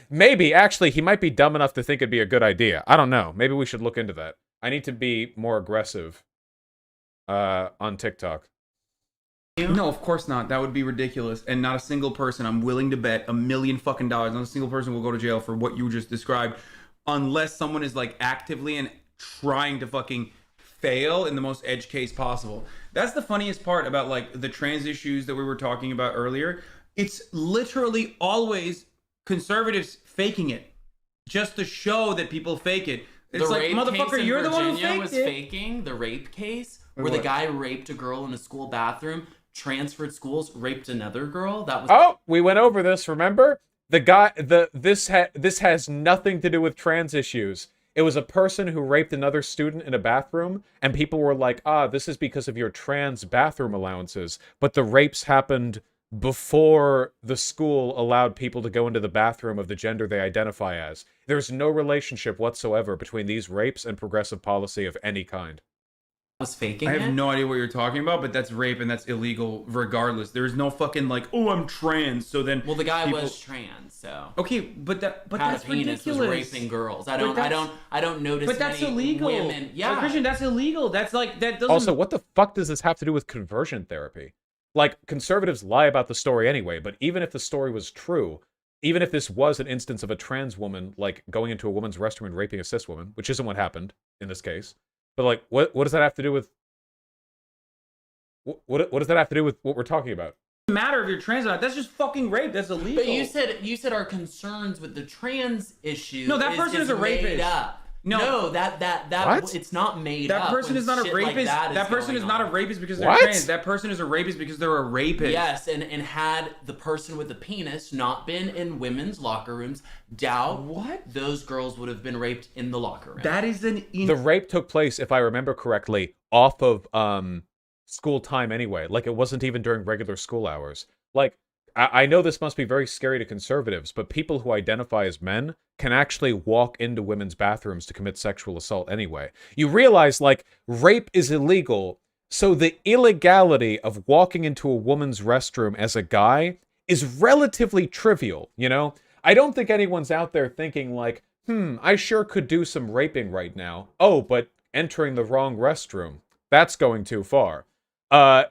Maybe actually he might be dumb enough to think it'd be a good idea. I don't know. Maybe we should look into that. I need to be more aggressive on TikTok. No, of course not. That would be ridiculous. And not a single person, I'm willing to bet $1 million fucking dollars, not a single person will go to jail for what you just described, unless someone is like actively and trying to fucking fail in the most edge case possible. That's the funniest part about like the trans issues that we were talking about earlier. It's literally always conservatives faking it just to show that people fake it. It's the like, rape motherfucker, case you're in the one who Virginia faked was it. faking the rape case where What? the guy raped a girl in a school bathroom, transferred schools, raped another girl. That was Oh, we went over this, remember? This has nothing to do with trans issues. It was a person who raped another student in a bathroom, and people were like, this is because of your trans bathroom allowances. But the rapes happened before the school allowed people to go into the bathroom of the gender they identify as. There's no relationship whatsoever between these rapes and progressive policy of any kind. was faking I it. have no idea what you're talking about, but that's rape and that's illegal regardless. There's no fucking like, oh, I'm trans, so then. Well, the guy people... was trans, so. Okay, but that's had a penis, ridiculous. was raping girls. I don't notice. But that's many illegal. Women, yeah, Christian, that's illegal. That's like that doesn't. Also, what the fuck does this have to do with conversion therapy? Like, conservatives lie about the story anyway, but even if the story was true, even if this was an instance of a trans woman, like, going into a woman's restroom and raping a cis woman, which isn't what happened in this case, but, like, what does that have to do with... What does that have to do with what we're talking about? It doesn't matter if you're trans or not. That's just fucking rape. That's illegal. But you said our concerns with the trans issue. No, that person is a rapist. Made up. No, that What? it's not made that up. person is not a rapist. That person is not a rapist because they're What? trans. That person is a rapist because they're a rapist. Yes, and had the person with the penis not been in women's locker rooms, doubt What? those girls would have been raped in the locker room. That is an. The rape took place, if I remember correctly, off of school time anyway. Like, it wasn't even during regular school hours. Like, I know this must be very scary to conservatives, but people who identify as men can actually walk into women's bathrooms to commit sexual assault anyway. You realize, like, rape is illegal, so the illegality of walking into a woman's restroom as a guy is relatively trivial, you know? I don't think anyone's out there thinking, like, I sure could do some raping right now. Oh, but entering the wrong restroom, that's going too far.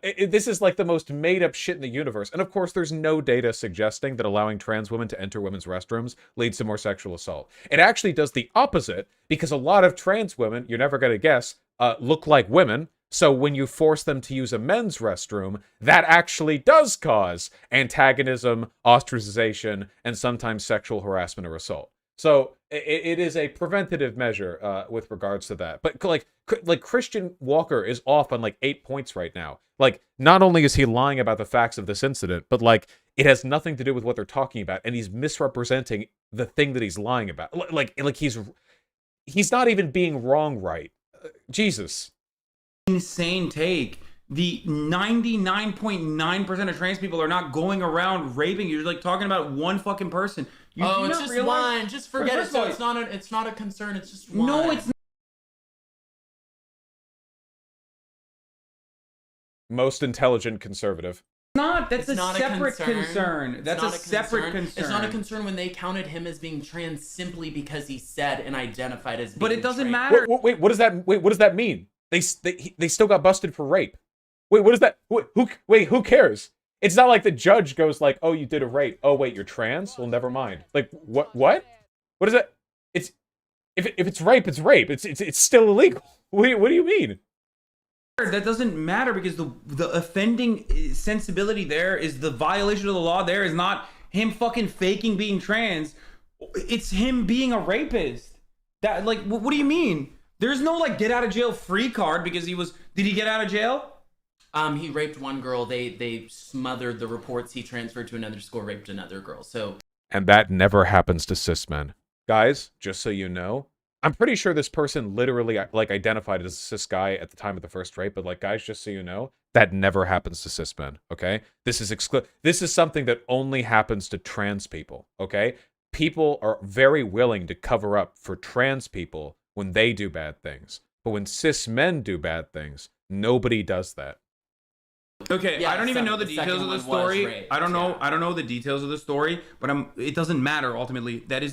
This is like the most made-up shit in the universe. And of course, there's no data suggesting that allowing trans women to enter women's restrooms leads to more sexual assault. It actually does the opposite, because a lot of trans women, you're never going to guess, look like women. So when you force them to use a men's restroom, that actually does cause antagonism, ostracization, and sometimes sexual harassment or assault. So it is a preventative measure with regards to that. But like Christian Walker is off on like 8 points right now. Like, not only is he lying about the facts of this incident, but like it has nothing to do with what they're talking about, and he's misrepresenting the thing that he's lying about. Like he's not even being wrong, right? Jesus. Insane take. The 99.9% of trans people are not going around raping. You're like talking about one fucking person. You do it's not just realize- one. Just forget it. First of So all, it's not a concern. It's just one. No, it's not. Most intelligent conservative. Not That's It's a not separate concern. concern. That's a Not separate concern. It's not a concern when they counted him as being trans simply because he said and identified as being But it doesn't trans. matter. Wait, what does that? Wait, what does that mean? They still got busted for rape. Wait, what is that? Who cares? It's not like the judge goes like, "Oh, you did a rape. Oh, wait, you're trans. Well, never mind." Like, what? What is that? It's if it's rape, it's rape. It's still illegal. What do you mean? That doesn't matter because the offending sensibility there is the violation of the law. There is not him fucking faking being trans. It's him being a rapist. That like, what do you mean? There's no like get out of jail free card because he was. Did he get out of jail? He raped one girl. They smothered the reports. He transferred to another school, raped another girl. So. And that never happens to cis men. Guys, just so you know, I'm pretty sure this person literally like identified as a cis guy at the time of the first rape, but like, guys, just so you know, that never happens to cis men, okay? This is something that only happens to trans people, okay? People are very willing to cover up for trans people when they do bad things. But when cis men do bad things, nobody does that. Okay, Yeah, I don't even know the the details second of the one was story. raped, I don't know. yeah. I don't know the details of the story, but it doesn't matter ultimately. That is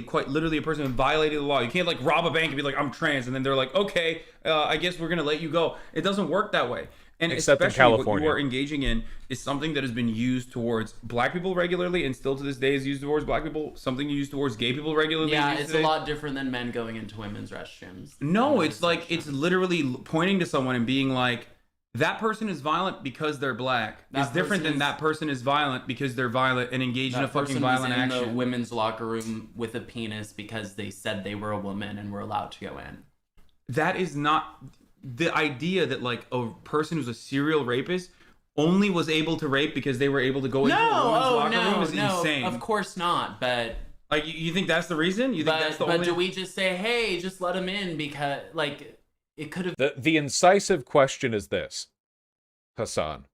quite literally a person who violated the law. You can't like rob a bank and be like, I'm trans, and then they're like, okay, I guess we're gonna let you go. It doesn't work that way. And Except in especially what California. you are engaging in is something that has been used towards black people regularly, and still to this day is used towards black people. Something used towards gay people regularly. Yeah, is used it's today. a lot different than men going into women's restrooms. No, it's like it's literally pointing to someone and being like, that person is violent because they're black. That It's different than person is- that person is violent because they're violent and engaged in a That fucking person was violent in the action. women's locker room with a penis because they said they were a woman and were allowed to go in. That is not the idea that like a person who's a serial rapist only was able to rape because they were able to go into a women's locker room is insane. Of course not. But Like you think that's the reason? You think that's the but only? do we just say, hey, just let him in because like it could have. The incisive question is this, Hassan.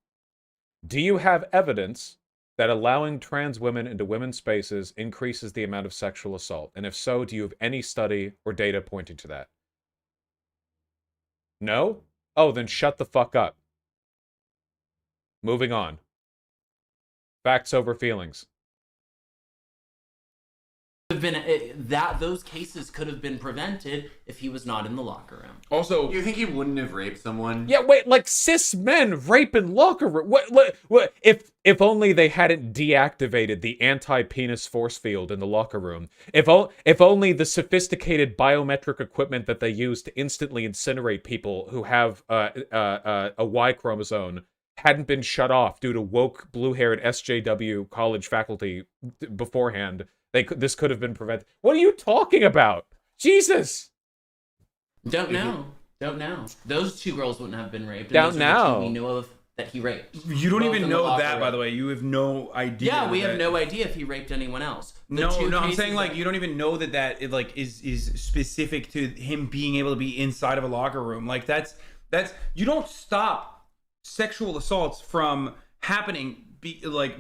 Do you have evidence that allowing trans women into women's spaces increases the amount of sexual assault? And if so, do you have any study or data pointing to that? No? Oh, then shut the fuck up. Moving on. Facts over feelings. Have been those cases could have been prevented if he was not in the locker room. Also, You think he wouldn't have raped someone? Yeah, wait, like cis men rape in locker room. What? If only they hadn't deactivated the anti-penis force field in the locker room. If only the sophisticated biometric equipment that they use to instantly incinerate people who have a Y chromosome hadn't been shut off due to woke blue-haired SJW college faculty beforehand. This could have been prevented. What are you talking about? Jesus! Don't know. Those two girls wouldn't have been raped. And Don't those are the two know. we know of that he raped. you don't Both even in the know locker that, by room. the way. You have no idea. Yeah, we have that- no idea if he raped anyone else. The No, two I'm cases saying like that- you don't even know that it like is specific to him being able to be inside of a locker room. Like that's you don't stop sexual assaults from happening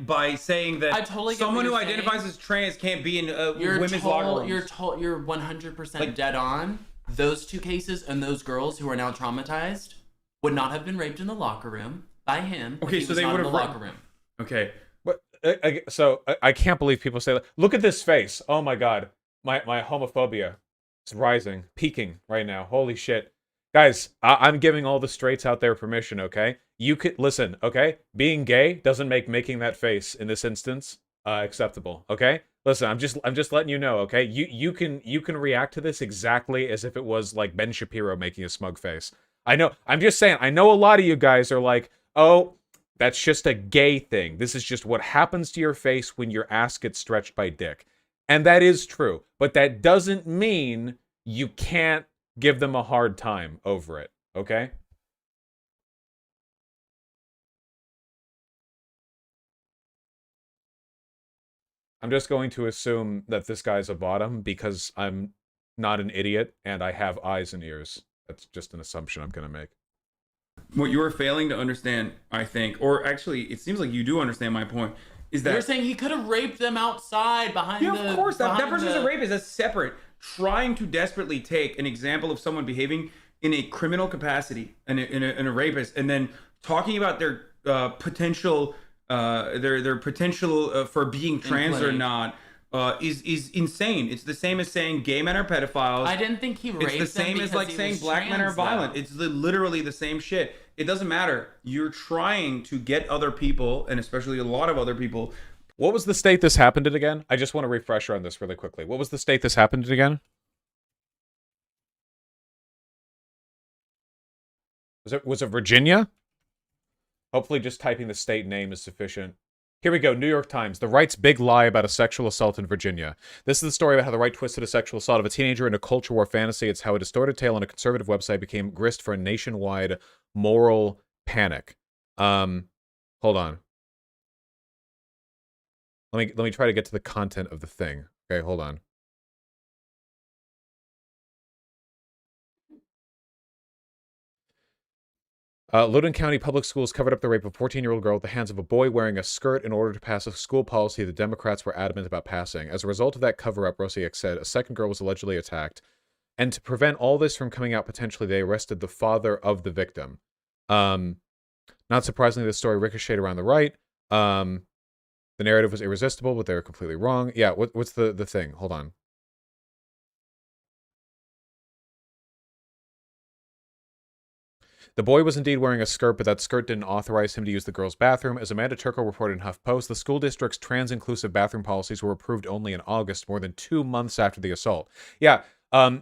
by saying that I totally get someone what who you're identifies saying. as trans can't be in You're women's locker rooms. You're 100% Like- dead on. Those two cases and those girls who are now traumatized would not have been raped in the locker room by him. Okay, if he so was they not would in the have locker room. Okay. But I can't believe people say that. Look at this face. Oh my god. My homophobia is rising, peaking right now. Holy shit. Guys, I'm giving all the straights out there permission, okay? You could listen, okay? Being gay doesn't make making that face in this instance acceptable, okay? Listen, I'm just letting you know, okay? You can react to this exactly as if it was like Ben Shapiro making a smug face. I know. I'm just saying. I know a lot of you guys are like, "Oh, that's just a gay thing. This is just what happens to your face when your ass gets stretched by dick." And that is true, but that doesn't mean you can't give them a hard time over it, okay? I'm just going to assume that this guy's a bottom because I'm not an idiot and I have eyes and ears. That's just an assumption I'm going to make. What you are failing to understand, I think, or actually, it seems like you do understand my point, is that You're saying he could have raped them outside behind yeah, the. of course, that behind person's the- a rapist. That's separate. Trying to desperately take an example of someone behaving in a criminal capacity and in a rapist, and then talking about their potential their potential for being trans or play. not is insane. It's the same as saying gay men are pedophiles. I didn't think he raped It's the same them as because like he saying was black men are trans, violent. though. It's literally the same shit. It doesn't matter. You're trying to get other people, and especially a lot of other people. What was the state this happened in again? I just want to refresh on this really quickly. What was the state this happened in again? Was it Virginia? Hopefully just typing the state name is sufficient. Here we go, New York Times. The right's big lie about a sexual assault in Virginia. This is the story about how the right twisted a sexual assault of a teenager into culture war fantasy. It's how a distorted tale on a conservative website became grist for a nationwide moral panic. Hold on. Let me try to get to the content of the thing. Okay, hold on. Loudoun County Public Schools covered up the rape of a 14-year-old girl at the hands of a boy wearing a skirt in order to pass a school policy the Democrats were adamant about passing. As a result of that cover-up, Rosiak said, a second girl was allegedly attacked. And to prevent all this from coming out potentially, they arrested the father of the victim. Not surprisingly, this story ricocheted around the right. The narrative was irresistible, but they were completely wrong. Yeah, what's the thing? Hold on. The boy was indeed wearing a skirt, but that skirt didn't authorize him to use the girl's bathroom. As Amanda Turco reported in HuffPost, the school district's trans-inclusive bathroom policies were approved only in August, more than 2 months after the assault. Yeah,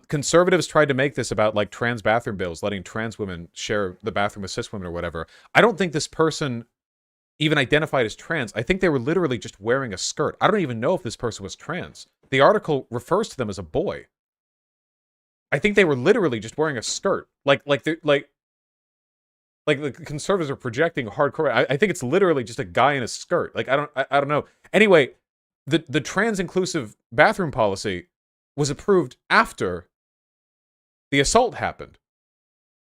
conservatives tried to make this about, like, trans bathroom bills, letting trans women share the bathroom with cis women or whatever. I don't think this person even identified as trans. I think they were literally just wearing a skirt. I don't even know if this person was trans. The article refers to them as a boy. I think they were literally just wearing a skirt. Like the conservatives are projecting hardcore. I think it's literally just a guy in a skirt. Like, I don't know. Anyway, the trans-inclusive bathroom policy was approved after the assault happened.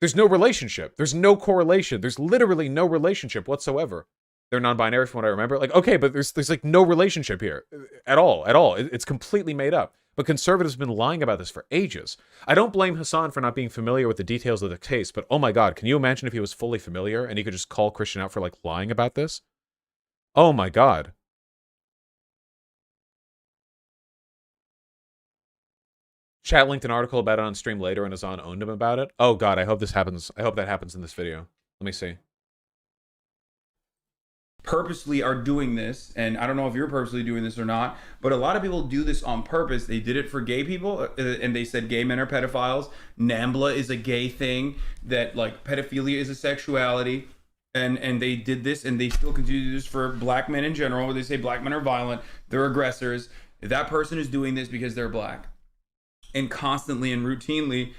There's no relationship. There's no correlation. There's literally no relationship whatsoever. They're non-binary from what I remember. Like, okay, but there's like no relationship here at all. It's completely made up. But conservatives have been lying about this for ages. I don't blame Hassan for not being familiar with the details of the case, but oh my god, can you imagine if he was fully familiar and he could just call Christian out for, like, lying about this? Oh my god. Chat linked an article about it on stream later and Hassan owned him about it. Oh god, I hope this happens. I hope that happens in this video. Let me see. Purposely are doing this, and I don't know if you're purposely doing this or not, but a lot of people do this on purpose. They did it for gay people, and they said gay men are pedophiles. NAMBLA is a gay thing, that, like, pedophilia is a sexuality, and they did this, and they still continue to do this for black men in general, where they say black men are violent, they're aggressors. That person is doing this because they're black, and constantly and routinely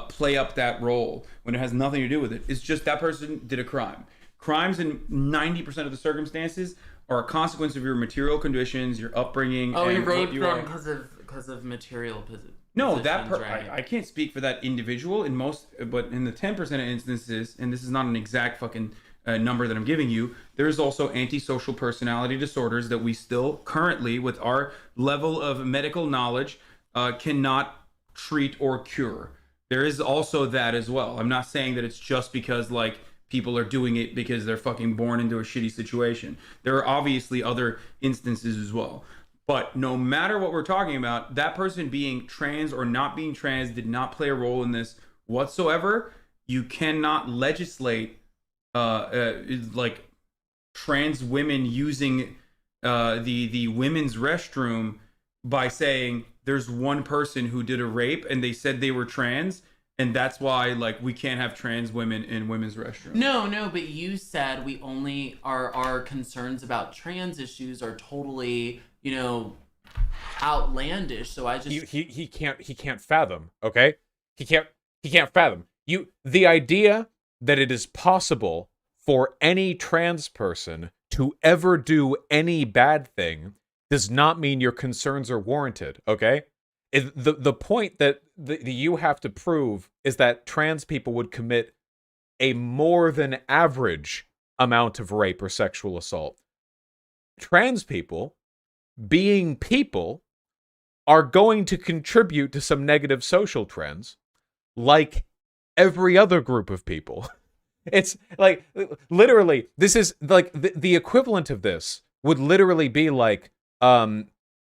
play up that role when it has nothing to do with it. It's just that person did a crime. Crimes in 90% of the circumstances are a consequence of your material conditions, your upbringing. Oh, he and raped what you them are. because of material position. No, I can't speak for that individual in most, but in the 10% of instances, and this is not an exact fucking number that I'm giving you, there's also antisocial personality disorders that we still currently, with our level of medical knowledge, cannot treat or cure. There is also that as well. I'm not saying that it's just because, like, people are doing it because they're fucking born into a shitty situation. There are obviously other instances as well. But no matter what we're talking about, that person being trans or not being trans did not play a role in this whatsoever. You cannot legislate like trans women using the women's restroom by saying there's one person who did a rape and they said they were trans, and that's why, like, we can't have trans women in women's restrooms. No, but you said we only our concerns about trans issues are totally, outlandish. So I just he can't fathom, okay? He can't fathom. The idea that it is possible for any trans person to ever do any bad thing does not mean your concerns are warranted, okay? The point that you have to prove is that trans people would commit a more than average amount of rape or sexual assault. Trans people, being people, are going to contribute to some negative social trends, like every other group of people. It's like literally this is like the equivalent of this would literally be like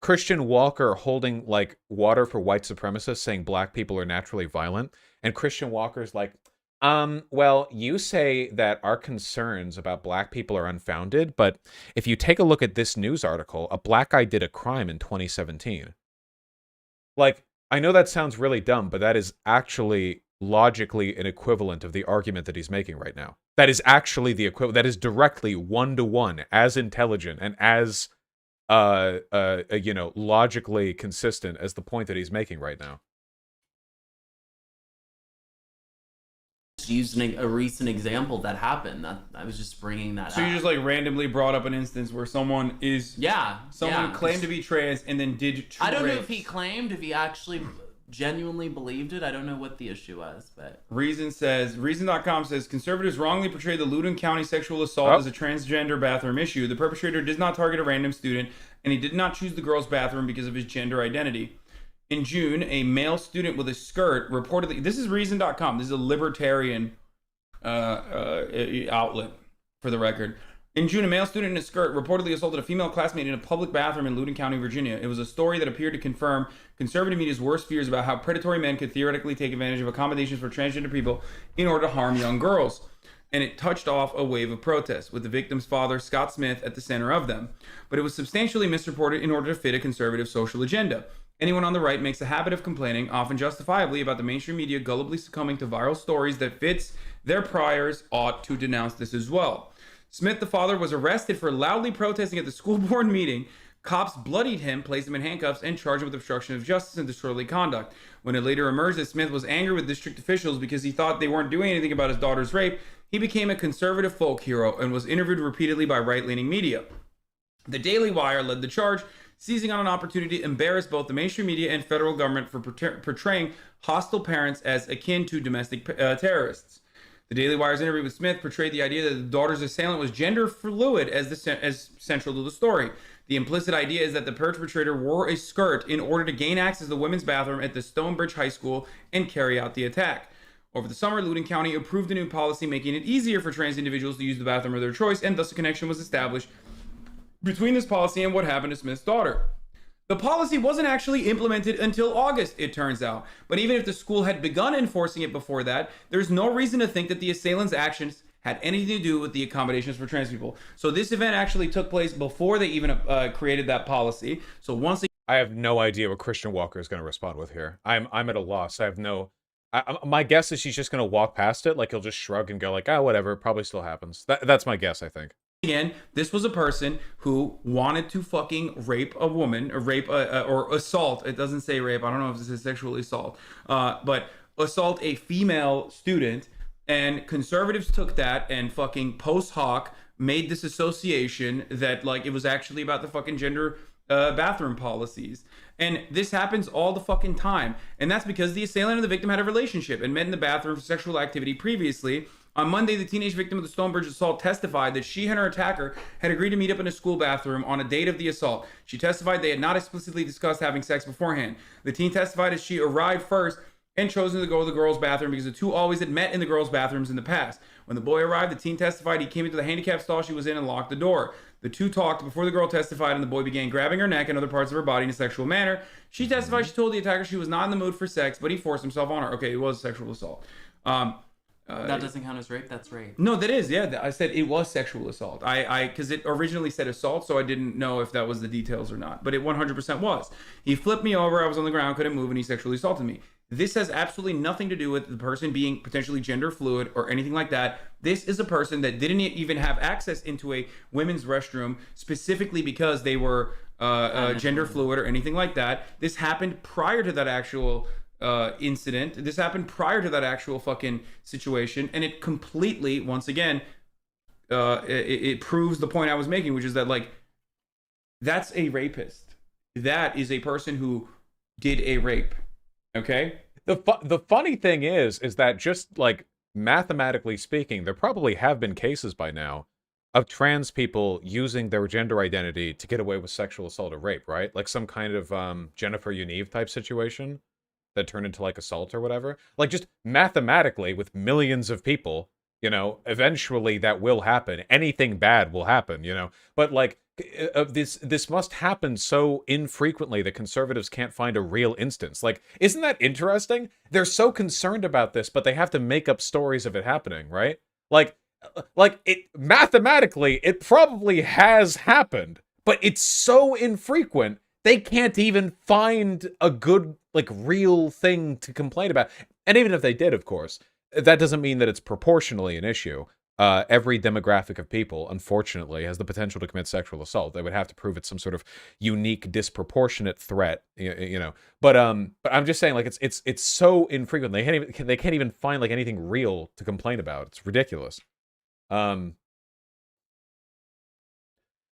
Christian Walker holding like water for white supremacists saying black people are naturally violent, and Christian Walker's like, well, you say that our concerns about black people are unfounded, but if you take a look at this news article, a black guy did a crime in 2017. Like, I know that sounds really dumb, but that is actually logically an equivalent of the argument that he's making right now. That is actually the equivalent. That is directly one-to-one, as intelligent and as, you know, logically consistent as the point that he's making right now. Using a recent example that happened. That I was just bringing that up. So you just like randomly brought up an instance where someone claimed to be trans and then did true I don't know rapes. if he claimed, if he actually genuinely believed it. I don't know what the issue was, but Reason.com says conservatives wrongly portray the Loudoun County sexual assault as a transgender bathroom issue. The perpetrator does not target a random student, and he did not choose the girls' bathroom because of his gender identity. In June, a male student with a skirt reportedly... This is Reason.com. This is a libertarian outlet, for the record. In June, a male student in a skirt reportedly assaulted a female classmate in a public bathroom in Loudoun County, Virginia. It was a story that appeared to confirm conservative media's worst fears about how predatory men could theoretically take advantage of accommodations for transgender people in order to harm young girls. And it touched off a wave of protests, with the victim's father, Scott Smith, at the center of them. But it was substantially misreported in order to fit a conservative social agenda. Anyone on the right makes a habit of complaining, often justifiably, about the mainstream media gullibly succumbing to viral stories that fits their priors ought to denounce this as well. Smith, the father, was arrested for loudly protesting at the school board meeting. Cops bloodied him, placed him in handcuffs, and charged him with obstruction of justice and disorderly conduct. When it later emerged that Smith was angry with district officials because he thought they weren't doing anything about his daughter's rape, he became a conservative folk hero and was interviewed repeatedly by right-leaning media. The Daily Wire led the charge, seizing on an opportunity to embarrass both the mainstream media and federal government for portraying hostile parents as akin to domestic terrorists. The Daily Wire's interview with Smith portrayed the idea that the daughter's assailant was gender fluid as central to the story. The implicit idea is that the perpetrator wore a skirt in order to gain access to the women's bathroom at the Stonebridge High School and carry out the attack. Over the summer, Loudoun County approved a new policy making it easier for trans individuals to use the bathroom of their choice, and thus a connection was established between this policy and what happened to Smith's daughter. The policy wasn't actually implemented until August, it turns out. But even if the school had begun enforcing it before that, there's no reason to think that the assailant's actions had anything to do with the accommodations for trans people. So this event actually took place before they even created that policy. So once I have no idea what Christian Walker is going to respond with here. I'm at a loss. I have no... my guess is she's just going to walk past it. Like, he'll just shrug and go like, oh, whatever. It probably still happens. That's my guess, I think. Again, this was a person who wanted to fucking rape a woman, or rape or assault. It doesn't say rape. I don't know if this is sexual assault, but assault a female student. And conservatives took that and fucking post hoc made this association that like it was actually about the fucking gender bathroom policies. And this happens all the fucking time. And that's because the assailant and the victim had a relationship and met in the bathroom for sexual activity previously. On Monday, the teenage victim of the Stonebridge assault testified that she and her attacker had agreed to meet up in a school bathroom on a date of the assault. She testified they had not explicitly discussed having sex beforehand. The teen testified as she arrived first and chosen to go to the girls' bathroom because the two always had met in the girls' bathrooms in the past. When the boy arrived, the teen testified he came into the handicapped stall she was in and locked the door. The two talked before the girl testified, and the boy began grabbing her neck and other parts of her body in a sexual manner. She testified she told the attacker she was not in the mood for sex, but he forced himself on her. Okay, it was sexual assault. that doesn't count as rape. That's rape. No, that is, yeah. I said it was sexual assault. Because it originally said assault, so I didn't know if that was the details or not. But it 100% was. He flipped me over. I was on the ground, couldn't move, and he sexually assaulted me. This has absolutely nothing to do with the person being potentially gender fluid or anything like that. This is a person that didn't even have access into a women's restroom specifically because they were gender fluid or anything like that. This happened prior to that actual incident. This happened prior to that actual fucking situation, and it completely, once again, it proves the point I was making, which is that like that's a rapist. That is a person who did a rape. Okay. The funny thing is that just like mathematically speaking, there probably have been cases by now of trans people using their gender identity to get away with sexual assault or rape, right? Like some kind of Jennifer Unive type situation that turned into like assault or whatever. Like just mathematically with millions of people, You know, eventually that will happen. Anything bad will happen, you know. But like this must happen so infrequently that conservatives can't find a real instance. Like, isn't that interesting? They're so concerned about this, but they have to make up stories of it happening, right? Like it mathematically, it probably has happened, but it's so infrequent they can't even find a good, like, real thing to complain about. And even if they did, of course, that doesn't mean that it's proportionally an issue. Every demographic of people, unfortunately, has the potential to commit sexual assault. They would have to prove it's some sort of unique, disproportionate threat, you know. But I'm just saying, like, it's so infrequent. They can't even find like anything real to complain about. It's ridiculous. Oh,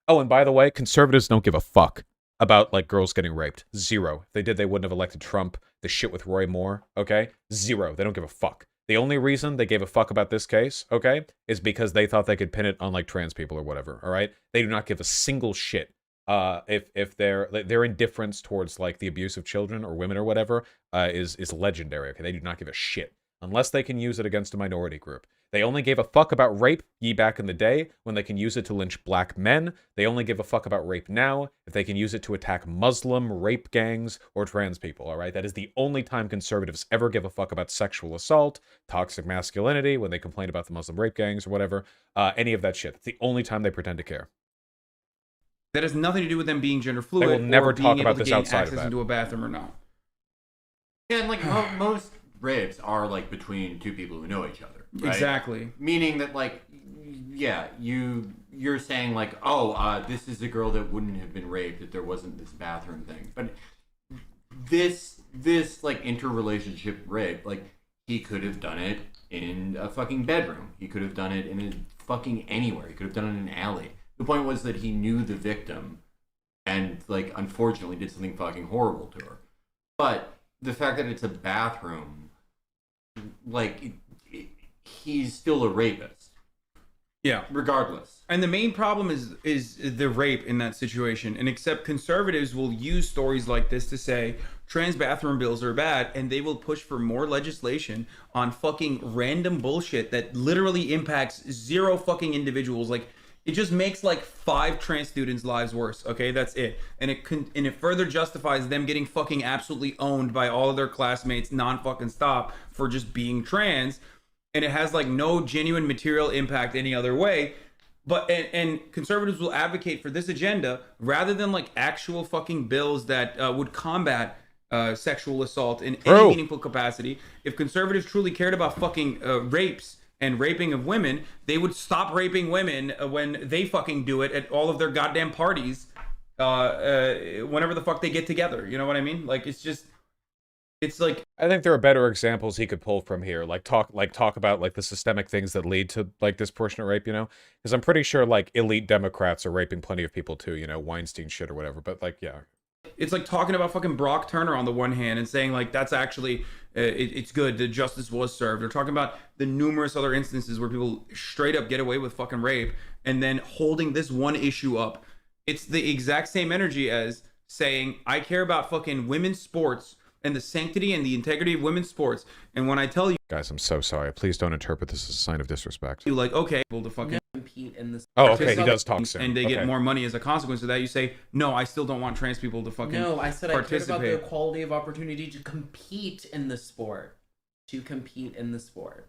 and by the way, conservatives don't give a fuck about, like, girls getting raped. Zero. If they did, they wouldn't have elected Trump. The shit with Roy Moore, okay? Zero. They don't give a fuck. The only reason they gave a fuck about this case, okay, is because they thought they could pin it on, like, trans people or whatever, all right? They do not give a single shit. If their indifference towards, like, the abuse of children or women or whatever is legendary, okay? They do not give a shit unless they can use it against a minority group. They only gave a fuck about rape back in the day when they can use it to lynch black men. They only give a fuck about rape now if they can use it to attack Muslim rape gangs or trans people, all right? That is the only time conservatives ever give a fuck about sexual assault, toxic masculinity, when they complain about the Muslim rape gangs or whatever, any of that shit. It's the only time they pretend to care. That has nothing to do with them being gender fluid They will never or being talk able about to this gain outside of access that. into a bathroom or not. Yeah, and like most rapes are like between two people who know each other. Right? Exactly. Meaning that, like, yeah, you're saying like, oh, this is a girl that wouldn't have been raped if there wasn't this bathroom thing. But this like interrelationship rape, like, he could have done it in a fucking bedroom. He could have done it in a fucking anywhere. He could have done it in an alley. The point was that he knew the victim and, like, unfortunately did something fucking horrible to her. But the fact that it's a bathroom, like, he's still a rapist. Yeah. Regardless. And the main problem is the rape in that situation. And except conservatives will use stories like this to say trans bathroom bills are bad, and they will push for more legislation on fucking random bullshit that literally impacts zero fucking individuals. Like, it just makes like 5 trans students' lives worse. Okay, that's it. And it further justifies them getting fucking absolutely owned by all of their classmates non-fucking stop for just being trans. And it has like no genuine material impact any other way. But and conservatives will advocate for this agenda rather than like actual fucking bills that would combat sexual assault in any meaningful capacity. If conservatives truly cared about fucking rapes and raping of women, they would stop raping women when they fucking do it at all of their goddamn parties, whenever the fuck they get together. You know what I mean? Like, it's like, I think there are better examples he could pull from here, like talk about like the systemic things that lead to like disproportionate rape, you know? Because I'm pretty sure like elite Democrats are raping plenty of people too, you know, Weinstein shit or whatever. But like, yeah, it's like talking about fucking Brock Turner on the one hand and saying like that's actually it's good, the justice was served. They're talking about the numerous other instances where people straight up get away with fucking rape, and then holding this one issue up. It's the exact same energy as saying I care about fucking women's sports and the sanctity and the integrity of women's sports. And when I tell you, guys, I'm so sorry. Please don't interpret this as a sign of disrespect. you like, okay, able to fucking compete in this. Oh, okay, he does talk soon. and they get Okay. more money as a consequence of that. You say, no, I still don't want trans people to fucking No, I said I cared about the participate. equality of opportunity to compete in the sport. To compete in the sport.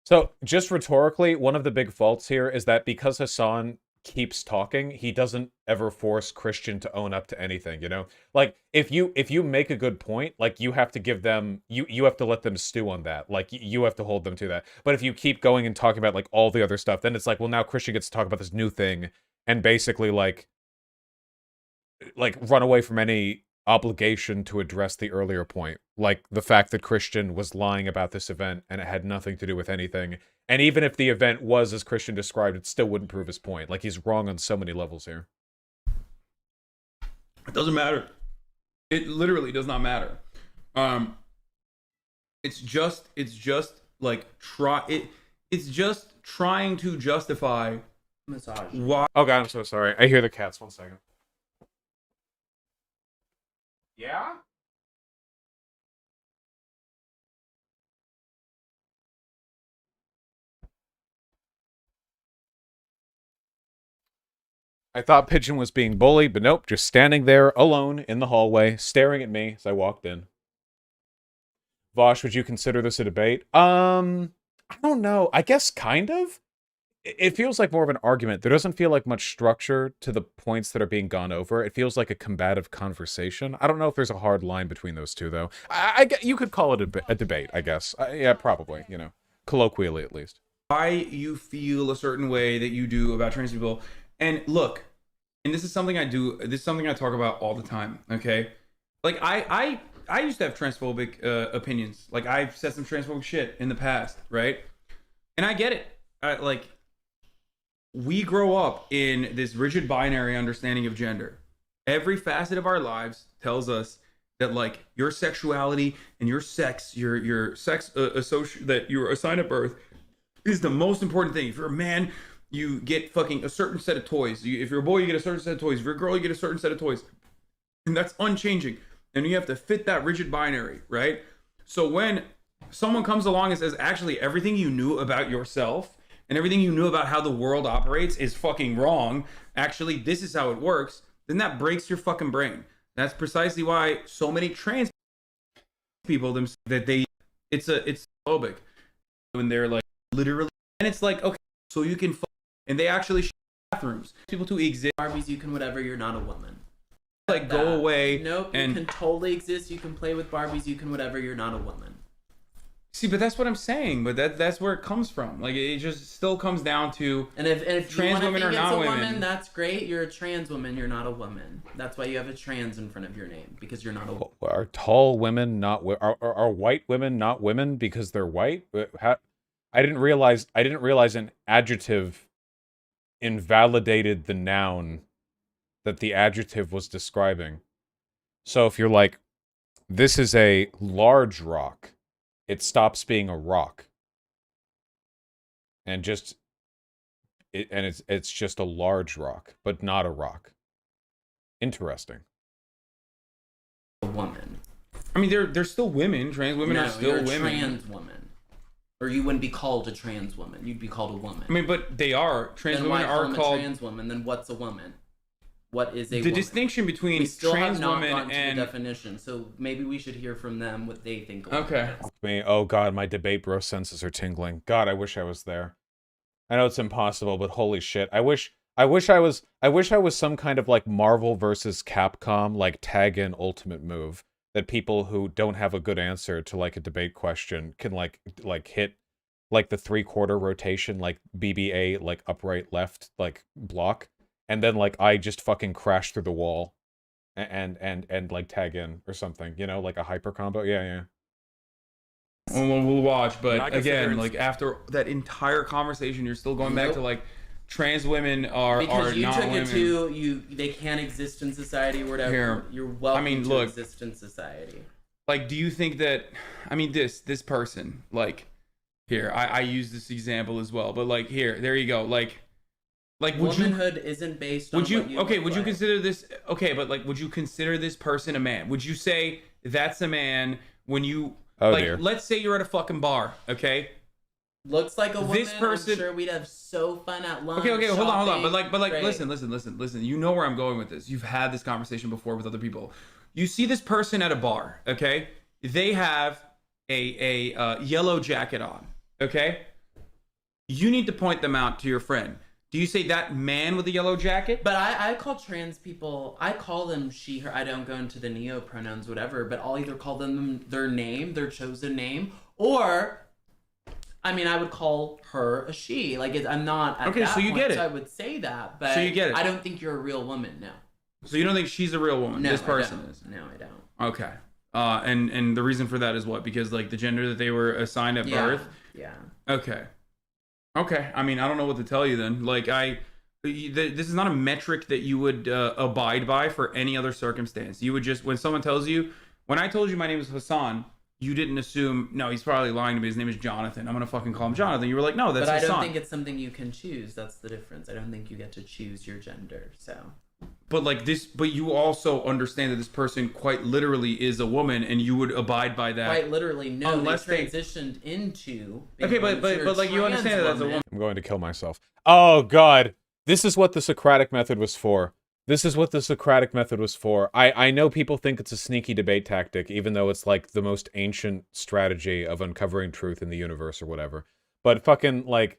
So, just rhetorically, one of the big faults here is that because Hassan keeps talking, he doesn't ever force Christian to own up to anything, you know? Like, if you make a good point, like, you have to give them, you have to let them stew on that. Like, you have to hold them to that. But if you keep going and talking about, like, all the other stuff, then it's like, well, now Christian gets to talk about this new thing and basically, like run away from any obligation to address the earlier point, like the fact that Christian was lying about this event and it had nothing to do with anything. And even if the event was as Christian described, it still wouldn't prove his point. Like, he's wrong on so many levels here. It doesn't matter. It literally does not matter. It's just like it's just trying to justify Massage. why. Oh god, I'm so sorry. I hear the cats. 1 second. Yeah? I thought Pigeon was being bullied, but nope, just standing there alone in the hallway, staring at me as I walked in. Vosh, would you consider this a debate? I don't know. I guess kind of. It feels like more of an argument. There doesn't feel like much structure to the points that are being gone over. It feels like a combative conversation. I don't know if there's a hard line between those two, though. You could call it a debate, I guess. Yeah, probably, you know, colloquially at least. Why you feel a certain way that you do about trans people. And look, and this is something I do, this is something I talk about all the time, okay? Like, I used to have transphobic opinions. Like, I've said some transphobic shit in the past, right? And I get it. Like, we grow up in this rigid binary understanding of gender. Every facet of our lives tells us that, like, your sexuality and your sex, your sex that you're assigned at birth is the most important thing. If you're a man, you get fucking a certain set of toys. If you're a boy, you get a certain set of toys. If you're a girl, you get a certain set of toys. And that's unchanging. And you have to fit that rigid binary, right? So when someone comes along and says, actually, everything you knew about yourself and everything you knew about how the world operates is fucking wrong, actually, this is how it works, then that breaks your fucking brain. That's precisely why so many trans people, it's phobic. When they're like, literally, and it's like, okay, so you can and they actually share bathrooms. People to exist. Barbies, you can whatever, you're not a woman. Like, go away. Nope, and you can totally exist, you can play with Barbies, you can whatever, you're not a woman. See, but that's what I'm saying. But that's where it comes from. Like, it just still comes down to, and if trans women are not women. Woman, that's great. You're a trans woman. You're not a woman. That's why you have a trans in front of your name, because you're not a woman. Are tall women not are white women not women because they're white? I didn't realize an adjective invalidated the noun that the adjective was describing. So if you're like, this is a large rock, it stops being a rock. And it's just a large rock, but not a rock. Interesting. A woman. I mean, they're still women. Trans women are still you're a women. Trans woman. Or you wouldn't be called a trans woman. You'd be called a woman. I mean, but they are. Trans women are called a trans woman. Then what's a woman? What is a the woman? distinction between we still trans have not women gotten and to the definition, so maybe we should hear from them what they think. Okay. Oh god, my debate bro senses are tingling. God, I wish I was there. I know it's impossible, but holy shit, I wish I was some kind of like Marvel versus Capcom like tag in ultimate move that people who don't have a good answer to like a debate question can like hit like the 3/4 rotation like BBA like upright left like block. And then, like, I just fucking crash through the wall and like, tag in or something, you know? Like a hyper combo? Yeah. Well, we'll watch, but again, like, after that entire conversation, you're still going back to, like, trans women are not women. Because you took it to, they can't exist in society or whatever. Here, you're welcome to look, exist in society. Like, do you think that, I mean, this person, like, here, I use this example as well, but, like, here, there you go, like womanhood isn't based on would you what you okay look would you like. consider this okay but like would you consider this person a man? Would you say that's a man when you dear. Let's say you're at a fucking bar, okay, looks like a woman, this person, I'm sure we'd have so fun at lunch. Okay, hold on but like great. listen, you know where I'm going with this. You've had this conversation before with other people. You see this person at a bar, okay, they have a yellow jacket on, okay, you need to point them out to your friend. Do you say that man with the yellow jacket? But I call trans people, I call them she, her. I don't go into the neo pronouns, whatever, but I'll either call them their name, their chosen name, or, I mean, I would call her a she. Like, I'm not at okay, that so you point, get it. so I would say that, but so you get it. I don't think you're a real woman, no. So you don't think she's a real woman? No, this person is? No, I don't. Okay. And the reason for that is what? Because, like, the gender that they were assigned at birth? Yeah. Okay, I mean, I don't know what to tell you then. Like, this is not a metric that you would abide by for any other circumstance. You would just, when someone tells you, when I told you my name is Hassan, you didn't assume, no, he's probably lying to me, his name is Jonathan, I'm gonna fucking call him Jonathan. You were like, no, that's Hassan. But I don't think it's something you can choose. That's the difference. I don't think you get to choose your gender, so. But like this, but you also understand that this person quite literally is a woman, and you would abide by that. Quite literally, no. Unless they transitioned into. Okay, but like you understand that as a woman. I'm going to kill myself. Oh god. This is what the Socratic method was for. This is what the Socratic method was for. I know people think it's a sneaky debate tactic, even though it's like the most ancient strategy of uncovering truth in the universe or whatever. But fucking like,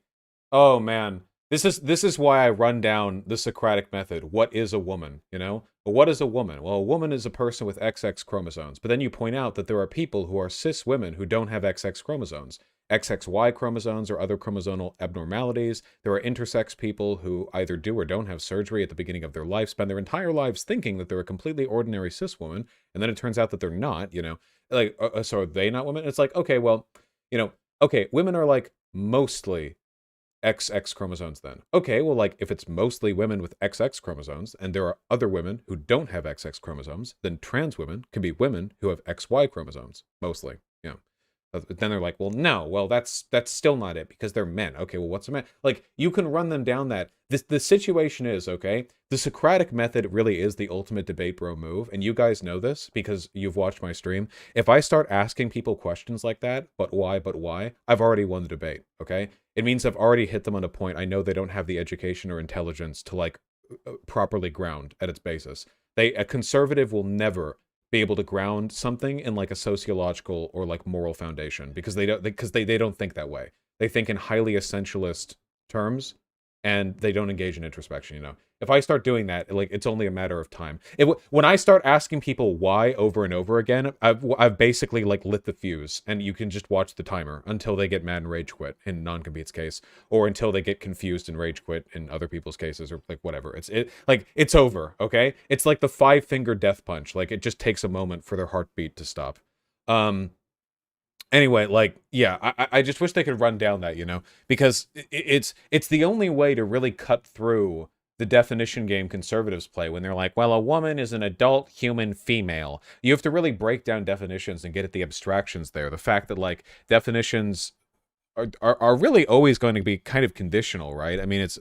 oh man, this is why I run down the Socratic method. What is a woman? You know, but what is a woman? Well, a woman is a person with XX chromosomes. But then you point out that there are people who are cis women who don't have XX chromosomes. XXY chromosomes or other chromosomal abnormalities. There are intersex people who either do or don't have surgery at the beginning of their life, spend their entire lives thinking that they're a completely ordinary cis woman, and then it turns out that they're not, you know. Like, so are they not women? It's like, okay, well, you know, okay, women are like mostly XX chromosomes then. Okay, well, like, if it's mostly women with XX chromosomes, and there are other women who don't have XX chromosomes, then trans women can be women who have XY chromosomes, mostly, you know. Then they're like, well, no, well, that's still not it because they're men. Okay, well, what's a man? Like, you can run them down that. The situation is, okay, the Socratic method really is the ultimate debate bro move, and you guys know this because you've watched my stream. If I start asking people questions like that, but why, I've already won the debate, okay? It means I've already hit them on a point. I know they don't have the education or intelligence to, like, properly ground at its basis. A conservative will never be able to ground something in like a sociological or like moral foundation because they don't think that way. They think in highly essentialist terms and they don't engage in introspection, you know. If I start doing that, like, it's only a matter of time. When I start asking people why over and over again, I've basically like lit the fuse, and you can just watch the timer until they get mad and rage quit in non-compete's case, or until they get confused and rage quit in other people's cases, or like whatever. It's over, okay? It's like the 5-finger death punch. Like, it just takes a moment for their heartbeat to stop. Anyway, like, yeah, I just wish they could run down that, you know, because it's the only way to really cut through the definition game conservatives play when they're like, well, a woman is an adult human female. You have to really break down definitions and get at the abstractions there. The fact that, like, definitions are really always going to be kind of conditional, right? I mean, it's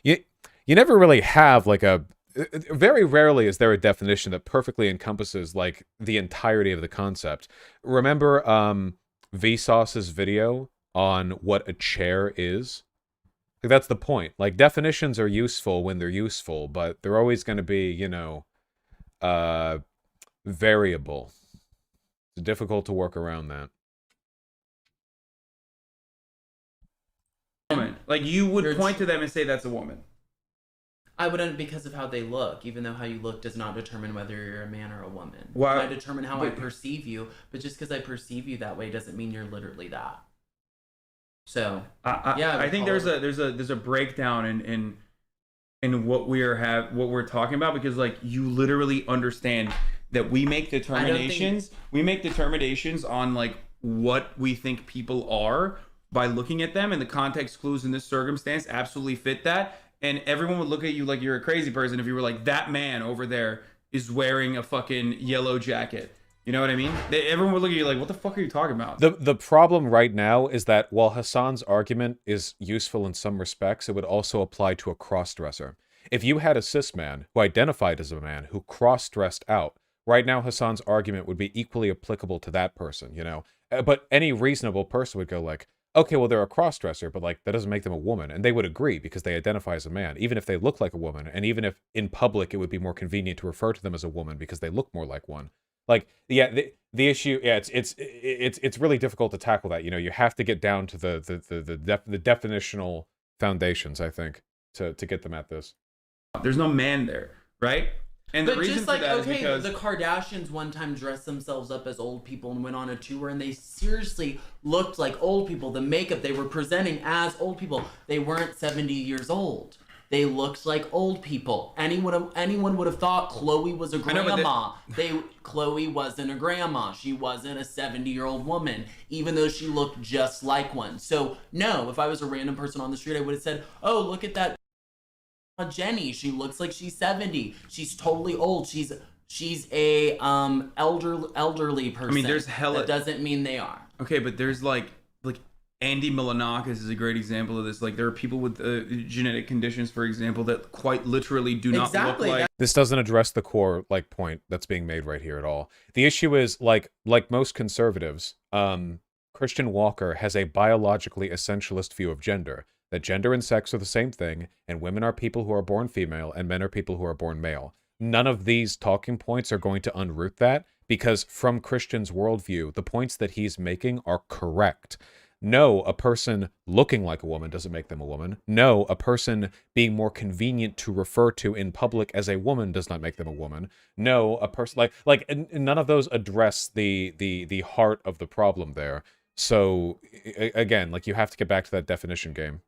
you never really have like a very rarely is there a definition that perfectly encompasses like the entirety of the concept. Remember Vsauce's video on what a chair is? Like, that's the point. Like, definitions are useful when they're useful, but they're always going to be, you know, variable. It's difficult to work around that. Like, you would point to them and say that's a woman. I wouldn't, because of how they look, even though how you look does not determine whether you're a man or a woman. Why? I determine how I perceive you, but just because I perceive you that way doesn't mean you're literally that. So yeah, I think there's a breakdown in what we're talking about, because like, you literally understand that we make determinations. We make determinations on like what we think people are by looking at them, and the context clues in this circumstance absolutely fit that. And everyone would look at you like you're a crazy person if you were like, that man over there is wearing a fucking yellow jacket. You know what I mean? Everyone would look at you like, what the fuck are you talking about? The problem right now is that while Hassan's argument is useful in some respects, it would also apply to a cross-dresser. If you had a cis man who identified as a man who cross-dressed out, right now Hassan's argument would be equally applicable to that person, you know? But any reasonable person would go like, okay, well, they're a cross-dresser, but like, that doesn't make them a woman. And they would agree because they identify as a man, even if they look like a woman. And even if in public it would be more convenient to refer to them as a woman because they look more like one. Like, yeah, the issue, yeah, it's really difficult to tackle that. You know, you have to get down to the definitional foundations, I think, to get them at this. There's no man there, right? And but the reason just like, for that okay, is because the Kardashians one time dressed themselves up as old people and went on a tour, and they seriously looked like old people. The makeup, they were presenting as old people. They weren't 70 years old. They looked like old people. Anyone would have thought Chloe was a grandma. Chloe wasn't a grandma. She wasn't a 70-year-old woman, even though she looked just like one. So no, if I was a random person on the street, I would have said, "Oh, look at that Jenny. She looks like she's 70. She's totally old. She's a elderly person." I mean, there's hella. That doesn't mean they are. Okay, but there's like Andy Milonakis is a great example of this. Like, there are people with genetic conditions, for example, that quite literally do not look like. This doesn't address the core like point that's being made right here at all. The issue is like most conservatives, Christian Walker has a biologically essentialist view of gender. that gender and sex are the same thing, and women are people who are born female, and men are people who are born male. None of these talking points are going to unroot that, because from Christian's worldview, the points that he's making are correct. No, a person looking like a woman doesn't make them a woman. No, a person being more convenient to refer to in public as a woman does not make them a woman. No, a person none of those address the heart of the problem there. So again, like, you have to get back to that definition game.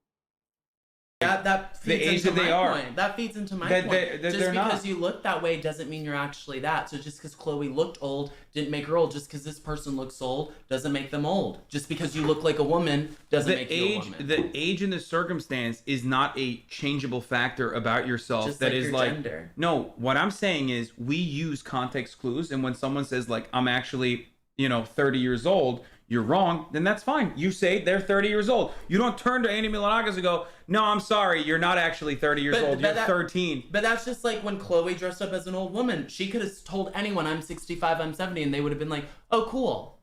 That feeds The age into that they my are. point. That feeds into my That point. they- that Just they're because not. you look that way doesn't mean you're actually that. So just because Chloe looked old didn't make her old. Just because this person looks old doesn't make them old. Just because you look like a woman doesn't make you a woman. The age and the circumstance is not a changeable factor about yourself. Just that like is your like gender. No. What I'm saying is we use context clues, and when someone says like I'm actually 30 years old, you're wrong, then that's fine. You say they're 30 years old. You don't turn to Andy Milonakis and go, no, I'm sorry, you're not actually 30 years old. You're 13. But that's just like when Chloe dressed up as an old woman. She could have told anyone, I'm 65, I'm 70, and they would have been like, oh, cool.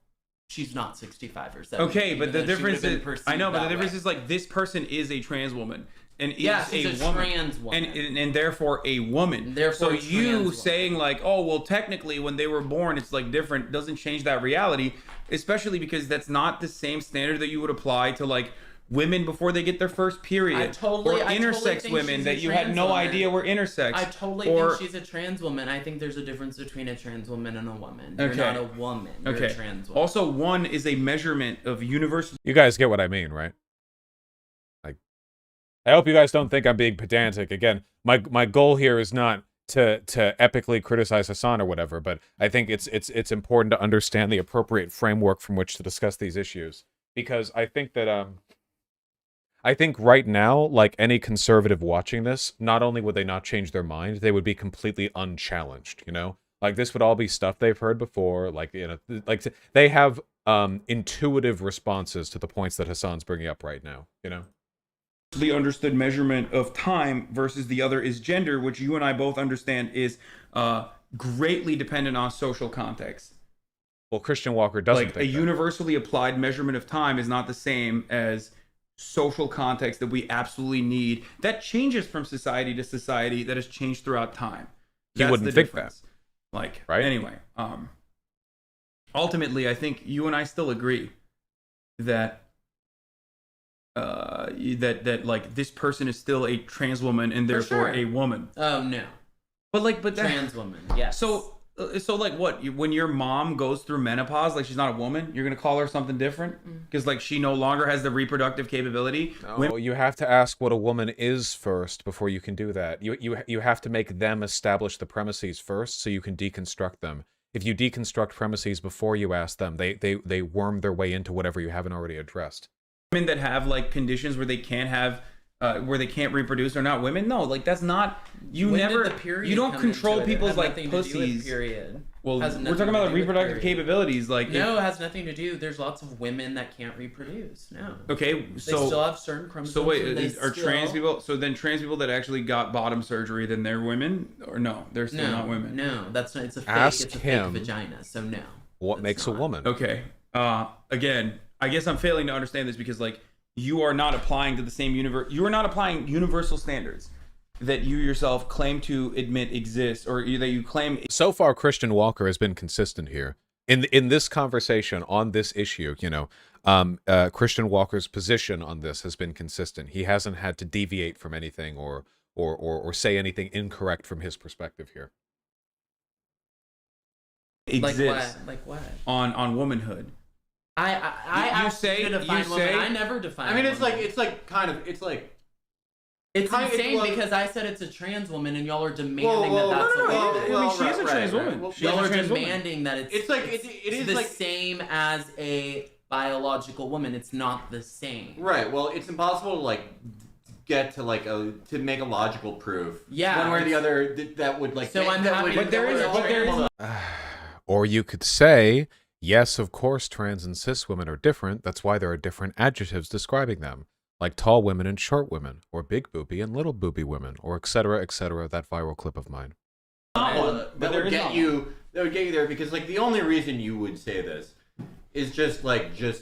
She's not 65 or 70. Okay, but the difference is, I know, but the difference is is like this person is a trans woman. And Yeah, is she's a woman, trans woman. and therefore a woman. And therefore so a trans you woman. saying like, oh well, technically when they were born, it's like different, doesn't change that reality. Especially because that's not the same standard that you would apply to like women before they get their first period, I totally intersex think women she's that a you had trans no woman. idea were intersex. I totally or, think she's a trans woman. I think there's a difference between a trans woman and a woman. You're Okay. not a woman. You're okay. a trans woman. Also, one is a measurement of universal. You guys get what I mean, right? Like, I hope you guys don't think I'm being pedantic. Again, my goal here is not to epically criticize Hassan or whatever, but I think it's important to understand the appropriate framework from which to discuss these issues, because I think that I think right now, like any conservative watching this, not only would they not change their mind, they would be completely unchallenged, Like, this would all be stuff they've heard before, like, they have intuitive responses to the points that Hassan's bringing up right now, The understood measurement of time versus the other is gender, which you and I both understand is greatly dependent on social context. Well, Christian Walker doesn't Like, a think that. universally applied measurement of time is not the same as social context that we absolutely need. That changes from society to society, that has changed throughout time. He wouldn't the think difference. Like, right? Anyway, ultimately, I think you and I still agree that that like this person is still a trans woman and therefore sure. a woman. Oh, no. But Trans woman, yes. So like what? When your mom goes through menopause, like she's not a woman, you're gonna call her something different because like she no longer has the reproductive capability. No, you have to ask what a woman is first before you can do that. You have to make them establish the premises first so you can deconstruct them. If you deconstruct premises before you ask them, they worm their way into whatever you haven't already addressed. Women that have like conditions where they can't have where they can't reproduce are not women. No, like that's not. You When never. did the period You don't come control into it? It people's has like nothing to do with pussies. period. Well, Has we're nothing talking to about do the with reproductive period. capabilities. Like No, it has nothing to do. There's lots of women that can't reproduce. No. Okay, They so still have certain chromosomes. so wait, and they are trans still- people? So then trans people that actually got bottom surgery, then they're women, or no? They're still not women. No, that's not. It's a fake. Ask it's a him fake vagina. So no. What That's makes a not. woman? Okay. Again, I guess I'm failing to understand this because like you are not applying to the same universe. You are not applying universal standards that you yourself claim to admit exist, or that you claim. So far, Christian Walker has been consistent here in this conversation on this issue. Christian Walker's position on this has been consistent. He hasn't had to deviate from anything or say anything incorrect from his perspective here. Exists Like what? on womanhood. I You asked say- you to define you woman. say- I never define. I mean, it's woman. like It's kind of- insane well- because I said it's a trans woman and y'all are demanding Whoa, that that's no, a no, woman. I mean, she's a trans woman. Well, She's Y'all a are trans woman. demanding that it's. It's like it is the like same as a biological woman. It's not the same. right. Well, it's impossible to like get to like to make a logical proof. Yeah, one way or the it's- other that would like. So make- I'm that happy would- to But there is- that would but there is- able Or you could say, yes, of course, trans and cis women are different. That's why there are different adjectives describing them, like tall women and short women, or big booby and little booby women, or etc., that viral clip of mine. But that there would is get not you. That would get you there because like the only reason you would say this is just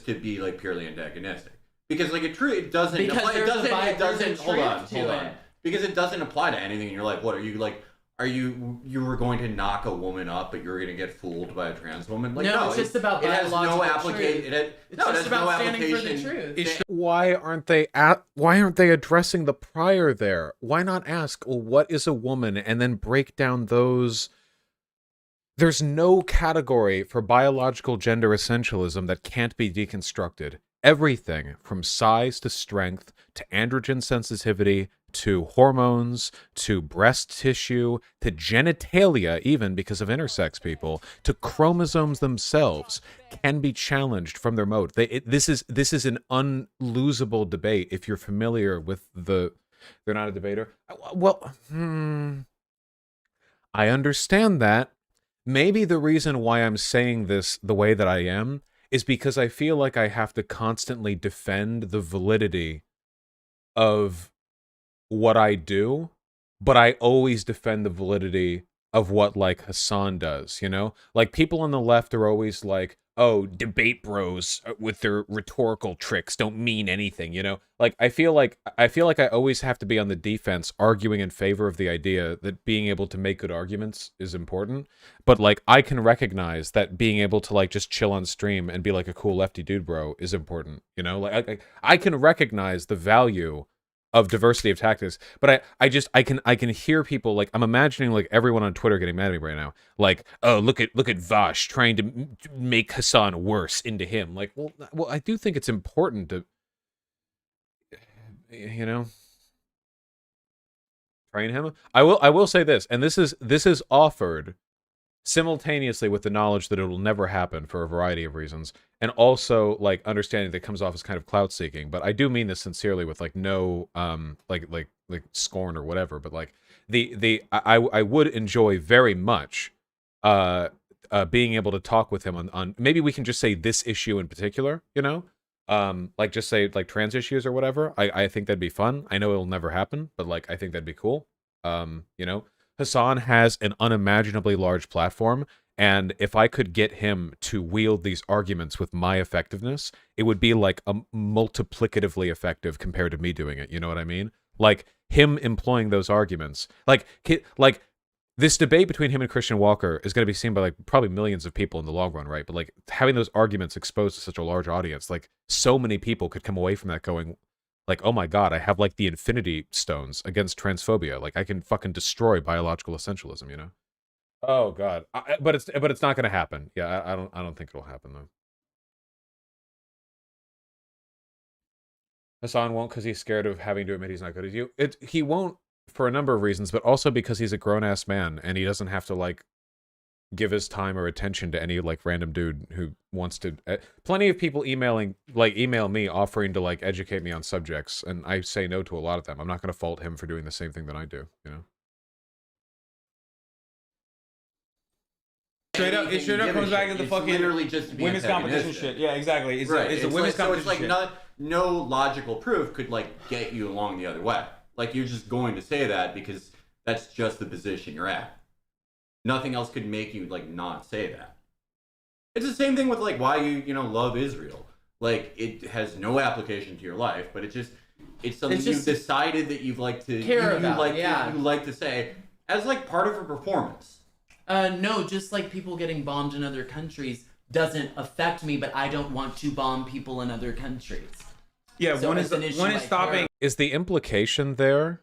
to be like purely antagonistic. Because like it doesn't Because apply. there's a It doesn't. there's a Hold on, truth to hold on. it. Because it doesn't apply to anything. And you're like, what are you like? Are you were going to knock a woman up, but you're going to get fooled by a trans woman? Like, No, it's just about it has no biological application. truth. It's just about standing for the truth. Why aren't they addressing the prior there? Why not ask, well, what is a woman, and then break down those? There's no category for biological gender essentialism that can't be deconstructed. Everything from size to strength to androgen sensitivity to hormones to breast tissue to genitalia, even because of intersex people, to chromosomes themselves can be challenged from their mode. This is an unlosable debate if you're familiar with the. They're not a debater. Well, I understand that. Maybe the reason why I'm saying this the way that I am is because I feel like I have to constantly defend the validity of what I do, but I always defend the validity of what, like, Hassan does, you know? Like, people on the left are always like, oh, debate bros with their rhetorical tricks don't mean anything, you know? Like, I feel like I always have to be on the defense, arguing in favor of the idea that being able to make good arguments is important. But, like, I can recognize that being able to, like, just chill on stream and be like a cool lefty dude bro is important, you know? Like, I can recognize the value of diversity of tactics, but I can hear people, like, I'm imagining like everyone on Twitter getting mad at me right now, like, oh, look at Vash trying to make Hassan worse into him. Like, well, I do think it's important to, you know, train him. I will say this, and this is offered simultaneously with the knowledge that it will never happen for a variety of reasons, and also like understanding that it comes off as kind of clout seeking. But I do mean this sincerely, with like no like scorn or whatever. But like I would enjoy very much being able to talk with him on maybe we can just say this issue in particular, you know, like just say like trans issues or whatever. I think that'd be fun. I know it'll never happen, but like I think that'd be cool. You know, Hassan has an unimaginably large platform, and if I could get him to wield these arguments with my effectiveness, it would be like a multiplicatively effective compared to me doing it. You know what I mean? Like him employing those arguments, like this debate between him and Christian Walker is going to be seen by like probably millions of people in the long run, right? But like having those arguments exposed to such a large audience, like so many people could come away from that going, like, oh my god, I have like the Infinity Stones against transphobia. Like I can fucking destroy biological essentialism, you know? Oh god, but it's not gonna happen. Yeah, I don't think it'll happen though. Hassan won't because he's scared of having to admit he's not good as you. He won't for a number of reasons, but also because he's a grown ass man and he doesn't have to like give his time or attention to any like random dude who wants to. Plenty of people email me offering to like educate me on subjects, and I say no to a lot of them. I'm not going to fault him for doing the same thing that I do, you know. It straight up comes back to the it's fucking literally just women's competition shit. Yeah, exactly. It's right. it's a women's like, competition so it's shit. like no logical proof could like get you along the other way. Like you're just going to say that because that's just the position you're at. Nothing else could make you like not say that. It's the same thing with like why you love Israel. Like it has no application to your life, but it's something you've decided that you've like to care about. you like to say as like part of a performance. No, just like people getting bombed in other countries doesn't affect me, but I don't want to bomb people in other countries. Yeah, so one is stopping. Is the implication there?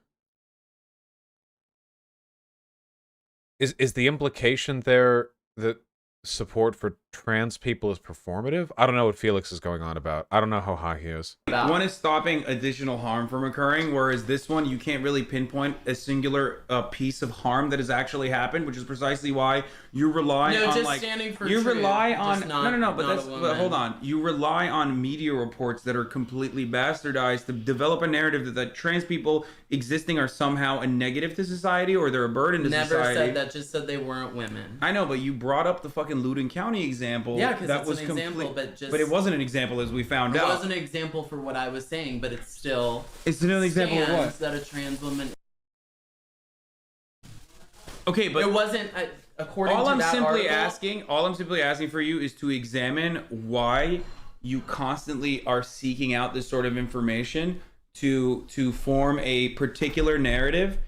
Is the implication there that support for trans people is performative? I don't know what Felix is going on about. I don't know how high he is. One is stopping additional harm from occurring, whereas this one, you can't really pinpoint a singular piece of harm that has actually happened, which is precisely why you rely on just like standing for you truth, rely on but hold on. You rely on media reports that are completely bastardized to develop a narrative that trans people existing are somehow a negative to society or they're a burden to society. Never said that. Just said they weren't women. I know, but you brought up the fucking Loudoun County example. Yeah, because that it's an example, but it wasn't an example as we found out. It wasn't an example for what I was saying, but it's still. It's another example of what? That a trans woman. Okay, but it wasn't according all to I'm that simply article. asking for you is to examine why you constantly are seeking out this sort of information to form a particular narrative,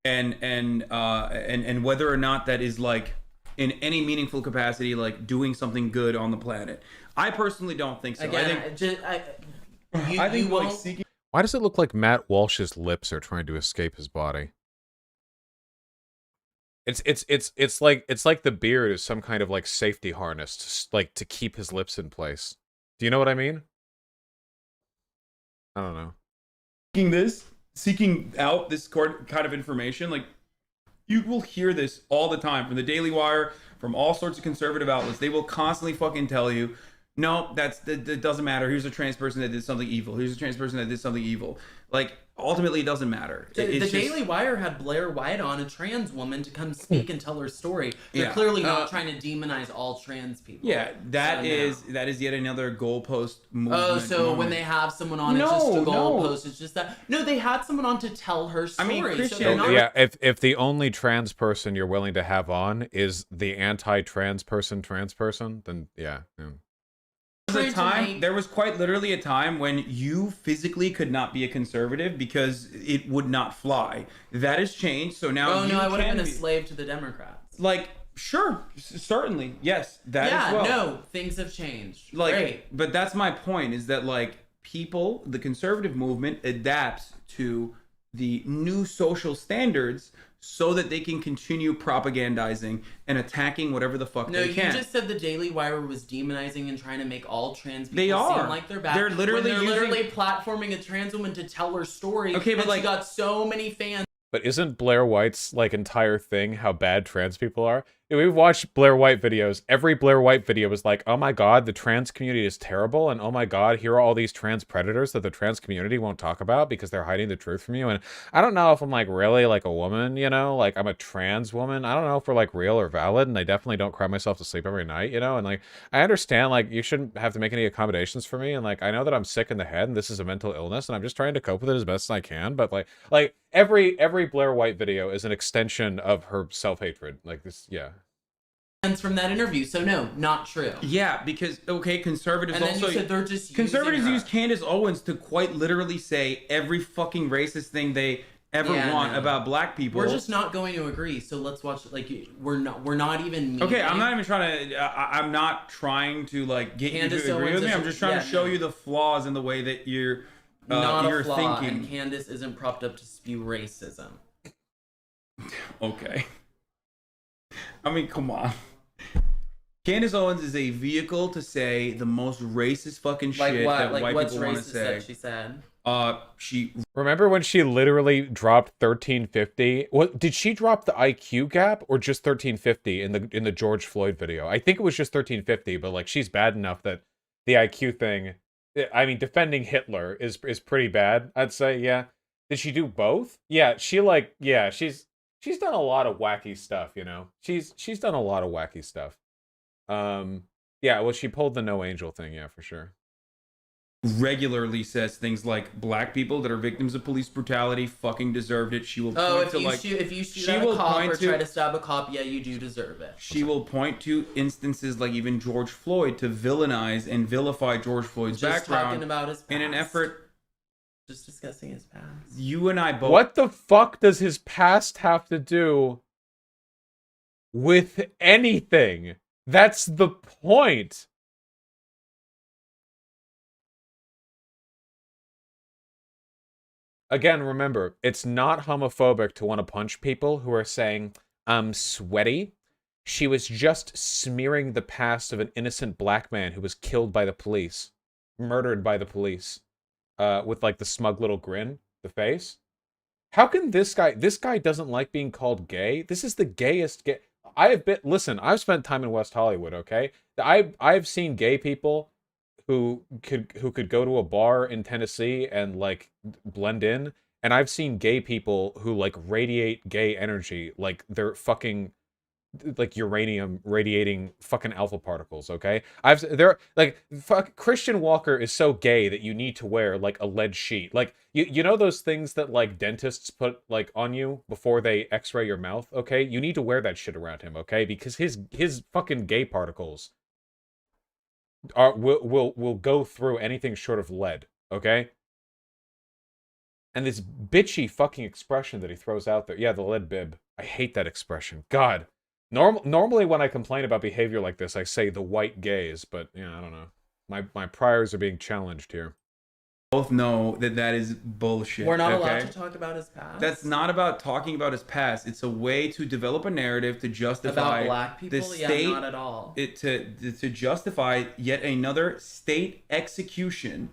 and whether or not that is like in any meaningful capacity like doing something good on the planet. I personally don't think so. Again, I think like seeking. Why does it look like Matt Walsh's lips are trying to escape his body? It's like the beard is some kind of like safety harness, to keep his lips in place. Do you know what I mean? I don't know. Seeking out this kind of information, like you will hear this all the time from the Daily Wire, from all sorts of conservative outlets. They will constantly fucking tell you, no, that doesn't matter. Here's a trans person that did something evil. Here's a trans person that did something evil. Like, ultimately, it doesn't matter. The Daily Wire had Blair White on, a trans woman, to come speak and tell her story. They're clearly not trying to demonize all trans people. Yeah, that is yet another goalpost movement. Oh, so moment. when they have someone on, it's just a goalpost. It's just that. No, they had someone on to tell her story. I mean, Christian, yeah, if the only trans person you're willing to have on is the anti-trans person, then yeah. There was quite literally a time when you physically could not be a conservative because it would not fly. That has changed, so now I would have been a slave to the Democrats. Like, sure, certainly, yes, that as well. No, things have changed. Like, Great. But that's my point, is that like people, the conservative movement adapts to the new social standards so that they can continue propagandizing and attacking whatever the fuck they can. No, you just said the Daily Wire was demonizing and trying to make all trans people seem like they're bad. They're literally platforming a trans woman to tell her story. Okay, but she got so many fans. But isn't Blair White's like entire thing how bad trans people are? We've watched Blair White videos. Every Blair White video is like, oh my god, the trans community is terrible, and oh my god, here are all these trans predators that the trans community won't talk about because they're hiding the truth from you. And I don't know if I'm like really like a woman, you know, like I'm a trans woman. I don't know if we're like real or valid, and I definitely don't cry myself to sleep every night, you know. And like I understand like you shouldn't have to make any accommodations for me, and like I know that I'm sick in the head and this is a mental illness, and I'm just trying to cope with it as best as I can. But like every Blair White video is an extension of her self-hatred. Like this, yeah. From that interview, so no, not true. Yeah, because conservatives and then also you said they're just conservatives use Candace Owens to quite literally say every fucking racist thing they ever want about black people. We're just not going to agree, so let's watch. Like, we're not even meeting. Okay, I'm not even trying to. I'm not trying to like get Candace you to agree Owens with me. I'm just trying to show you the flaws in the way that you're not you're a flaw, thinking. And Candace isn't propped up to spew racism. Okay. I mean, come on. Candace Owens is a vehicle to say the most racist fucking shit that white people want to say. That she said? She remember when she literally dropped 1350? What did she drop the IQ gap or just 1350 in the George Floyd video? I think it was just 1350, but like she's bad enough that the IQ thing. I mean, defending Hitler is pretty bad. I'd say, yeah. Did she do both? Yeah, she's done a lot of wacky stuff, you know. She's done a lot of wacky stuff. Yeah, well, she pulled the no angel thing, yeah, for sure. Regularly says things like black people that are victims of police brutality fucking deserved it. She will point if you shoot at a cop or try to stab a cop, yeah, you do deserve it. She will point to instances like even George Floyd to villainize and vilify George Floyd's background talking about his past. In an effort. Just discussing his past. You and I both. What the fuck does his past have to do with anything? That's the point. Again, remember, it's not homophobic to want to punch people who are saying, I'm sweaty. She was just smearing the past of an innocent black man who was killed by the police, murdered by the police, with like the smug little grin, the face. How can this guy doesn't like being called gay? This is the gayest gay. Listen, I've spent time in West Hollywood, okay? I've seen gay people who could go to a bar in Tennessee and like blend in, and I've seen gay people who like radiate gay energy like they're fucking like uranium radiating fucking alpha particles, okay? Christian Walker is so gay that you need to wear like a lead sheet. Like you know those things that like dentists put like on you before they x-ray your mouth, okay? You need to wear that shit around him, okay? Because his fucking gay particles will go through anything short of lead, okay? And this bitchy fucking expression that he throws out there. Yeah, the lead bib. I hate that expression. God. Normally when I complain about behavior like this, I say the white gaze, but yeah, I don't know. My priors are being challenged here. Both know that that is bullshit. We're not allowed to talk about his past. That's not about talking about his past. It's a way to develop a narrative to justify about black people. the state, yeah, not at all. To justify yet another state execution.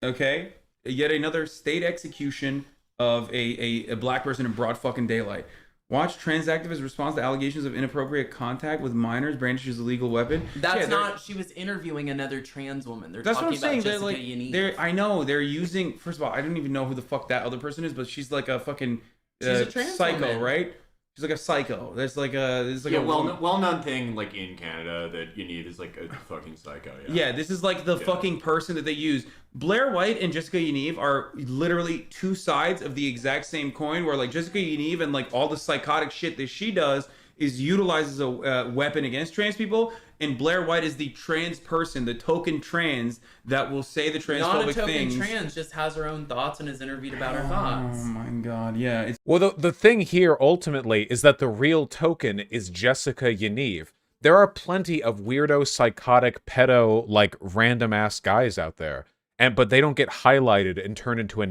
Okay, yet another state execution of a black person in broad fucking daylight. Watch trans activist responds to allegations of inappropriate contact with minors, brandishes a legal weapon. That's not. She was interviewing another trans woman. They're that's talking what I'm saying. about Jessica Yaneve. They're I know they're using. First of all, I don't even know who the fuck that other person is, but she's like a fucking she's a trans psycho, woman. right? She's like a psycho. There's like a well-known thing like in Canada that Yaneve is like a fucking psycho. Yeah, this is like the fucking person that they use. Blair White and Jessica Yaneve are literally two sides of the exact same coin. Where like Jessica Yaneve and like all the psychotic shit that she does is utilizes a weapon against trans people, and Blair White is the trans person, the token trans that will say the transphobic things. Not a token trans, just has her own thoughts and is interviewed about her thoughts. Oh my god, yeah. Well, the thing here ultimately is that the real token is Jessica Yaneve. There are plenty of weirdo, psychotic, pedo, like random ass guys out there, but they don't get highlighted and turned into a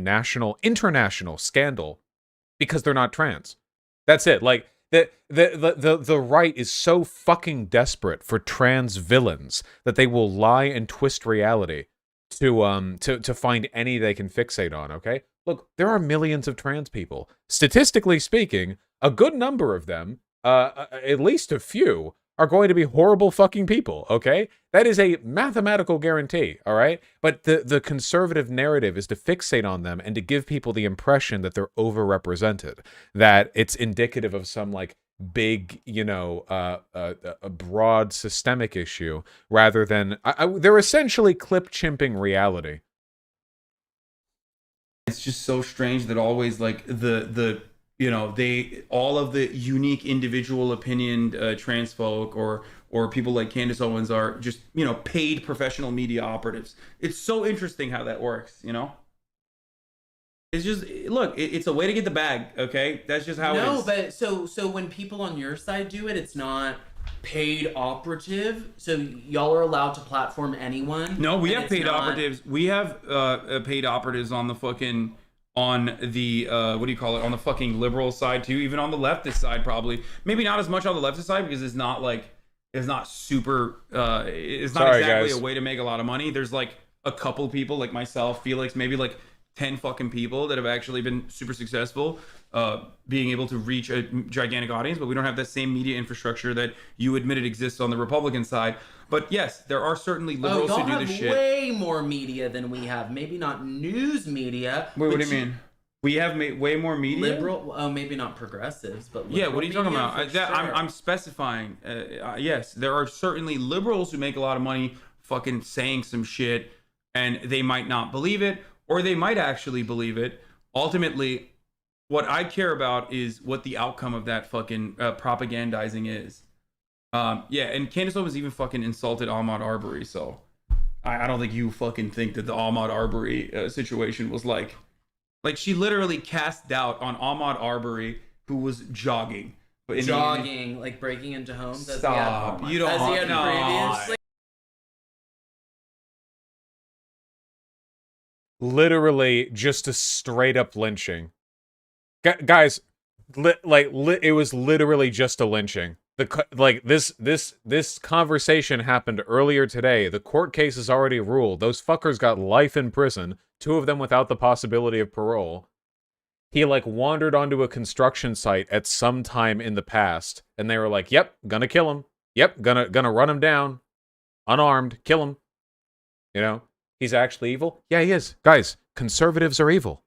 international scandal because they're not trans. That's it. Like the right is so fucking desperate for trans villains that they will lie and twist reality to find any they can fixate on. Okay, look, there are millions of trans people. Statistically speaking, a good number of them, at least a few, are going to be horrible fucking people, okay? That is a mathematical guarantee, all right? But the conservative narrative is to fixate on them and to give people the impression that they're overrepresented, that it's indicative of some, like, big, you know, a broad systemic issue, rather than... they're essentially clip-chimping reality. It's just so strange that always, like, the you know, all of the unique individual opinioned trans folk or people like Candace Owens are just, you know, paid professional media operatives. It's so interesting how that works, you know? It's just, look, it's a way to get the bag, okay? That's just how it is. No, but so when people on your side do it, it's not paid operative. So y'all are allowed to platform anyone. No, we have paid operatives. We have paid operatives on the fucking... on the what do you call it, on the fucking liberal side too, even on the leftist side probably. Maybe not as much on the leftist side because it's not super it's not exactly a way to make a lot of money. There's like a couple people like myself, Felix, maybe like 10 fucking people that have actually been super successful being able to reach a gigantic audience, but we don't have that same media infrastructure that you admitted exists on the Republican side. But yes, there are certainly liberals who do this shit. Way more media than we have. Maybe not news media. Wait, what do you mean? We have way more media? Liberal, maybe not progressives, but yeah, what are you talking about? Sure. I'm specifying. Yes, there are certainly liberals who make a lot of money fucking saying some shit, and they might not believe it, or they might actually believe it. Ultimately, what I care about is what the outcome of that fucking propagandizing is. Yeah, and Candace Owens even fucking insulted Ahmaud Arbery, so I don't think you fucking think that the Ahmaud Arbery situation was like she literally cast doubt on Ahmaud Arbery, who was jogging. But like breaking into homes. Stop. You don't. As he had previously. Literally just a straight up lynching. Guys, it was literally just a lynching. This conversation happened earlier today. The court case is already ruled. Those fuckers got life in prison, 2 of them without the possibility of parole. He like wandered onto a construction site at some time in the past, and they were like, "Yep, gonna kill him. Yep, gonna run him down, unarmed, kill him." You know, he's actually evil. Yeah, he is. Guys, conservatives are evil.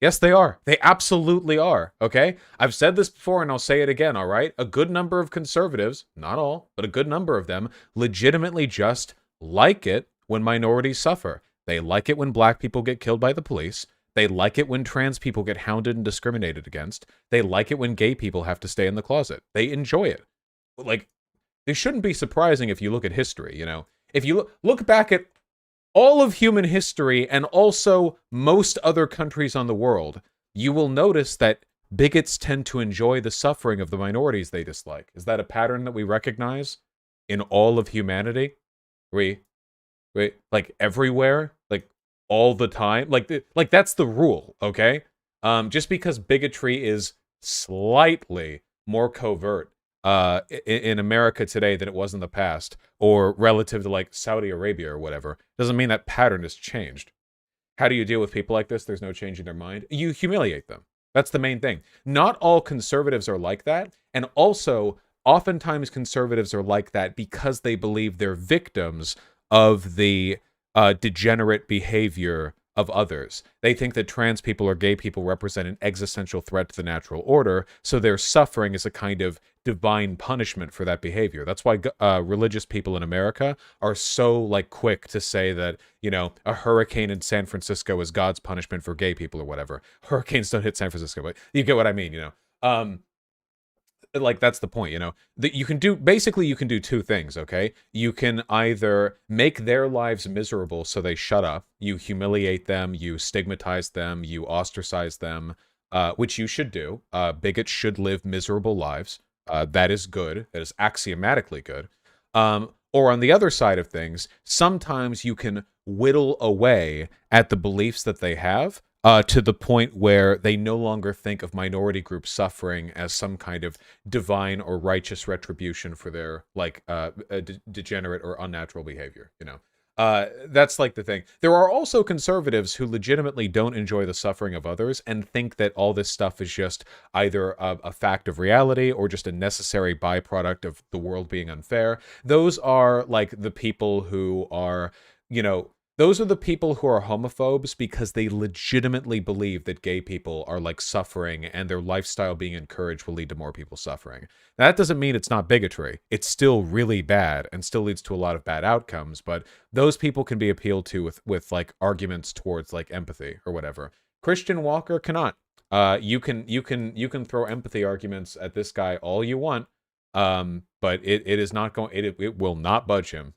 Yes, they are. They absolutely are, okay? I've said this before and I'll say it again, all right? A good number of conservatives, not all, but a good number of them, legitimately just like it when minorities suffer. They like it when black people get killed by the police. They like it when trans people get hounded and discriminated against. They like it when gay people have to stay in the closet. They enjoy it. Like, it shouldn't be surprising if you look at history, you know? If you look back at all of human history and also most other countries on the world, you will notice that bigots tend to enjoy the suffering of the minorities they dislike. Is that a pattern that we recognize in all of humanity? We like everywhere, like all the time, like that's the rule, okay? Just because bigotry is slightly more covert in America today than it was in the past, or relative to like Saudi Arabia or whatever, doesn't mean that pattern has changed. How do you deal with people like this? There's no change in their mind. You humiliate them. That's the main thing. Not all conservatives are like that, and also oftentimes conservatives are like that because they believe they're victims of the degenerate behavior of others. They think that trans people or gay people represent an existential threat to the natural order, so their suffering is a kind of divine punishment for that behavior. That's why religious people in America are so like quick to say that, you know, a hurricane in San Francisco is God's punishment for gay people or whatever. Hurricanes don't hit San Francisco, but you get what I mean, you know. Like that's the point, you know, that you can do two things. Okay, you can either make their lives miserable so they shut up, you humiliate them, you stigmatize them, you ostracize them, which you should do. Bigots should live miserable lives. That is good. That is axiomatically good. Or on the other side of things, sometimes you can whittle away at the beliefs that they have, to the point where they no longer think of minority groups suffering as some kind of divine or righteous retribution for their like degenerate or unnatural behavior. You know, that's like the thing. There are also conservatives who legitimately don't enjoy the suffering of others and think that all this stuff is just either a fact of reality or just a necessary byproduct of the world being unfair. Those are like the people who are, you know, those are the people who are homophobes because they legitimately believe that gay people are like suffering and their lifestyle being encouraged will lead to more people suffering. Now, that doesn't mean it's not bigotry. It's still really bad and still leads to a lot of bad outcomes, but those people can be appealed to with like arguments towards like empathy or whatever. Christian Walker cannot. You can throw empathy arguments at this guy all you want, but it is not going. It will not budge him.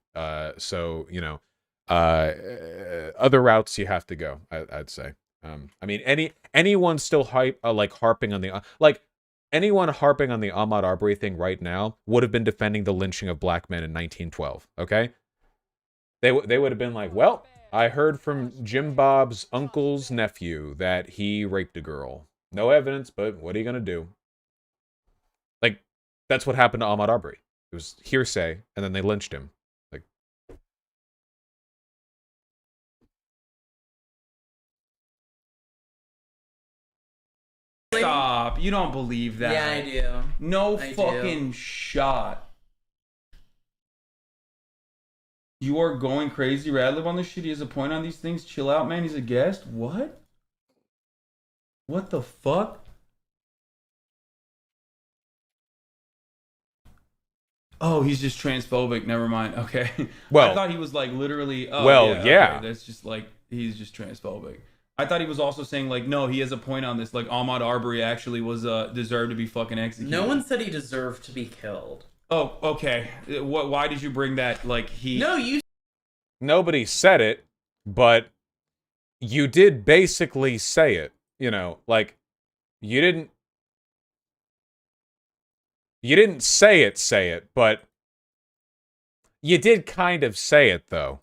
So you know. Other routes you have to go, I'd say. I mean, anyone still harping on the anyone harping on the Ahmaud Arbery thing right now would have been defending the lynching of black men in 1912. Okay, they would have been like, well, I heard from Jim Bob's uncle's nephew that he raped a girl. No evidence, but what are you gonna do? Like, that's what happened to Ahmaud Arbery. It was hearsay, and then they lynched him. Stop. You don't believe that. Yeah, I do. No I fucking shot. You are going crazy. Radlib on this shit. He has a point on these things. Chill out, man. He's a guest. What? What the fuck? Oh, he's just transphobic. Never mind. Okay. Well, I thought he was like literally. Oh, well, yeah. Okay. That's just like he's just transphobic. I thought he was also saying like, no, he has a point on this. Like Ahmaud Arbery actually was deserved to be fucking executed. No one said he deserved to be killed. Oh, okay. Why did you bring that? Like he? No, you. Nobody said it, but you did basically say it. You know, like you didn't say it, but you did kind of say it though.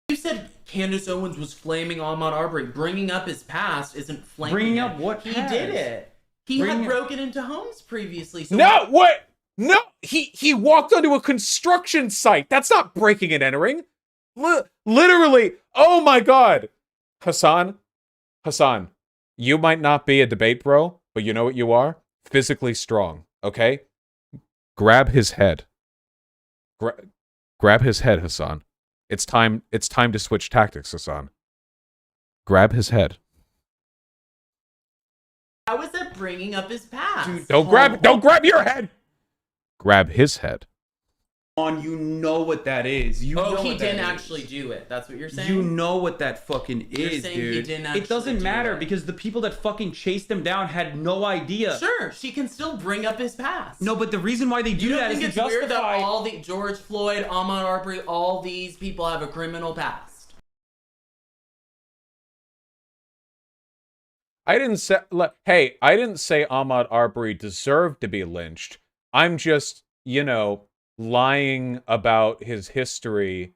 You said Candace Owens was flaming Ahmaud Arbery. Bringing up his past isn't flaming. Bringing him. up what? He past? did it. He had broken into homes previously. So no, what? No, he walked onto a construction site. That's not breaking and entering. Literally. Oh my God, Hassan, you might not be a debate bro, but you know what you are? Physically strong. Okay, grab his head. Grab his head, Hassan. It's time to switch tactics, Hassan. Grab his head. How is that bringing up his past? Dude, don't grab your head. Grab his head. You know what that is. You know he what that didn't is. actually do it. That's what you're saying? You know what that fucking You're is, saying he dude. didn't It actually doesn't do matter it. because the people that fucking chased him down had no idea. Sure, she can still bring up his past. No, but the reason why they do You don't that is think to it's weird that justify. all the George Floyd, Ahmaud Arbery, all these people have a criminal past? I didn't say. Hey, I didn't say Ahmaud Arbery deserved to be lynched. I'm just, lying about his history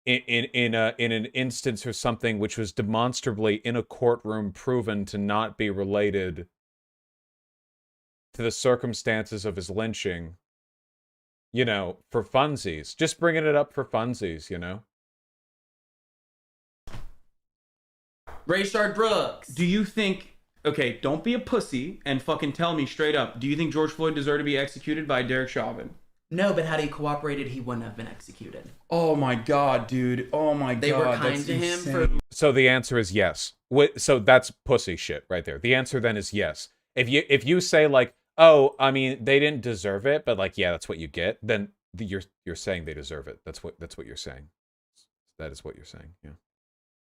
in an instance or something which was demonstrably in a courtroom proven to not be related to the circumstances of his lynching. For funsies. Just bringing it up for funsies, Rayshard Brooks. Do you think? Okay, don't be a pussy and fucking tell me straight up. Do you think George Floyd deserved to be executed by Derek Chauvin? No, but had he cooperated, he wouldn't have been executed. Oh my god, dude. Oh my god. They were kind that's to him insane. for. So the answer is yes. So that's pussy shit right there. The answer then is yes. If you say like, oh, I mean, they didn't deserve it, but like, yeah, that's what you get, then you're saying they deserve it. That's what you're saying. That is what you're saying. Yeah.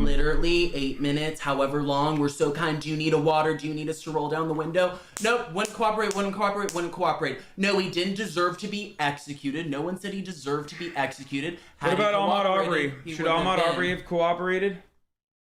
Literally 8 minutes, however long. We're so kind. Do you need a water? Do you need us to roll down the window? Nope. Wouldn't cooperate. No, he didn't deserve to be executed. No one said he deserved to be executed. What about Ahmaud Arbery? He Should wouldn't Ahmaud have Arbery been. have cooperated?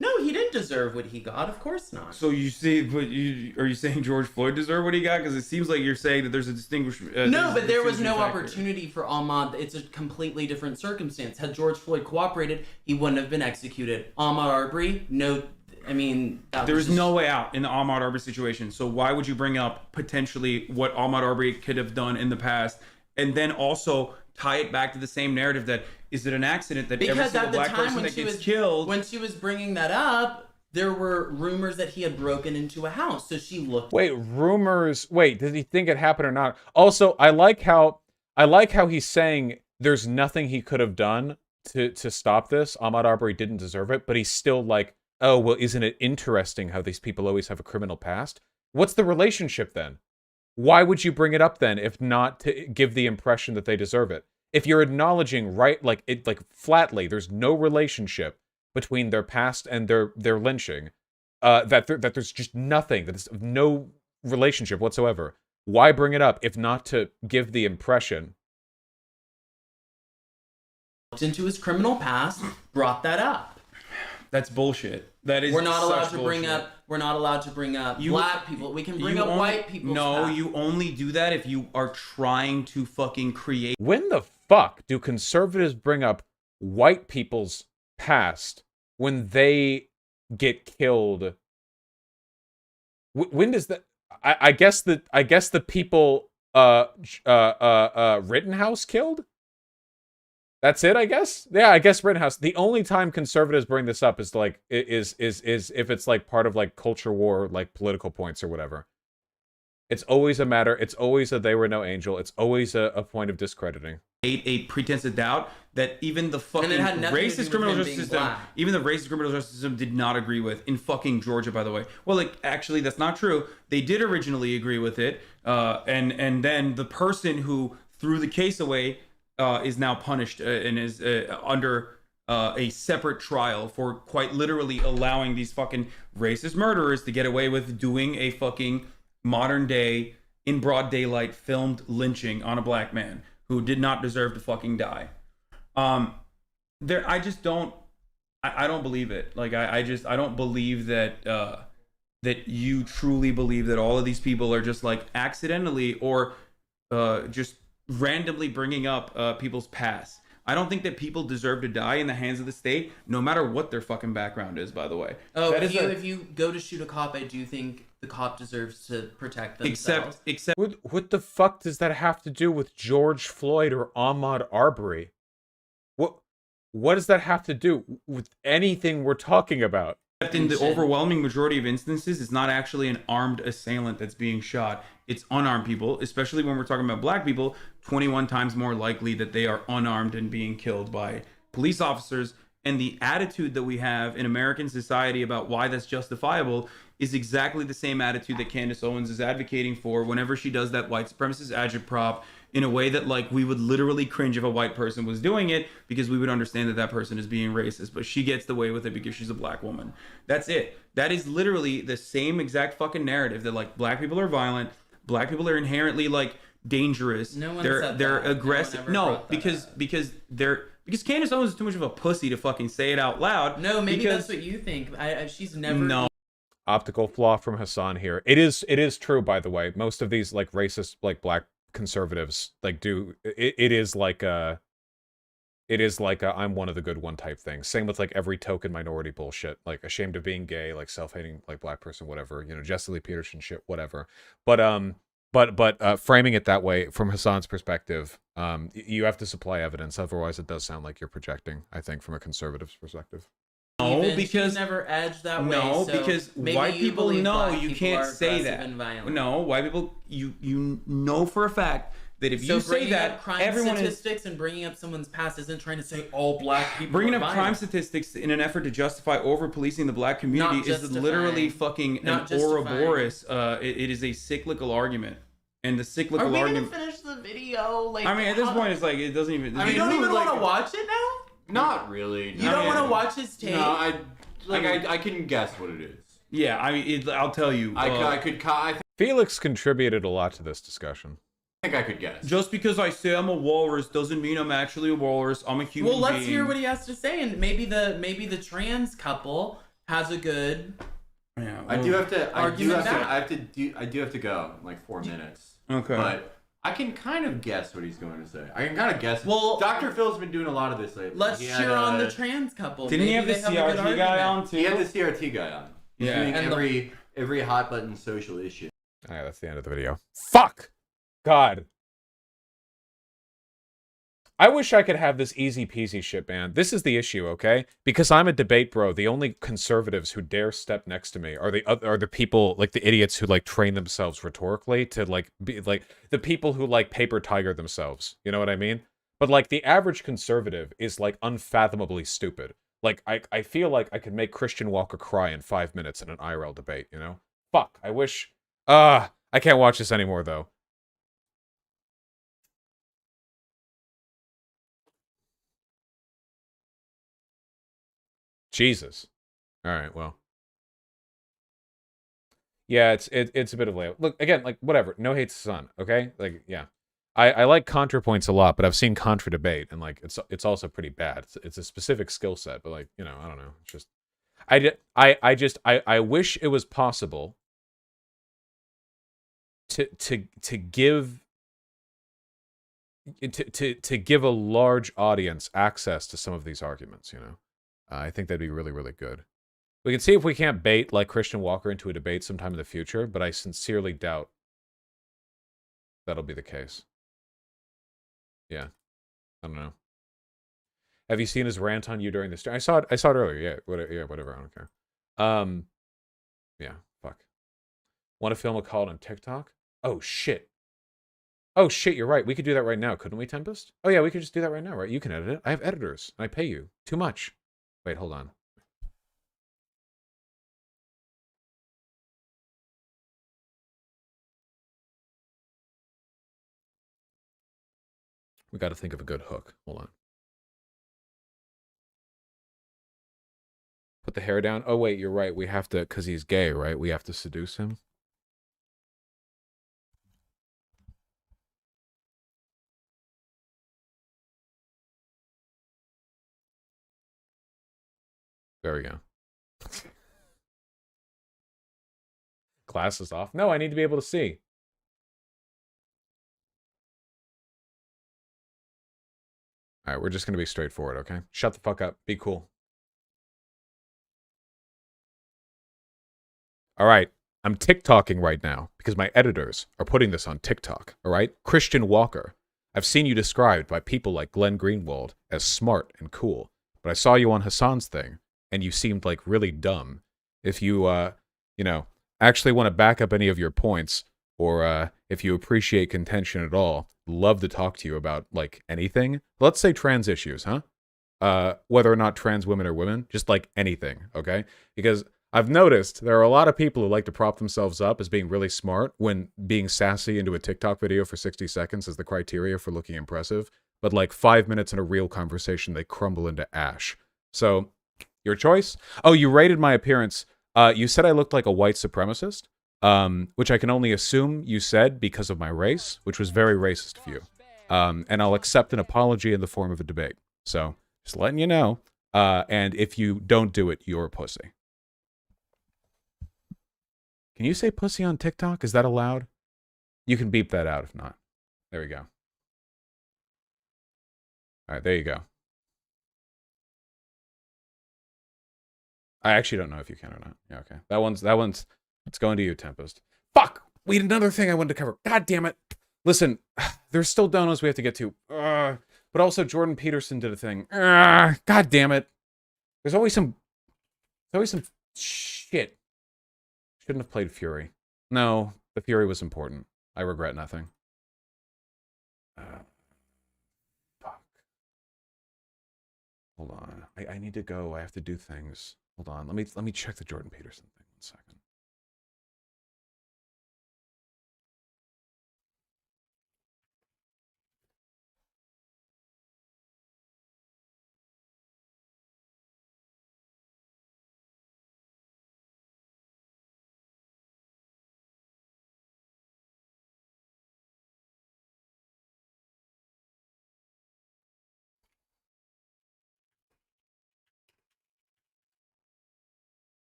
No, he didn't deserve what he got. Of course not. So you see, but are you saying George Floyd deserved what he got? Because it seems like you're saying that there's a distinguished. No, but there was no factor. opportunity for Ahmaud. It's a completely different circumstance. Had George Floyd cooperated, he wouldn't have been executed. Ahmaud Arbery, no. I mean, There was no way out in the Ahmaud Arbery situation. So why would you bring up potentially what Ahmaud Arbery could have done in the past, and then also tie it back to the same narrative that is it an accident that every Because single at the black time person when that she gets was killed? when she was bringing that up, there were rumors that he had broken into a house. So she looked. Wait, rumors. Wait, did he think it happened or not? Also, I like how he's saying there's nothing he could have done to stop this. Ahmaud Arbery didn't deserve it, but he's still like, oh, well, isn't it interesting how these people always have a criminal past? What's the relationship then? Why would you bring it up then if not to give the impression that they deserve it? If you're acknowledging like flatly, there's no relationship between their past and their lynching, that there's just nothing, that is no relationship whatsoever. Why bring it up if not to give the impression? Looked into his criminal past, brought that up. That's bullshit. That is. We're not allowed such to bring bullshit. up. We're not allowed to bring up black people. We can bring You up only- white people. No, you only do that if you are trying to fucking create. When the fuck do conservatives bring up white people's past when they get killed? When does that? I guess the people Rittenhouse killed. That's it, I guess. Yeah, I guess Rittenhouse. The only time conservatives bring this up is like is if it's like part of like culture war, like political points or whatever. It's always a matter. It's always a they were no angel. It's always a point of discrediting. A pretense of doubt that even the fucking And it had nothing to do racist with criminal him justice being system, black. even the racist criminal justice system did not agree with in fucking Georgia, by the way. Well, like actually, that's not true. They did originally agree with it, and then the person who threw the case away is now punished and is under a separate trial for quite literally allowing these fucking racist murderers to get away with doing a fucking modern day in broad daylight filmed lynching on a black man who did not deserve to fucking die. I just don't. I don't believe it. Like I don't believe that that you truly believe that all of these people are just like accidentally or just randomly bringing up people's past. I don't think that people deserve to die in the hands of the state, no matter what their fucking background is. By the way. Oh, That if you go to shoot a cop, I do think the cop deserves to protect themselves. Except What the fuck does that have to do with George Floyd or Ahmaud Arbery? What does that have to do with anything we're talking about? in the overwhelming majority of instances, it's not actually an armed assailant that's being shot. It's unarmed people, especially when we're talking about black people, 21 times more likely that they are unarmed and being killed by police officers. And the attitude that we have in American society about why that's justifiable is exactly the same attitude that Candace Owens is advocating for whenever she does that white supremacist agitprop in a way that like we would literally cringe if a white person was doing it, because we would understand that that person is being racist, but she gets away with it because she's a black woman. That's it. That is literally the same exact fucking narrative that like black people are violent, black people are inherently like dangerous. No one they're said they're that. aggressive. No one ever No, brought that because because Candace Owens is too much of a pussy to fucking say it out loud. No, maybe because, that's what you think. She's never. No. Optical flaw from Hassan here. It is true, by the way. Most of these like racist like black conservatives like do it is like a I'm one of the good one type thing. Same with like every token minority bullshit, like ashamed of being gay, like self-hating like black person, whatever, you know, Jesse Lee Peterson shit, whatever. But framing it that way from Hassan's perspective, you have to supply evidence, otherwise it does sound like you're projecting, I think, from a conservative's perspective. No, Even because she's never edged that way. no, So because maybe white you people believe know black you people can't are say aggressive that. and violent. No, white people, you know for a fact that if So you say bringing that, up crime everyone is statistics and bringing up someone's past isn't trying to say all black people. bringing are up crime violent. statistics in an effort to justify over policing the black community Not is literally justifying. fucking Not an justifying. Ouroboros. It is a cyclical argument, and the cyclical Are we argument. gonna finish the video? Like, I mean, at this how- point, it's like it doesn't even. you don't even want to watch it now. Not really. You don't want to watch his tape. No, I can guess what it is. Yeah, I mean, I'll tell you. I Felix contributed a lot to this discussion. think I could guess. Just because I say I'm a walrus doesn't mean I'm actually a walrus. I'm a human Well, let's being. hear what he has to say, and maybe the trans couple has a good. Yeah, I do have to. Argument back. I do have to go in like 4 minutes. Okay. But I can kind of guess what he's going to say. I can kind of guess. Well, Dr. Phil's been doing a lot of this lately. Let's He cheer had, on the trans couple. Didn't he Maybe have the they a good CRT guy argument. on too? He had the CRT guy on. He's Yeah. doing And every hot button social issue. Alright, that's the end of the video. Fuck! God. I wish I could have this easy peasy shit, man. This is the issue, okay? Because I'm a debate bro, the only conservatives who dare step next to me are the people, like the idiots who like train themselves rhetorically to like be like the people who like paper tiger themselves. You know what I mean? But like the average conservative is like unfathomably stupid. Like I feel like I could make Christian Walker cry in 5 minutes in an IRL debate, you know? Fuck, I wish. I can't watch this anymore though. Jesus. All right, well. Yeah, it's a bit of layout. Look, again, like whatever. No hate to Sun, okay? Like, yeah. I like ContraPoints a lot, but I've seen Contra Debate, and like it's also pretty bad. It's a specific skill set, but like, you know, I don't know. It's just I wish it was possible to give a large audience access to some of these arguments, you know. I think that'd be really, really good. We can see if we can't bait like Christian Walker into a debate sometime in the future, but I sincerely doubt that'll be the case. Yeah, I don't know. Have you seen his rant on you during this? I saw it earlier. Yeah, whatever. I don't care. Yeah, fuck. Want to film a call on TikTok? Oh shit. Oh shit, you're right. We could do that right now, couldn't we, Tempest? Oh yeah, we could just do that right now, right? You can edit it. I have editors, and I pay you too much. Wait, hold on. We got to think of a good hook. Hold on. Put the hair down. Oh, wait, you're right. We have to, because he's gay, right? We have to seduce him. There we go. Glasses off. No, I need to be able to see. All right, we're just going to be straightforward, okay? Shut the fuck up. Be cool. All right, I'm TikToking right now because my editors are putting this on TikTok, all right? Christian Walker. I've seen you described by people like Glenn Greenwald as smart and cool, but I saw you on Hassan's thing, and you seemed like really dumb. If you, you know, actually want to back up any of your points, or if you appreciate contention at all, love to talk to you about, like, anything. Let's say trans issues, huh? Whether or not trans women are women, just, like, anything, okay? Because I've noticed there are a lot of people who like to prop themselves up as being really smart when being sassy into a TikTok video for 60 seconds is the criteria for looking impressive. But like 5 minutes in a real conversation, they crumble into ash. So, your choice? Oh, you rated my appearance. You said I looked like a white supremacist, which I can only assume you said because of my race, which was very racist of you. And I'll accept an apology in the form of a debate. So, just letting you know. And if you don't do it, you're a pussy. Can you say pussy on TikTok? Is that allowed? You can beep that out if not. There we go. All right, there you go. I actually don't know if you can or not. Yeah, okay. That one's, it's going to you, Tempest. Fuck! We had another thing I wanted to cover. God damn it. Listen, there's still donos we have to get to. But also Jordan Peterson did a thing. God damn it. There's always some shit. Shouldn't have played Fury. No, the Fury was important. I regret nothing. Fuck. Hold on. I need to go. I have to do things. Hold on. Let me check the Jordan Peterson thing 1 second.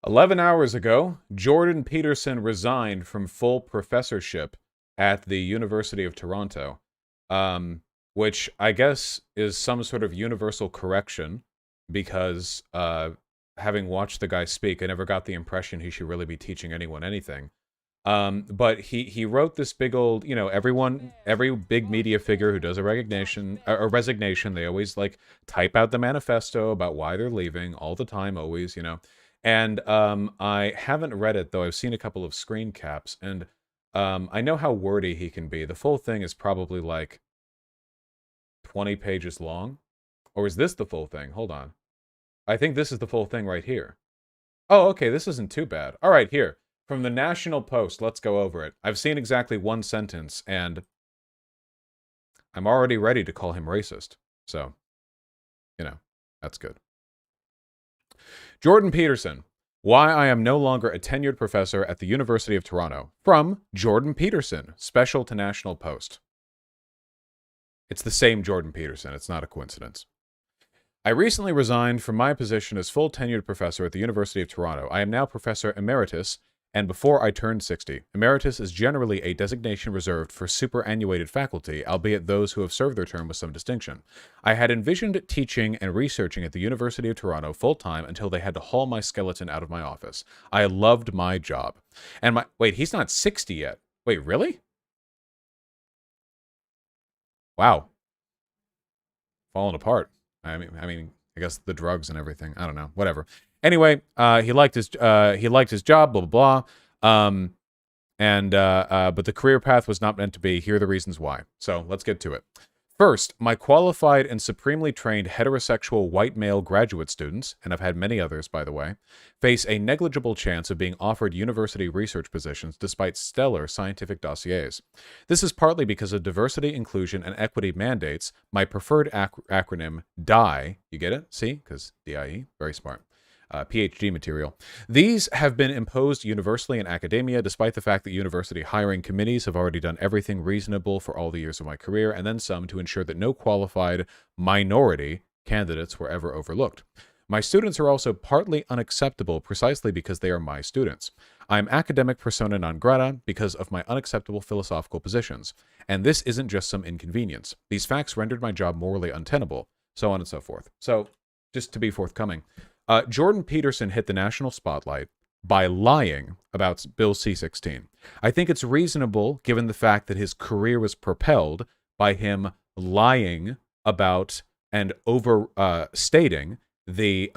"11 hours ago, Jordan Peterson resigned from full professorship at the University of Toronto," which I guess is some sort of universal correction, because having watched the guy speak, I never got the impression he should really be teaching anyone anything. But he wrote this big old, you know, every big media figure who does a resignation, they always like type out the manifesto about why they're leaving all the time, always, you know. And I haven't read it, though I've seen a couple of screen caps, and I know how wordy he can be. The full thing is probably like 20 pages long. Or is this the full thing? Hold on. I think this is the full thing right here. Oh, okay, this isn't too bad. All right, here. From the National Post, let's go over it. I've seen exactly one sentence, and I'm already ready to call him racist. So, you know, that's good. Jordan Peterson, why I am no longer a tenured professor at the University of Toronto. From Jordan Peterson, special to National Post. It's the same Jordan Peterson. It's not a coincidence. I recently resigned from my position as full tenured professor at the University of Toronto. I am now Professor Emeritus, and before I turned 60. Emeritus is generally a designation reserved for superannuated faculty, albeit those who have served their term with some distinction. I had envisioned teaching and researching at the University of Toronto full-time until they had to haul my skeleton out of my office. I loved my job. And wait, he's not 60 yet. Wait, really? Wow. Falling apart. I mean, I guess the drugs and everything. I don't know. Whatever. Anyway, he liked his job, blah blah blah. But the career path was not meant to be. Here are the reasons why. So let's get to it. First, my qualified and supremely trained heterosexual white male graduate students, and I've had many others, by the way, face a negligible chance of being offered university research positions despite stellar scientific dossiers. This is partly because of diversity, inclusion, and equity mandates, my preferred acronym, DIE. You get it? See? Because DIE, very smart. PhD material. These have been imposed universally in academia, despite the fact that university hiring committees have already done everything reasonable for all the years of my career, and then some to ensure that no qualified minority candidates were ever overlooked. My students are also partly unacceptable precisely because they are my students. I am academic persona non grata because of my unacceptable philosophical positions. And this isn't just some inconvenience. These facts rendered my job morally untenable, so on and so forth. So, just to be forthcoming, Jordan Peterson hit the national spotlight by lying about Bill C-16. I think it's reasonable, given the fact that his career was propelled by him lying about and overstating the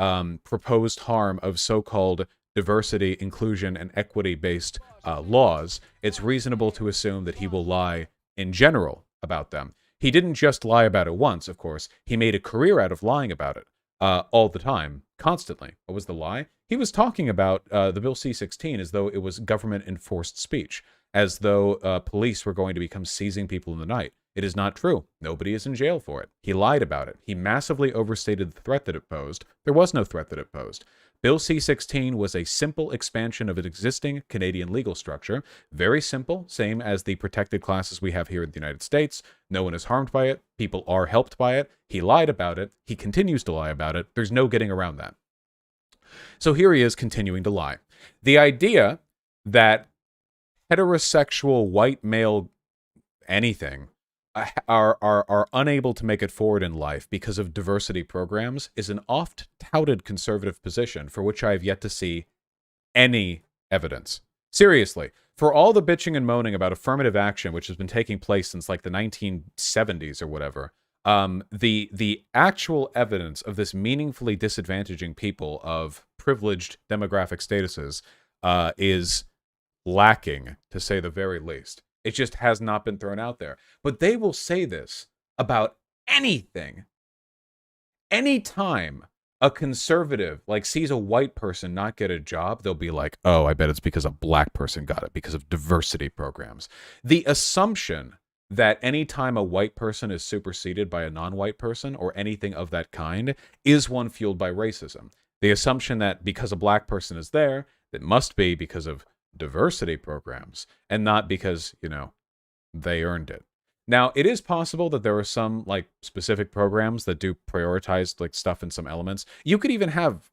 proposed harm of so-called diversity, inclusion, and equity-based laws. It's reasonable to assume that he will lie in general about them. He didn't just lie about it once, of course. He made a career out of lying about it all the time, constantly. What was the lie? He was talking about the Bill C-16 as though it was government-enforced speech, as though police were going to become seizing people in the night. It is not true. Nobody is in jail for it. He lied about it. He massively overstated the threat that it posed. There was no threat that it posed. Bill C-16 was a simple expansion of an existing Canadian legal structure. Very simple, same as the protected classes we have here in the United States. No one is harmed by it. People are helped by it. He lied about it. He continues to lie about it. There's no getting around that. So here he is continuing to lie. The idea that heterosexual white male anything are unable to make it forward in life because of diversity programs is an oft-touted conservative position for which I have yet to see any evidence. Seriously, for all the bitching and moaning about affirmative action, which has been taking place since like the 1970s or whatever, the actual evidence of this meaningfully disadvantaging people of privileged demographic statuses is lacking, to say the very least. It just has not been thrown out there. But they will say this about anything. Anytime a conservative sees a white person not get a job, they'll be like, oh, I bet it's because a black person got it, because of diversity programs. The assumption that anytime a white person is superseded by a non-white person or anything of that kind is one fueled by racism. The assumption that because a black person is there, it must be because of diversity programs and not because, they earned it. Now, it is possible that there are some specific programs that do prioritize stuff in some elements. You could even have,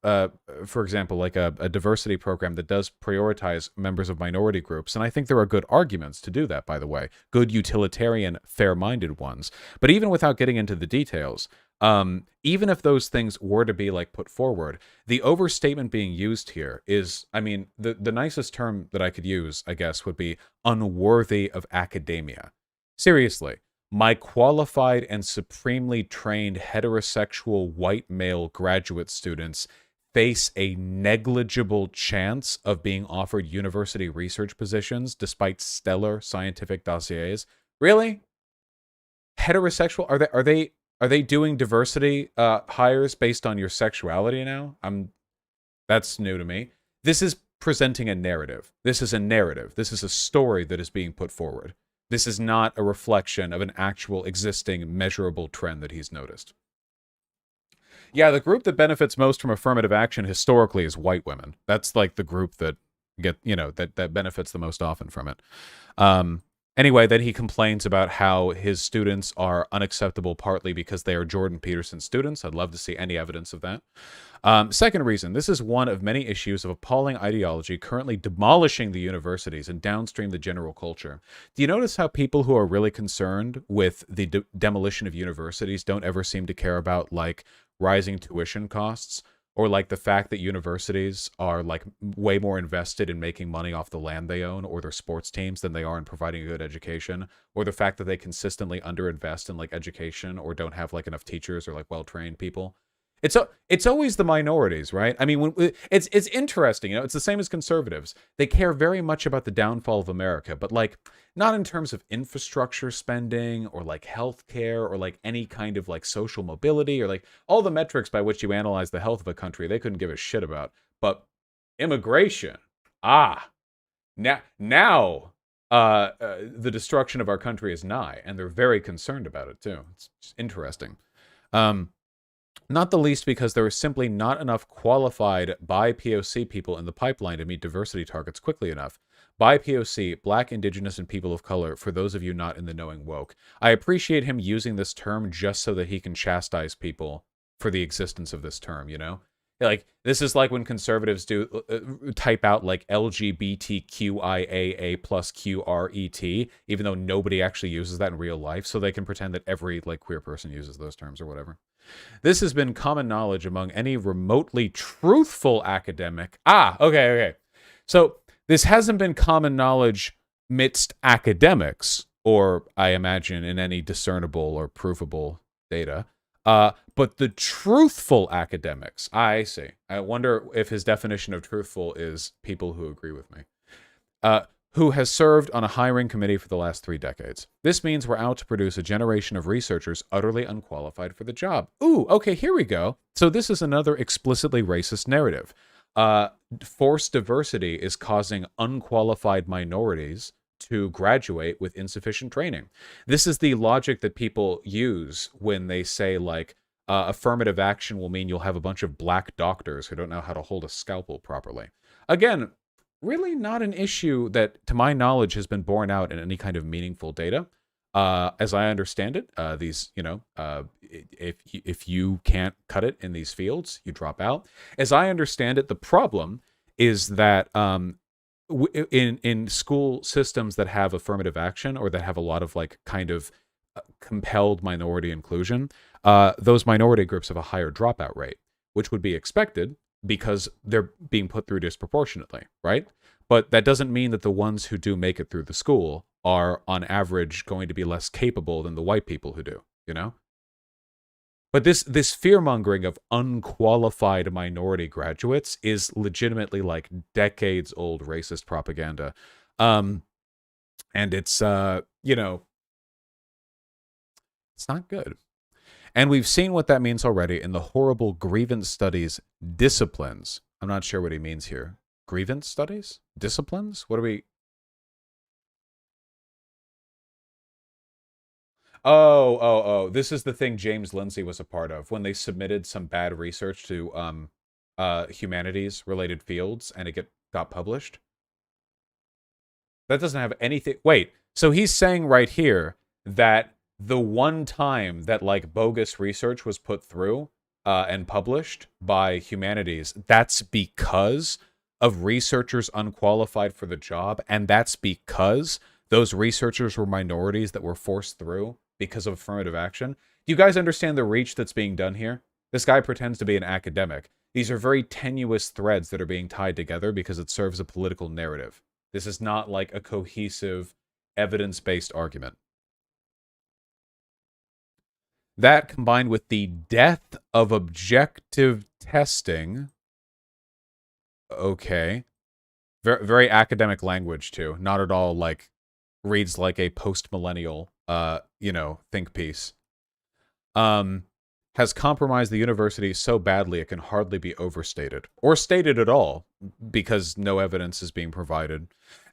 for example, a diversity program that does prioritize members of minority groups. And I think there are good arguments to do that, by the way, good utilitarian, fair-minded ones. But even without getting into the details, even if those things were to be put forward, the overstatement being used here is, the nicest term that I could use, I guess, would be unworthy of academia. Seriously, my qualified and supremely trained heterosexual white male graduate students face a negligible chance of being offered university research positions despite stellar scientific dossiers. Really? Heterosexual? Are they doing diversity hires based on your sexuality now? That's new to me. This is presenting a narrative. This is a narrative. This is a story that is being put forward. This is not a reflection of an actual existing measurable trend that he's noticed. Yeah, the group that benefits most from affirmative action historically is white women. That's the group that that benefits the most often from it. Anyway, then he complains about how his students are unacceptable partly because they are Jordan Peterson students. I'd love to see any evidence of that. Second reason, this is one of many issues of appalling ideology currently demolishing the universities and downstream the general culture. Do you notice how people who are really concerned with the demolition of universities don't ever seem to care about rising tuition costs? Or the fact that universities are way more invested in making money off the land they own or their sports teams than they are in providing a good education, or the fact that they consistently underinvest in education or don't have enough teachers or well-trained people. It's always the minorities, right? It's interesting, it's the same as conservatives. They care very much about the downfall of America, but not in terms of infrastructure spending or healthcare or any kind of social mobility or all the metrics by which you analyze the health of a country. They couldn't give a shit about. But immigration, now the destruction of our country is nigh, and they're very concerned about it too. It's just interesting. Not the least because there is simply not enough qualified bi-POC people in the pipeline to meet diversity targets quickly enough. Bi-POC, Black, Indigenous, and people of color, for those of you not in the knowing woke. I appreciate him using this term just so that he can chastise people for the existence of this term, this is when conservatives do type out LGBTQIAA plus QRET, even though nobody actually uses that in real life, so they can pretend that every queer person uses those terms or whatever. This has been common knowledge among any remotely truthful academic. Okay. So this hasn't been common knowledge midst academics, or I imagine in any discernible or provable data. But the truthful academics, I see. I wonder if his definition of truthful is people who agree with me. who has served on a hiring committee for the last 3 decades. This means we're out to produce a generation of researchers utterly unqualified for the job. Ooh, okay, here we go. So this is another explicitly racist narrative. Forced diversity is causing unqualified minorities to graduate with insufficient training. This is the logic that people use when they say, like, affirmative action will mean you'll have a bunch of black doctors who don't know how to hold a scalpel properly. Again, really not an issue that, to my knowledge, has been borne out in any kind of meaningful data. As I understand it, if you can't cut it in these fields, you drop out. As I understand it, the problem is that in school systems that have affirmative action or that have a lot of like kind of compelled minority inclusion, those minority groups have a higher dropout rate, which would be expected because they're being put through disproportionately, right? But that doesn't mean that the ones who do make it through the school are, on average, going to be less capable than the white people who do, you know? But this fear-mongering of unqualified minority graduates is legitimately, like, decades-old racist propaganda. And it's, it's not good. And we've seen what that means already in the horrible grievance studies disciplines. I'm not sure what he means here. Grievance studies? Disciplines? What are we... Oh. This is the thing James Lindsay was a part of when they submitted some bad research to humanities-related fields and it got published. That doesn't have anything... Wait, so he's saying right here that the one time that, like, bogus research was put through and published by humanities, that's because of researchers unqualified for the job, and that's because those researchers were minorities that were forced through because of affirmative action. Do you guys understand the reach that's being done here? This guy pretends to be an academic. These are very tenuous threads that are being tied together because it serves a political narrative. This is not like a cohesive, evidence-based argument. That, combined with the death of objective testing... Okay. Very, very academic language, too. Not at all, like, reads like a post-millennial, think piece. Has compromised the university so badly it can hardly be overstated. Or stated at all, because no evidence is being provided.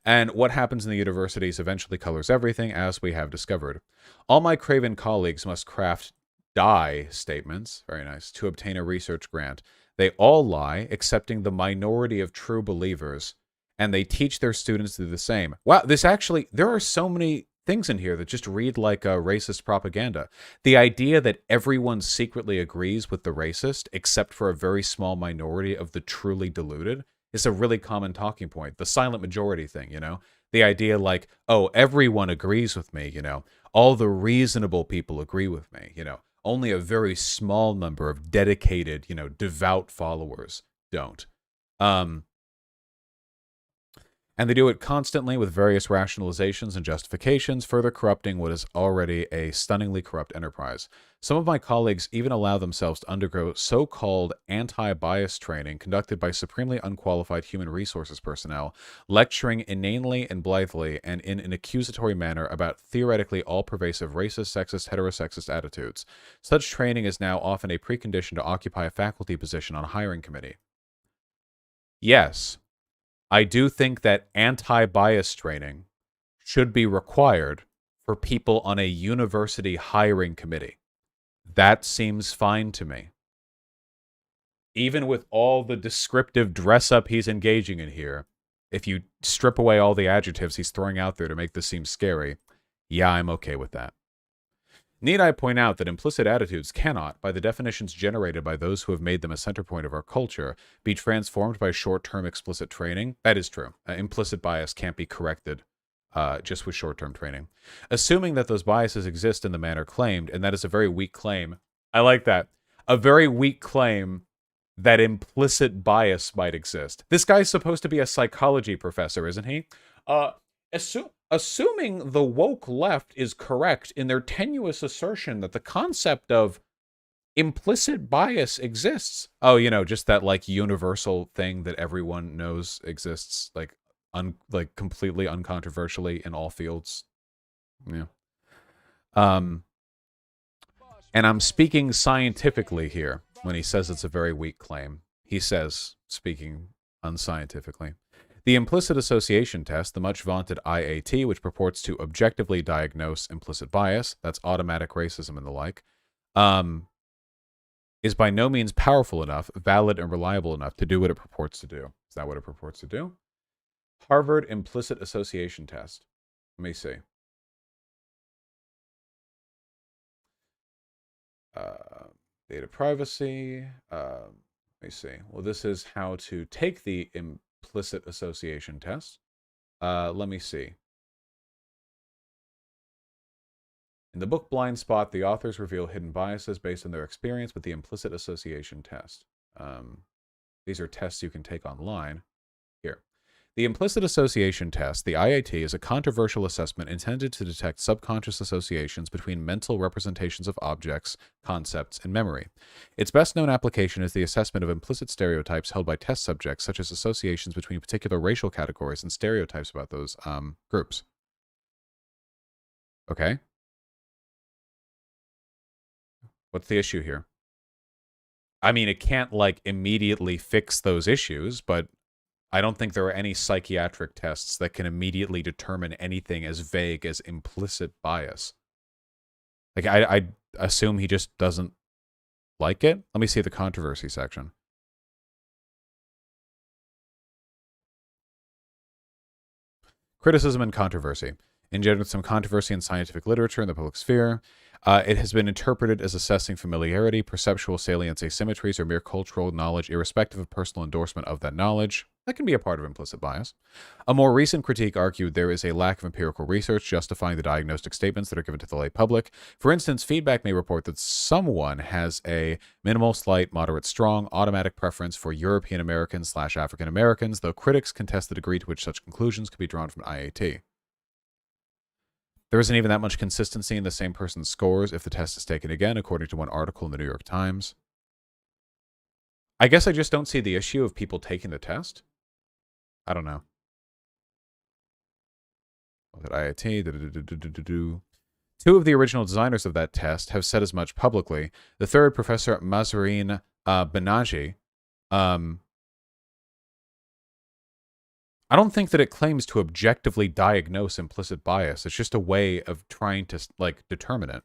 And what happens in the universities eventually colors everything, as we have discovered. All my craven colleagues must craft die statements, very nice, to obtain a research grant. They all lie, excepting the minority of true believers, and they teach their students to do the same. Wow, there are so many things in here that just read like a racist propaganda. The idea that everyone secretly agrees with the racist, except for a very small minority of the truly deluded, is a really common talking point. The silent majority thing, you know? The idea like, oh, everyone agrees with me, you know? All the reasonable people agree with me, you know? Only a very small number of dedicated, devout followers don't. And they do it constantly with various rationalizations and justifications, further corrupting what is already a stunningly corrupt enterprise. Some of my colleagues even allow themselves to undergo so-called anti-bias training conducted by supremely unqualified human resources personnel, lecturing inanely and blithely and in an accusatory manner about theoretically all-pervasive racist, sexist, heterosexist attitudes. Such training is now often a precondition to occupy a faculty position on a hiring committee. Yes, I do think that anti-bias training should be required for people on a university hiring committee. That seems fine to me. Even with all the descriptive dress-up he's engaging in here, if you strip away all the adjectives he's throwing out there to make this seem scary, yeah, I'm okay with that. Need I point out that implicit attitudes cannot, by the definitions generated by those who have made them a center point of our culture, be transformed by short-term explicit training? That is true. Implicit bias can't be corrected just with short-term training. Assuming that those biases exist in the manner claimed, and that is a very weak claim. I like that. A very weak claim that implicit bias might exist. This guy's supposed to be a psychology professor, isn't he? Assuming the woke left is correct in their tenuous assertion that the concept of implicit bias exists. Oh, just that like universal thing that everyone knows exists, like like completely uncontroversially in all fields. Yeah. And I'm speaking scientifically here when he says it's a very weak claim. He says, speaking unscientifically, the implicit association test, the much vaunted IAT, which purports to objectively diagnose implicit bias, that's automatic racism and the like, is by no means powerful enough, valid, and reliable enough to do what it purports to do. Is that what it purports to do? Harvard implicit association test. Let me see. Data privacy. Let me see. Well, this is how to take the implicit association test. Let me see. In the book Blind Spot, the authors reveal hidden biases based on their experience with the implicit association test. These are tests you can take online. Here. The implicit association test, the IAT, is a controversial assessment intended to detect subconscious associations between mental representations of objects, concepts, and memory. Its best known application is the assessment of implicit stereotypes held by test subjects, such as associations between particular racial categories and stereotypes about those groups. Okay. What's the issue here? I mean, it can't, like, immediately fix those issues, but I don't think there are any psychiatric tests that can immediately determine anything as vague as implicit bias. Like, I assume he just doesn't like it. Let me see the controversy section. Criticism and controversy. Engendered some controversy in scientific literature in the public sphere. It has been interpreted as assessing familiarity, perceptual salience asymmetries, or mere cultural knowledge, irrespective of personal endorsement of that knowledge. That can be a part of implicit bias. A more recent critique argued there is a lack of empirical research justifying the diagnostic statements that are given to the lay public. For instance, feedback may report that someone has a minimal, slight, moderate, strong, automatic preference for European Americans / African Americans, though critics contest the degree to which such conclusions could be drawn from IAT. There isn't even that much consistency in the same person's scores if the test is taken again, according to one article in the New York Times. I guess I just don't see the issue of people taking the test. I don't know. Look at IIT. Two of the original designers of that test have said as much publicly. The third, Professor Mazarine Benaji, I don't think that it claims to objectively diagnose implicit bias. It's just a way of trying to, like, determine it.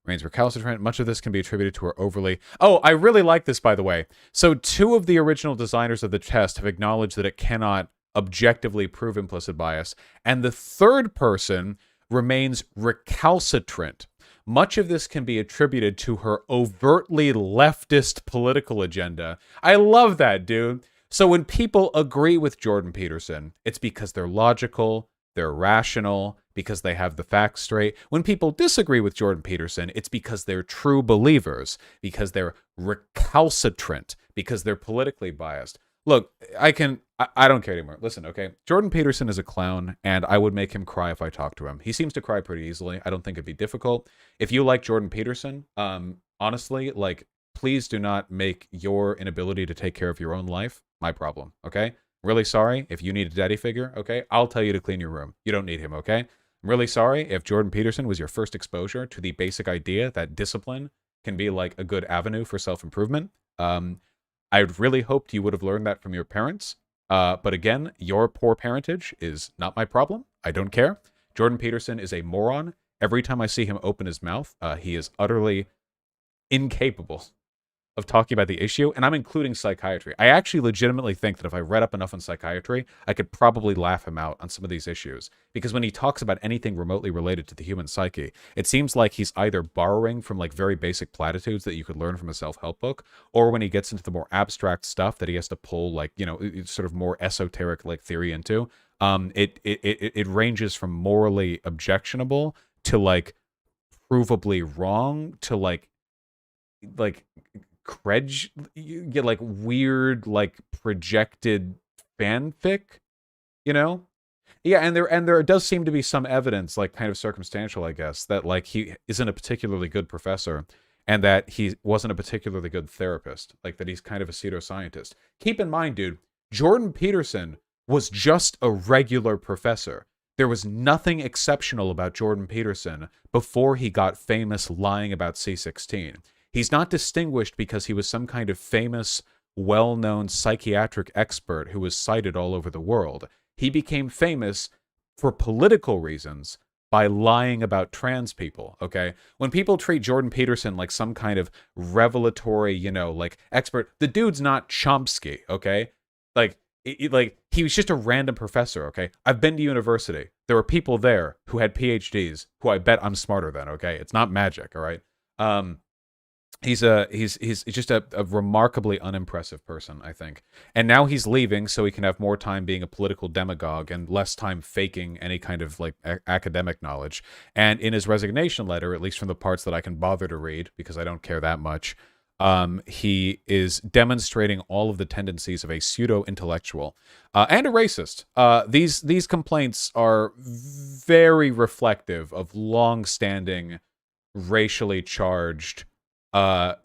Reigns recalcitrant. Much of this can be attributed to her overly... Oh, I really like this, by the way. So two of the original designers of the test have acknowledged that it cannot objectively prove implicit bias, and the third person remains recalcitrant. Much of this can be attributed to her overtly leftist political agenda. I love that, dude. So when people agree with Jordan Peterson, it's because they're logical, they're rational, because they have the facts straight. When people disagree with Jordan Peterson, it's because they're true believers, because they're recalcitrant, because they're politically biased. Look, I don't care anymore. Listen, okay? Jordan Peterson is a clown, and I would make him cry if I talked to him. He seems to cry pretty easily. I don't think it'd be difficult. If you like Jordan Peterson, honestly, like, please do not make your inability to take care of your own life my problem, okay? Really sorry if you need a daddy figure, okay? I'll tell you to clean your room. You don't need him, okay? I'm really sorry if Jordan Peterson was your first exposure to the basic idea that discipline can be like a good avenue for self-improvement. I really hoped you would have learned that from your parents. But again, your poor parentage is not my problem. I don't care. Jordan Peterson is a moron. Every time I see him open his mouth, he is utterly incapable of talking about the issue, and I'm including psychiatry. I actually legitimately think that if I read up enough on psychiatry, I could probably laugh him out on some of these issues. Because when he talks about anything remotely related to the human psyche, it seems like he's either borrowing from like very basic platitudes that you could learn from a self-help book, or when he gets into the more abstract stuff that he has to pull like, you know, sort of more esoteric like theory into, it ranges from morally objectionable to like provably wrong to like you get like weird like projected fanfic, you know? Yeah, and there does seem to be some evidence, like kind of circumstantial, I guess, that like he isn't a particularly good professor and that he wasn't a particularly good therapist, like that he's kind of a pseudoscientist. Keep in mind, dude, Jordan Peterson was just a regular professor. There was nothing exceptional about Jordan Peterson before he got famous lying about C16. He's not distinguished because he was some kind of famous, well-known psychiatric expert who was cited all over the world. He became famous for political reasons by lying about trans people, okay? When people treat Jordan Peterson like some kind of revelatory, you know, like expert, the dude's not Chomsky, okay? Like, like he was just a random professor, okay? I've been to university. There were people there who had PhDs who I bet I'm smarter than, okay? It's not magic, all right? He's just a remarkably unimpressive person, I think. And now he's leaving so he can have more time being a political demagogue and less time faking any kind of like academic knowledge. And in his resignation letter, at least from the parts that I can bother to read because I don't care that much, he is demonstrating all of the tendencies of a pseudo-intellectual and a racist. These complaints are very reflective of long-standing racially charged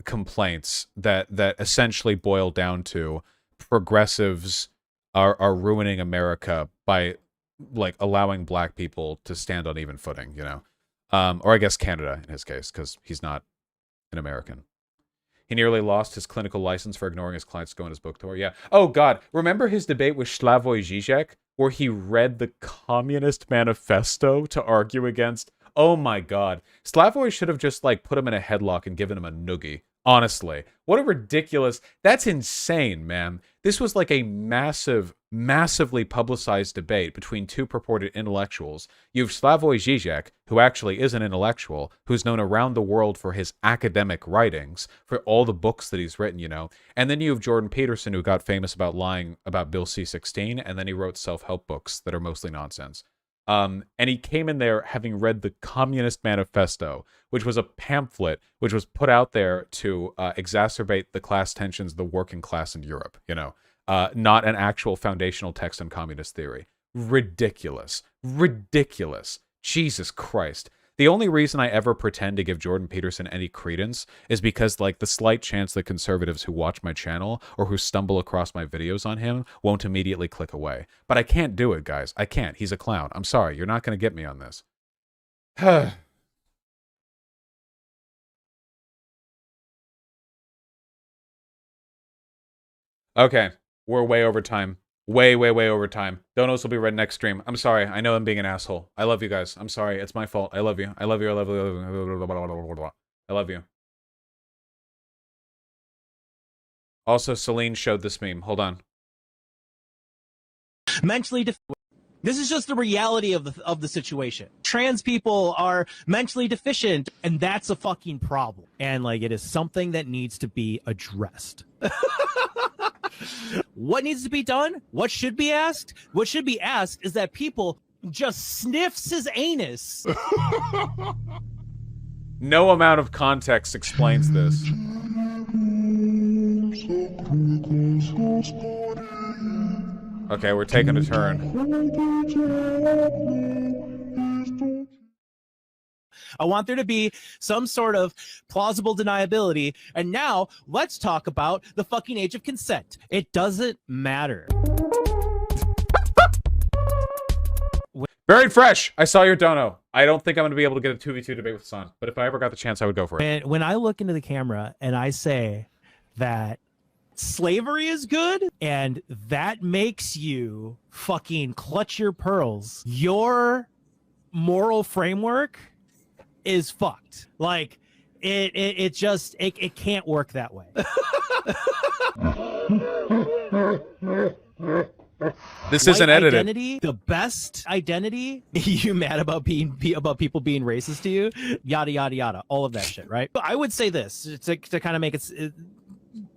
complaints that essentially boil down to progressives are ruining America by like allowing black people to stand on even footing, you know, or I guess Canada in his case because he's not an American. He nearly lost his clinical license for ignoring his clients to go on his book tour. Yeah. Oh God, remember his debate with Slavoj Žižek where he read the Communist Manifesto to argue against. Oh my God. Slavoj should have just like put him in a headlock and given him a noogie. Honestly, what a ridiculous, that's insane, man. This was like a massively publicized debate between two purported intellectuals. You have Slavoj Žižek, who actually is an intellectual, who's known around the world for his academic writings, for all the books that he's written, you know. And then you have Jordan Peterson, who got famous about lying about Bill C-16, and then he wrote self-help books that are mostly nonsense. And he came in there having read the Communist Manifesto, which was a pamphlet which was put out there to exacerbate the class tensions of the working class in Europe, you know, not an actual foundational text on communist theory. Ridiculous. Ridiculous. Jesus Christ. The only reason I ever pretend to give Jordan Peterson any credence is because, like, the slight chance that conservatives who watch my channel or who stumble across my videos on him won't immediately click away. But I can't do it, guys. I can't. He's a clown. I'm sorry. You're not going to get me on this. Okay. We're way over time. Way over time. Donos will be read next stream. I'm sorry. I know I'm being an asshole. I love you guys. I'm sorry. It's my fault. I love you. I love you. I love you. I love you. I love you. Also, Celine showed this meme. Hold on. Mentally this is just the reality of the situation. Trans people are mentally deficient, and that's a fucking problem. And like it is something that needs to be addressed. What needs to be done? What should be asked? What should be asked is that people just sniffs his anus. No amount of context explains this. Okay, we're taking a turn. I want there to be some sort of plausible deniability. And now let's talk about the fucking age of consent. It doesn't matter. Buried Fresh! I saw your dono. I don't think I'm going to be able to get a 2v2 debate with Son, but if I ever got the chance, I would go for it. And when I look into the camera and I say that slavery is good and that makes you fucking clutch your pearls, your moral framework is fucked. Like it just can't work that way. This isn't edited. Identity, the best identity. You mad about about people being racist to you? Yada yada yada. All of that shit, right? But I would say this to kind of make it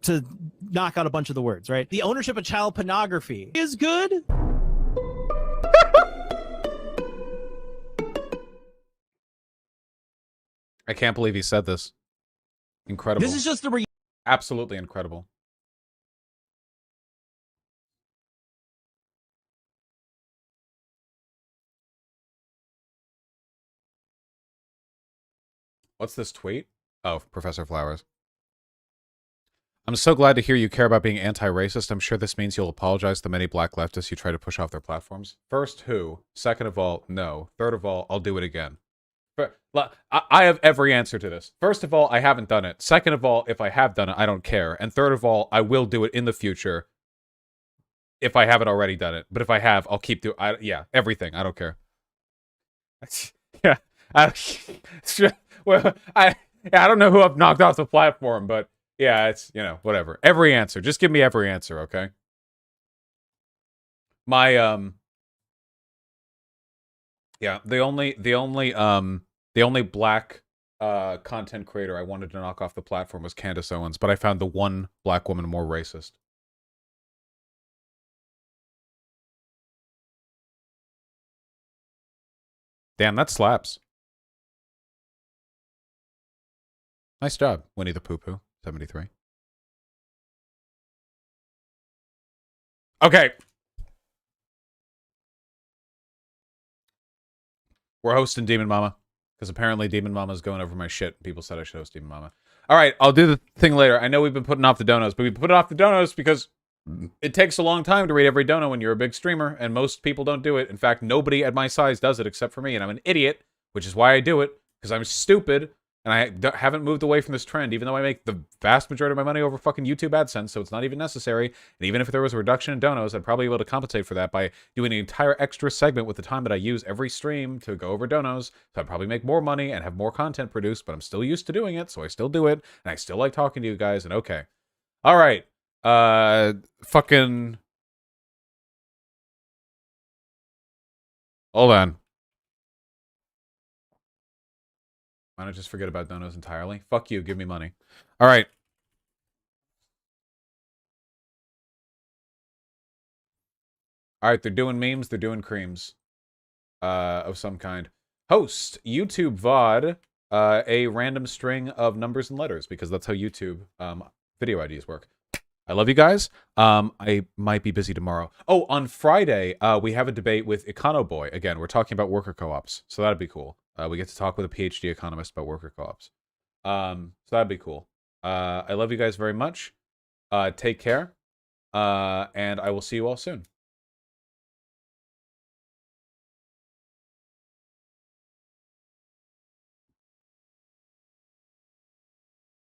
to knock out a bunch of the words, right? The ownership of child pornography is good. I can't believe he said this. Incredible. This is just the absolutely incredible. What's this tweet? Oh, Professor Flowers. I'm so glad to hear you care about being anti-racist. I'm sure this means you'll apologize to the many black leftists you try to push off their platforms. First, who? Second of all, no. Third of all, I'll do it again. I have every answer to this. First of all, I haven't done it. Second of all, if I have done it, I don't care. And third of all, I will do it in the future if I haven't already done it. But if I have, I'll keep doing yeah, everything. I don't care. Yeah. Well, I don't know who I've knocked off the platform, but yeah, it's, you know, whatever. Every answer. Just give me every answer, okay? My yeah, the only black content creator I wanted to knock off the platform was Candace Owens, but I found the one black woman more racist. Damn, that slaps. Nice job, Winnie the Pooh-Pooh, 73. Okay. We're hosting Demon Mama, because apparently Demon Mama's going over my shit. People said I should host Demon Mama. All right, I'll do the thing later. I know we've been putting off the donos, but we put it off the donos because it takes a long time to read every dono when you're a big streamer, and most people don't do it. In fact, nobody at my size does it except for me, and I'm an idiot, which is why I do it, because I'm stupid, and I haven't moved away from this trend, even though I make the vast majority of my money over fucking YouTube AdSense, so it's not even necessary. And even if there was a reduction in donos, I'd probably be able to compensate for that by doing an entire extra segment with the time that I use every stream to go over donos. So I'd probably make more money and have more content produced, but I'm still used to doing it, so I still do it, and I still like talking to you guys, and okay. All right. Fucking... Hold on. Why not just forget about donos entirely? Fuck you, give me money. All right. All right, they're doing memes, they're doing creams. Of some kind. Host, YouTube VOD, a random string of numbers and letters, because that's how YouTube video IDs work. I love you guys. I might be busy tomorrow. Oh, on Friday, we have a debate with Econo Boy. Again, we're talking about worker co-ops, so that'd be cool. We get to talk with a PhD economist about worker co-ops. So that'd be cool. I love you guys very much. Take care. And I will see you all soon.